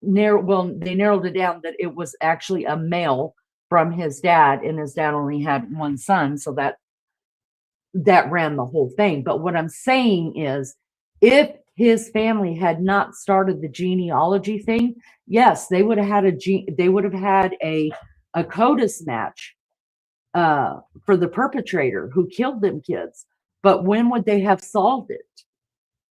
they narrowed it down that it was actually a male from his dad, and his dad only had one son, so that ran the whole thing. But what I'm saying is, if his family had not started the genealogy thing, yes, they would have had a CODIS match for the perpetrator who killed them kids. But when would they have solved it?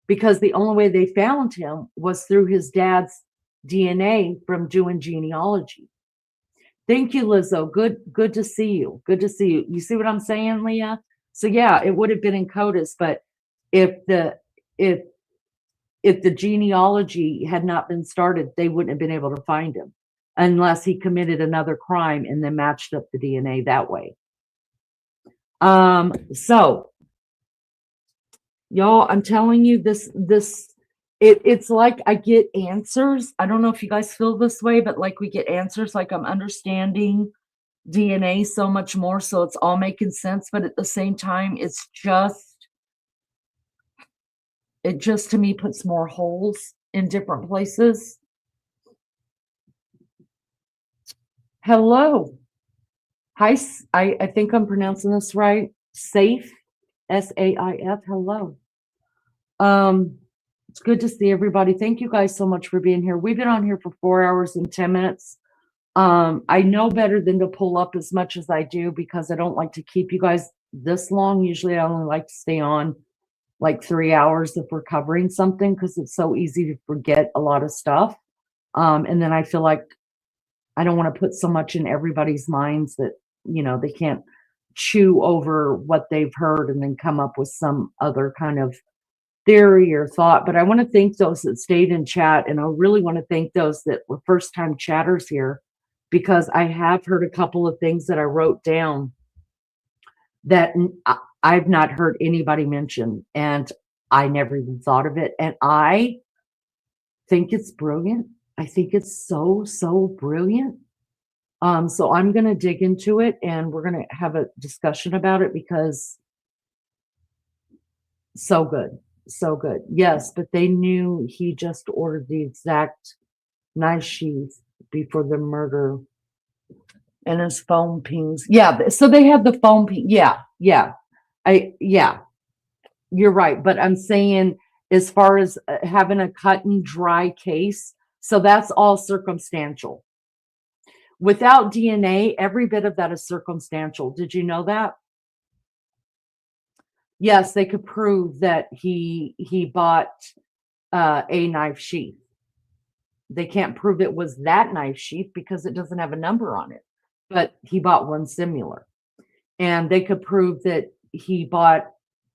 Because the only way they found him was through his dad's DNA from doing genealogy. Thank you, Lizzo. Good to see you. Good to see you. You see what I'm saying, Leah? So yeah, it would have been in CODIS, but if the genealogy had not been started, they wouldn't have been able to find him unless he committed another crime and then matched up the DNA that way. So y'all, I'm telling you, it's like I get answers. I don't know if you guys feel this way, but like we get answers, like I'm understanding DNA so much more, so it's all making sense. But at the same time, it just to me puts more holes in different places. Hello. Hi, I think I'm pronouncing this right. Saif, S-A-I-F. Hello. It's good to see everybody. Thank you guys so much for being here. We've been on here for 4 hours and 10 minutes. I know better than to pull up as much as I do because I don't like to keep you guys this long. Usually I only like to stay on like 3 hours if we're covering something because it's so easy to forget a lot of stuff. And then I feel like I don't want to put so much in everybody's minds that, they can't chew over what they've heard and then come up with some other kind of theory or thought. But I want to thank those that stayed in chat, and I really want to thank those that were first-time chatters here, because I have heard a couple of things that I wrote down that I've not heard anybody mention, and I never even thought of it. And I think it's brilliant. I think it's so, so brilliant. So I'm going to dig into it, and we're going to have a discussion about it because so good. So good. Yes, but they knew he just ordered the exact knife sheath before the murder, and his phone pings. Yeah, so they had the phone ping. Yeah. You're right. But I'm saying, as far as having a cut and dry case, so that's all circumstantial. Without DNA, every bit of that is circumstantial. Did you know that? Yes, they could prove that he bought a knife sheath. They can't prove it was that knife sheath because it doesn't have a number on it, but he bought one similar. And they could prove that he bought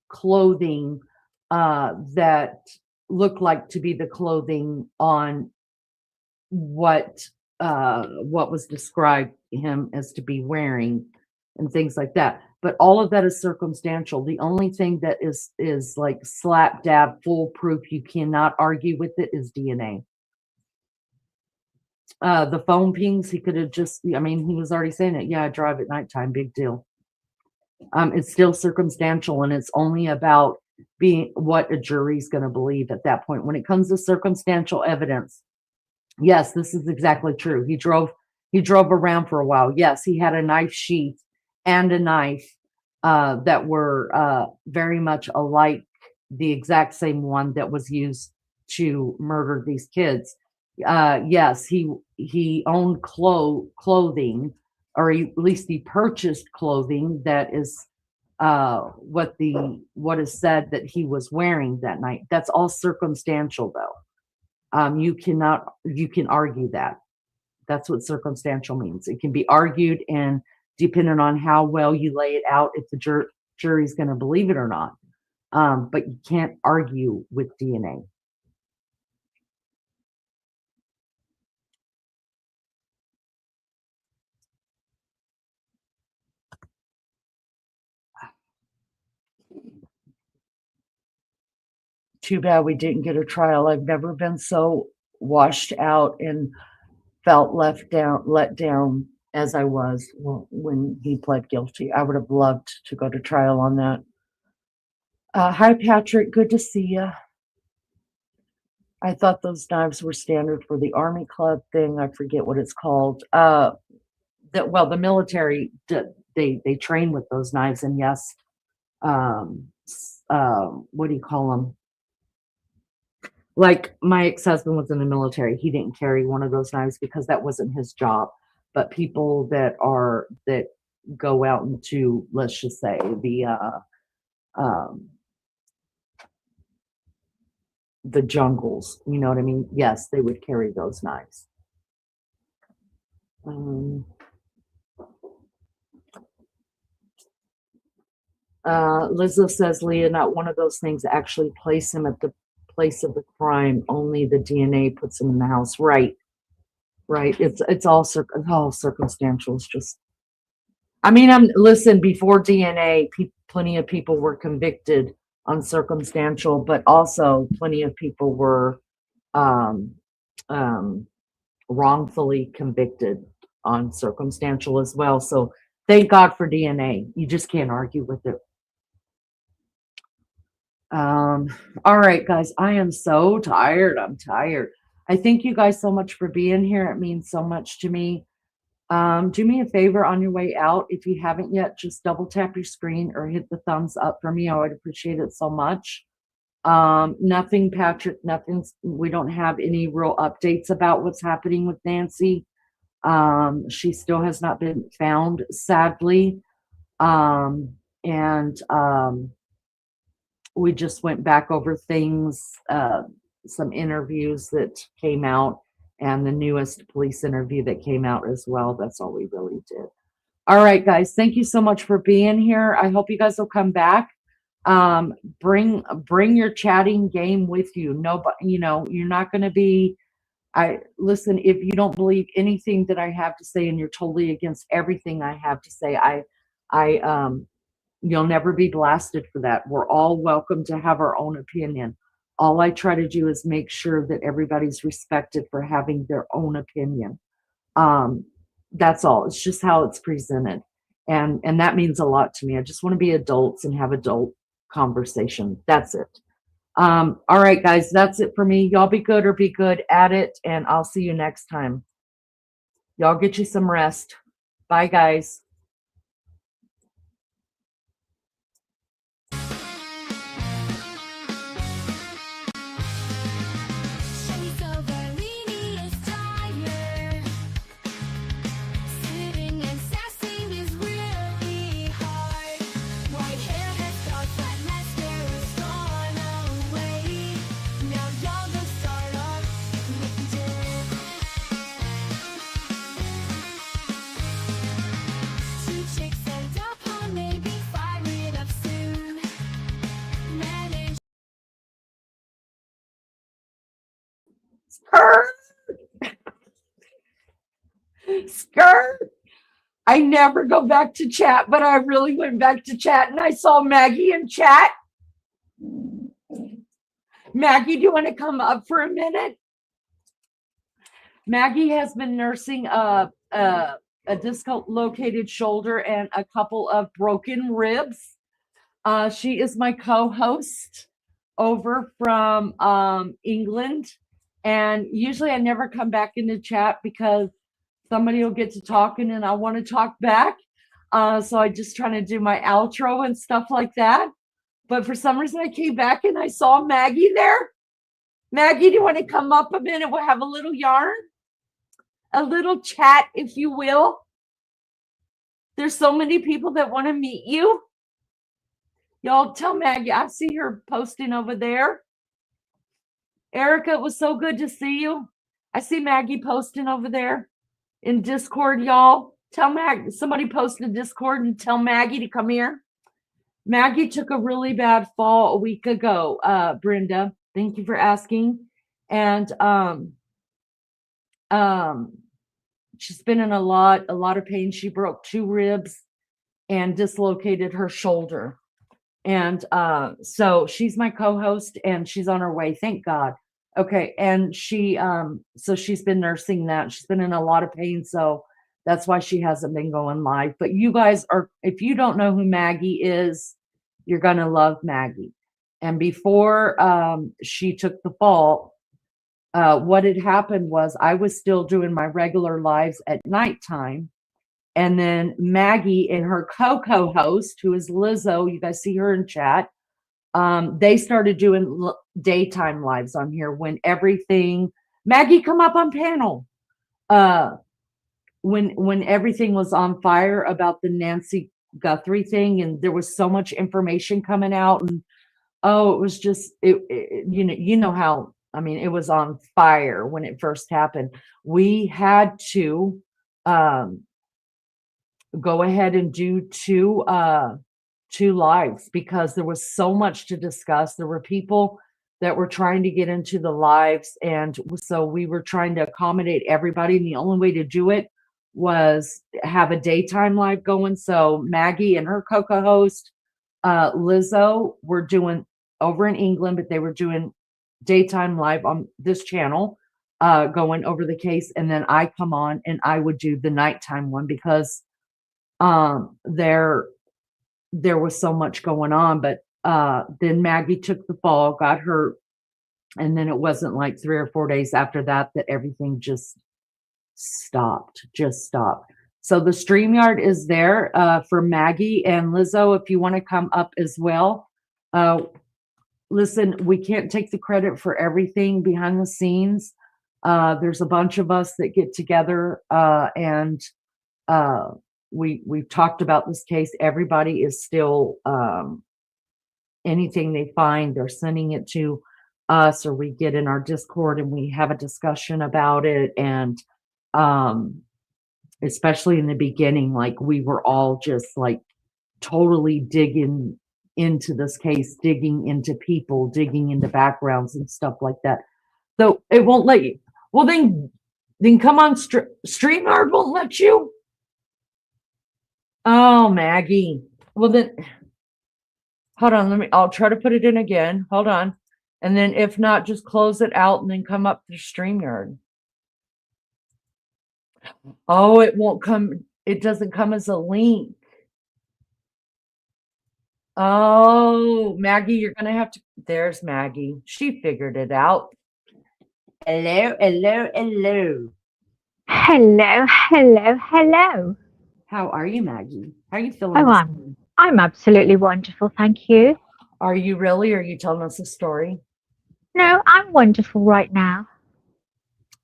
clothing that looked like to be the clothing on what was described him as to be wearing and things like that. But all of that is circumstantial. The only thing that is like slap dab foolproof, you cannot argue with it, is DNA. The phone pings, he could have just, he was already saying it. Yeah, I drive at nighttime, big deal. It's still circumstantial, and it's only about being what a jury's going to believe at that point. When it comes to circumstantial evidence, yes, this is exactly true. He drove around for a while. Yes, he had a knife sheath and a knife that were very much alike, the exact same one that was used to murder these kids. Yes, he owned clothing, or at least he purchased clothing that is what is said that he was wearing that night. That's all circumstantial, though. You can argue that. That's what circumstantial means. It can be argued, and depending on how well you lay it out, if the jury's going to believe it or not. But you can't argue with DNA. Too bad we didn't get a trial. I've never been so washed out and felt let down as I was when he pled guilty. I would have loved to go to trial on that. Hi, Patrick. Good to see you. I thought those knives were standard for the Army Club thing. I forget what it's called. That well, the military, they train with those knives, and yes, what do you call them? Like my ex-husband was in the military. He didn't carry one of those knives because that wasn't his job. But people that go out into, let's just say, the jungles, you know what I mean? Yes, they would carry those knives. Lizzo says, Leah, not one of those things actually place him at the place of the crime. Only the DNA puts him in the house. Right. It's all circumstantial. It's just, I mean, listen, before DNA, plenty of people were convicted on circumstantial, but also plenty of people were wrongfully convicted on circumstantial as well. So thank God for DNA. You just can't argue with it. All right, guys, I am so tired. I'm tired. I thank you guys so much for being here. It means so much to me. Do me a favor on your way out. If you haven't yet, just double tap your screen or hit the thumbs up for me. I would appreciate it so much. Nothing, Patrick, we don't have any real updates about what's happening with Nancy. She still has not been found, sadly. We just went back over things, some interviews that came out, and the newest police interview that came out as well. That's all we really did. All right, guys, thank you so much for being here. I hope you guys will come back. Bring your chatting game with you. Nobody, you're not going to be. Listen, if you don't believe anything that I have to say and you're totally against everything I have to say, you'll never be blasted for that. We're all welcome to have our own opinion. All I try to do is make sure that everybody's respected for having their own opinion. That's all. It's just how it's presented. And that means a lot to me. I just want to be adults and have adult conversation. That's it. All right, guys, that's it for me. Y'all be good or be good at it, and I'll see you next time. Y'all get you some rest. Bye, guys. Skirt. I never go back to chat, but I really went back to chat and I saw Maggie in chat. Maggie, do you want to come up for a minute? Maggie has been nursing a dislocated shoulder and a couple of broken ribs. She is my co-host over from England. And usually I never come back into chat because somebody will get to talking and I want to talk back. So I just trying to do my outro and stuff like that. But for some reason I came back and I saw Maggie there. Maggie, do you want to come up a minute? We'll have a little yarn, a little chat, if you will. There's so many people that want to meet you. Y'all tell Maggie, I see her posting over there. Erica, it was so good to see you. I see Maggie posting over there in Discord, y'all. Tell Maggie, somebody post in Discord and tell Maggie to come here. Maggie took a really bad fall a week ago, Brenda. Thank you for asking. And she's been in a lot of pain. She broke 2 ribs and dislocated her shoulder. And so she's my co-host and she's on her way, thank God. Okay, and she so she's been nursing that. She's been in a lot of pain, so that's why she hasn't been going live. But you guys are, if you don't know who Maggie is, you're gonna love Maggie. And before she took the fall, what had happened was I was still doing my regular lives at nighttime, and then Maggie and her co-host, who is Lizzo, you guys see her in chat. They started doing daytime lives on here when everything. Maggie, come up on panel. When everything was on fire about the Nancy Guthrie thing, and there was so much information coming out, and it was just you know how, I mean, it was on fire when it first happened. We had to go ahead and do two lives because there was so much to discuss. There were people that were trying to get into the lives, and so we were trying to accommodate everybody, and the only way to do it was have a daytime live going. So Maggie and her co-host Lizzo were doing over in England, but they were doing daytime live on this channel, going over the case, and then I come on and I would do the nighttime one because there was so much going on. But then Maggie took the fall, got hurt, and then it wasn't like 3 or 4 days after that everything just stopped. So the StreamYard is there for Maggie and Lizzo if you want to come up as well. Listen, we can't take the credit for everything behind the scenes. There's a bunch of us that get together and we've talked about this case. Everybody is still anything they find, they're sending it to us, or we get in our Discord and we have a discussion about it. And especially in the beginning, like we were all just like totally digging into this case, digging into people, digging into backgrounds and stuff like that. So it won't let you. Well, then come on, StreamYard won't let you. Oh, Maggie. Well, then hold on. I'll try to put it in again. Hold on. And then if not, just close it out and then come up to StreamYard. Oh, it won't come. It doesn't come as a link. Oh, Maggie, you're going to have to. There's Maggie. She figured it out. Hello. How are you, Maggie? How are you feeling? Oh, I'm absolutely wonderful, thank you. Are you really? Or are you telling us a story? No, I'm wonderful right now.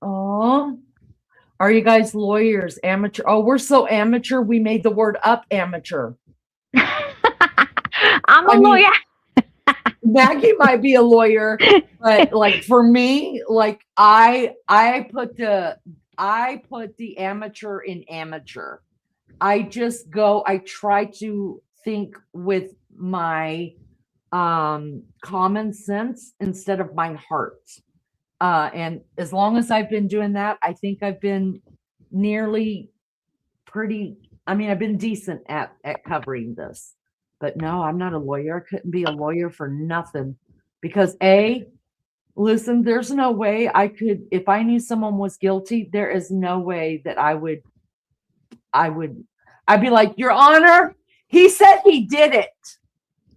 Oh, are you guys lawyers? Amateur? Oh, we're so amateur. We made the word up, amateur. I'm a lawyer. Maggie might be a lawyer, but like for me, like I put the amateur in amateur. I try to think with my common sense instead of my heart. And as long as I've been doing that, I think I've been nearly I've been decent at covering this. But no, I'm not a lawyer. I couldn't be a lawyer for nothing because listen, there's no way I could, if I knew someone was guilty, there is no way that I'd be like, Your Honor, he said he did it.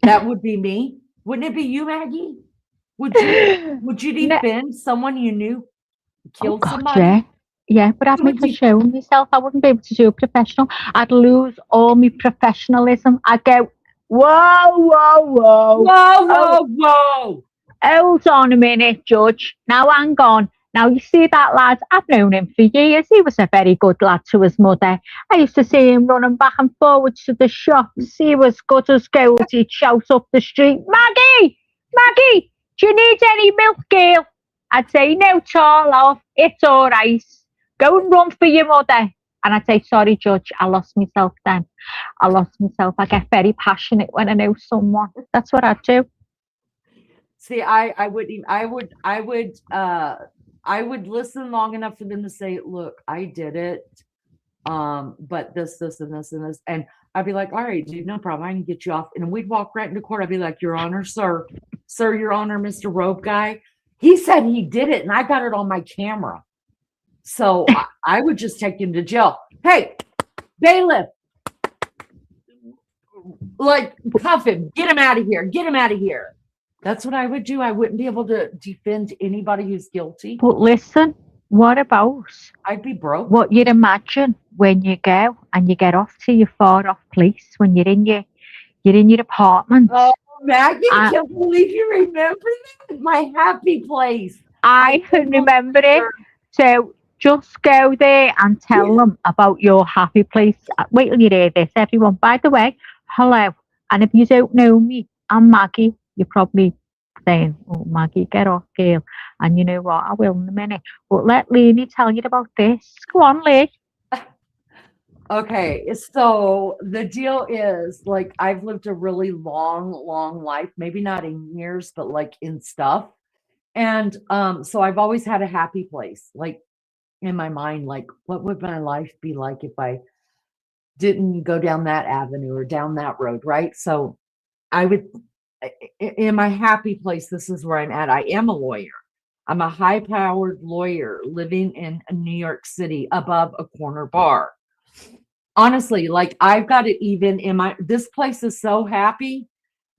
That would be me. Wouldn't it be you, Maggie? Would you defend someone you knew killed somebody? Yeah, but I'd make a show of myself. I wouldn't be able to do a professional. I'd lose all my professionalism. I'd go, whoa. Hold on a minute, Judge. Now, hang on. Now, you see that lad? I've known him for years. He was a very good lad to his mother. I used to see him running back and forwards to the shops. He was good as gold. He'd shout up the street, Maggie, do you need any milk, girl? I'd say, no, love. It's all right. Go and run for your mother. And I'd say, sorry, Judge, I lost myself then. I get very passionate when I know someone. That's what I'd do. See, I would listen long enough for them to say, look, I did it. But this, and this, and this. And I'd be like, all right, dude, no problem. I can get you off. And we'd walk right into court. I'd be like, Your Honor, sir, Your Honor, Mr. Rope guy. He said he did it, and I got it on my camera. So I would just take him to jail. Hey, bailiff, like cuff him, get him out of here. That's what I would do. I wouldn't be able to defend anybody who's guilty. But listen, what about I'd be broke. what you'd imagine when you go and you get off to your far off place when you're in your apartment? Oh, Maggie, I Uh, can't believe you remember that. My happy place. I can remember it. So just go there and tell them about your happy place. Wait till you hear this, everyone. By the way, hello. And if you don't know me, I'm Maggie. You're probably saying, "Oh, Maggie, get off, girl." And you know what? I will in a minute. But let Lainey tell you about this. Go on, Lee. Okay, so the deal is like I've lived a really long life, maybe not in years, but like in stuff. And so I've always had a happy place, like in my mind, like what would my life be like if I didn't go down that avenue or down that road, right? So I would in my happy place, this is where I'm at. I am a lawyer. I'm a high-powered lawyer living in New York City above a corner bar. Honestly, like I've got it even in this place is so happy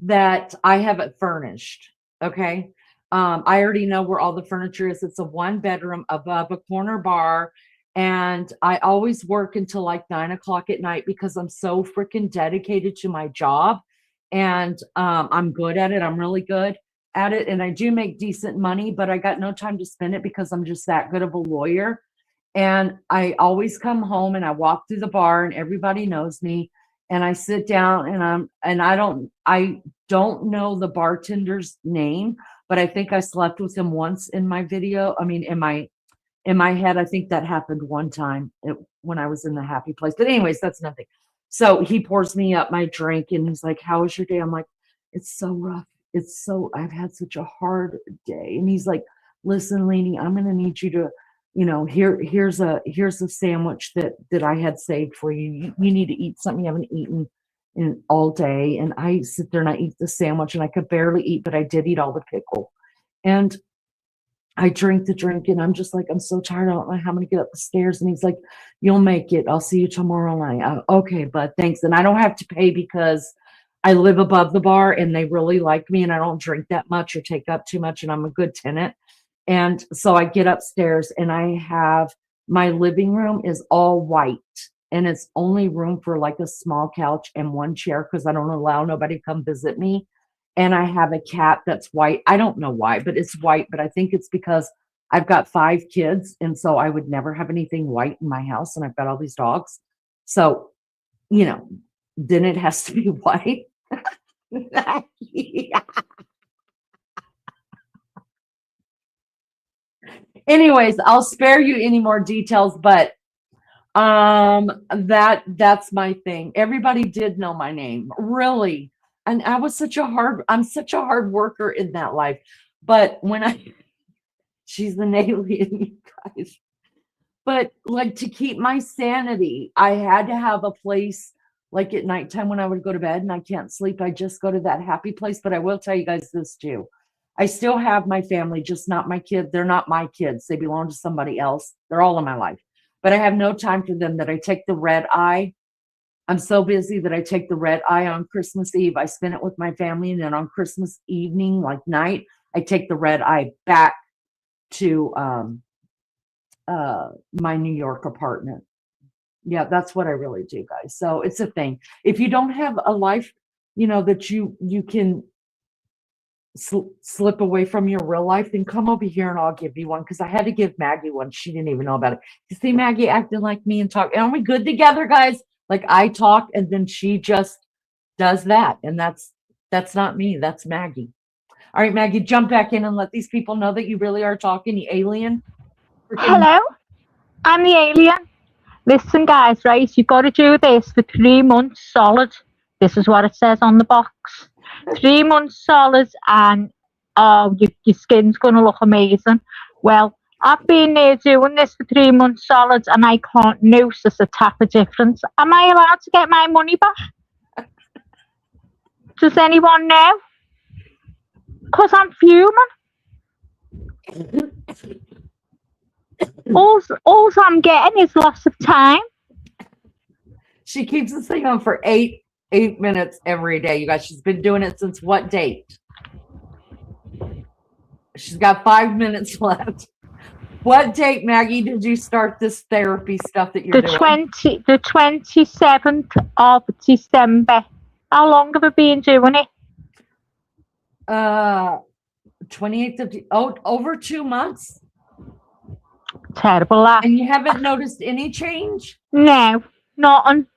that I have it furnished. Okay. I already know where all the furniture is. It's a 1-bedroom above a corner bar. And I always work until like 9 o'clock at night because I'm so freaking dedicated to my job. And I'm good at it. I'm really good at it. And I do make decent money, but I got no time to spend it because I'm just that good of a lawyer. And I always come home and I walk through the bar and everybody knows me. And I sit down and I don't know the bartender's name, but I think I slept with him once in my video. I mean, in my head, I think that happened one time when I was in the happy place. But anyways, that's nothing. So he pours me up my drink and he's like, "How was your day?" I'm like, "It's so rough. I've had such a hard day." And he's like, "Listen, Lainey, I'm going to need you to, here's a sandwich that I had saved for you. You need to eat something you haven't eaten in all day." And I sit there and I eat the sandwich and I could barely eat, but I did eat all the pickle. And I drink the drink and I'm just like, "I'm so tired. I don't know how I'm going to get up the stairs." And he's like, "You'll make it. I'll see you tomorrow night." Okay, bud, thanks. And I don't have to pay because I live above the bar and they really like me and I don't drink that much or take up too much and I'm a good tenant. And so I get upstairs and I have my living room is all white and it's only room for like a small couch and one chair because I don't allow nobody to come visit me. And I have a cat that's white. I don't know why, but it's white. But I think it's because I've got 5 kids. And so I would never have anything white in my house. And I've got all these dogs. So, then it has to be white. Yeah. Anyways, I'll spare you any more details, but that's my thing. Everybody did know my name, really. And I'm such a hard worker in that life. But she's an alien, you guys. But like to keep my sanity, I had to have a place like at nighttime when I would go to bed and I can't sleep. I just go to that happy place. But I will tell you guys this too. I still have my family, just not my kids. They're not my kids. They belong to somebody else. They're all in my life. But I have no time for them that I take the red eye. I'm so busy that I take the red eye on Christmas Eve. I spend it with my family. And then on Christmas evening, like night, I take the red eye back to my New York apartment. Yeah, that's what I really do, guys. So it's a thing. If you don't have a life, that you can slip away from your real life, then come over here and I'll give you one. Because I had to give Maggie one. She didn't even know about it. You see Maggie acting like me and talk. Aren't we good together, guys? Like I talk and then she just does that. And that's not me. That's Maggie. All right, Maggie, jump back in and let these people know that you really are talking, you alien. Hello, I'm the alien. Listen, guys, right? You've got to do this for 3 months solid. This is what it says on the box. 3 months solid, and your skin's going to look amazing. Well, I've been there doing this for 3 months solid, and I can't notice a tap of difference. Am I allowed to get my money back? Does anyone know? Because I'm fuming. All I'm getting is loss of time. She keeps this thing on for 8 minutes every day. You guys, she's been doing it since what date? She's got 5 minutes left. What date, Maggie, did you start this therapy stuff that you're doing? The 27th of December. How long have I been doing it? 28th of over 2 months. Terrible that. And you haven't noticed any change? No, nothing.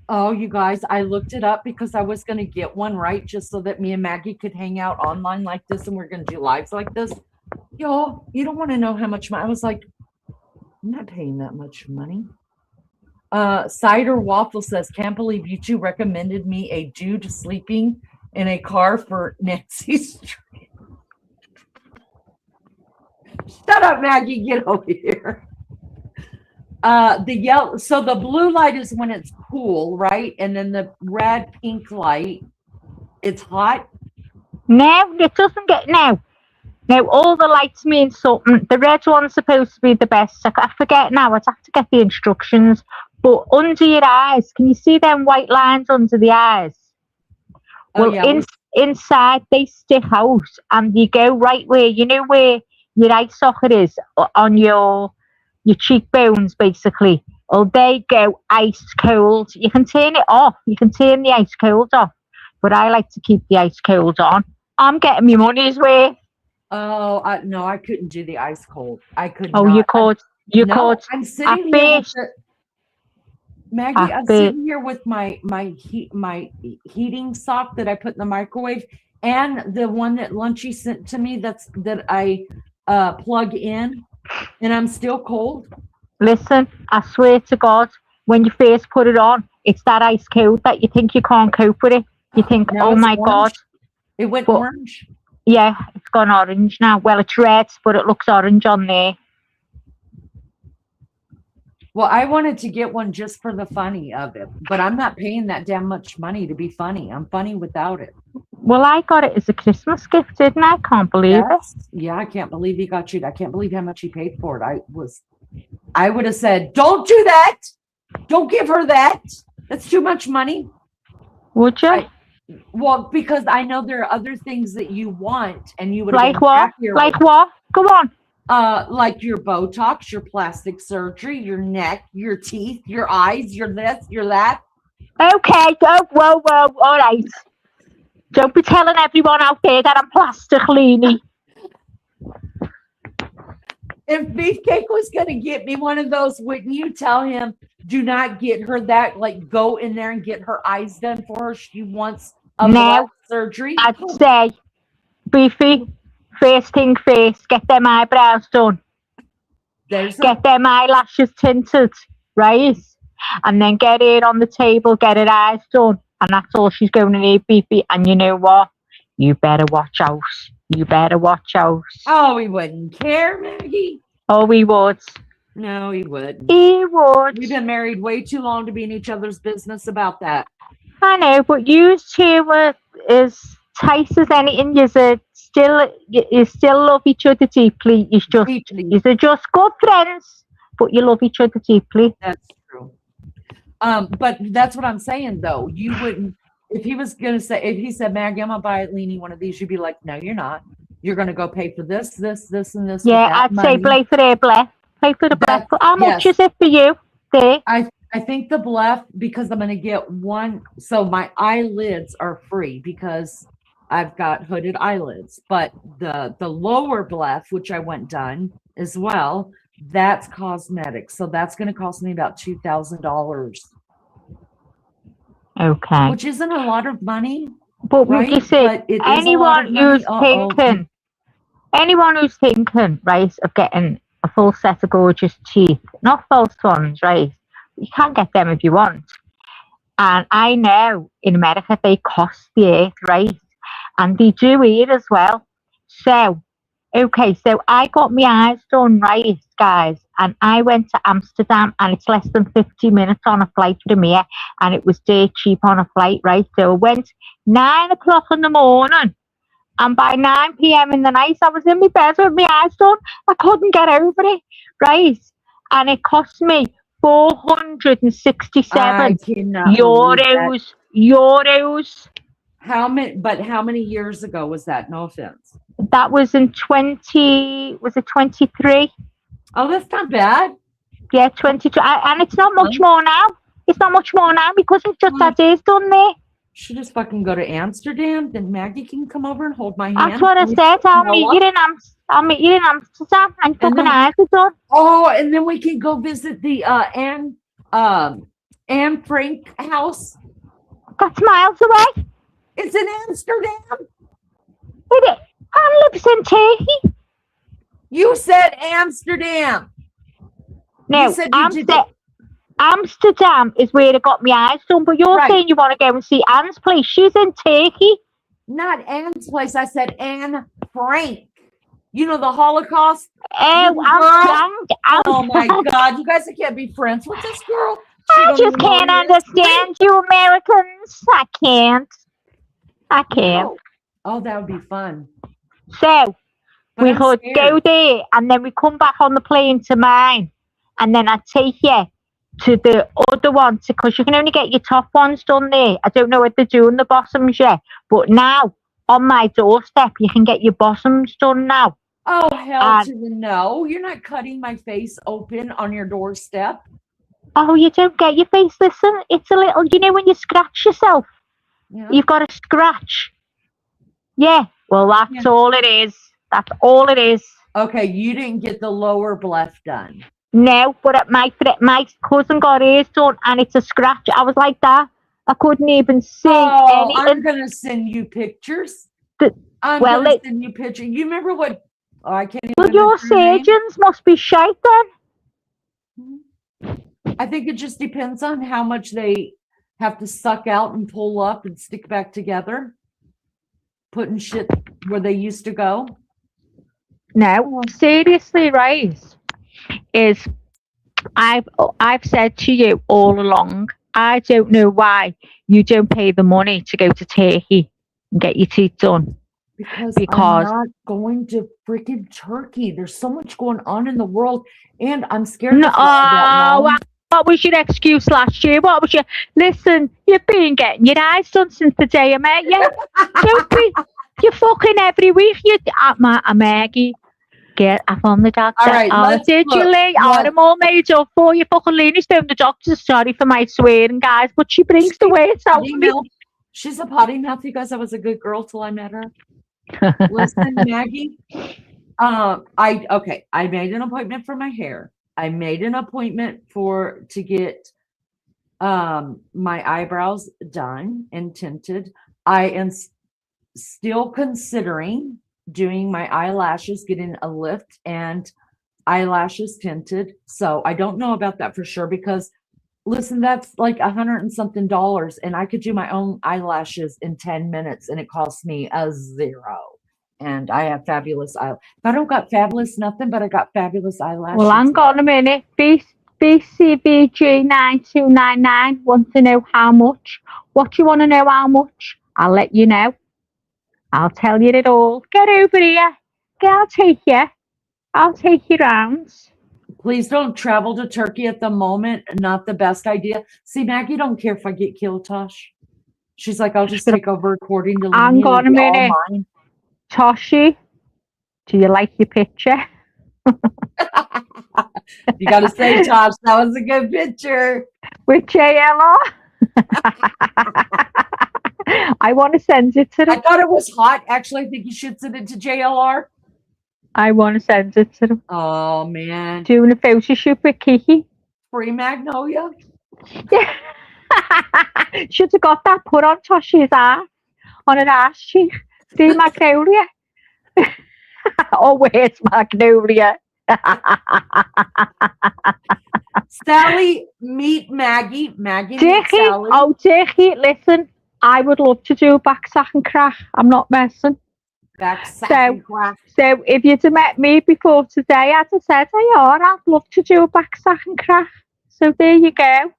Oh, you guys, I looked it up because I was going to get one, right? Just so that me and Maggie could hang out online like this, and we're going to do lives like this. Y'all, you don't want to know how much money. I was like, I'm not paying that much money. Cider Waffle says, can't believe you two recommended me a dude sleeping in a car for Nancy Street. Shut up, Maggie. Get over here. The yellow, so the blue light is when it's cool, right? And then the red pink light, it's hot. No, it doesn't get now. Now all the lights mean something. The red one's supposed to be the best. I forget now. I'd have to get the instructions. But under your eyes, can you see them white lines under the eyes? Well, yeah, inside they stick out, and you go right where where your eye socket is on your cheekbones, basically. Well, they go ice cold. You can turn it off. You can turn the ice cold off, but I like to keep the ice cold on. I'm getting my money's worth. Oh, no, I couldn't do the ice cold. I could. Oh, not. you could. You could. I'm sitting here with Maggie. I'm sitting here with my heating sock that I put in the microwave, and the one that Lunchy sent to me that I plug in, and I'm still cold. Listen, I swear to God, when you first put it on, it's that ice cold that you think you can't cope with it. You think, oh my God. It went orange. Yeah, it's gone orange now. Well, it's red, but it looks orange on there. Well, I wanted to get one just for the funny of it, but I'm not paying that damn much money to be funny. I'm funny without it. Well, I got it as a Christmas gift, didn't I? Can't believe it. Yeah, I can't believe he got you. I can't believe how much he paid for it. I would have said, don't do that. Don't give her that. That's too much money. Would you? Well, because I know there are other things that you want, and you would like what? Like what? Go on. Like your Botox, your plastic surgery, your neck, your teeth, your eyes, your this, your that. Okay. Whoa. All right. Don't be telling everyone out there that I'm plastic, Leanie. If Beefcake was going to get me one of those, wouldn't you tell him, do not get her that, like go in there and get her eyes done for her? She wants a black surgery. I'd say, Beefy, first thing first, get them eyebrows done. Get them eyelashes tinted, right? And then get it on the table, get her eyes done. And that's all she's going to need, Beefy. And you know what? You better watch out. You better watch out. Oh, he wouldn't care, Maggie. Oh, he would. No, he wouldn't. He would. We've been married way too long to be in each other's business about that. I know, but you two were as tight as anything. You still love each other deeply. You're just good friends, but you love each other deeply. That's true. But that's what I'm saying, though. You wouldn't, if he was going to say, if he said, Maggie, I'm going to buy Leanie one of these, you'd be like, no, you're not. You're going to go pay for this, and this. Yeah, I'd say play for the blef. Play for the blef. How much is it for you? There. I think the blef, because I'm going to get one. So my eyelids are free because I've got hooded eyelids. But the lower blef, which I went done as well, that's cosmetic. So that's going to cost me about $2,000. Okay. Which isn't a lot of money. But right? You see, anyone who's thinking, right, of getting a full set of gorgeous teeth, not false ones, right? You can't get them if you want. And I know in America they cost the earth, right? And they do here as well. So, okay, so I got my eyes done, right, guys, and I went to Amsterdam, and it's less than 50 minutes on a flight from here, and it was dirt cheap on a flight, right? So I went 9 o'clock in the morning, and by 9 p.m. in the night, I was in my bed with my eyes done. I couldn't get over it, right? And it cost me 467 euros. How many years ago was that? No offense. That was in 23. Oh, that's not bad. Yeah, 22. And it's not much more now. It's not much more now because it's just had his done there. Should just fucking go to Amsterdam. Then Maggie can come over and hold my hand. That's what I said. I'll meet you in Amsterdam and fucking eyes are done. Oh, and then we can go visit the Anne Frank house. That's miles away. It's in Amsterdam. It is. I lives in Turkey. You said Amsterdam. No, Amsterdam is where I got my eyes done, but you're saying you want to go and see Anne's place. She's in Turkey. Not Anne's place. I said Anne Frank. You know the Holocaust? Oh my God. You guys can't be friends with this girl. I just can't understand you Americans. I can't. Oh, that would be fun. So, we could go there and then we come back on the plane to mine. And then I take you to the other one because you can only get your top ones done there. I don't know what they're doing the bottoms yet. But now, on my doorstep, you can get your bottoms done now. Oh, hell to the no. You're not cutting my face open on your doorstep. Oh, you don't get your face. Listen, it's a little, you know when you scratch yourself? Yeah. You've got a scratch. Yeah, well, that's all it is. That's all it is. Okay, you didn't get the lower left done. No, but my cousin got his done and it's a scratch. I was like that. I couldn't even see anything. I'm going to send you pictures. I'm going to send you pictures. You remember what? Oh, I can't even. Well, your surgeons must be shite then. I think it just depends on how much they have to suck out and pull up and stick back together. Putting shit where they used to go. No, seriously, right? Is I've said to you all along, I don't know why you don't pay the money to go to Turkey and get your teeth done. Because I'm not going to freaking Turkey. There's so much going on in the world, and I'm scared. What was your excuse last year? What was your listen? You've been getting your eyes done since the day I met you. Don't be. You're fucking every week. You Maggie. Get up on the doctor. All right, did you, Lee? I'm all made up for you. Fucking Lena's doing the doctor. Sorry for my swearing, guys, but she brings the weight out of me. She's a potty mouth, you guys. I was a good girl till I met her. Listen, Maggie. I made an appointment for my hair. I made an appointment to get my eyebrows done and tinted. I am still considering doing my eyelashes, getting a lift and eyelashes tinted. So I don't know about that for sure because listen, that's like $100 and something, and I could do my own eyelashes in 10 minutes and it costs me $0. And I have fabulous I don't got fabulous nothing, but I got fabulous eyelashes. Well, hang on a minute. BCBG9299 wants to know how much. What do you want to know how much? I'll let you know. I'll tell you it all. Get over here. I'll take you. I'll take you round. Please don't travel to Turkey at the moment. Not the best idea. See, Maggie don't care if I get killed, Tosh. She's like, I'll just take over according to Lena. Hang on a minute. Toshi, do you like your picture? You got to say, Tosh, that was a good picture. With JLR? I want to send it to them. I thought it was hot. Actually, I think you should send it to JLR. I want to send it to them. Oh, man. Doing a photo shoot with Kiki. Free Magnolia. Yeah. Should have got that put on Toshi's ass. On her ass cheek. See Magnolia. Oh, where's Magnolia? Sally, meet Maggie. Maggie, meet Dickie, Sally. oh, Dickie, listen. I would love to do back sack and crack. I'm not messing. Back sack and crack. So if you'd have met me before today, I'd have said, hey, I'd love to do a back sack and crack. So there you go.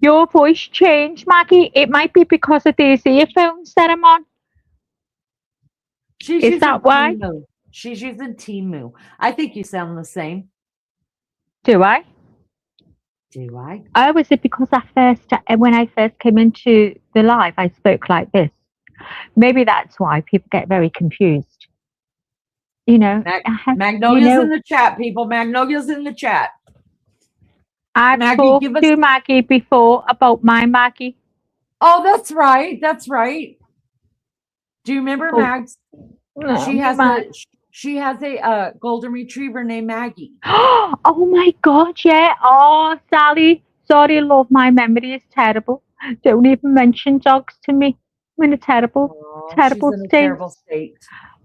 Your voice changed, Maggie. It might be because of these earphones that I'm on. Is that why? Timu. She's using Timu. I think you sound the same. Do I? Do I? Oh, was it because when I first came into the live, I spoke like this? Maybe that's why people get very confused. you know, Magnolia's in the chat, people. Magnolia's in the chat. I've Maggie, talked give us- to Maggie before about my Maggie. Oh, that's right. That's right. Do you remember Mags? No, She has a golden retriever named Maggie. Oh my God, yeah. Oh, Sally, sorry, love, my memory is terrible. Don't even mention dogs to me. I'm in a terrible She's in a state. terrible state.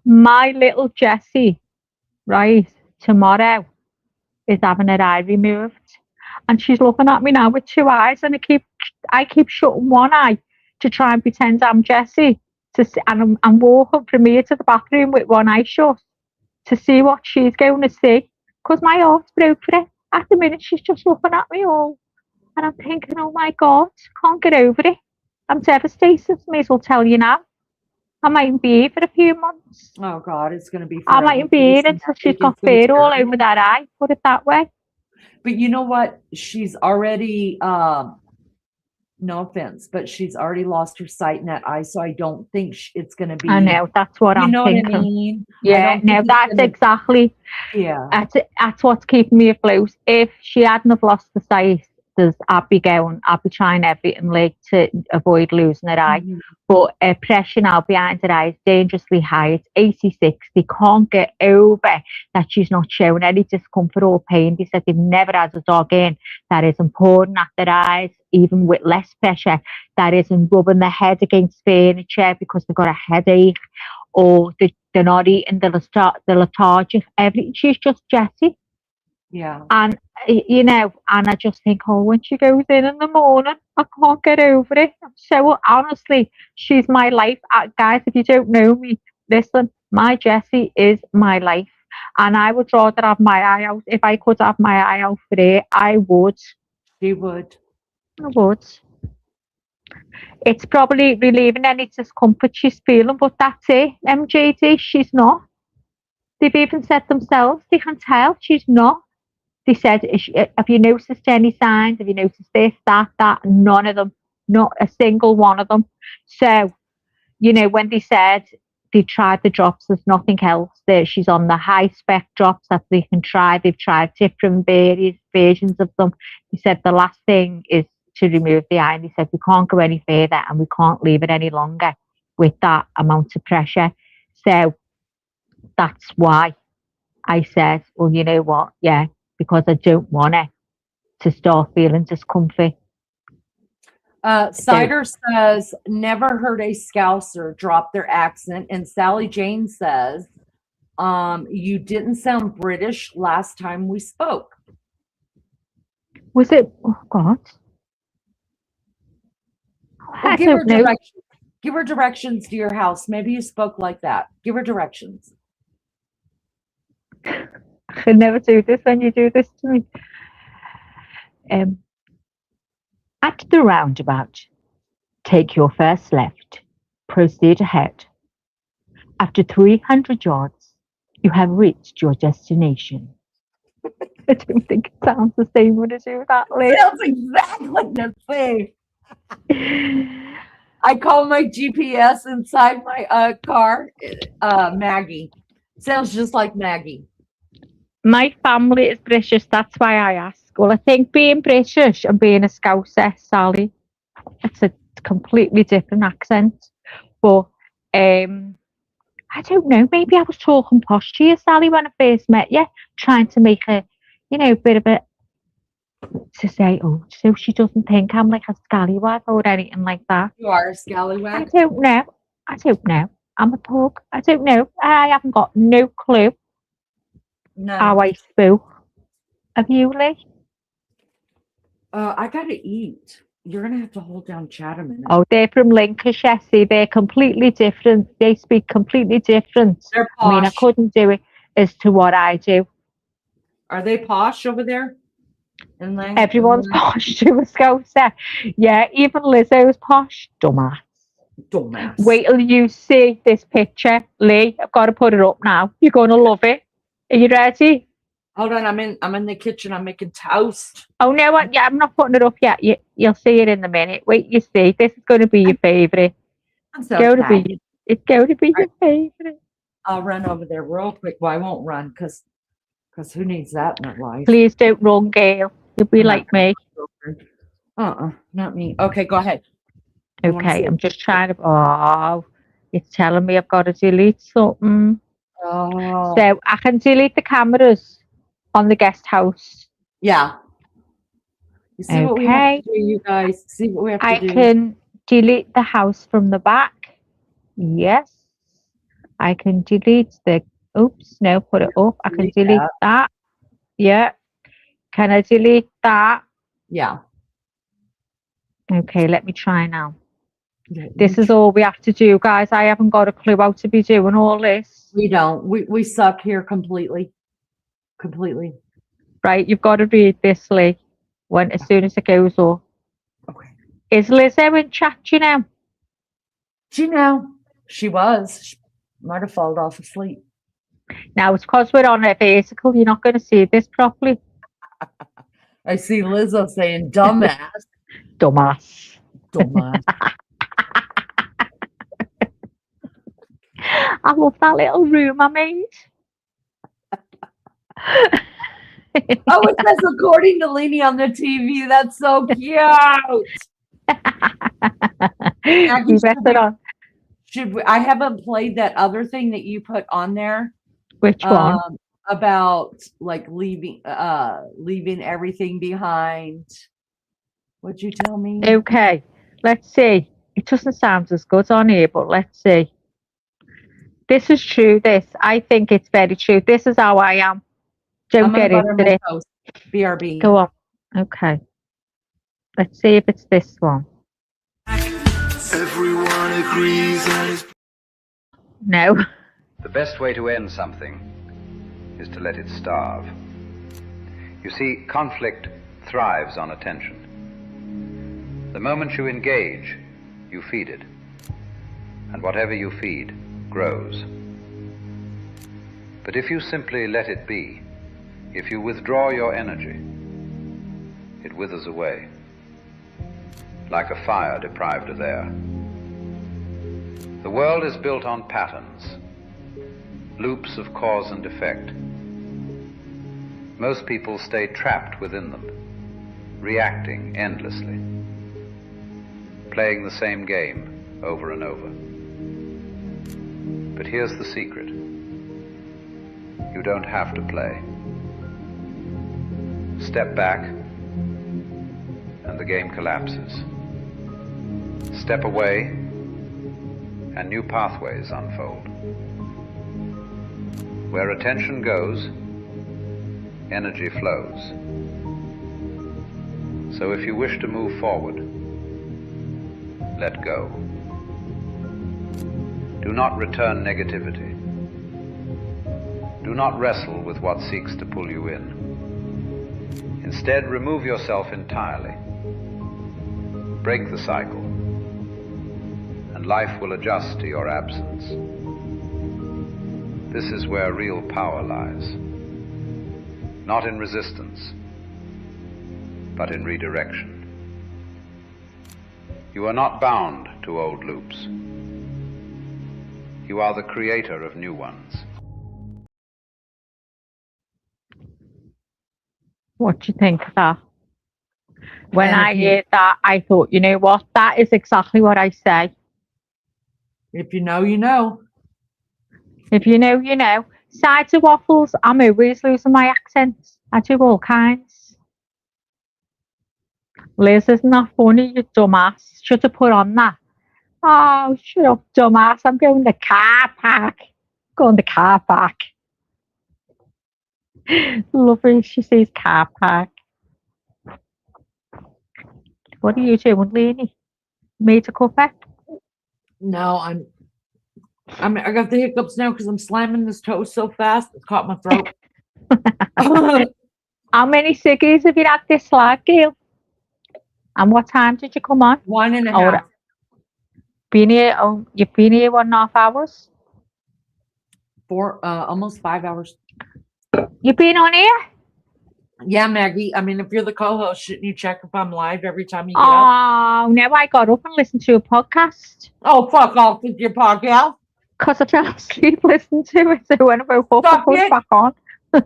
My little Jessie, right, tomorrow is having her eye removed. And she's looking at me now with two eyes, and I keep shutting one eye to try and pretend I'm Jessie. And I'm walking from here to the bathroom with one eye shut to see what she's going to see. Because my heart's broke for it. At the minute, she's just looking at me all. And I'm thinking, oh my God, can't get over it. I'm devastated. May as well tell you now. I mightn't be here for a few months. Oh God, it's going to be. I mightn't be here until she's got fur all over that eye. Put it that way. But you know what? She's already, no offense, but she's already lost her sight in that eye. So I don't think it's going to be. I know, that's what I'm thinking. What I mean? Yeah, no, that's exactly. Yeah. That's what's keeping me afloat. If she hadn't have lost the sight, I'd be trying everything like to avoid losing her eye. But pressure now behind her eye is dangerously high. It's 86. They can't get over that she's not showing any discomfort or pain. They said they've never had a dog in that isn't pouring at their eyes, even with less pressure, that isn't rubbing their head against furniture because they've got a headache, or they're not eating, the lethargic, everything. She's just Jessie. Yeah. And, and I just think, when she goes in the morning, I can't get over it. So honestly, she's my life. Guys, if you don't know me, listen, my Jessie is my life. And I would rather have my eye out. If I could have my eye out for her, I would. She would. I would. It's probably relieving any discomfort she's feeling, but that's it. MJD, she's not. They've even said themselves, they can tell she's not. They said, have you noticed any signs? Have you noticed this, that? None of them. Not a single one of them. So, when they said they tried the drops, there's nothing else. She's on the high spec drops that they can try. They've tried different various versions of them. They said the last thing is to remove the eye. And they said we can't go any further and we can't leave it any longer with that amount of pressure. So that's why I said, well, you know what? Yeah. Because I don't want her to start feeling discomfort. Cider says, never heard a Scouser drop their accent. And Sally Jane says, you didn't sound British last time we spoke. Was it? Oh, God. Well, give her directions to your house. Maybe you spoke like that. Give her directions. I could never do this when you do this to me. At the roundabout, take your first left, proceed ahead. After 300 yards, you have reached your destination. I don't think it sounds the same when I do that, Liz. It sounds exactly the same. I call my GPS inside my car Maggie. Sounds just like Maggie. My family is British, that's why I ask. Well, I think being British and being a Scouser, Sally, it's a completely different accent. But I don't know, maybe I was talking posh to you, Sally, when I first met you, trying to make a, bit of a, to say, so she doesn't think I'm like a scallywag or anything like that. You are a scallywag? I don't know. I'm a pug. I don't know. I haven't got no clue how I spoke. Have you, Lee? I gotta eat. You're gonna have to hold down chat a minute. Oh, they're from Lincolnshire. See, they're completely different. They speak completely different. They're posh. I mean, I couldn't do it as to what I do. Are they posh over there? Everyone's posh to a Scouser. Yeah, even Lizzo's posh. Dumbass. Wait till you see this picture, Lee. I've got to put it up now. You're gonna love it. Are you ready? Hold on, I'm in the kitchen. I'm making toast. Oh no, what? Yeah, I'm not putting it up yet. You'll see it in a minute. Wait, you see. This is going to be your favourite. I'm so excited. It's going to be your favourite. I'll run over there real quick. Well, I won't run because who needs that in their life? Please don't run, Gail. You'll be I'm like me. Not me. Okay, go ahead. I wanna see Okay, it. I'm just trying to. Oh, it's telling me I've got to delete something. Oh. So I can delete the cameras on the guest house. Yeah. You see what we have Okay. to do, you guys? See what we have I to do? can delete the house from the back. Yes. I can delete the. Oops, no, put it up. I can delete that. Yeah. Can I delete that? Yeah. Okay, let me try now. This is all we have to do, guys. I haven't got a clue how to be doing all this. We don't. We suck here completely. Completely. Right, you've got to read this, Lee, as soon as it goes up. Okay. Is Lizzo in chat, you know? She was. She might have fallen off asleep. Now, it's because we're on a vertical. You're not going to see this properly. I see Lizzo saying, dumbass. Dumbass. Dumbass. I love that little room I made. Oh, it says according to Leanie on the TV. That's so cute. I haven't played that other thing that you put on there. Which one? About like leaving everything behind. What'd you tell me? Okay, let's see. It doesn't sound as good on here, but let's see. This is true. I think it's very true. This is how I am. Don't get into it. Toast. BRB. Go on. Okay. Let's see if it's this one. Everyone agrees that it's... No. The best way to end something is to let it starve. You see, conflict thrives on attention. The moment you engage, you feed it. And whatever you feed grows. But if you simply let it be, if you withdraw your energy, it withers away, like a fire deprived of air. The world is built on patterns, loops of cause and effect. Most people stay trapped within them, reacting endlessly, playing the same game over and over. But here's the secret. You don't have to play. Step back, and the game collapses. Step away, and new pathways unfold. Where attention goes, energy flows. So if you wish to move forward, let go. Do not return negativity. Do not wrestle with what seeks to pull you in. Instead, remove yourself entirely. Break the cycle, and life will adjust to your absence. This is where real power lies. Not in resistance, but in redirection. You are not bound to old loops. You are the creator of new ones. What do you think of that? When I heard that, I thought, you know what? That is exactly what I say. If you know, you know. If you know, you know. Sides of waffles, I'm always losing my accents. I do all kinds. Liz, isn't that funny, you dumbass? Should have put on that. Oh, shut up, dumbass. I'm going to the car park. Going to the car park. Lovely, she says car park. What are you doing, Leanie? Made a cuppa? No, I got the hiccups now because I'm slamming this toast so fast. It's caught my throat. How many ciggies have you had this slag, Gail? And what time did you come on? 1.5. Been here, you've been here 1.5 hours? Almost 5 hours. You've been on here? Yeah, Maggie. I mean, if you're the co-host, shouldn't you check if I'm live every time you get up? Oh, no, I got up and listened to a podcast. Oh, fuck off with your podcast. because I fell asleep listening to it. So when I woke up, I put it back on. And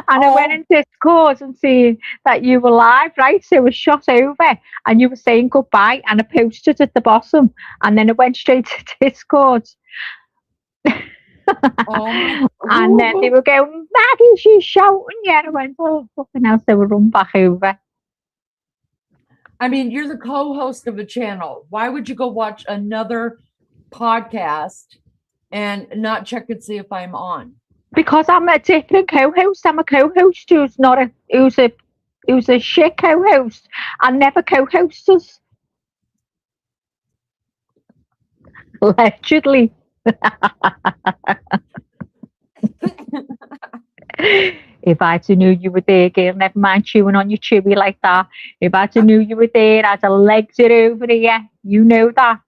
I went in Discord and seen that you were live, right? So it was shot over and you were saying goodbye, and I posted at the bottom, and then I went straight to Discord. And then they were going, Maggie, she's shouting. Yeah, I went, oh, fucking else. They were run back over. I mean, you're the co-host of a channel. Why would you go watch another podcast and not check and see if I'm on? Because I'm a different co-host. I'm a co-host who's not a who's a shit co-host and never co-hosts us. Allegedly. If I'd knew you were there, girl, never mind chewing on your chewy like that. If I'd knew you were there, I'd have legged it over here. You know that.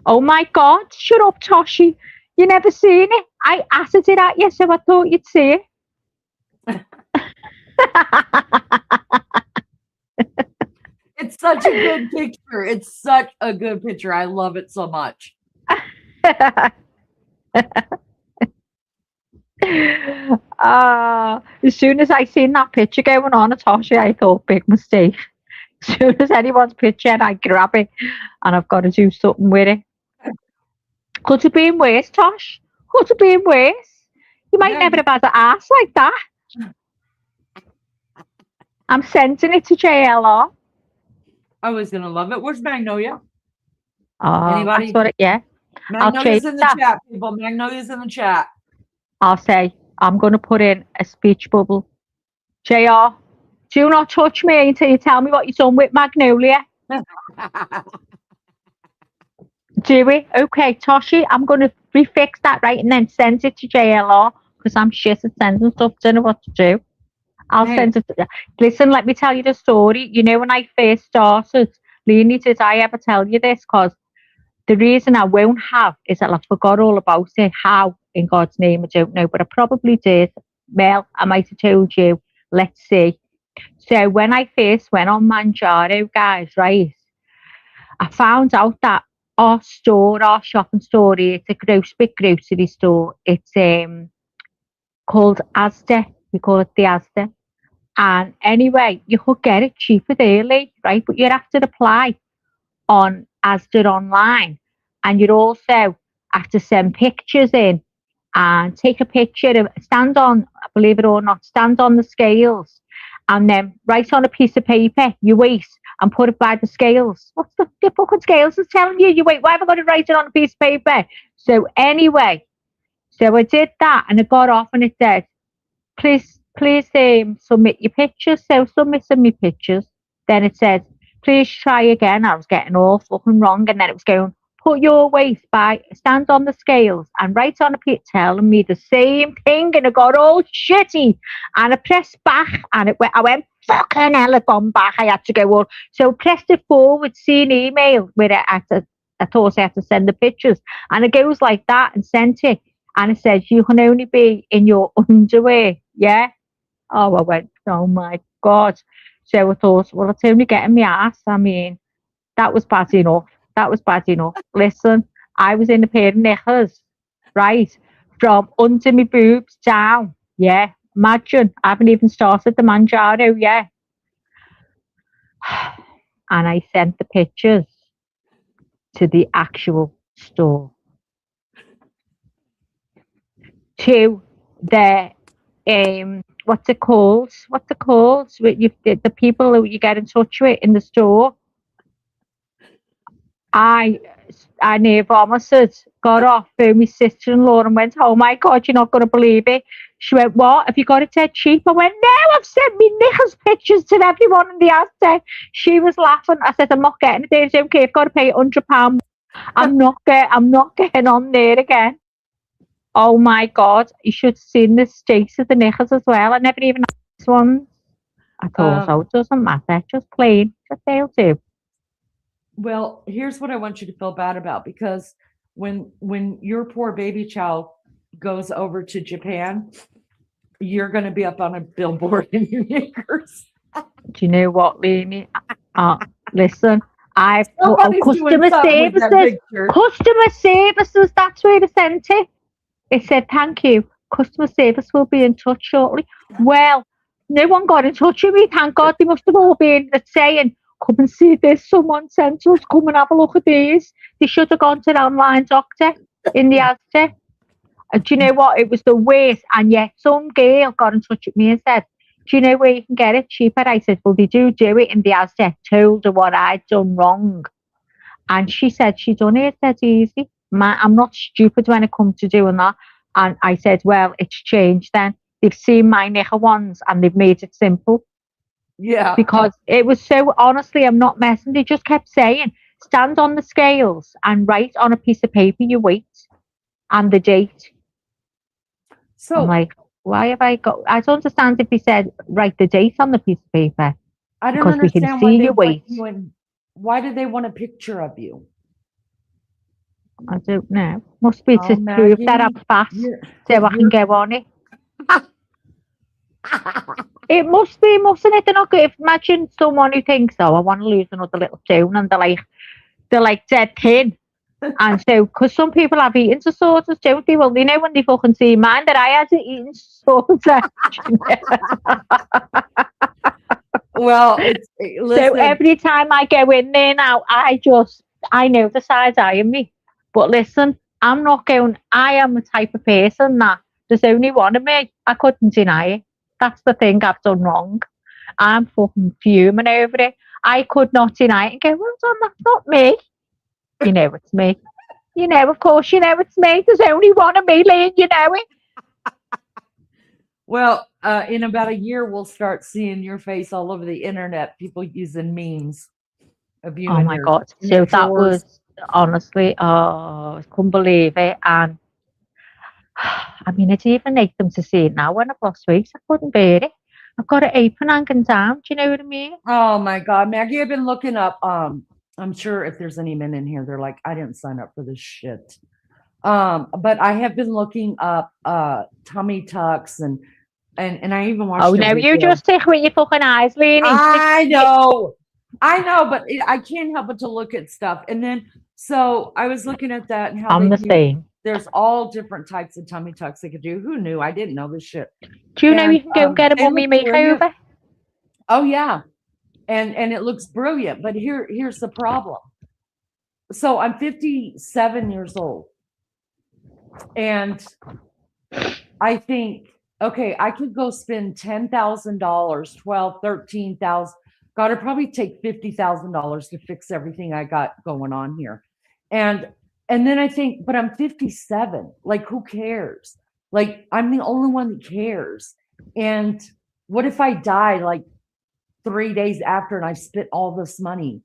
Oh my God, shut up, Toshi. You never seen it? I asked it at you, so I thought you'd see it. It's such a good picture. It's such a good picture. I love it so much. As soon as I seen that picture going on, Natasha, I thought, big mistake. As soon as anyone's picture, I grab it and I've got to do something with it. Could have been worse, Tosh. Could have been worse. You might never have had an ass like that. I'm sending it to JLR. I was going to love it. Where's Magnolia? Anybody? That's what it, yeah. Magnolia's in the chat, people. Magnolia's in the chat. I'll say, I'm going to put in a speech bubble. JR, do not touch me until you tell me what you've done with Magnolia. Do we? Okay, Toshi, I'm going to refix that right and then send it to JLR because I'm shit at sending stuff. Don't know what to do. I'll send it to. Listen, let me tell you the story. You know, when I first started, Leonie, did I ever tell you this? Because the reason I won't have is that I forgot all about it. How, in God's name, I don't know, but I probably did. Mel, I might have told you. Let's see. So when I first went on Manjaro, guys, right, I found out that our store, our shopping store, it's a big grocery store. It's called Asda. We call it the Asda. And anyway, you could get it cheaper early, right? But you'd have to apply on Asda online. And you'd also have to send pictures in and take a picture of, stand on, believe it or not, stand on the scales and then write on a piece of paper your weight and put it by the scales. What's the fucking scales is telling you? You wait, why have I got to write it on a piece of paper? So anyway, so I did that and it got off and it said, please submit your pictures. So submitted my pictures. Then it said, please try again. I was getting all fucking wrong. And then it was going, put your weight by, stand on the scales and write on a piece, telling me the same thing. And it got all shitty. And I pressed back and I went, fucking hell, it gone back. I had to go on. So I pressed it forward, see an email where I thought I had to send the pictures. And it goes like that and sent it. And it says, you can only be in your underwear. Yeah. Oh, I went, oh my God. So I thought, well, it's only getting me ass. I mean, that was bad enough. That was bad enough. Listen, I was in a pair of knickers, right? From under my boobs down. Yeah. Imagine, I haven't even started the Manjaro yet. And I sent the pictures to the actual store. To the what's it called? The people who you get in touch with in the store. I near vomited, got off, phoned my sister-in-law and went, oh my God, you're not going to believe it. She went, what? Have you got it dead cheap? I went, no, I've sent me knickers pictures to everyone in the Asda. She was laughing. I said, I'm not getting it. I don't care. I've got to pay £100. I'm not getting on there again. Oh my God, you should have seen the state of the knickers as well. I never even had this one. I thought, it doesn't matter. Just plain. Just they'll do. Well, here's what I want you to feel bad about, because when your poor baby child goes over to Japan, you're going to be up on a billboard in your knickers. Do you know what, Leonie? Listen, I've put Somebody's doing customer something with that services. picture. Customer services, that's where they sent it. It said, thank you. Customer service will be in touch shortly. Well, no one got in touch with me. Thank God they must have all been saying, come and see this. Someone sent us. Come and have a look at these. They should have gone to the online doctor in the Asda. And do you know what? It was the worst. And yet some girl got in touch with me and said, do you know where you can get it cheaper? I said, well, they do it in the Asda. Told her what I'd done wrong. And she said she done it dead easy. I'm not stupid when it comes to doing that. And I said, well, it's changed then. They've seen my knicker ones and they've made it simple. Yeah. Because it was so, honestly, I'm not messing. They just kept saying, stand on the scales and write on a piece of paper your weight and the date. So I'm like, why have I got, I don't understand if they said, write the date on the piece of paper. I don't because we can understand why see they your want weight. you in. Why do they want a picture of you? I don't know. Must be to Oh, prove that I'm Maggie, fat you're- so I can go on it. It must be, mustn't it? They're not good. Imagine someone who thinks, oh, I want to lose another little stone, and they're like dead thin. And so, because some people have eating disorders, don't they? Well, you know when they fucking see mine that I had an eating disorder. Well, listen. So every time I go in there now, I know the size I am me. But listen, I'm not going, I am the type of person that there's only one of me. I couldn't deny it. That's the thing I've done wrong. I'm fucking fuming over it. I could not deny it and go, well done, that's not me. You know it's me. You know, of course, you know it's me. There's only one of me, Lee, you know it. Well, in about a year, we'll start seeing your face all over the internet. People using memes of you. Oh in my your, God. in So your that drawers. was honestly, oh, I couldn't believe it. And I mean, it's even make them to see it now when I've lost weight. I couldn't bear it. I've got an apron hanging down. Do you know what I mean? Oh my God, Maggie, I've been looking up. I'm sure if there's any men in here, they're like, I didn't sign up for this shit. But I have been looking up tummy tucks and I even watched. Oh no, you just stick with your fucking eyes, Leanie. I know, but I can't help but to look at stuff. And then so I was looking at that and how I'm they the do- same. There's all different types of tummy tucks they could do. Who knew? I didn't know this shit. Do you know And, you can go get a they mummy look brilliant. makeover? Oh yeah, and it looks brilliant. But here's the problem. So I'm 57 years old, and I think, okay, I could go spend $10,000, $12,000, $13,000. God, it'd probably take $50,000 to fix everything I got going on here. And then I think, but I'm 57. Like, who cares? Like, I'm the only one that cares. And what if I die like 3 days after and I spent all this money?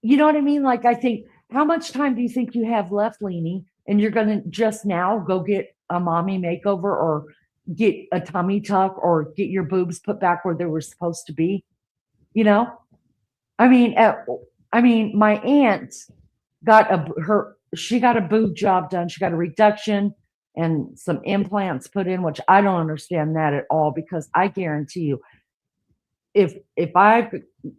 You know what I mean? Like, I think, how much time do you think you have left, Leanie? And you're going to just now go get a mommy makeover or get a tummy tuck or get your boobs put back where they were supposed to be? You know? I mean, my aunt she got a boob job done. She got a reduction and some implants put in, which I don't understand that at all, because I guarantee you, if I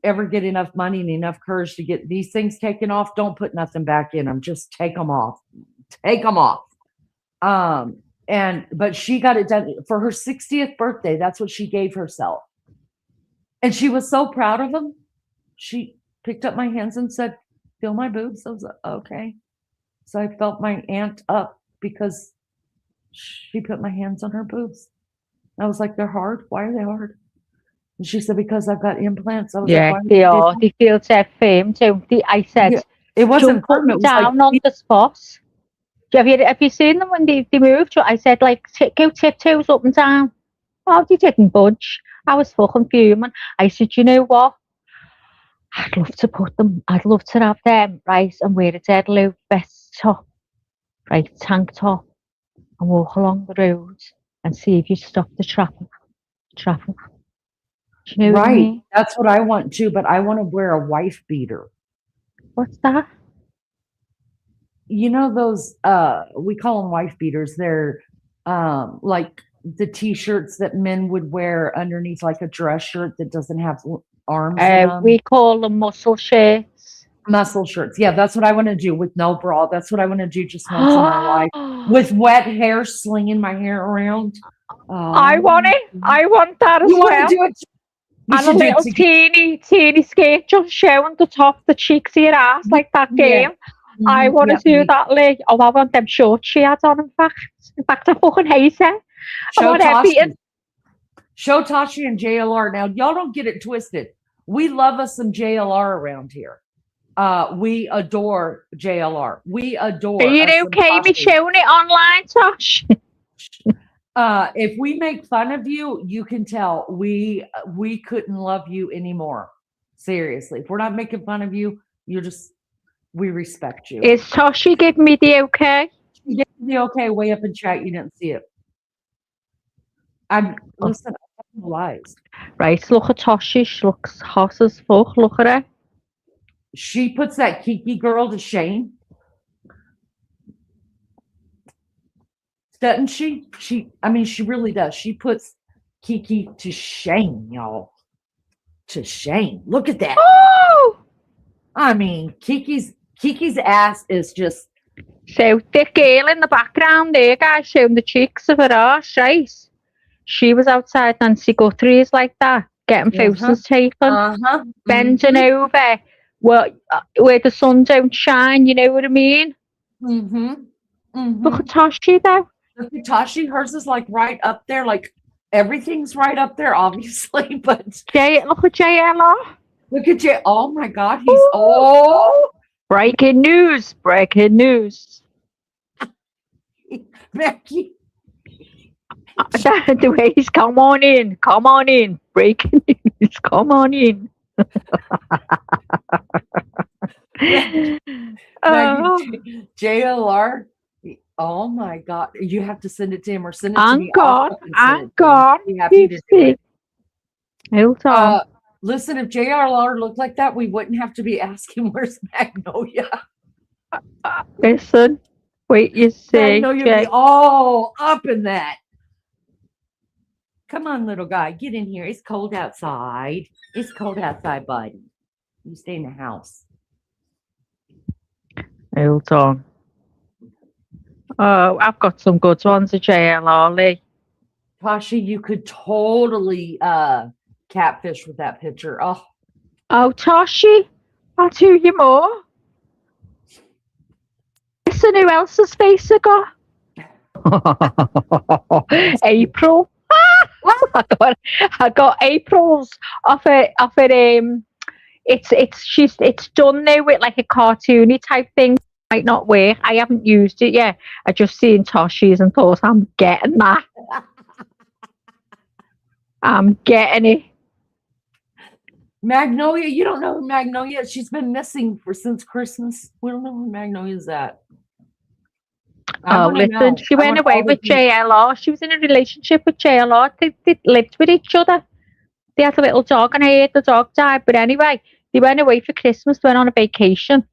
ever get enough money and enough courage to get these things taken off, don't put nothing back in them. Just take them off. Take them off. But she got it done for her 60th birthday. That's what she gave herself. And she was so proud of them. She picked up my hands and said, feel my boobs. I was like, okay. So I felt my aunt up because she put my hands on her boobs. I was like, they're hard. Why are they hard? And she said, because I've got implants. I was Yeah, like, they are. They feel so firm, don't they? I said, Yeah, it wasn't don't put firm, them it was like- down on the spot. Have you seen them when they moved? I said, like, go tiptoes up and down. Oh, they didn't budge. I was fucking fuming. I said, you know what? I'd love to have them, right, and wear a dead low vest top, right, tank top, and walk along the road and see if you stop the traffic. Do you know what I right. mean? That's what I want too, but I want to wear a wife beater. What's that? You know those we call them wife beaters. They're like the t-shirts that men would wear underneath like a dress shirt that doesn't have arms in them. We call them muscle shirts. Muscle shirts. Yeah, that's what I want to do with no bra. That's what I want to do just once in my life. With wet hair, slinging my hair around. I want it. I want that as You well. want to do it? We And a should do it little together. teeny skirt just showing the top, the cheeks of your ass like that girl. Yeah. I want to do that, like, I want them shorts she had on, in fact. I fucking hate her. I Show want Tashi. everything. Show Tashi and JLR. Now, y'all don't get it twisted. We love us some JLR around here. We adore JLR. We adore. Are you us some okay me Tashi. showing it online, Tosh? If we make fun of you, you can tell we couldn't love you anymore. Seriously, if we're not making fun of you, we respect you. Is Toshi giving me the okay? She gave me the okay way up in chat. You didn't see it. Listen, I'm lies. Right, look at Toshi. She looks hot as fuck. Look at her. She puts that Kiki girl to shame. Doesn't she? She really does. She puts Kiki to shame, y'all. To shame. Look at that. Oh! I mean, Kiki's ass is just. So the girl in the background there, guys, showing the cheeks of her ass, right? She was outside Nancy Guthrie's like that, getting photos taken, bending over, where the sun don't shine. You know what I mean? Look at Toshi though. Look at Tashi. Hers is like right up there. Like everything's right up there, obviously. But look at JLR. Look at Jay. Oh my God, he's breaking news! Breaking news. Becky. The way he's come on in. Breaking news. Come on in. JLR. Oh my God! You have to send it to him or send it to me. I'm gone. Be happy to do it. Hold on. Listen, if JLR looked like that, we wouldn't have to be asking where's Magnolia. Listen, wait, you see. Magnolia be all up in that. Come on, little guy, get in here. It's cold outside. It's cold outside, buddy. You stay in the house. Hold on. Oh, I've got some good ones at JLR, Lee. Tashi, you could totally catfish with that picture. Oh, Tashi, I'll do you more. Listen, who else's face I got? April. I got April's off it. It's done now with like a cartoony type thing. Might not work. I haven't used it yet. I just seen Tashi's and thought I'm getting that. I'm getting it. Magnolia, you don't know who Magnolia is. She's been missing since Christmas. We don't know who Magnolia is at. Listen, she went away with JLR. She was in a relationship with JLR. They lived with each other. They had a little dog, and I heard the dog died. But anyway, they went away for Christmas, went on a vacation.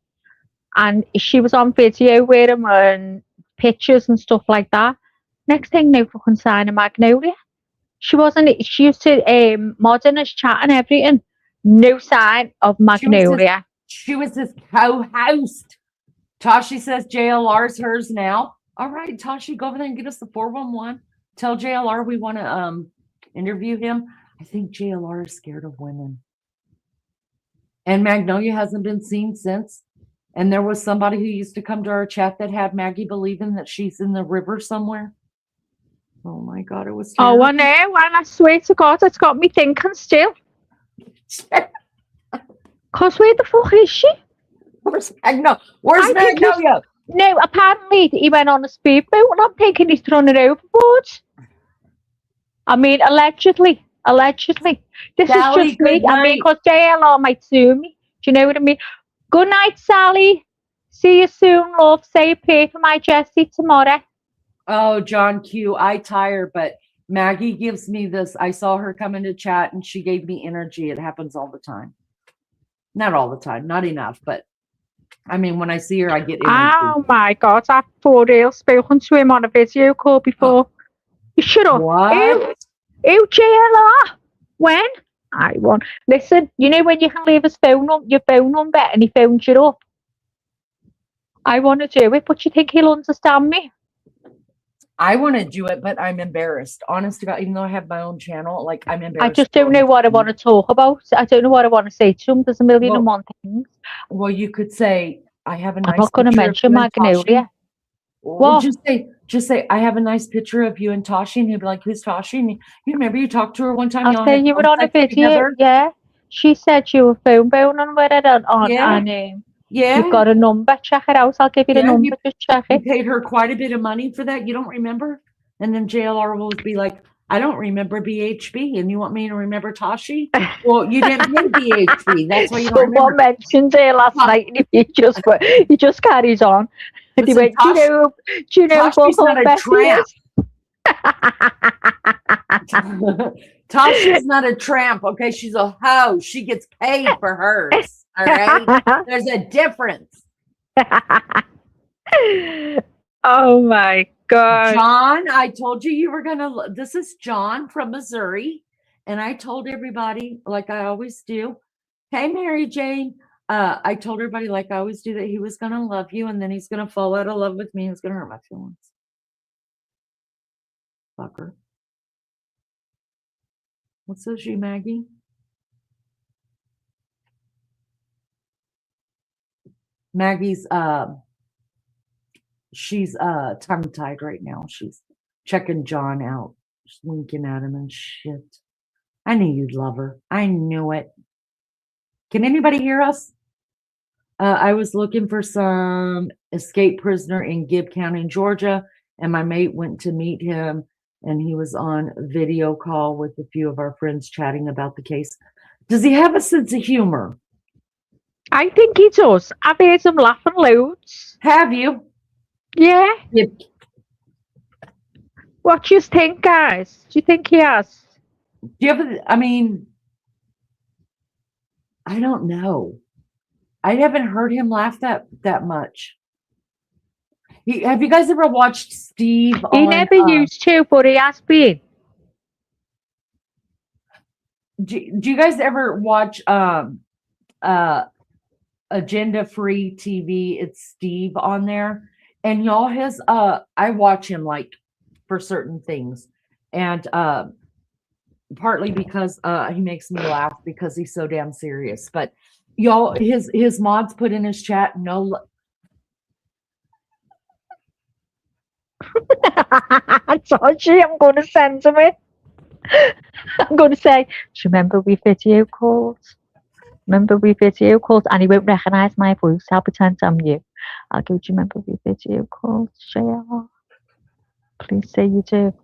And she was on video with him and pictures and stuff like that. Next thing, no fucking sign of Magnolia. She used to modern as chat and everything. No sign of Magnolia. She was his co-host. Tashi says JLR's hers now. All right, Tashi, go over there and get us the 411. Tell JLR we want to interview him. I think JLR is scared of women. And Magnolia hasn't been seen since. And there was somebody who used to come to our chat that had Maggie believing that she's in the river somewhere. Oh my God, it was terrible. Oh, I know, and I swear to God, it's got me thinking still. Because where the fuck is she? Where's Magnolia? No, apparently he went on a speedboat, and I'm thinking he's thrown it overboard. I mean, allegedly. This Sally, is just me. good I mean, night. because JLR might sue me. Do you know what I mean? Good night, Sally. See you soon, love. Say a prayer for my Jessie tomorrow. Oh, John Q, I tire, but Maggie gives me this. I saw her come into chat and she gave me energy. It happens all the time. Not all the time, not enough, but I mean, when I see her, I get energy. Oh my God, I've for real spoken to him on a video call before. You should have. What? Ew, JLR. When? I want. Listen, you know when you can leave your phone number and he phones you up? I want to do it, but you think he'll understand me? I want to do it, but I'm embarrassed. Honest to God, even though I have my own channel, like I'm embarrassed. I just don't know what I want to talk about. I don't know what I want to say to him. There's a million and one things. Well, you could say, I have a nice I'm not going to mention Magnolia. Well, just say, I have a nice picture of you and Tashi, and he'll be like, who's Tashi? And you remember you talked to her one time? I'll say you were on a video. Yeah. She said you were phone boning with it and you've got a number. Check it out. I'll give you the number. Just check it. You paid her quite a bit of money for that. You don't remember? And then JLR will be like, I don't remember BHB, and you want me to remember Tashi? Well, you didn't pay BHB. That's why you don't remember. Someone mentioned it last night, and he just carries on. And he went, do you know Tashi's not a tramp. Tasha's not a tramp, okay? She's a hoe. She gets paid for hers, all right? There's a difference. Oh, my God. John, I told you were going to, this is John from Missouri, and I told everybody, like I always do, hey, Mary Jane, I told everybody, like I always do, that he was going to love you, and then he's going to fall out of love with me. He's going to hurt my feelings. Fucker. What says you, Maggie? Maggie's, she's tongue-tied right now. She's checking John out. She's winking at him and shit. I knew you'd love her. I knew it. Can anybody hear us? I was looking for some escaped prisoner in Gibb County, Georgia, and my mate went to meet him, and he was on a video call with a few of our friends chatting about the case. Does he have a sense of humor? I think he does. I've heard him laughing loads. Have you? Yeah. Yep. What do you think, guys? Do you think he has? Do you have I mean, I don't know. I haven't heard him laugh that much. Have you guys ever watched Steve? He never used to, but he has been. Do you guys ever watch Agenda Free TV? It's Steve on there, and y'all I watch him like for certain things, and partly because he makes me laugh because he's so damn serious. But y'all, his mods put in his chat I told you I'm going to send him it. I'm going to say, do you remember we video called? And he won't recognise my voice. I'll pretend I'm you. I'll go, do you remember we video called? JR? Please say you do.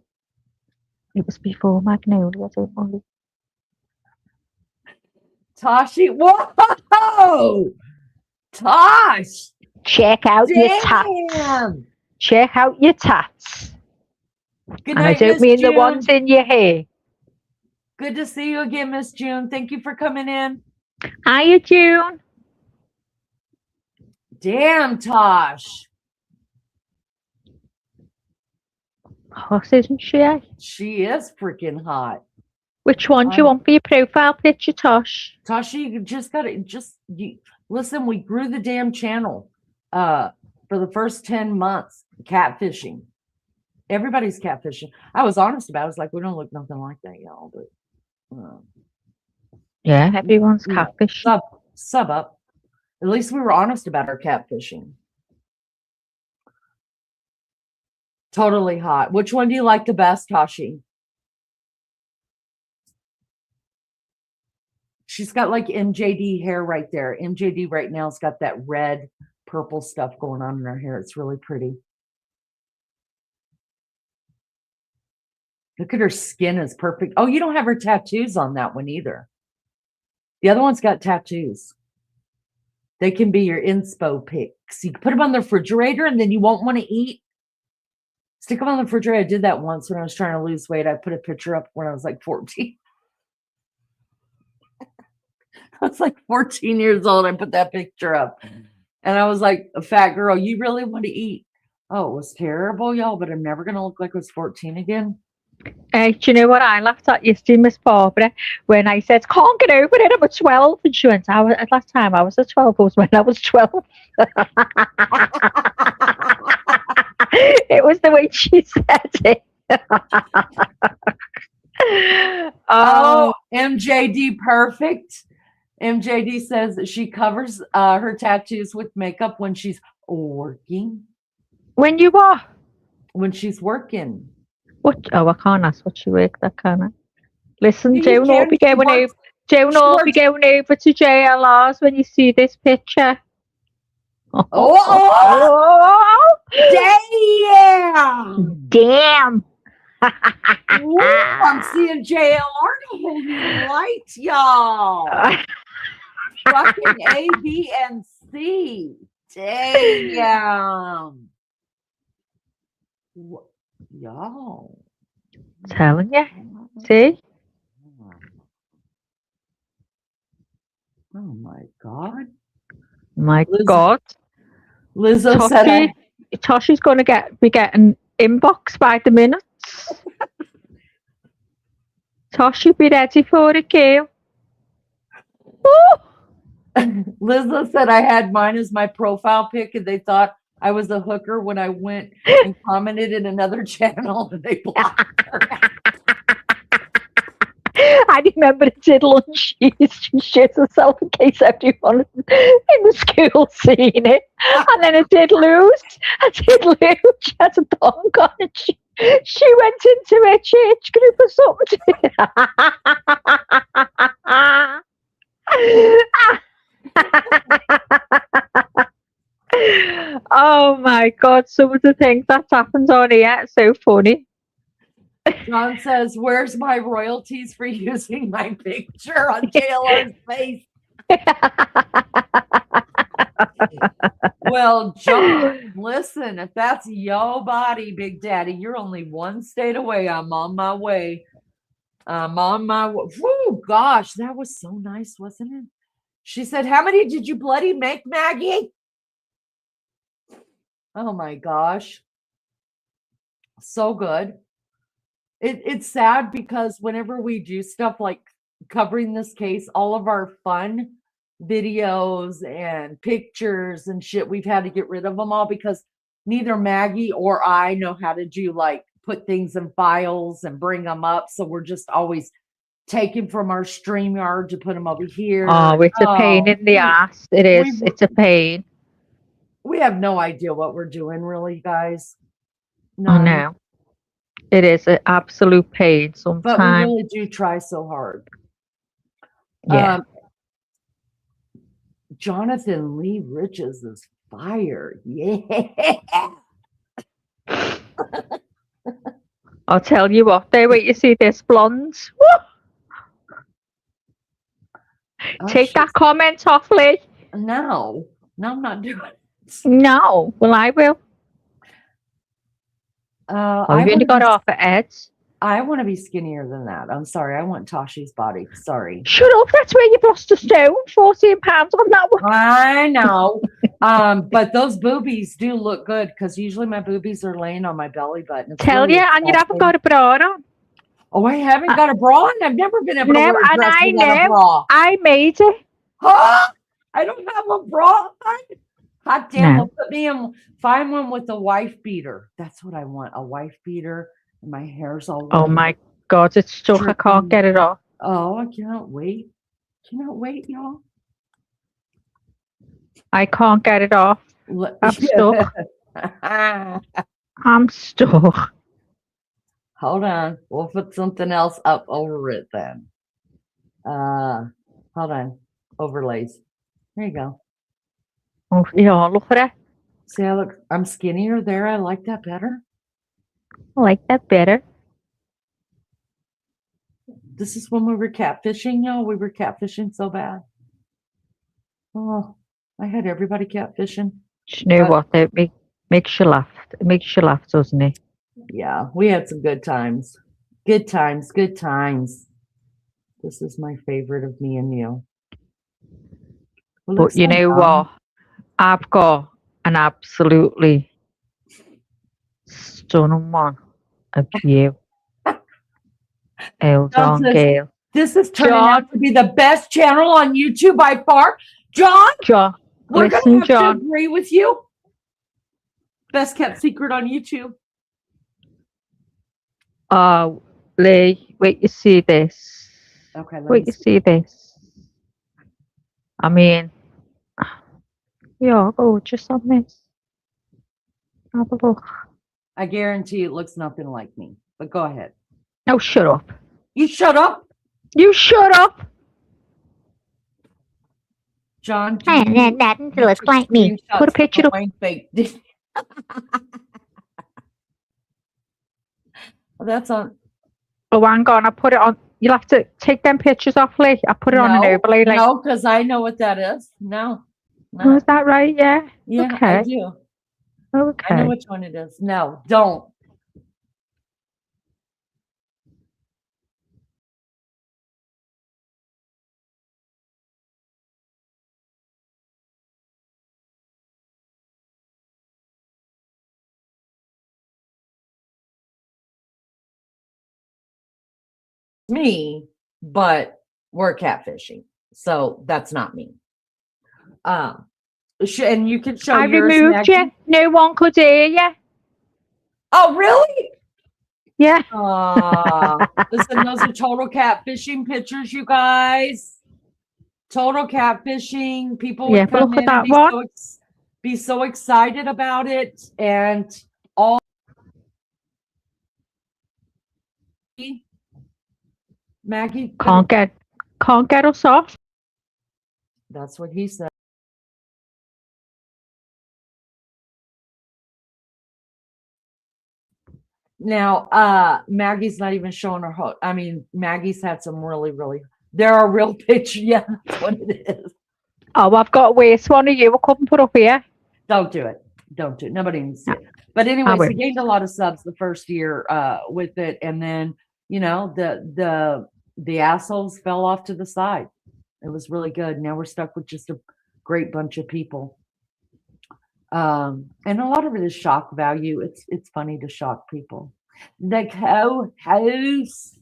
It was before Magnolia, don't worry. Tashi, whoa! Tosh! Check out your tats. Check out your tats. Good and night, I don't Miss mean June. the ones in your hair. Good to see you again, Miss June. Thank you for coming in. Hiya, June. Damn, Tosh. Hot, isn't she? She is freaking hot. Which one do you want for your profile picture, Tosh? Tashi, you just gotta listen. We grew the damn channel for the first 10 months. Catfishing. Everybody's catfishing. I was honest about it. I was like, we don't look nothing like that, y'all. But yeah, everyone's catfishing. Sub up. At least we were honest about our catfishing. Totally hot. Which one do you like the best, Tashi? She's got like MJD hair right there. MJD right now has got that red, purple stuff going on in her hair. It's really pretty. Look at her skin is perfect. Oh, you don't have her tattoos on that one either. The other one's got tattoos. They can be your inspo pics. You can put them on the refrigerator and then you won't want to eat. Stick them on the refrigerator. I did that once when I was trying to lose weight. I put a picture up when I was like 14. I was like 14 years old. I put that picture up. And I was like, a fat girl, you really want to eat? Oh, it was terrible, y'all, but I'm never going to look like I was 14 again. Do you know what I laughed at yesterday, Miss Barbara, when I said, can't get over it, I'm a 12. And she went, last time I was a 12 was when I was 12. It was the way she said it. Oh, MJD perfect. MJD says that she covers her tattoos with makeup when she's working. When you what? When she's working. What? Oh, I can't ask what she worked at, can I? Listen, You don't all be can. going over. Don't all be going over to JLR's when you see this picture. Oh, damn! Damn! Ooh, I'm seeing JLR to hold you light, y'all. Fucking A, B, and C. Damn. Y'all. Telling you. See? Oh my God. My God. Lizzo said Toshi's going to be getting inbox by the minute. Toshi, be ready for it, girl. Lizzo said I had mine as my profile pic and they thought I was a hooker when I went and commented in another channel and they blocked her. I remember it did lunch. She shit herself in case everyone in the school seen it. And then it did lose. She had a dong on it. She went into her church group or something. Oh my God, some of the things that's happened on here, it's so funny. John says, where's my royalties for using my picture on JLR's face? Well, John, listen, if that's your body, Big Daddy, you're only one state away. I'm on my way. I'm on my way. Whew, gosh, that was so nice, wasn't it? She said, how many did you bloody make, Maggie? Oh my gosh. So good. It's sad because whenever we do stuff like covering this case, all of our fun videos and pictures and shit, we've had to get rid of them all because neither Maggie or I know how to do like put things in files and bring them up. So we're just always taking from our StreamYard to put them over here. Oh, it's a pain in the ass. It is. It's a pain. We have no idea what we're doing, really, guys. I know. It is an absolute pain sometimes. But we really do try so hard. Yeah. Jonathan Lee Riches is fire. Yeah. I'll tell you what, they wait you see this blondes. Take that comment off, Lee. No, I'm not doing it. No, well, I will. I've only got off at Ed's. I want to be skinnier than that. I'm sorry. I want Tashi's body. Sorry. Shut up. That's where you've lost a stone. 14 pounds on that one. I know. But those boobies do look good because usually my boobies are laying on my belly button. Tell you, and you haven't got a bra on. Oh, I haven't got a bra on? I've never been able to wear a dress without a bra. I made it. Huh? I don't have a bra on? Hot damn, we'll put me in, find one with a wife beater. That's what I want, a wife beater. And my hair's all Oh my God, it's stuck. I can't get it off. Oh, I cannot wait. Cannot wait, y'all. I can't get it off. I'm stuck. I'm stuck. Hold on. We'll put something else up over it then. Hold on. Overlays. There you go. Oh, yeah, look at it. See, I'm skinnier there. I like that better. I like that better. This is when we were catfishing, y'all. We were catfishing so bad. Oh, I had everybody catfishing. You know what? It makes you laugh. It makes you laugh, doesn't it? Yeah, we had some good times. Good times. Good times. This is my favorite of me and you. But you know what? I've got an absolutely stunning one of you. Hold John on, says, girl. this is turning John. out to be the best channel on YouTube by far. John, John, we're going to listen, have John. to agree with you. Best kept secret on YouTube. Oh, Lee, wait, you see this. Okay, let Wait, me you see. see this. I mean, yeah, oh, just on this. Have a look. I guarantee it looks nothing like me, but go ahead. Oh, shut up. You shut up. You shut up. John, I ain't had nothing to look like me. Put a picture up. That's on. Oh, hang on. I put it on. You'll have to take them pictures off, Lee. I put it on an overlay. Like, no, because I know what that is. No. oh, is that right? Yeah. Yeah, okay. I do. Okay. I know which one it is. No, don't. Me, but we're catfishing, so that's not me. And you can show I yours, removed Maggie. you. No one could hear you. Oh, really? Yeah. Listen, those are total catfishing pictures, you guys. Total catfishing. People would Yeah, but come look at in and that be so excited about it, and all. Maggie Can't get us off. That's what he said. Now, Maggie's not even showing her hook. I mean, Maggie's had some really. There are real pictures. Yeah, that's what it is. Oh, I've got a waste one of you. I couldn't put up here. Don't do it. Don't do it. Nobody needs to see it. But anyways, he gained a lot of subs the first year with it, and then the assholes fell off to the side. It was really good. Now we're stuck with just a great bunch of people. And a lot of it is shock value. It's funny to shock people. The co-host.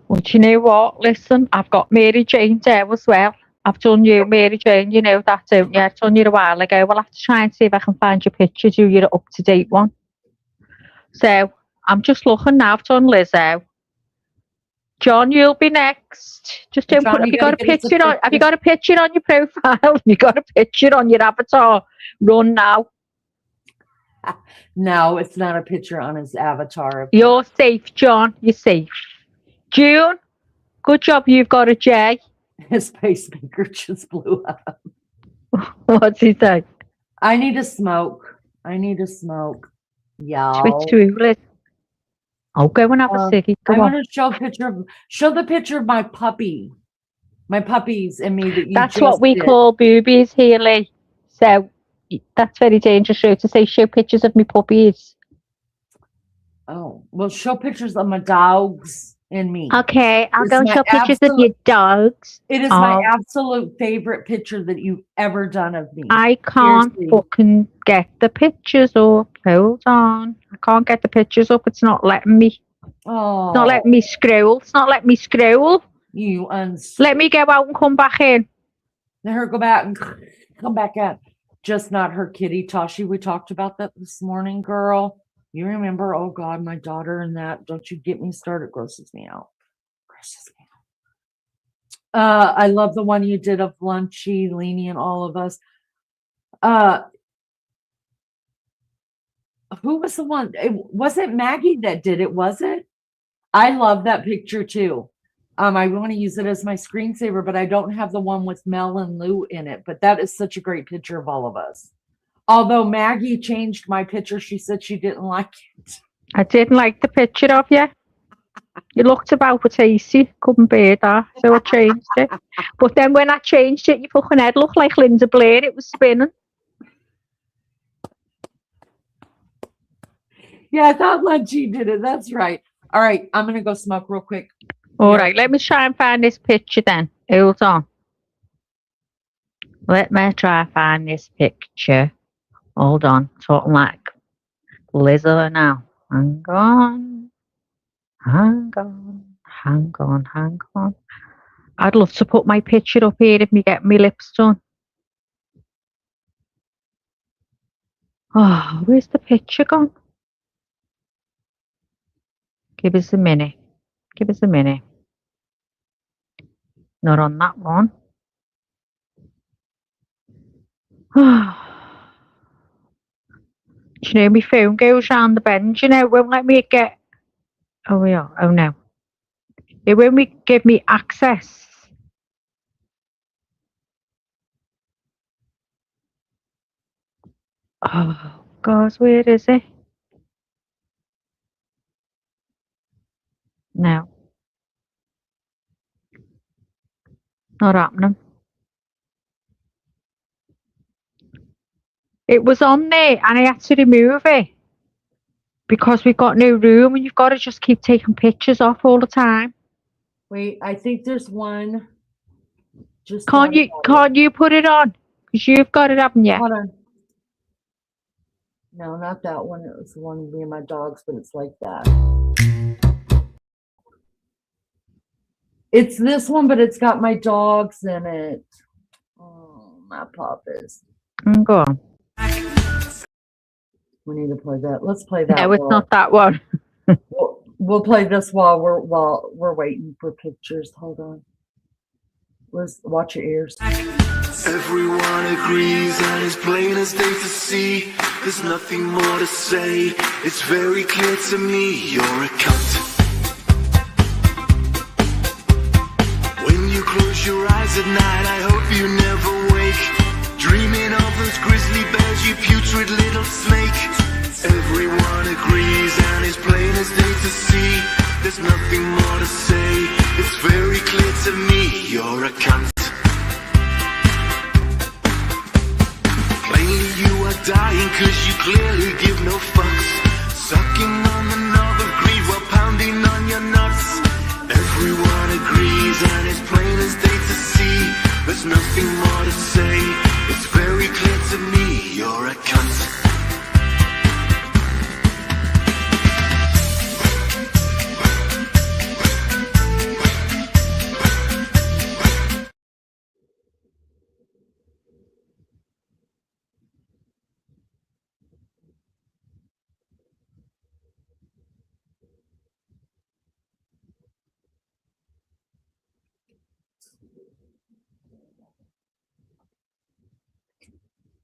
Well, do you know what? Listen, I've got Mary Jane there as well. I've done you, Mary Jane. You know that, don't you? I've done you a while ago. We'll have to try and see if I can find your picture, do your up-to-date one. So I'm just looking now. I've done Lizzo. John, you'll be next. Just don't put. Have you got a picture on? Have you got a picture on your profile? Have you got a picture on your avatar? Run now. No, it's not a picture on his avatar. You're safe, John. You're safe. June, good job. You've got a J. His pacemaker just blew up. What's he say? I need to smoke. Y'all. Switch to Liz. I'll go and have a ciggy. I'm gonna show the picture of my puppy. My puppies and me that you That's just what we did. call boobies here, Lee. So that's very dangerous to say show pictures of me puppies. Oh, well, show pictures of my dogs and me. Okay, I'll go and show pictures of your dogs. It is my absolute favorite picture that you've ever done of me. I can't fucking get the pictures up. Hold on. I can't get the pictures up. It's not letting me. Oh. It's not letting me scroll. It's not letting me scroll. You Let me go out and come back in. Let her go back and come back out. Just not her kitty, Tashi. We talked about that this morning, girl. You remember? Oh God, my daughter and that. Don't you get me started. Grosses me out. I love the one you did of Lunchy, Leanie, and all of us. Who was the one? It wasn't Maggie that did it, was it? I love that picture too. I want to use it as my screensaver, but I don't have the one with Mel and Lou in it. But that is such a great picture of all of us. Although Maggie changed my picture, she said she didn't like it. I didn't like the picture of you. You looked about tasty, couldn't bear that, so I changed it. But then when I changed it, your fucking head looked like Linda Blair. It was spinning. Yeah, I thought Lunchy did it. That's right. All right, I'm gonna go smoke real quick. All right, let me try and find this picture then. Hold on. Let me try and find this picture. Hold on, talking like Lizzo now. Hang on. Hang on. I'd love to put my picture up here if me get my lips done. Oh, where's the picture gone? Give us a minute. Not on that one. Do you know my phone goes round the bend, you know, it won't let me get... Oh, yeah. Oh, no. It won't give me access. Oh, God, where is it? No. Not happening. It was on there and I had to remove it because we've got no room and you've got to just keep taking pictures off all the time. Wait, I think there's one. Just Can't you put it on? Because you've got it, haven't you? Hold on. No, not that one. It was the one with me and my dogs, but it's like that. It's this one, but it's got my dogs in it. Oh, my puppies. Go on. We need to play that. Let's play that. No, it's not that one. We'll play this while we're waiting for pictures. Hold on. Let's watch your ears. Everyone agrees and it's plain as day to see. There's nothing more to say. It's very clear to me you're a cunt. When you close your eyes at night, I hope you never wake, dreaming of those grizzly bears, you putrid little snake. Everyone agrees and it's plain as day to see. There's nothing more to say. It's very clear to me you're a cunt. Plainly you are dying cause you clearly give no fucks, sucking on the knob of greed while pounding on your nuts. Everyone agrees and it's plain as day to see. There's nothing more to say. It's very clear to me you're a cunt.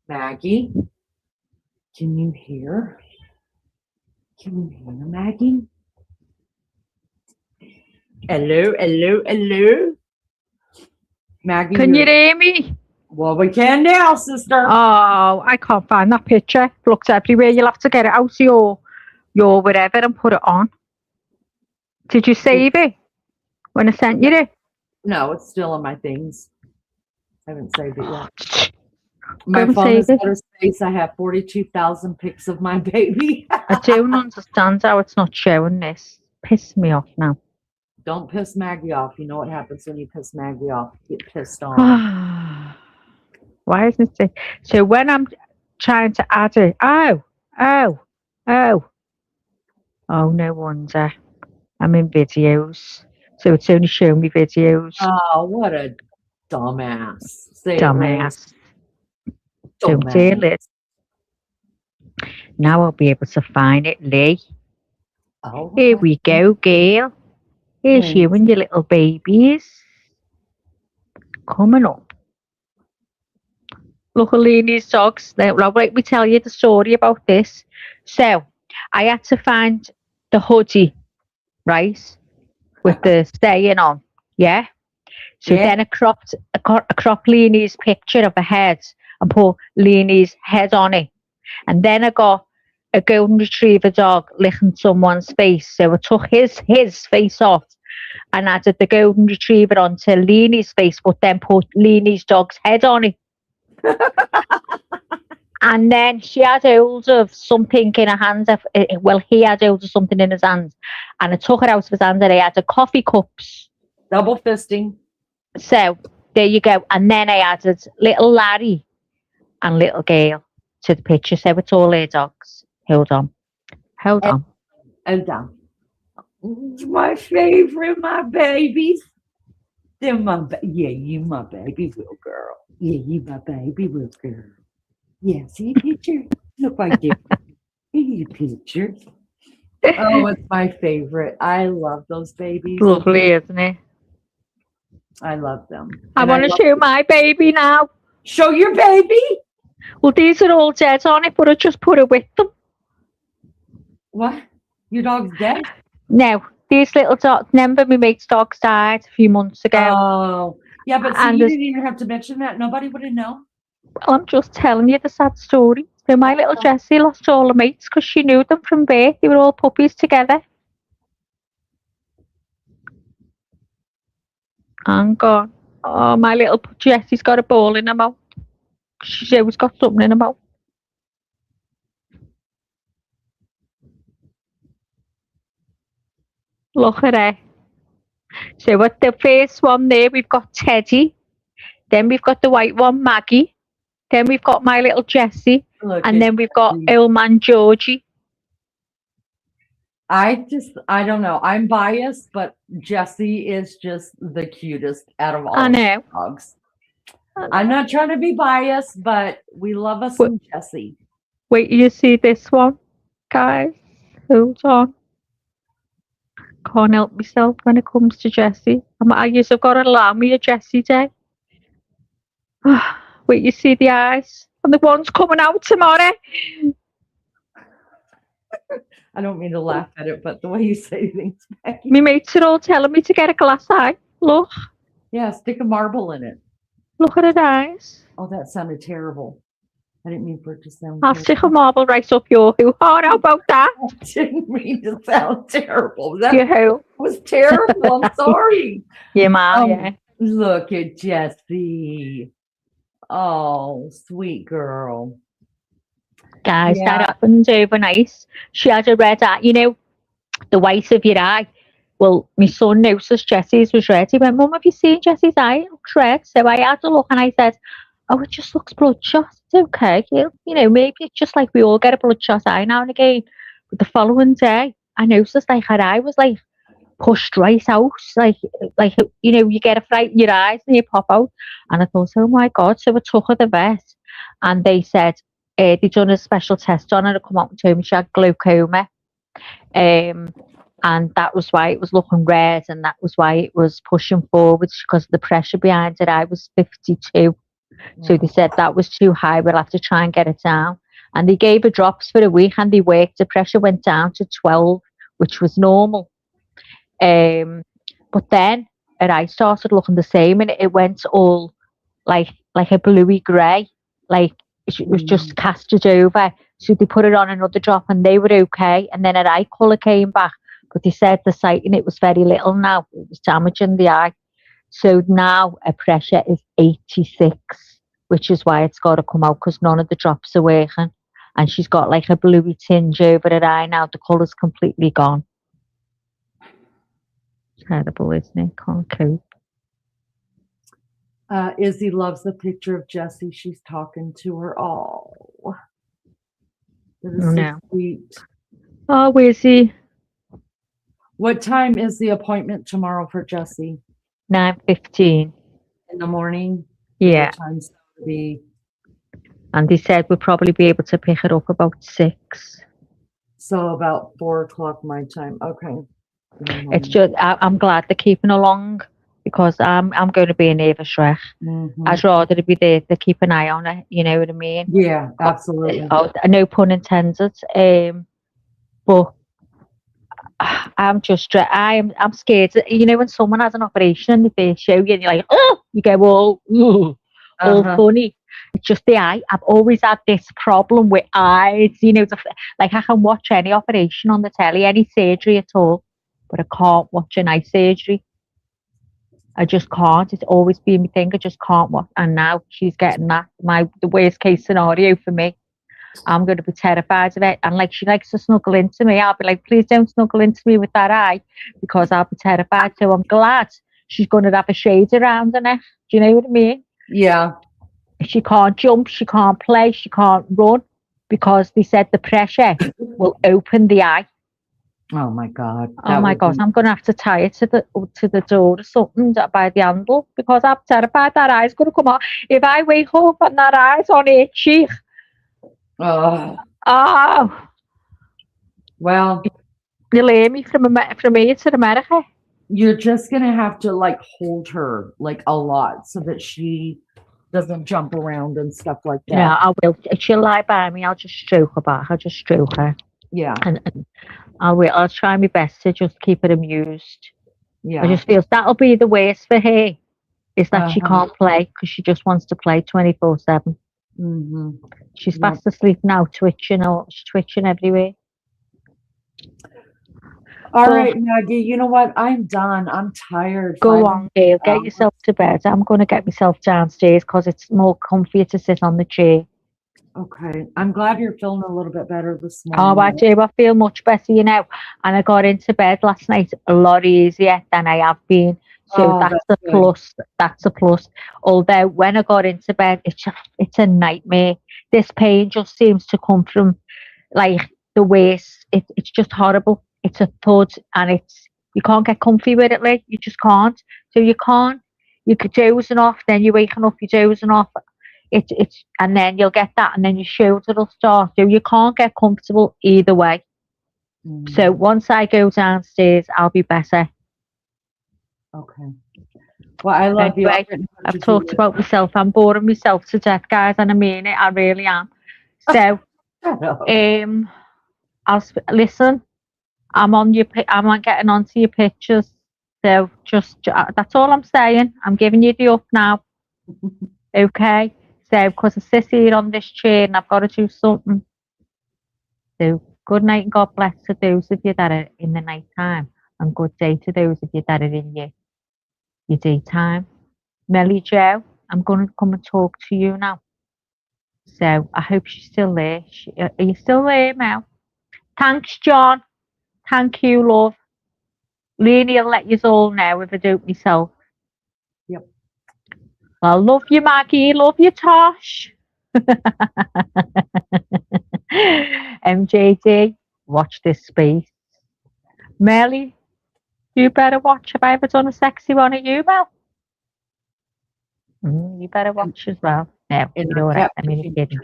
Maggie, can you hear? Can you hear, Maggie? Hello? Maggie, Can you hear me? Well, we can now, sister. Oh, I can't find that picture. It looks everywhere. You'll have to get it out of your whatever and put it on. Did you save it when I sent you it? No, it's still in my things. I haven't saved it yet. Go My and phone save is it. out of space. I have 42,000 pics of my baby. I don't understand how it's not showing this. Piss me off now. Don't piss Maggie off. You know what happens when you piss Maggie off? You get pissed on. Why isn't it? So when I'm trying to add it, oh, no wonder. I'm in videos. So it's only showing me videos. Oh, what a dumbass. Say Dumbass. Dumbass. Don't tell it. Now I'll be able to find it, Lee. Oh, Here we go, girl. Here's you and your little babies. Coming up. Look at Leanie's dogs. Now, let me tell you the story about this. So, I had to find the hoodie, right? With the staying on. Yeah? So then I cropped Leanie's picture of a head and put Leanie's head on it. And then I got a golden retriever dog licking someone's face. So I took his face off and added the golden retriever onto Leanie's face, but then put Leanie's dog's head on it. And then she had hold of something in her hands. He had hold of something in his hands. And I took it out of his hands and I added coffee cups. Double fisting. So, there you go. And then I added little Larry and little Gail to the picture. So it's all their dogs. Hold on. Hold on. My favorite, my babies. They're yeah, you my baby little girl. Yeah, you my baby little girl. Yeah, see a picture? Look like different. See a picture. Oh, it's my favorite. I love those babies. Lovely, isn't it? I love them. I And want to love show my baby now. Show your baby? Well, these are all dead on it, but I just put it with them. What? Your dog's dead? No, these little dogs. Remember, my mate's dogs died a few months ago. Oh, yeah, but see, And you there's- didn't even have to mention that. Nobody would have known. Well, I'm just telling you the sad story. So my little Jessie lost all her mates because she knew them from birth. They were all puppies together. And gone. Oh, my little Jessie's got a ball in her mouth. She's always got something in her mouth. Look at her. So at the first one there, we've got Teddy. Then we've got the white one, Maggie. Then we've got my little Jessie. And then we've got old man Georgie. I don't know. I'm biased, but Jessie is just the cutest out of all I know. dogs. I'm not trying to be biased, but we love us some Jessie. Wait till you see this one, guys. Hold on. Can't help myself when it comes to Jessie. I guess I've got to allow me a Jessie day. Wait, you see the eyes? And the one's coming out tomorrow. I don't mean to laugh at it, but the way you say things, Becky. My mates are all telling me to get a glass eye. Look. Yeah, stick a marble in it. Look at her eyes. Oh, that sounded terrible. I didn't mean for it to sound I'll stick a marble right up your hoo-ha. How about that? I didn't mean to sound terrible. That Your who? was terrible. I'm sorry. Yeah, ma, yeah. Look at Jessie. Oh, sweet girl. Guys, Yeah. that happened overnight. She had a red eye. You know, the white of your eye. Well, my son noticed Jessie's was red. He went, Mum, have you seen Jessie's eye? It looks red. So I had a look and I said, oh, it just looks bloodshot. It's okay. You know, maybe it's just like we all get a bloodshot eye now and again. But the following day, I noticed like her eye was like pushed right out. Like you know, you get a fright in your eyes and you pop out. And I thought, oh my God. So I took her to the vet and they said, they'd done a special test on her to come out and told me she had glaucoma. And that was why it was looking red and that was why it was pushing forwards because the pressure behind her eye was 52. So they said that was too high, we'll have to try and get it down. And they gave her drops for a week and they worked. The pressure went down to 12, which was normal. But then her eye started looking the same and it went all like a bluey grey, like it was just casted over. So they put it on another drop and they were okay. And then her eye colour came back. But they said the sight in it was very little now. It was damaging the eye. So now her pressure is 86, which is why it's got to come out because none of the drops are working. And she's got like a bluey tinge over her eye now. The colour's completely gone. Terrible, isn't it? Can't cope. Izzy loves the picture of Jessie. She's talking to her. Oh, that is so sweet. Oh, where's he? What time is the appointment tomorrow for Jessie? 9:15 in the morning. Yeah. What time's it gonna be? And they said we'll probably be able to pick it up about 6. So about 4 o'clock my time. Okay. It's just I'm glad they're keeping along because I'm going to be a nervous wreck. I'd rather to be there to keep an eye on it. You know what I mean? Yeah, absolutely. No pun intended. But I'm just I'm scared. You know when someone has an operation and they show you and you're like, oh, you go all funny. It's just the eye. I've always had this problem with eyes. You know, like I can watch any operation on the telly, any surgery at all, but I can't watch an eye surgery. I just can't. It's always been my thing. I just can't watch. And now she's getting that. The worst case scenario for me. I'm going to be terrified of it. And like she likes to snuggle into me. I'll be like, please don't snuggle into me with that eye because I'll be terrified. So I'm glad she's going to have a shade around her neck. Do you know what I mean? Yeah. She can't jump, she can't play, she can't run because they said the pressure will open the eye. Oh my God. Oh my gosh, I'm gonna have to tie it to the door or something by the handle because I'm terrified that eye's gonna come out. If I wake up and that eye's on her cheek. Oh. Well, you'll hear me from here to America. You're just gonna have to like hold her like a lot so that she doesn't jump around and stuff like that. Yeah, I will. If she'll lie by me, I'll just stroke her back. I'll just stroke her. Yeah. And I'll try my best to just keep her amused. Yeah. I just feel that'll be the worst for her, is that she can't play because she just wants to play 24/7. Mm-hmm. She's fast asleep now, twitching. She's twitching everywhere. All right, Maggie, you know what? I'm done. I'm tired. Go on, Gail. Get yourself to bed. I'm going to get myself downstairs because it's more comfier to sit on the chair. Okay. I'm glad you're feeling a little bit better this Oh, morning. I do. I feel much better, you know. And I got into bed last night a lot easier than I have been. So that's a plus. That's a plus. Although when I got into bed, it's a nightmare. This pain just seems to come from like the waist. It's just horrible. It's a thud, and you can't get comfy with it. Like you just can't. So you can't. You're dozing off, then you're waking up. You're dozing off. It's and then you'll get that, and then your shoulder will start. So you can't get comfortable either way. So once I go downstairs, I'll be better. Okay. Well, I love you. I've talked about myself. I'm boring myself to death, guys, and I mean it. I really am. So, listen. I'm getting onto your pictures. So just that's all I'm saying. I'm giving you the up now. Okay. So because I sit here on this chair and I've got to do something. So good night and God bless to those of you that are in the night time, and good day to those of you that are in your daytime. Melly Joe, I'm going to come and talk to you now. So I hope she's still there. Are you still there, Mel? Thanks, John. Thank you, love. Leanie will let you all know if I don't myself. Yep. Well, love you, Maggie. Love you, Tosh. MJD, watch this space. Melly, you better watch. Have I ever done a sexy one of you, Mel? You better watch as well. No, you're all right. I mean, kidding.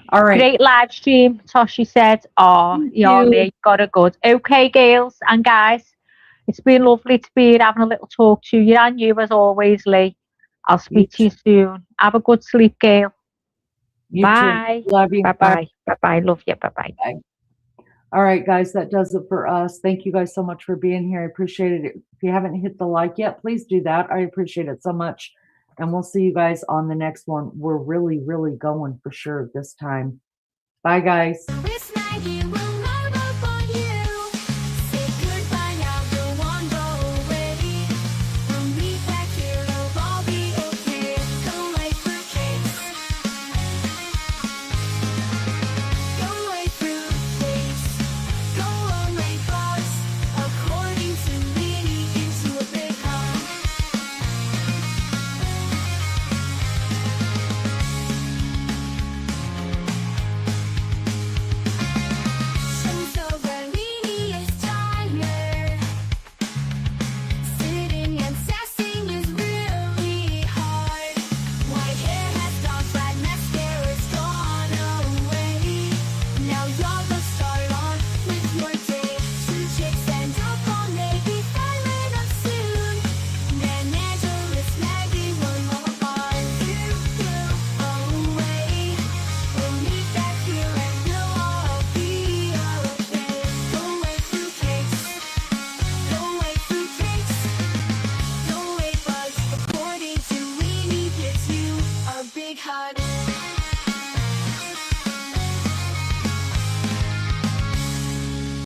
All right. Great live stream, Toshi said. Oh, you got a good. Okay, girls and guys. It's been lovely to be here having a little talk to you, and you as always, Lee. I'll speak to you soon. Have a good sleep, Gail. Bye. Too. Love you. Bye-bye. Bye-bye. Love you. Bye-bye. Bye. All right, guys, that does it for us. Thank you guys so much for being here. I appreciate it. If you haven't hit the like yet, please do that. I appreciate it so much. And we'll see you guys on the next one. We're really, really going for sure this time. Bye, guys.